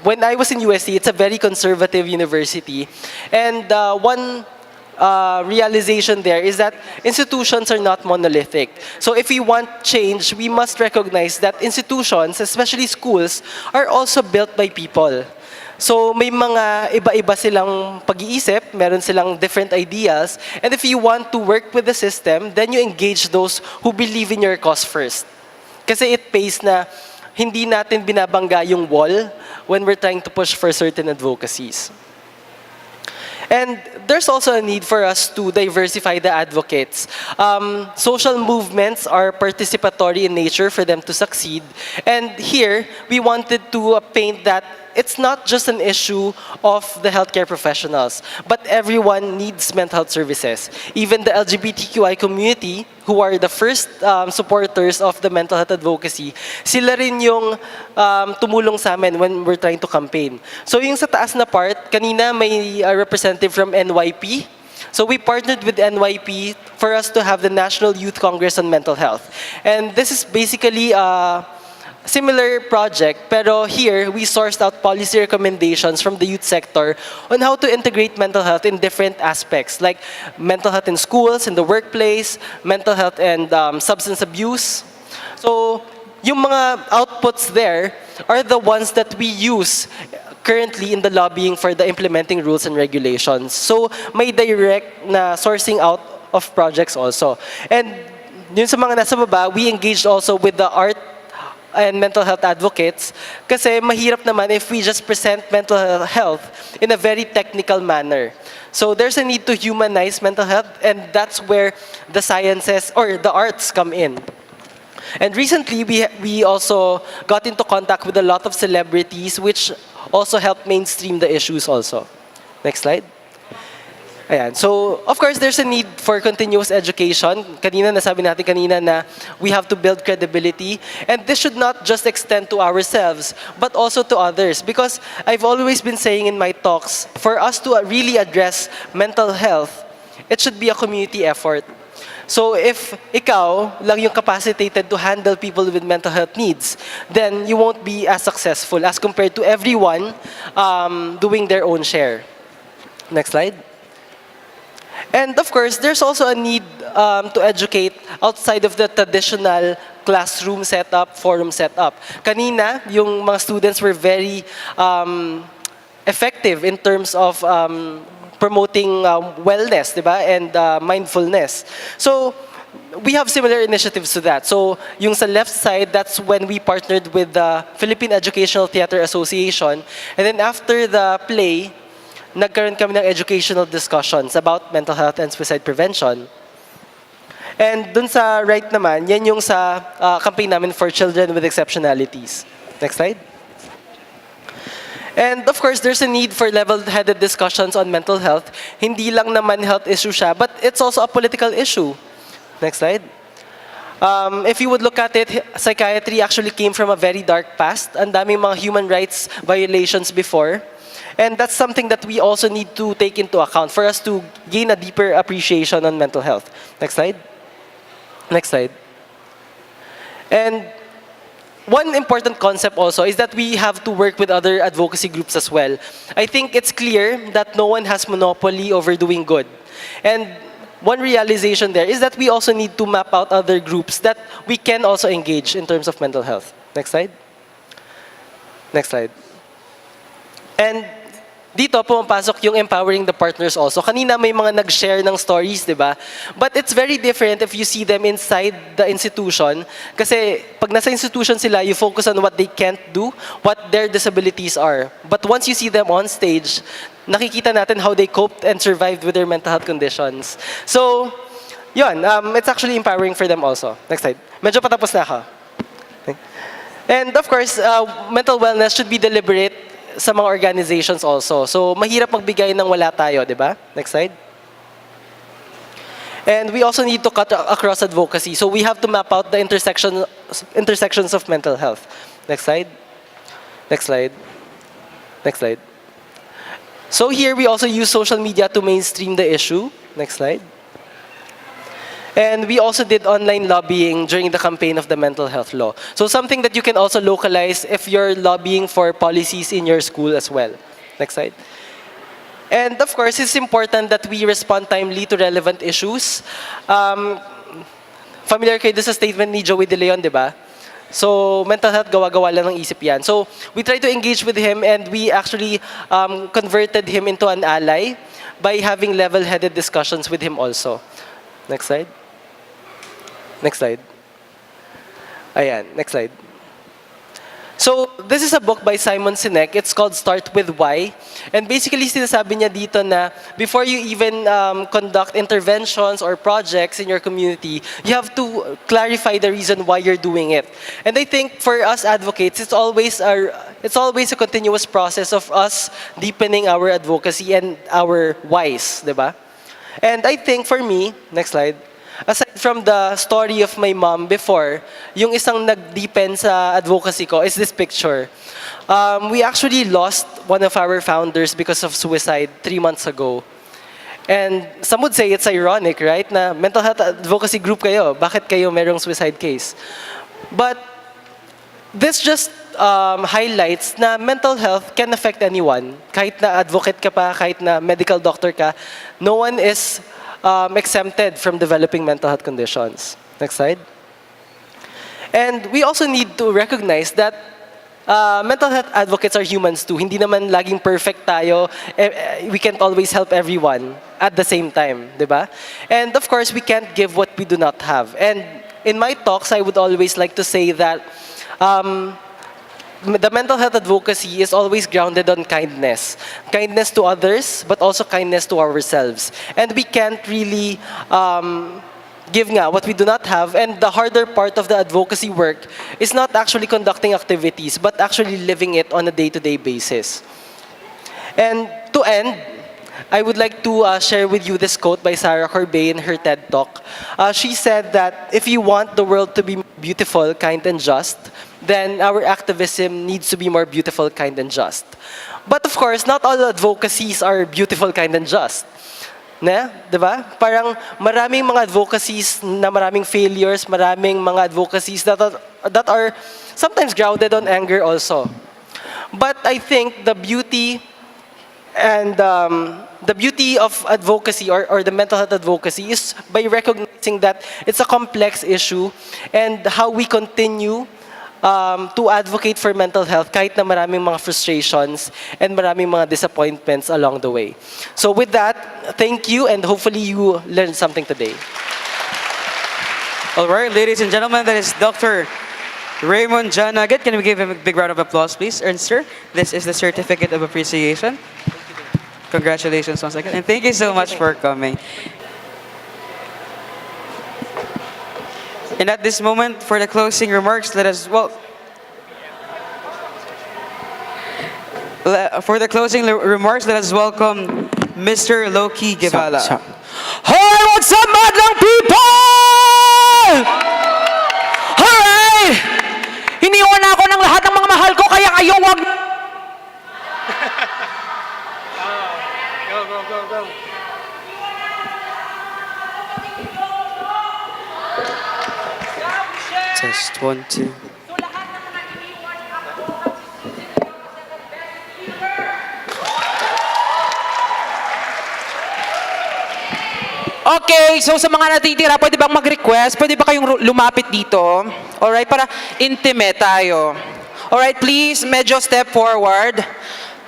when I was in USC, it's a very conservative university. And one realization there is that institutions are not monolithic. So if we want change, we must recognize that institutions, especially schools, are also built by people. So may mga iba-iba silang pag-iisip, meron silang different ideas, and if you want to work with the system, then you engage those who believe in your cause first. Kasi it pays na hindi natin binabangga yung wall when we're trying to push for certain advocacies. And there's also a need for us to diversify the advocates. Social movements are participatory in nature for them to succeed. And here, we wanted to paint that it's not just an issue of the healthcare professionals, but everyone needs mental health services. Even the LGBTQI community, who are the first supporters of the mental health advocacy, sila rin yung tumulong sa amin when we're trying to campaign. So yung sa taas na part, kanina may representative from NYP. So we partnered with NYP for us to have the National Youth Congress on Mental Health. And this is basically similar project, pero here we sourced out policy recommendations from the youth sector on how to integrate mental health in different aspects, like mental health in schools, in the workplace, mental health and substance abuse. So yung mga outputs there are the ones that we use currently in the lobbying for the implementing rules and regulations. So may direct na sourcing out of projects also. And yun sa mga nasa baba, we engaged also with the art and mental health advocates kasi mahirap naman if we just present mental health in a very technical manner. So there's a need to humanize mental health, and that's where the sciences or the arts come in. And recently, we also got into contact with a lot of celebrities which also helped mainstream the issues also. Next slide. Ayan. So, of course, there's a need for continuous education. Kanina, nasabi natin kanina na we have to build credibility. And this should not just extend to ourselves, but also to others. Because I've always been saying in my talks, for us to really address mental health, it should be a community effort. So if ikaw lang yung capacitated to handle people with mental health needs, then you won't be as successful as compared to everyone doing their own share. Next slide. And of course, there's also a need to educate outside of the traditional classroom setup, forum setup. Kanina, yung mga students were very effective in terms of promoting wellness, diba? And mindfulness. So we have similar initiatives to that. So yung sa left side, that's when we partnered with the Philippine Educational Theater Association. And then after the play, nagkaroon kami ng educational discussions about mental health and suicide prevention. And dun sa right naman, yan yung sa campaign namin for children with exceptionalities. Next slide. And of course, there's a need for level-headed discussions on mental health. Hindi lang naman health issue siya, but it's also a political issue. Next slide. If you would look at it, psychiatry actually came from a very dark past. Ang daming mga human rights violations before. And that's something that we also need to take into account for us to gain a deeper appreciation on mental health. Next slide. Next slide. And one important concept also is that we have to work with other advocacy groups as well. I think it's clear that no one has monopoly over doing good. And one realization there is that we also need to map out other groups that we can also engage in terms of mental health. Next slide. Next slide. And dito pumapasok yung empowering the partners also. Kanina may mga nag-share ng stories, di ba? But it's very different if you see them inside the institution. Kasi pag nasa institution sila, you focus on what they can't do, what their disabilities are. But once you see them on stage, nakikita natin how they coped and survived with their mental health conditions. So, yun, it's actually empowering for them also. Next slide. Medyo patapos na ako. And of course, mental wellness should be deliberate sa mga organizations also. So, mahirap magbigay ng wala tayo, di ba? Next slide. And we also need to cut across advocacy. So, we have to map out the intersections of mental health. Next slide. Next slide. Next slide. So, here we also use social media to mainstream the issue. Next slide. And we also did online lobbying during the campaign of the mental health law. So something that you can also localize if you're lobbying for policies in your school as well. Next slide. And of course, it's important that we respond timely to relevant issues. Familiar kayo sa statement ni Joey De Leon, di ba? So, mental health, gawa-gawa lang ng isip yan. So, we try to engage with him and we actually converted him into an ally by having level-headed discussions with him also. Next slide. Next slide. Ayan, next slide. So, this is a book by Simon Sinek. It's called Start With Why. And basically, sinasabi niya dito na before you even conduct interventions or projects in your community, you have to clarify the reason why you're doing it. And I think for us advocates, it's always a continuous process of us deepening our advocacy and our whys, di ba? And I think for me, next slide, aside from the story of my mom before, yung isang nag-deepen sa advocacy ko is this picture. We actually lost one of our founders because of suicide 3 months ago. And some would say it's ironic, right? Na mental health advocacy group kayo, bakit kayo merong suicide case? But this just highlights na mental health can affect anyone. Kahit na advocate ka pa, kahit na medical doctor ka, no one is exempted from developing mental health conditions. Next slide. And we also need to recognize that mental health advocates are humans too. Hindi naman laging perfect tayo. We can't always help everyone at the same time, di ba? And of course, we can't give what we do not have. And in my talks, I would always like to say that the mental health advocacy is always grounded on kindness. Kindness to others, but also kindness to ourselves. And we can't really give nga what we do not have. And the harder part of the advocacy work is not actually conducting activities, but actually living it on a day-to-day basis. And to end, I would like to share with you this quote by Sarah Corbett in her TED Talk. She said that if you want the world to be beautiful, kind, and just, then our activism needs to be more beautiful, kind, and just. But of course, not all advocacies are beautiful, kind, and just. Na? Diba? Parang maraming mga advocacies na maraming failures, maraming mga advocacies that are sometimes grounded on anger also. But I think the beauty and the beauty of advocacy or the mental health advocacy is by recognizing that it's a complex issue and how we continue to advocate for mental health kahit na maraming mga frustrations and maraming mga disappointments along the way. So with that, thank you and hopefully you learned something today. All right, ladies and gentlemen, that is Dr. Raymond John Nugget. Can we give him a big round of applause, please? And sir, this is the Certificate of Appreciation. Congratulations once again, and thank you so much for coming. And at this moment, for the closing remarks, for the closing remarks, let us welcome Mr. Loki Guevara. Hey, what's up, madlang people? Alright! Iniwan na ako ng lahat ng mga mahal ko, kaya kayo wag... Go. Test 1, 2. Okay, so sa mga natitira, pwede bang mag-request? Pwede ba kayong lumapit dito? Alright, para intimate tayo. Alright, please, medyo step forward.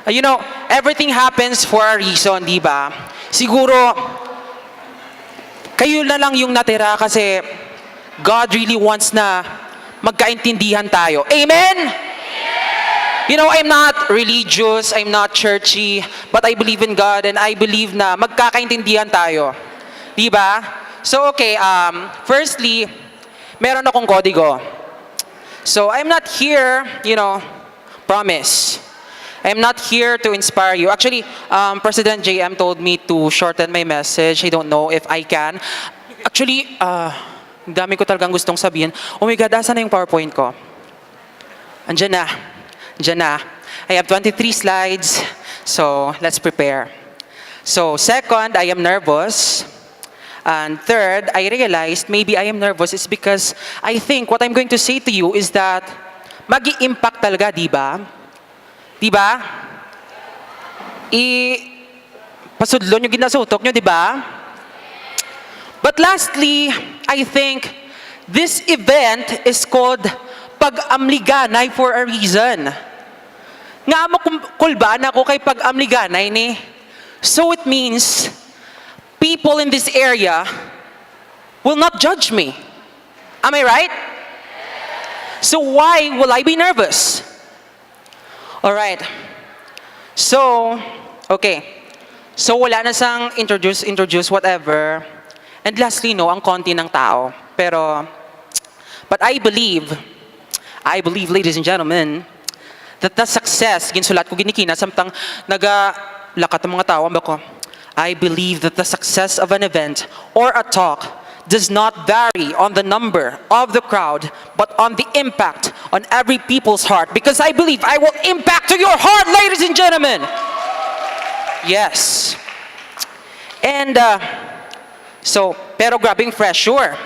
You know, everything happens for a reason, di ba? Siguro, kayo na lang yung natira kasi God really wants na magkaintindihan tayo. Amen? You know, I'm not religious, I'm not churchy, but I believe in God and I believe na magkakaintindihan tayo. Di ba? So, okay, firstly, meron akong kodigo. So, I'm not here, you know, promise. I'm not here to inspire you. Actually, President JM told me to shorten my message. I don't know if I can. Actually, dami ko talagang gustong sabihin. Oh my God, asan na yung PowerPoint ko? Andiyan na. Andiyan na. I have 23 slides. So, let's prepare. So, second, I am nervous. And third, I realized maybe I am nervous is because I think what I'm going to say to you is that magi-impact talaga, di ba? Di ba? Pasudlon yung ginasutok nyo, di ba? But lastly, I think this event is called PAG-AMLIGANAY for a reason. Nga mo kulbaan ako kay PAG-AMLIGANAY ni. So it means people in this area will not judge me. Am I right? So why will I be nervous? All right. So, okay. So wala na sang introduce, whatever. And lastly, no, ang konti ng tao. But I believe, ladies and gentlemen, that the success, ginsulat ko ginikina, samtang lakat ng mga tao, bako, I believe that the success of an event or a talk does not vary on the number of the crowd, but on the impact on every people's heart. Because I believe I will impact to your heart, ladies and gentlemen. Yes. And, pero grabbing pressure.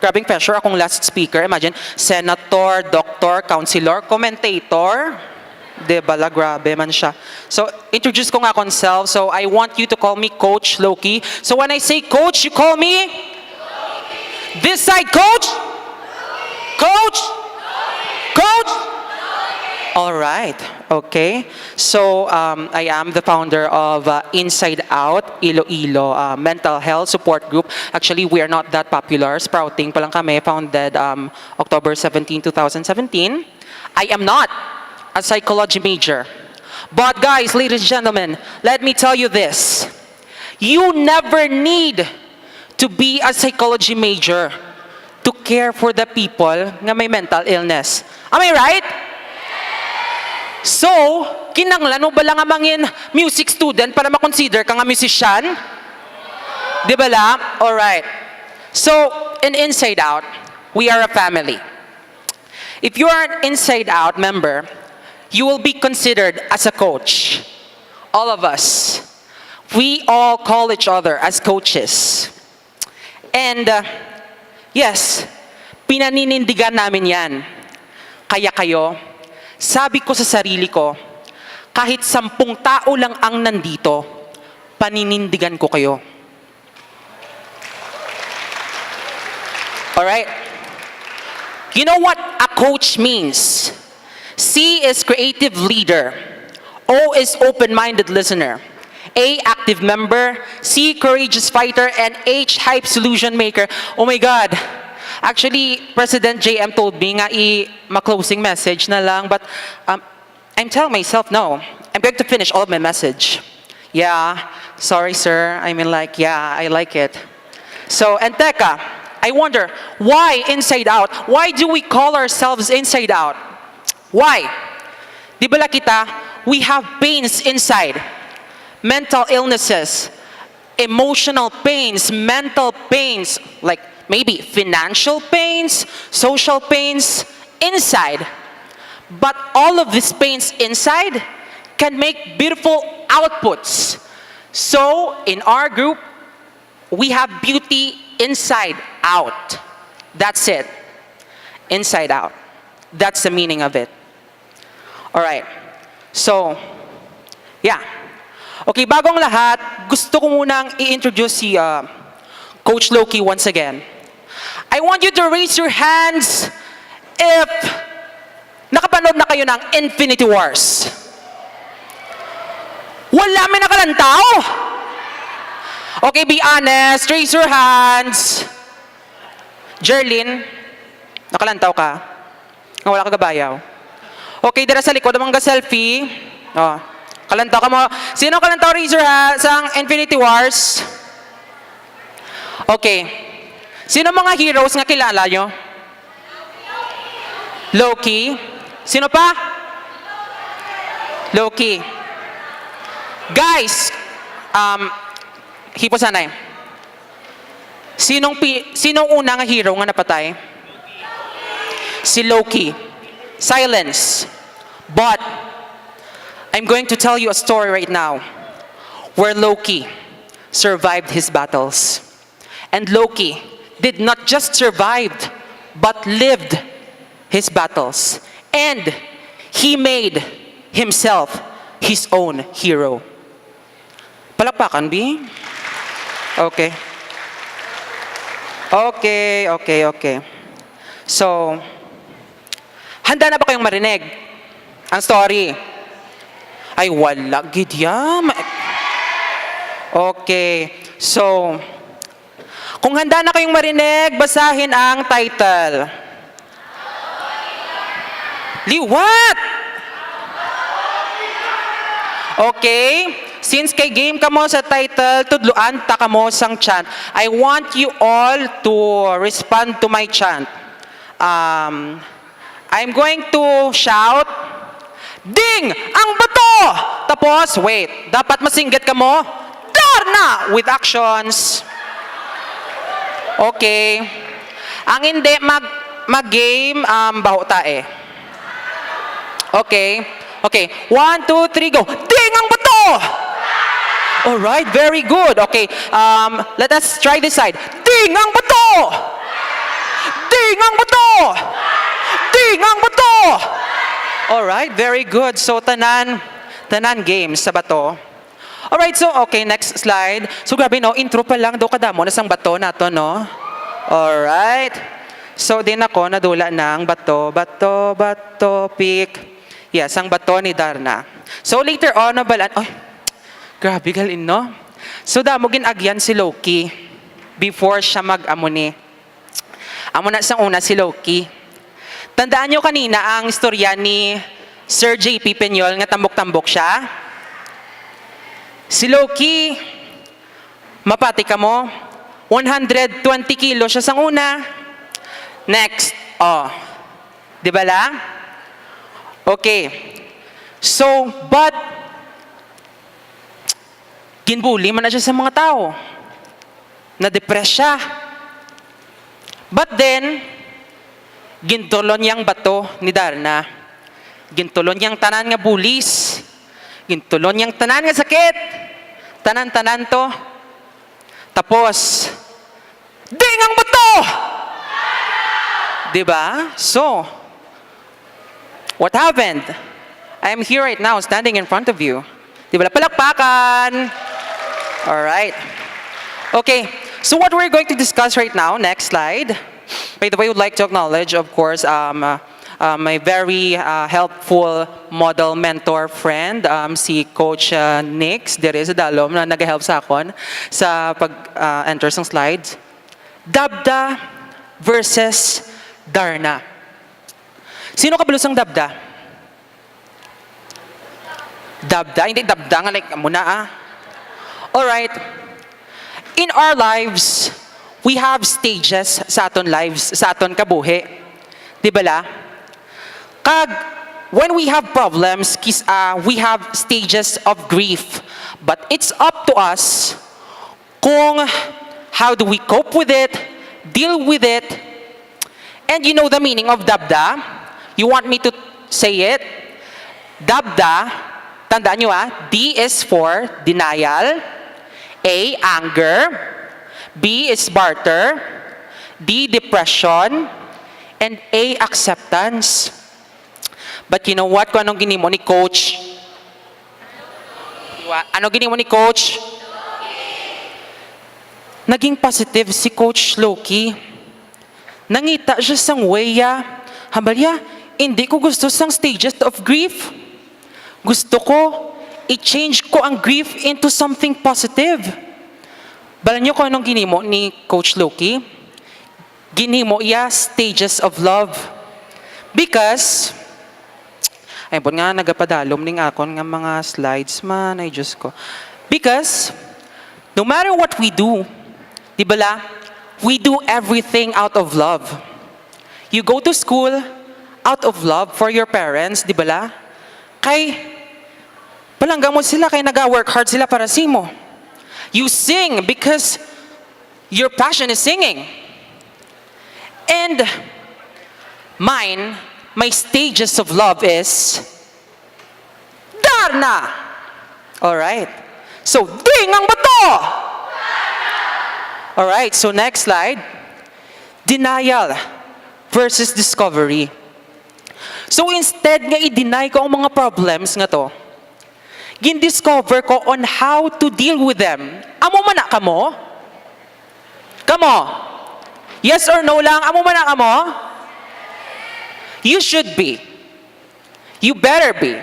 Grabbing pressure akong last speaker. Imagine, senator, doctor, councilor, commentator. Diba la, grabe man siya. So, introduce ko nga akong self. So, I want you to call me Coach Loki. So, when I say Coach, you call me? Loki. This side, Coach? Loki. Coach? Loki. Coach? Loki. All right. Okay. So, I am the founder of Inside Out, Iloilo Mental Health Support Group. Actually, we are not that popular. Sprouting pa lang kami. Founded October 17, 2017. I am not a psychology major. But guys, ladies and gentlemen, let me tell you this. You never need to be a psychology major to care for the people nga may mental illness. Am I right? So, kinanglan mo ba lang amangin music student para makonsider ka nga musician? Di ba la? Alright. So, in Inside Out, we are a family. If you are an Inside Out member, you will be considered as a coach. All of us. We all call each other as coaches. And yes, pinaninindigan namin yan. Kaya kayo, sabi ko sa sarili ko, kahit 10 tao lang ang nandito, paninindigan ko kayo. Alright? You know what a coach means? C is creative leader. O is open-minded listener. A, active member. C, courageous fighter. And H, hype solution maker. Oh my God. Actually, President JM told me nga ma-closing message na lang. But I'm telling myself, no. I'm going to finish all of my message. Yeah. Sorry, sir. I mean, like, yeah, I like it. So, and teka, I wonder, why Inside Out? Why do we call ourselves Inside Out? Why? Di ba kita, we have pains inside. Mental illnesses, emotional pains, mental pains, like maybe financial pains, social pains, inside. But all of these pains inside can make beautiful outputs. So, in our group, we have beauty inside out. That's it. Inside out. That's the meaning of it. Alright. So, yeah. Okay, bagong lahat, gusto ko munang i-introduce si Coach Loki once again. I want you to raise your hands if nakapanood na kayo ng Infinity Wars. Wala may nakalantaw? Okay, be honest. Raise your hands. Jerlyn, nakalantaw ka? Wala ka gabayaw? Okay, dira sa likod amang ga-selfie. Oh, kalantaw ka mo. Sino kalantaw? Raise your hand sa Infinity Wars. Okay. Sino mga heroes nga kilala nyo? Loki. Sino pa? Loki. Guys, hipo sanay. Sinong unang hero nga napatay? Si Loki. Silence. But I'm going to tell you a story right now where Loki survived his battles. And Loki did not just survive, but lived his battles. And he made himself his own hero. Palakpakan, B? Okay. Okay. So, handa na ba kayong marinig ang story? Ay, wala, gidya. Okay. So, kung handa na kayong marinig, basahin ang title. Liwat! Okay? Since kay game ka mo sa title, tudluan ta ka mo sang chant. I want you all to respond to my chant. I'm going to shout, Ding! Ang bato! Tapos, wait, dapat masinggat ka mo. Darna! With actions. Okay. Ang hindi mag-game, baho tae. Okay. 1, 2, 3, go. Ding! Ang bato! Alright, very good. Okay, let us try this side. Ding ang bato! Ding ang bato! Ding ang bato! Alright, very good. So, tanan games sa bato. Alright, so, okay, next slide. So, grabe, no? Intro pa lang daw kadamo na sang bato na to, no? Alright. So, din ako nadula ng bato, pick. Yes, ang bato ni Darna. So, later on, nabalaan, grabe galin, no? So, damo ginagyan si Loki before siya mag-amo ni. Amo na sang una si Loki. Tandaan nyo kanina ang istorya ni Sir J.P. Peñol nga tambok-tambok siya. Si Loki, mapati ka mo, 120 kilo siya sang una. Next, di ba la? Okay. So, but, ginbuli man na siya sa mga tao. Na-depress siya. But then, gintulon niyang bato ni Darna. Gintulon niyang tanan nga bulis. Gintulon niyang tanan nga sakit. Tanan-tanan to. Tapos, ding ang bato! Diba? So, what happened? I am here right now, standing in front of you. Diba? Palakpakan! Alright. Okay, so what we're going to discuss right now, next slide. By the way, I would like to acknowledge, of course, my very helpful model mentor friend, si Coach Nix, dere sa Dalom, na nag-help sa akon sa pag-enter ng slides. Dabda versus Darna. Sino kabalusang Dabda? Dabda? Hindi Dabda nga, like, muna Alright. In our lives, we have stages sa aton lives, sa aton kabuhi. Di ba la? When we have problems, we have stages of grief. But it's up to us kung how do we cope with it, deal with it. And you know the meaning of Dabda? You want me to say it? Dabda, tandaan nyo D is for denial, A, anger, B is barter, D, depression, and A, acceptance. But you know what? Kung anong ginimo ni Coach? Ano ginimo ni Coach? Naging positive si Coach Loki. Nangita siya sang waya. Hambalya, hindi ko gusto sang stages of grief. Gusto ko i-change ko ang grief into something positive. Balan niyo kung anong ginimo ni Coach Loki? Ginimo iya stages of love. Because, ay po nga, nagapadalom ning akon nga mga slides man, ay Diyos ko. Because, no matter what we do, di ba la, we do everything out of love. You go to school out of love for your parents, di ba la? Kay, palangga mo sila, kay nag-work hard sila para simo. You sing because your passion is singing. And my stages of love is Darna. Alright. So, ding ang bato! Alright, so next slide. Denial versus discovery. So instead nga i-deny ko ang mga problems nga to, gin-discover ko on how to deal with them. Amo man na kamo? Kamo? Yes or no lang? Amo man na kamo? You should be. You better be.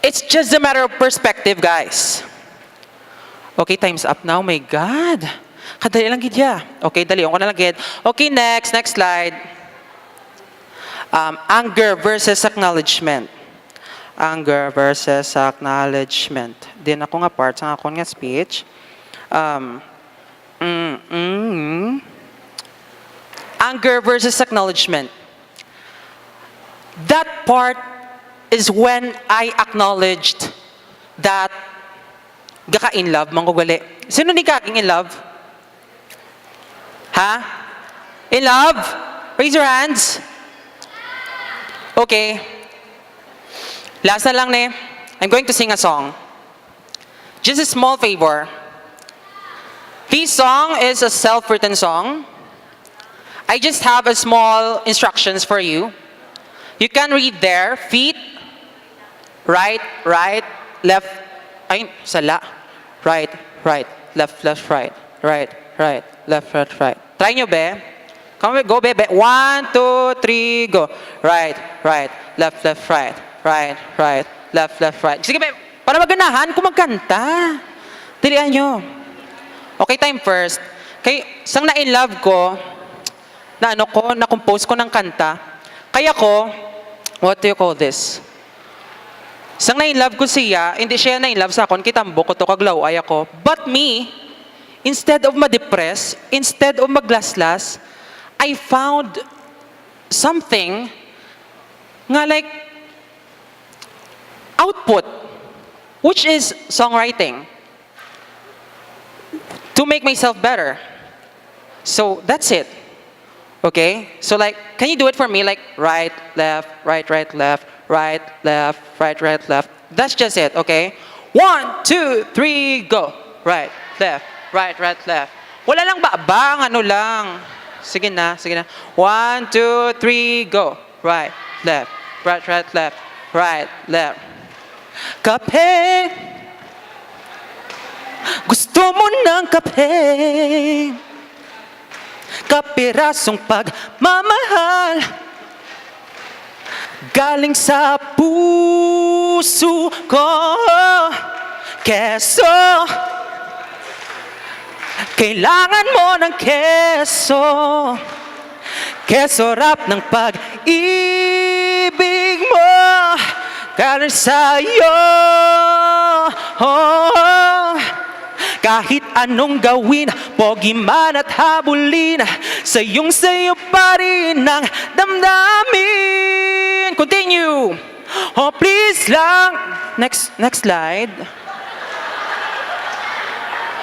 It's just a matter of perspective, guys. Okay, time's up now. My God. Kadali lang gid ya. Okay, dali ko na lang gid. Okay, next slide. Anger versus acknowledgement. Anger versus acknowledgement. Din ako nga part sa akong nga speech. Anger versus acknowledgement. That part is when I acknowledged that gaka in love, manggugali. Sino ni kaking in love? Ha? In love? Raise your hands. Okay. Last na lang ne. I'm going to sing a song. Just a small favor. This song is a self-written song. I just have a small instructions for you. You can read there. Feet, right, left, ay, sala. Right, left, right, left, right. Try nyo, be. Come, go, be. 1, 2, 3, go. Right, left, right, left, right. Sige, be. Para maganahan kung magkanta. Dilian nyo. Okay, time first. Kay, sang na in love ko, na-compose ko ng kanta. Kaya ko, what do you call this? Sang na-in-love ko siya, hindi siya na-in-love sa akon, kitambo ko to kaglaway ako. But me, instead of ma-depress, instead of maglaslas, I found something nga like output, which is songwriting, to make myself better. So that's it. Okay? So like, can you do it for me? Like right, left, right, left, right, left. That's just it, okay? 1, 2, 3, go. Right, left. Wala lang ba? Ano lang. Sige na. 1, 2, 3, go. Right, left. Right, left. Kape. Gusto mo ng kape. Kapirasong pagmamahal galing sa puso ko. Keso, kailangan mo ng keso. Keso rap ng pag-ibig mo galing sa'yo. Kahit anong gawin, pogi man at habulin, sayo pa rin ang damdamin. Continue. Oh, please lang. Next slide.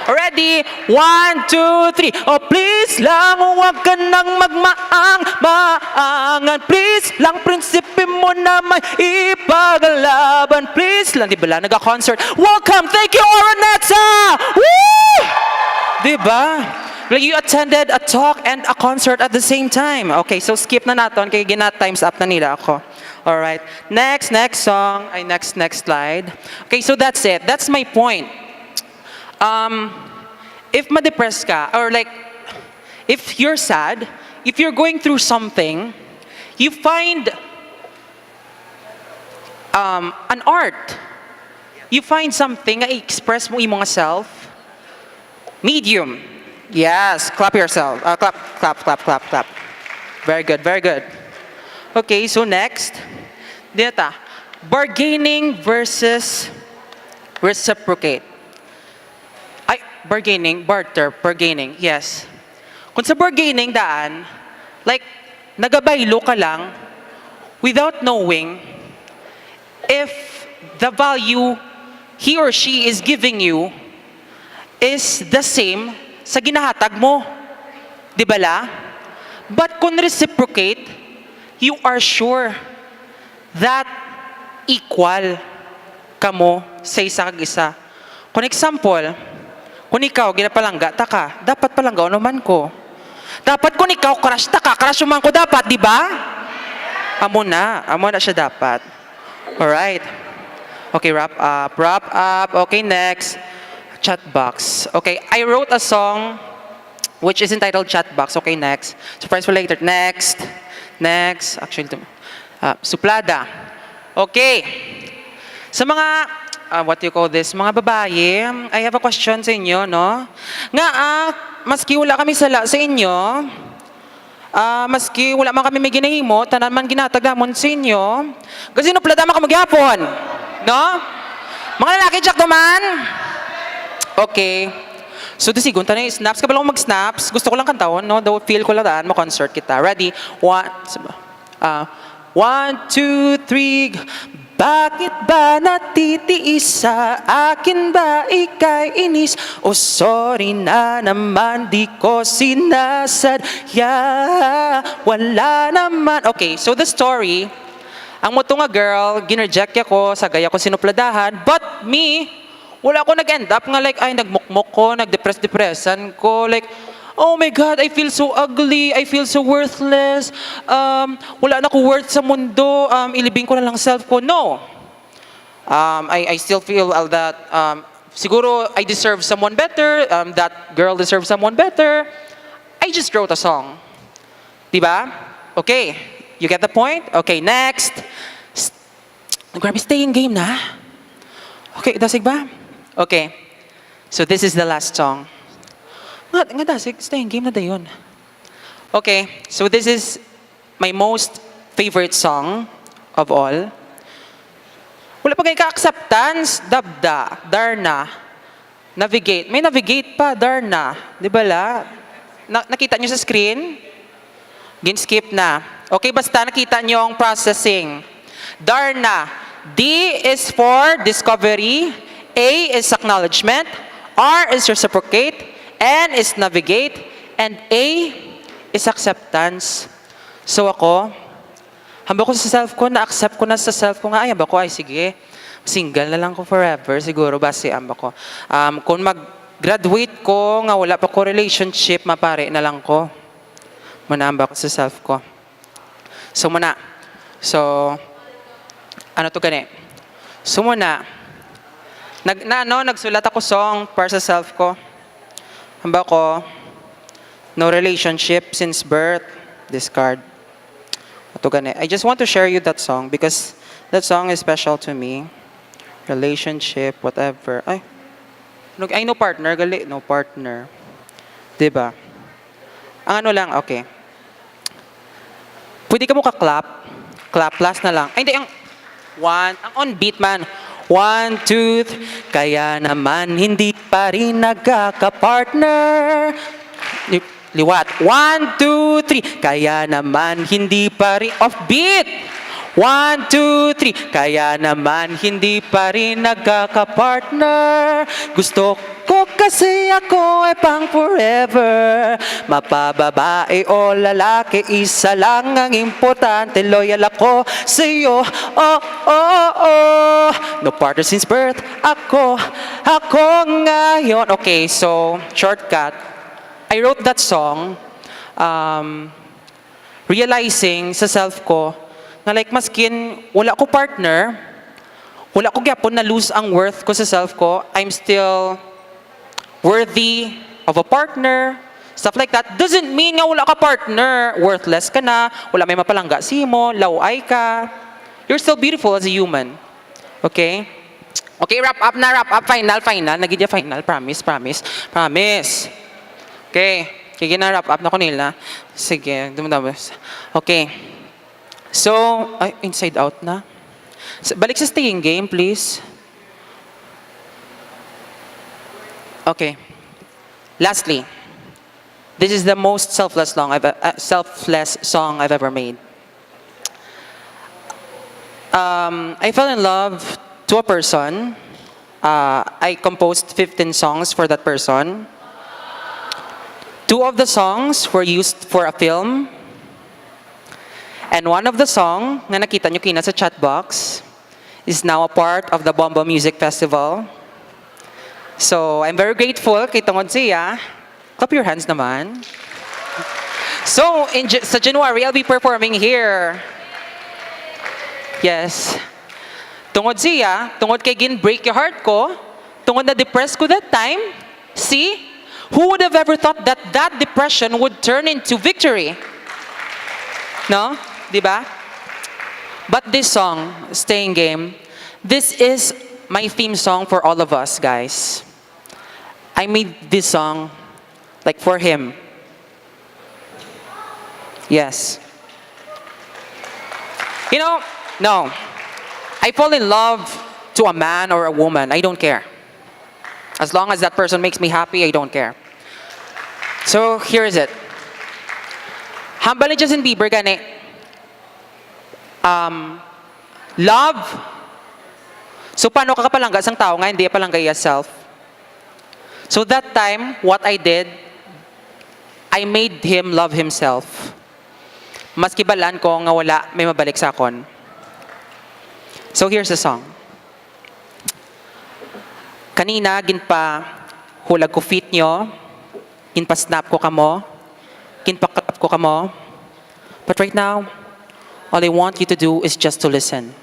Ready? 1, 2, 3. Oh, please lang, huwag ka nang magmaang-maangan. Please lang, prinsipe mo na may ipaglaban. Please lang, di ba lang, nag-concert. Welcome, thank you, Oroneta! Woo! Di ba? Like you attended a talk and a concert at the same time. Okay, so skip na natin, kaya times up na nila ako. Alright, next song, ay next slide. Okay, so that's it. That's my point. If ma-depress ka, or like, if you're sad, if you're going through something, you find an art. You find something na i-express mo imong self. Medium. Yes, clap yourself. Clap. Very good. Okay, so next. Dito. Bargaining versus reciprocate. Bargaining, yes. Kung sa bargaining daan, like, nagabaylo ka lang without knowing if the value he or she is giving you is the same sa ginahatag mo. Di ba la? But kung reciprocate, you are sure that equal kamo sa isa kag isa. Kung example, Kung ikaw, ginapalangga, taka, dapat palangga naman ko. Dapat kung ikaw, crush taka, crush naman ko dapat, di ba? Amo na siya dapat. Alright. Okay, wrap up. Okay, next. Chat box. Okay, I wrote a song which is entitled Chat Box. Okay, next. Surprise for later. Next. Actually, suplada. Okay. Sa mga, what do you call this? Mga babae, I have a question sa inyo, no? Nga, maski wala kami sala sa inyo, maski wala man kami may ginahimo, tanan man ginatagdamon sa inyo, kasi nuplada man ka magyapon. No? Mga lalaki, Jack naman? Okay. So, disigon, tanong yung snaps. Kabala ko mag-snaps, gusto ko lang kantawon, no? Though feel ko lang daan, ma-concert kita. Ready? 1, 2, 3. Bakit ba natitiis sa akin ba ika'y inis? Oh, sorry na naman, di ko sinasadya. Wala naman. Okay, so the story, ang moto nga girl, ginreject ako, sa gaya ko sinupladahan, but me, wala ako nag-end up nga like, ay, nagmukmok ko, nagdepress-depressan ko, like, oh my God, I feel so ugly, I feel so worthless, wala na ko worth sa mundo, ilibing ko na lang self ko. No. I still feel that, siguro I deserve someone better, that girl deserves someone better. I just wrote a song. Diba? Okay. You get the point? Okay, next. Grabe, staying game na. Okay, dasig ba? Okay. So this is the last song. Nga dasig, staying game na dayon. Okay, so this is my most favorite song of all. Wala pa kayo ka-acceptance, dabda, darna, navigate. May navigate pa, darna. Di ba la? Nakita nyo sa screen? Gin-skip na. Okay, basta nakita nyo ang processing. Darna. D is for discovery. A is acknowledgement. R is reciprocate. N is navigate. And A is acceptance. So ako, hamba ko sa self ko, na-accept ko na sa self ko nga, ay, hamba ko, ay, sige, single na lang ko forever, siguro, base, hamba ko. Kung mag-graduate ko, nga wala pa ko relationship, mapare na lang ko. Manamba ko sa self ko. So, muna. So, ano to gani? So, muna. Nagsulat ako song para sa self ko. Hamba ko, no relationship since birth, discard. Ito gani. I just want to share you that song because that song is special to me. Relationship, whatever. Ay, no partner, gali. No partner. Diba? Ang ano lang, okay. Pwede ka mo ka-clap. Clap, last na lang. Ay, hindi, ang on beat man. 1, 2, 3. Kaya naman hindi pa rin nagkaka-partner. Liwat. 1, 2, 3. Kaya naman hindi pa rin off beat. 1, 2, 3. Kaya naman hindi pa rin nagkaka-partner. Gusto ko kasi ako ay pang forever. Mapababae o lalaki, isa lang ang importante. Loyal ako sa'yo. Oh, oh, oh. No partner since birth. Ako ngayon. Okay, so, shortcut. I wrote that song realizing sa self ko na like maskin wala ko partner, wala ko gyapon na lose ang worth ko sa self ko, I'm still worthy of a partner, stuff like that. Doesn't mean nga wala ka partner, worthless ka na, wala may mapalangga si mo, laway ka. You're still beautiful as a human. Okay? Okay, wrap up, final. Nagidya final, promise. Okay, wrap up na ko nila. Sige, dumudabos. Okay. So, ay, inside out na. Balik sa staying game, please. Okay. Lastly, this is the most selfless song I've ever made. I fell in love to a person. I composed 15 songs for that person. 2 of the songs were used for a film. And one of the song na nakita nyo kina sa chat box is now a part of the Bomba Music Festival. So, I'm very grateful kay tungod siya. Clap your hands naman. So, sa January, I'll be performing here. Yes. Tungod siya, tungod kay gin-break your heart ko, tungod na depressed ko that time, see? Who would have ever thought that that depression would turn into victory? No? Di ba? But this song, Staying Game, this is my theme song for all of us, guys. I made this song like for him. Yes. You know, no. I fall in love to a man or a woman. I don't care. As long as that person makes me happy, I don't care. So, here is it. Hambal ni Justin Bieber gani. Love. So, paano ka kapalangga sang tao nga, hindi palangga yourself? So, that time, what I did, I made him love himself. Maski balan ko nga wala, may mabalik sa akon. So, here's the song. Kanina, ginpa hulag ko feet nyo, ginpa snap ko kamo, ginpa clap ko kamo. But right now, all I want you to do is just to listen.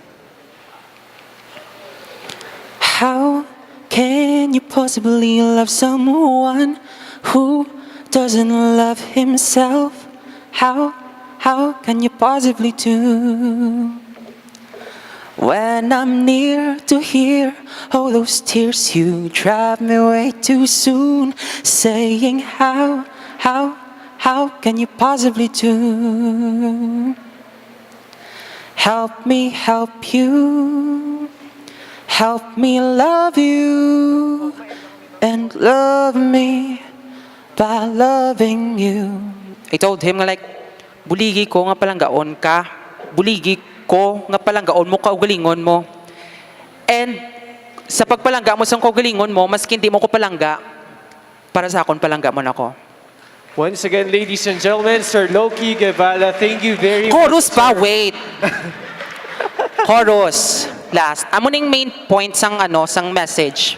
How can you possibly love someone who doesn't love himself? How can you possibly do? When I'm near to hear all those tears, you drive me way too soon, saying how can you possibly do? Help me help you, help me love you, and love me by loving you. I told him like, buligi ko nga palanggaon ka, buligi ko nga palanggaon mo kaugalingon mo. And sa pagpalangga mo sa kaugalingon mo, maski hindi mo ko palangga, para sa akon palangga mo na ko. Once again, ladies and gentlemen, Sir Loki Guevara, thank you very much. Chorus pa, wait. Chorus. Last. Amo ning main point sang sang message.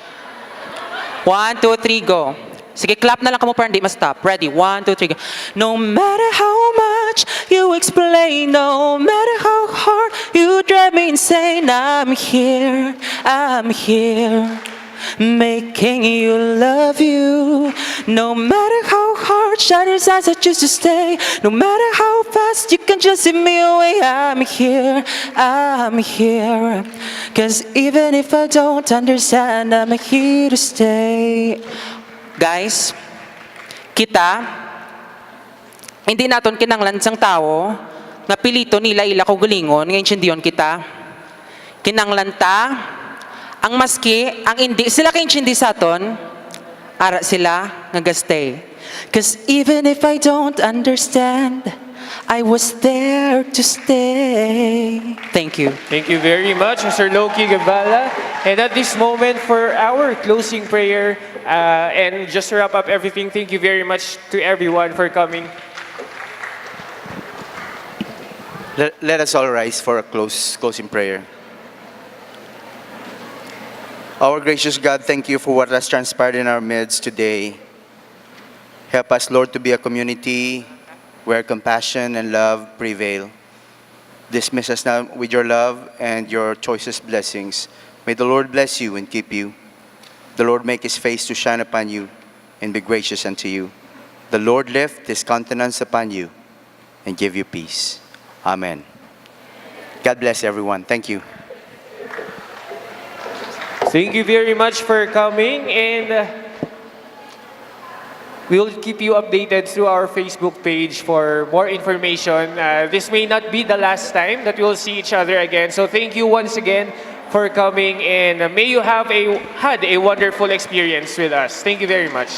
1, 2, 3, go. Sige, clap na lang kamo para hindi ma-stop. Ready? 1, 2, 3, go. No matter how much you explain, no matter how hard you drive me insane, I'm here, making you love you. No matter how hard shining eyes I choose to stay, no matter how fast you can just send me away, I'm here. Cause even if I don't understand, I'm here to stay. Guys, kita, hindi naton kinanglan sang tao, nga pilito nila ila ko galingon, ngayon sindiyon kita. Kinanglan ta, ang maski, ang hindi, sila kayo hindi sa aton, ara sila nga gastay. Cause even if I don't understand, I was there to stay. Thank you. Thank you very much, Mr. Loki Guevara. And at this moment, for our closing prayer, and just to wrap up everything, thank you very much to everyone for coming. Let us all rise for a closing prayer. Our gracious God, thank you for what has transpired in our midst today. Help us, Lord, to be a community where compassion and love prevail. Dismiss us now with your love and your choicest blessings. May the Lord bless you and keep you. The Lord make his face to shine upon you and be gracious unto you. The Lord lift his countenance upon you and give you peace. Amen. God bless everyone. Thank you. Thank you very much for coming, and we'll keep you updated through our Facebook page for more information. This may not be the last time that we'll see each other again. So thank you once again for coming, and may you have had a wonderful experience with us. Thank you very much.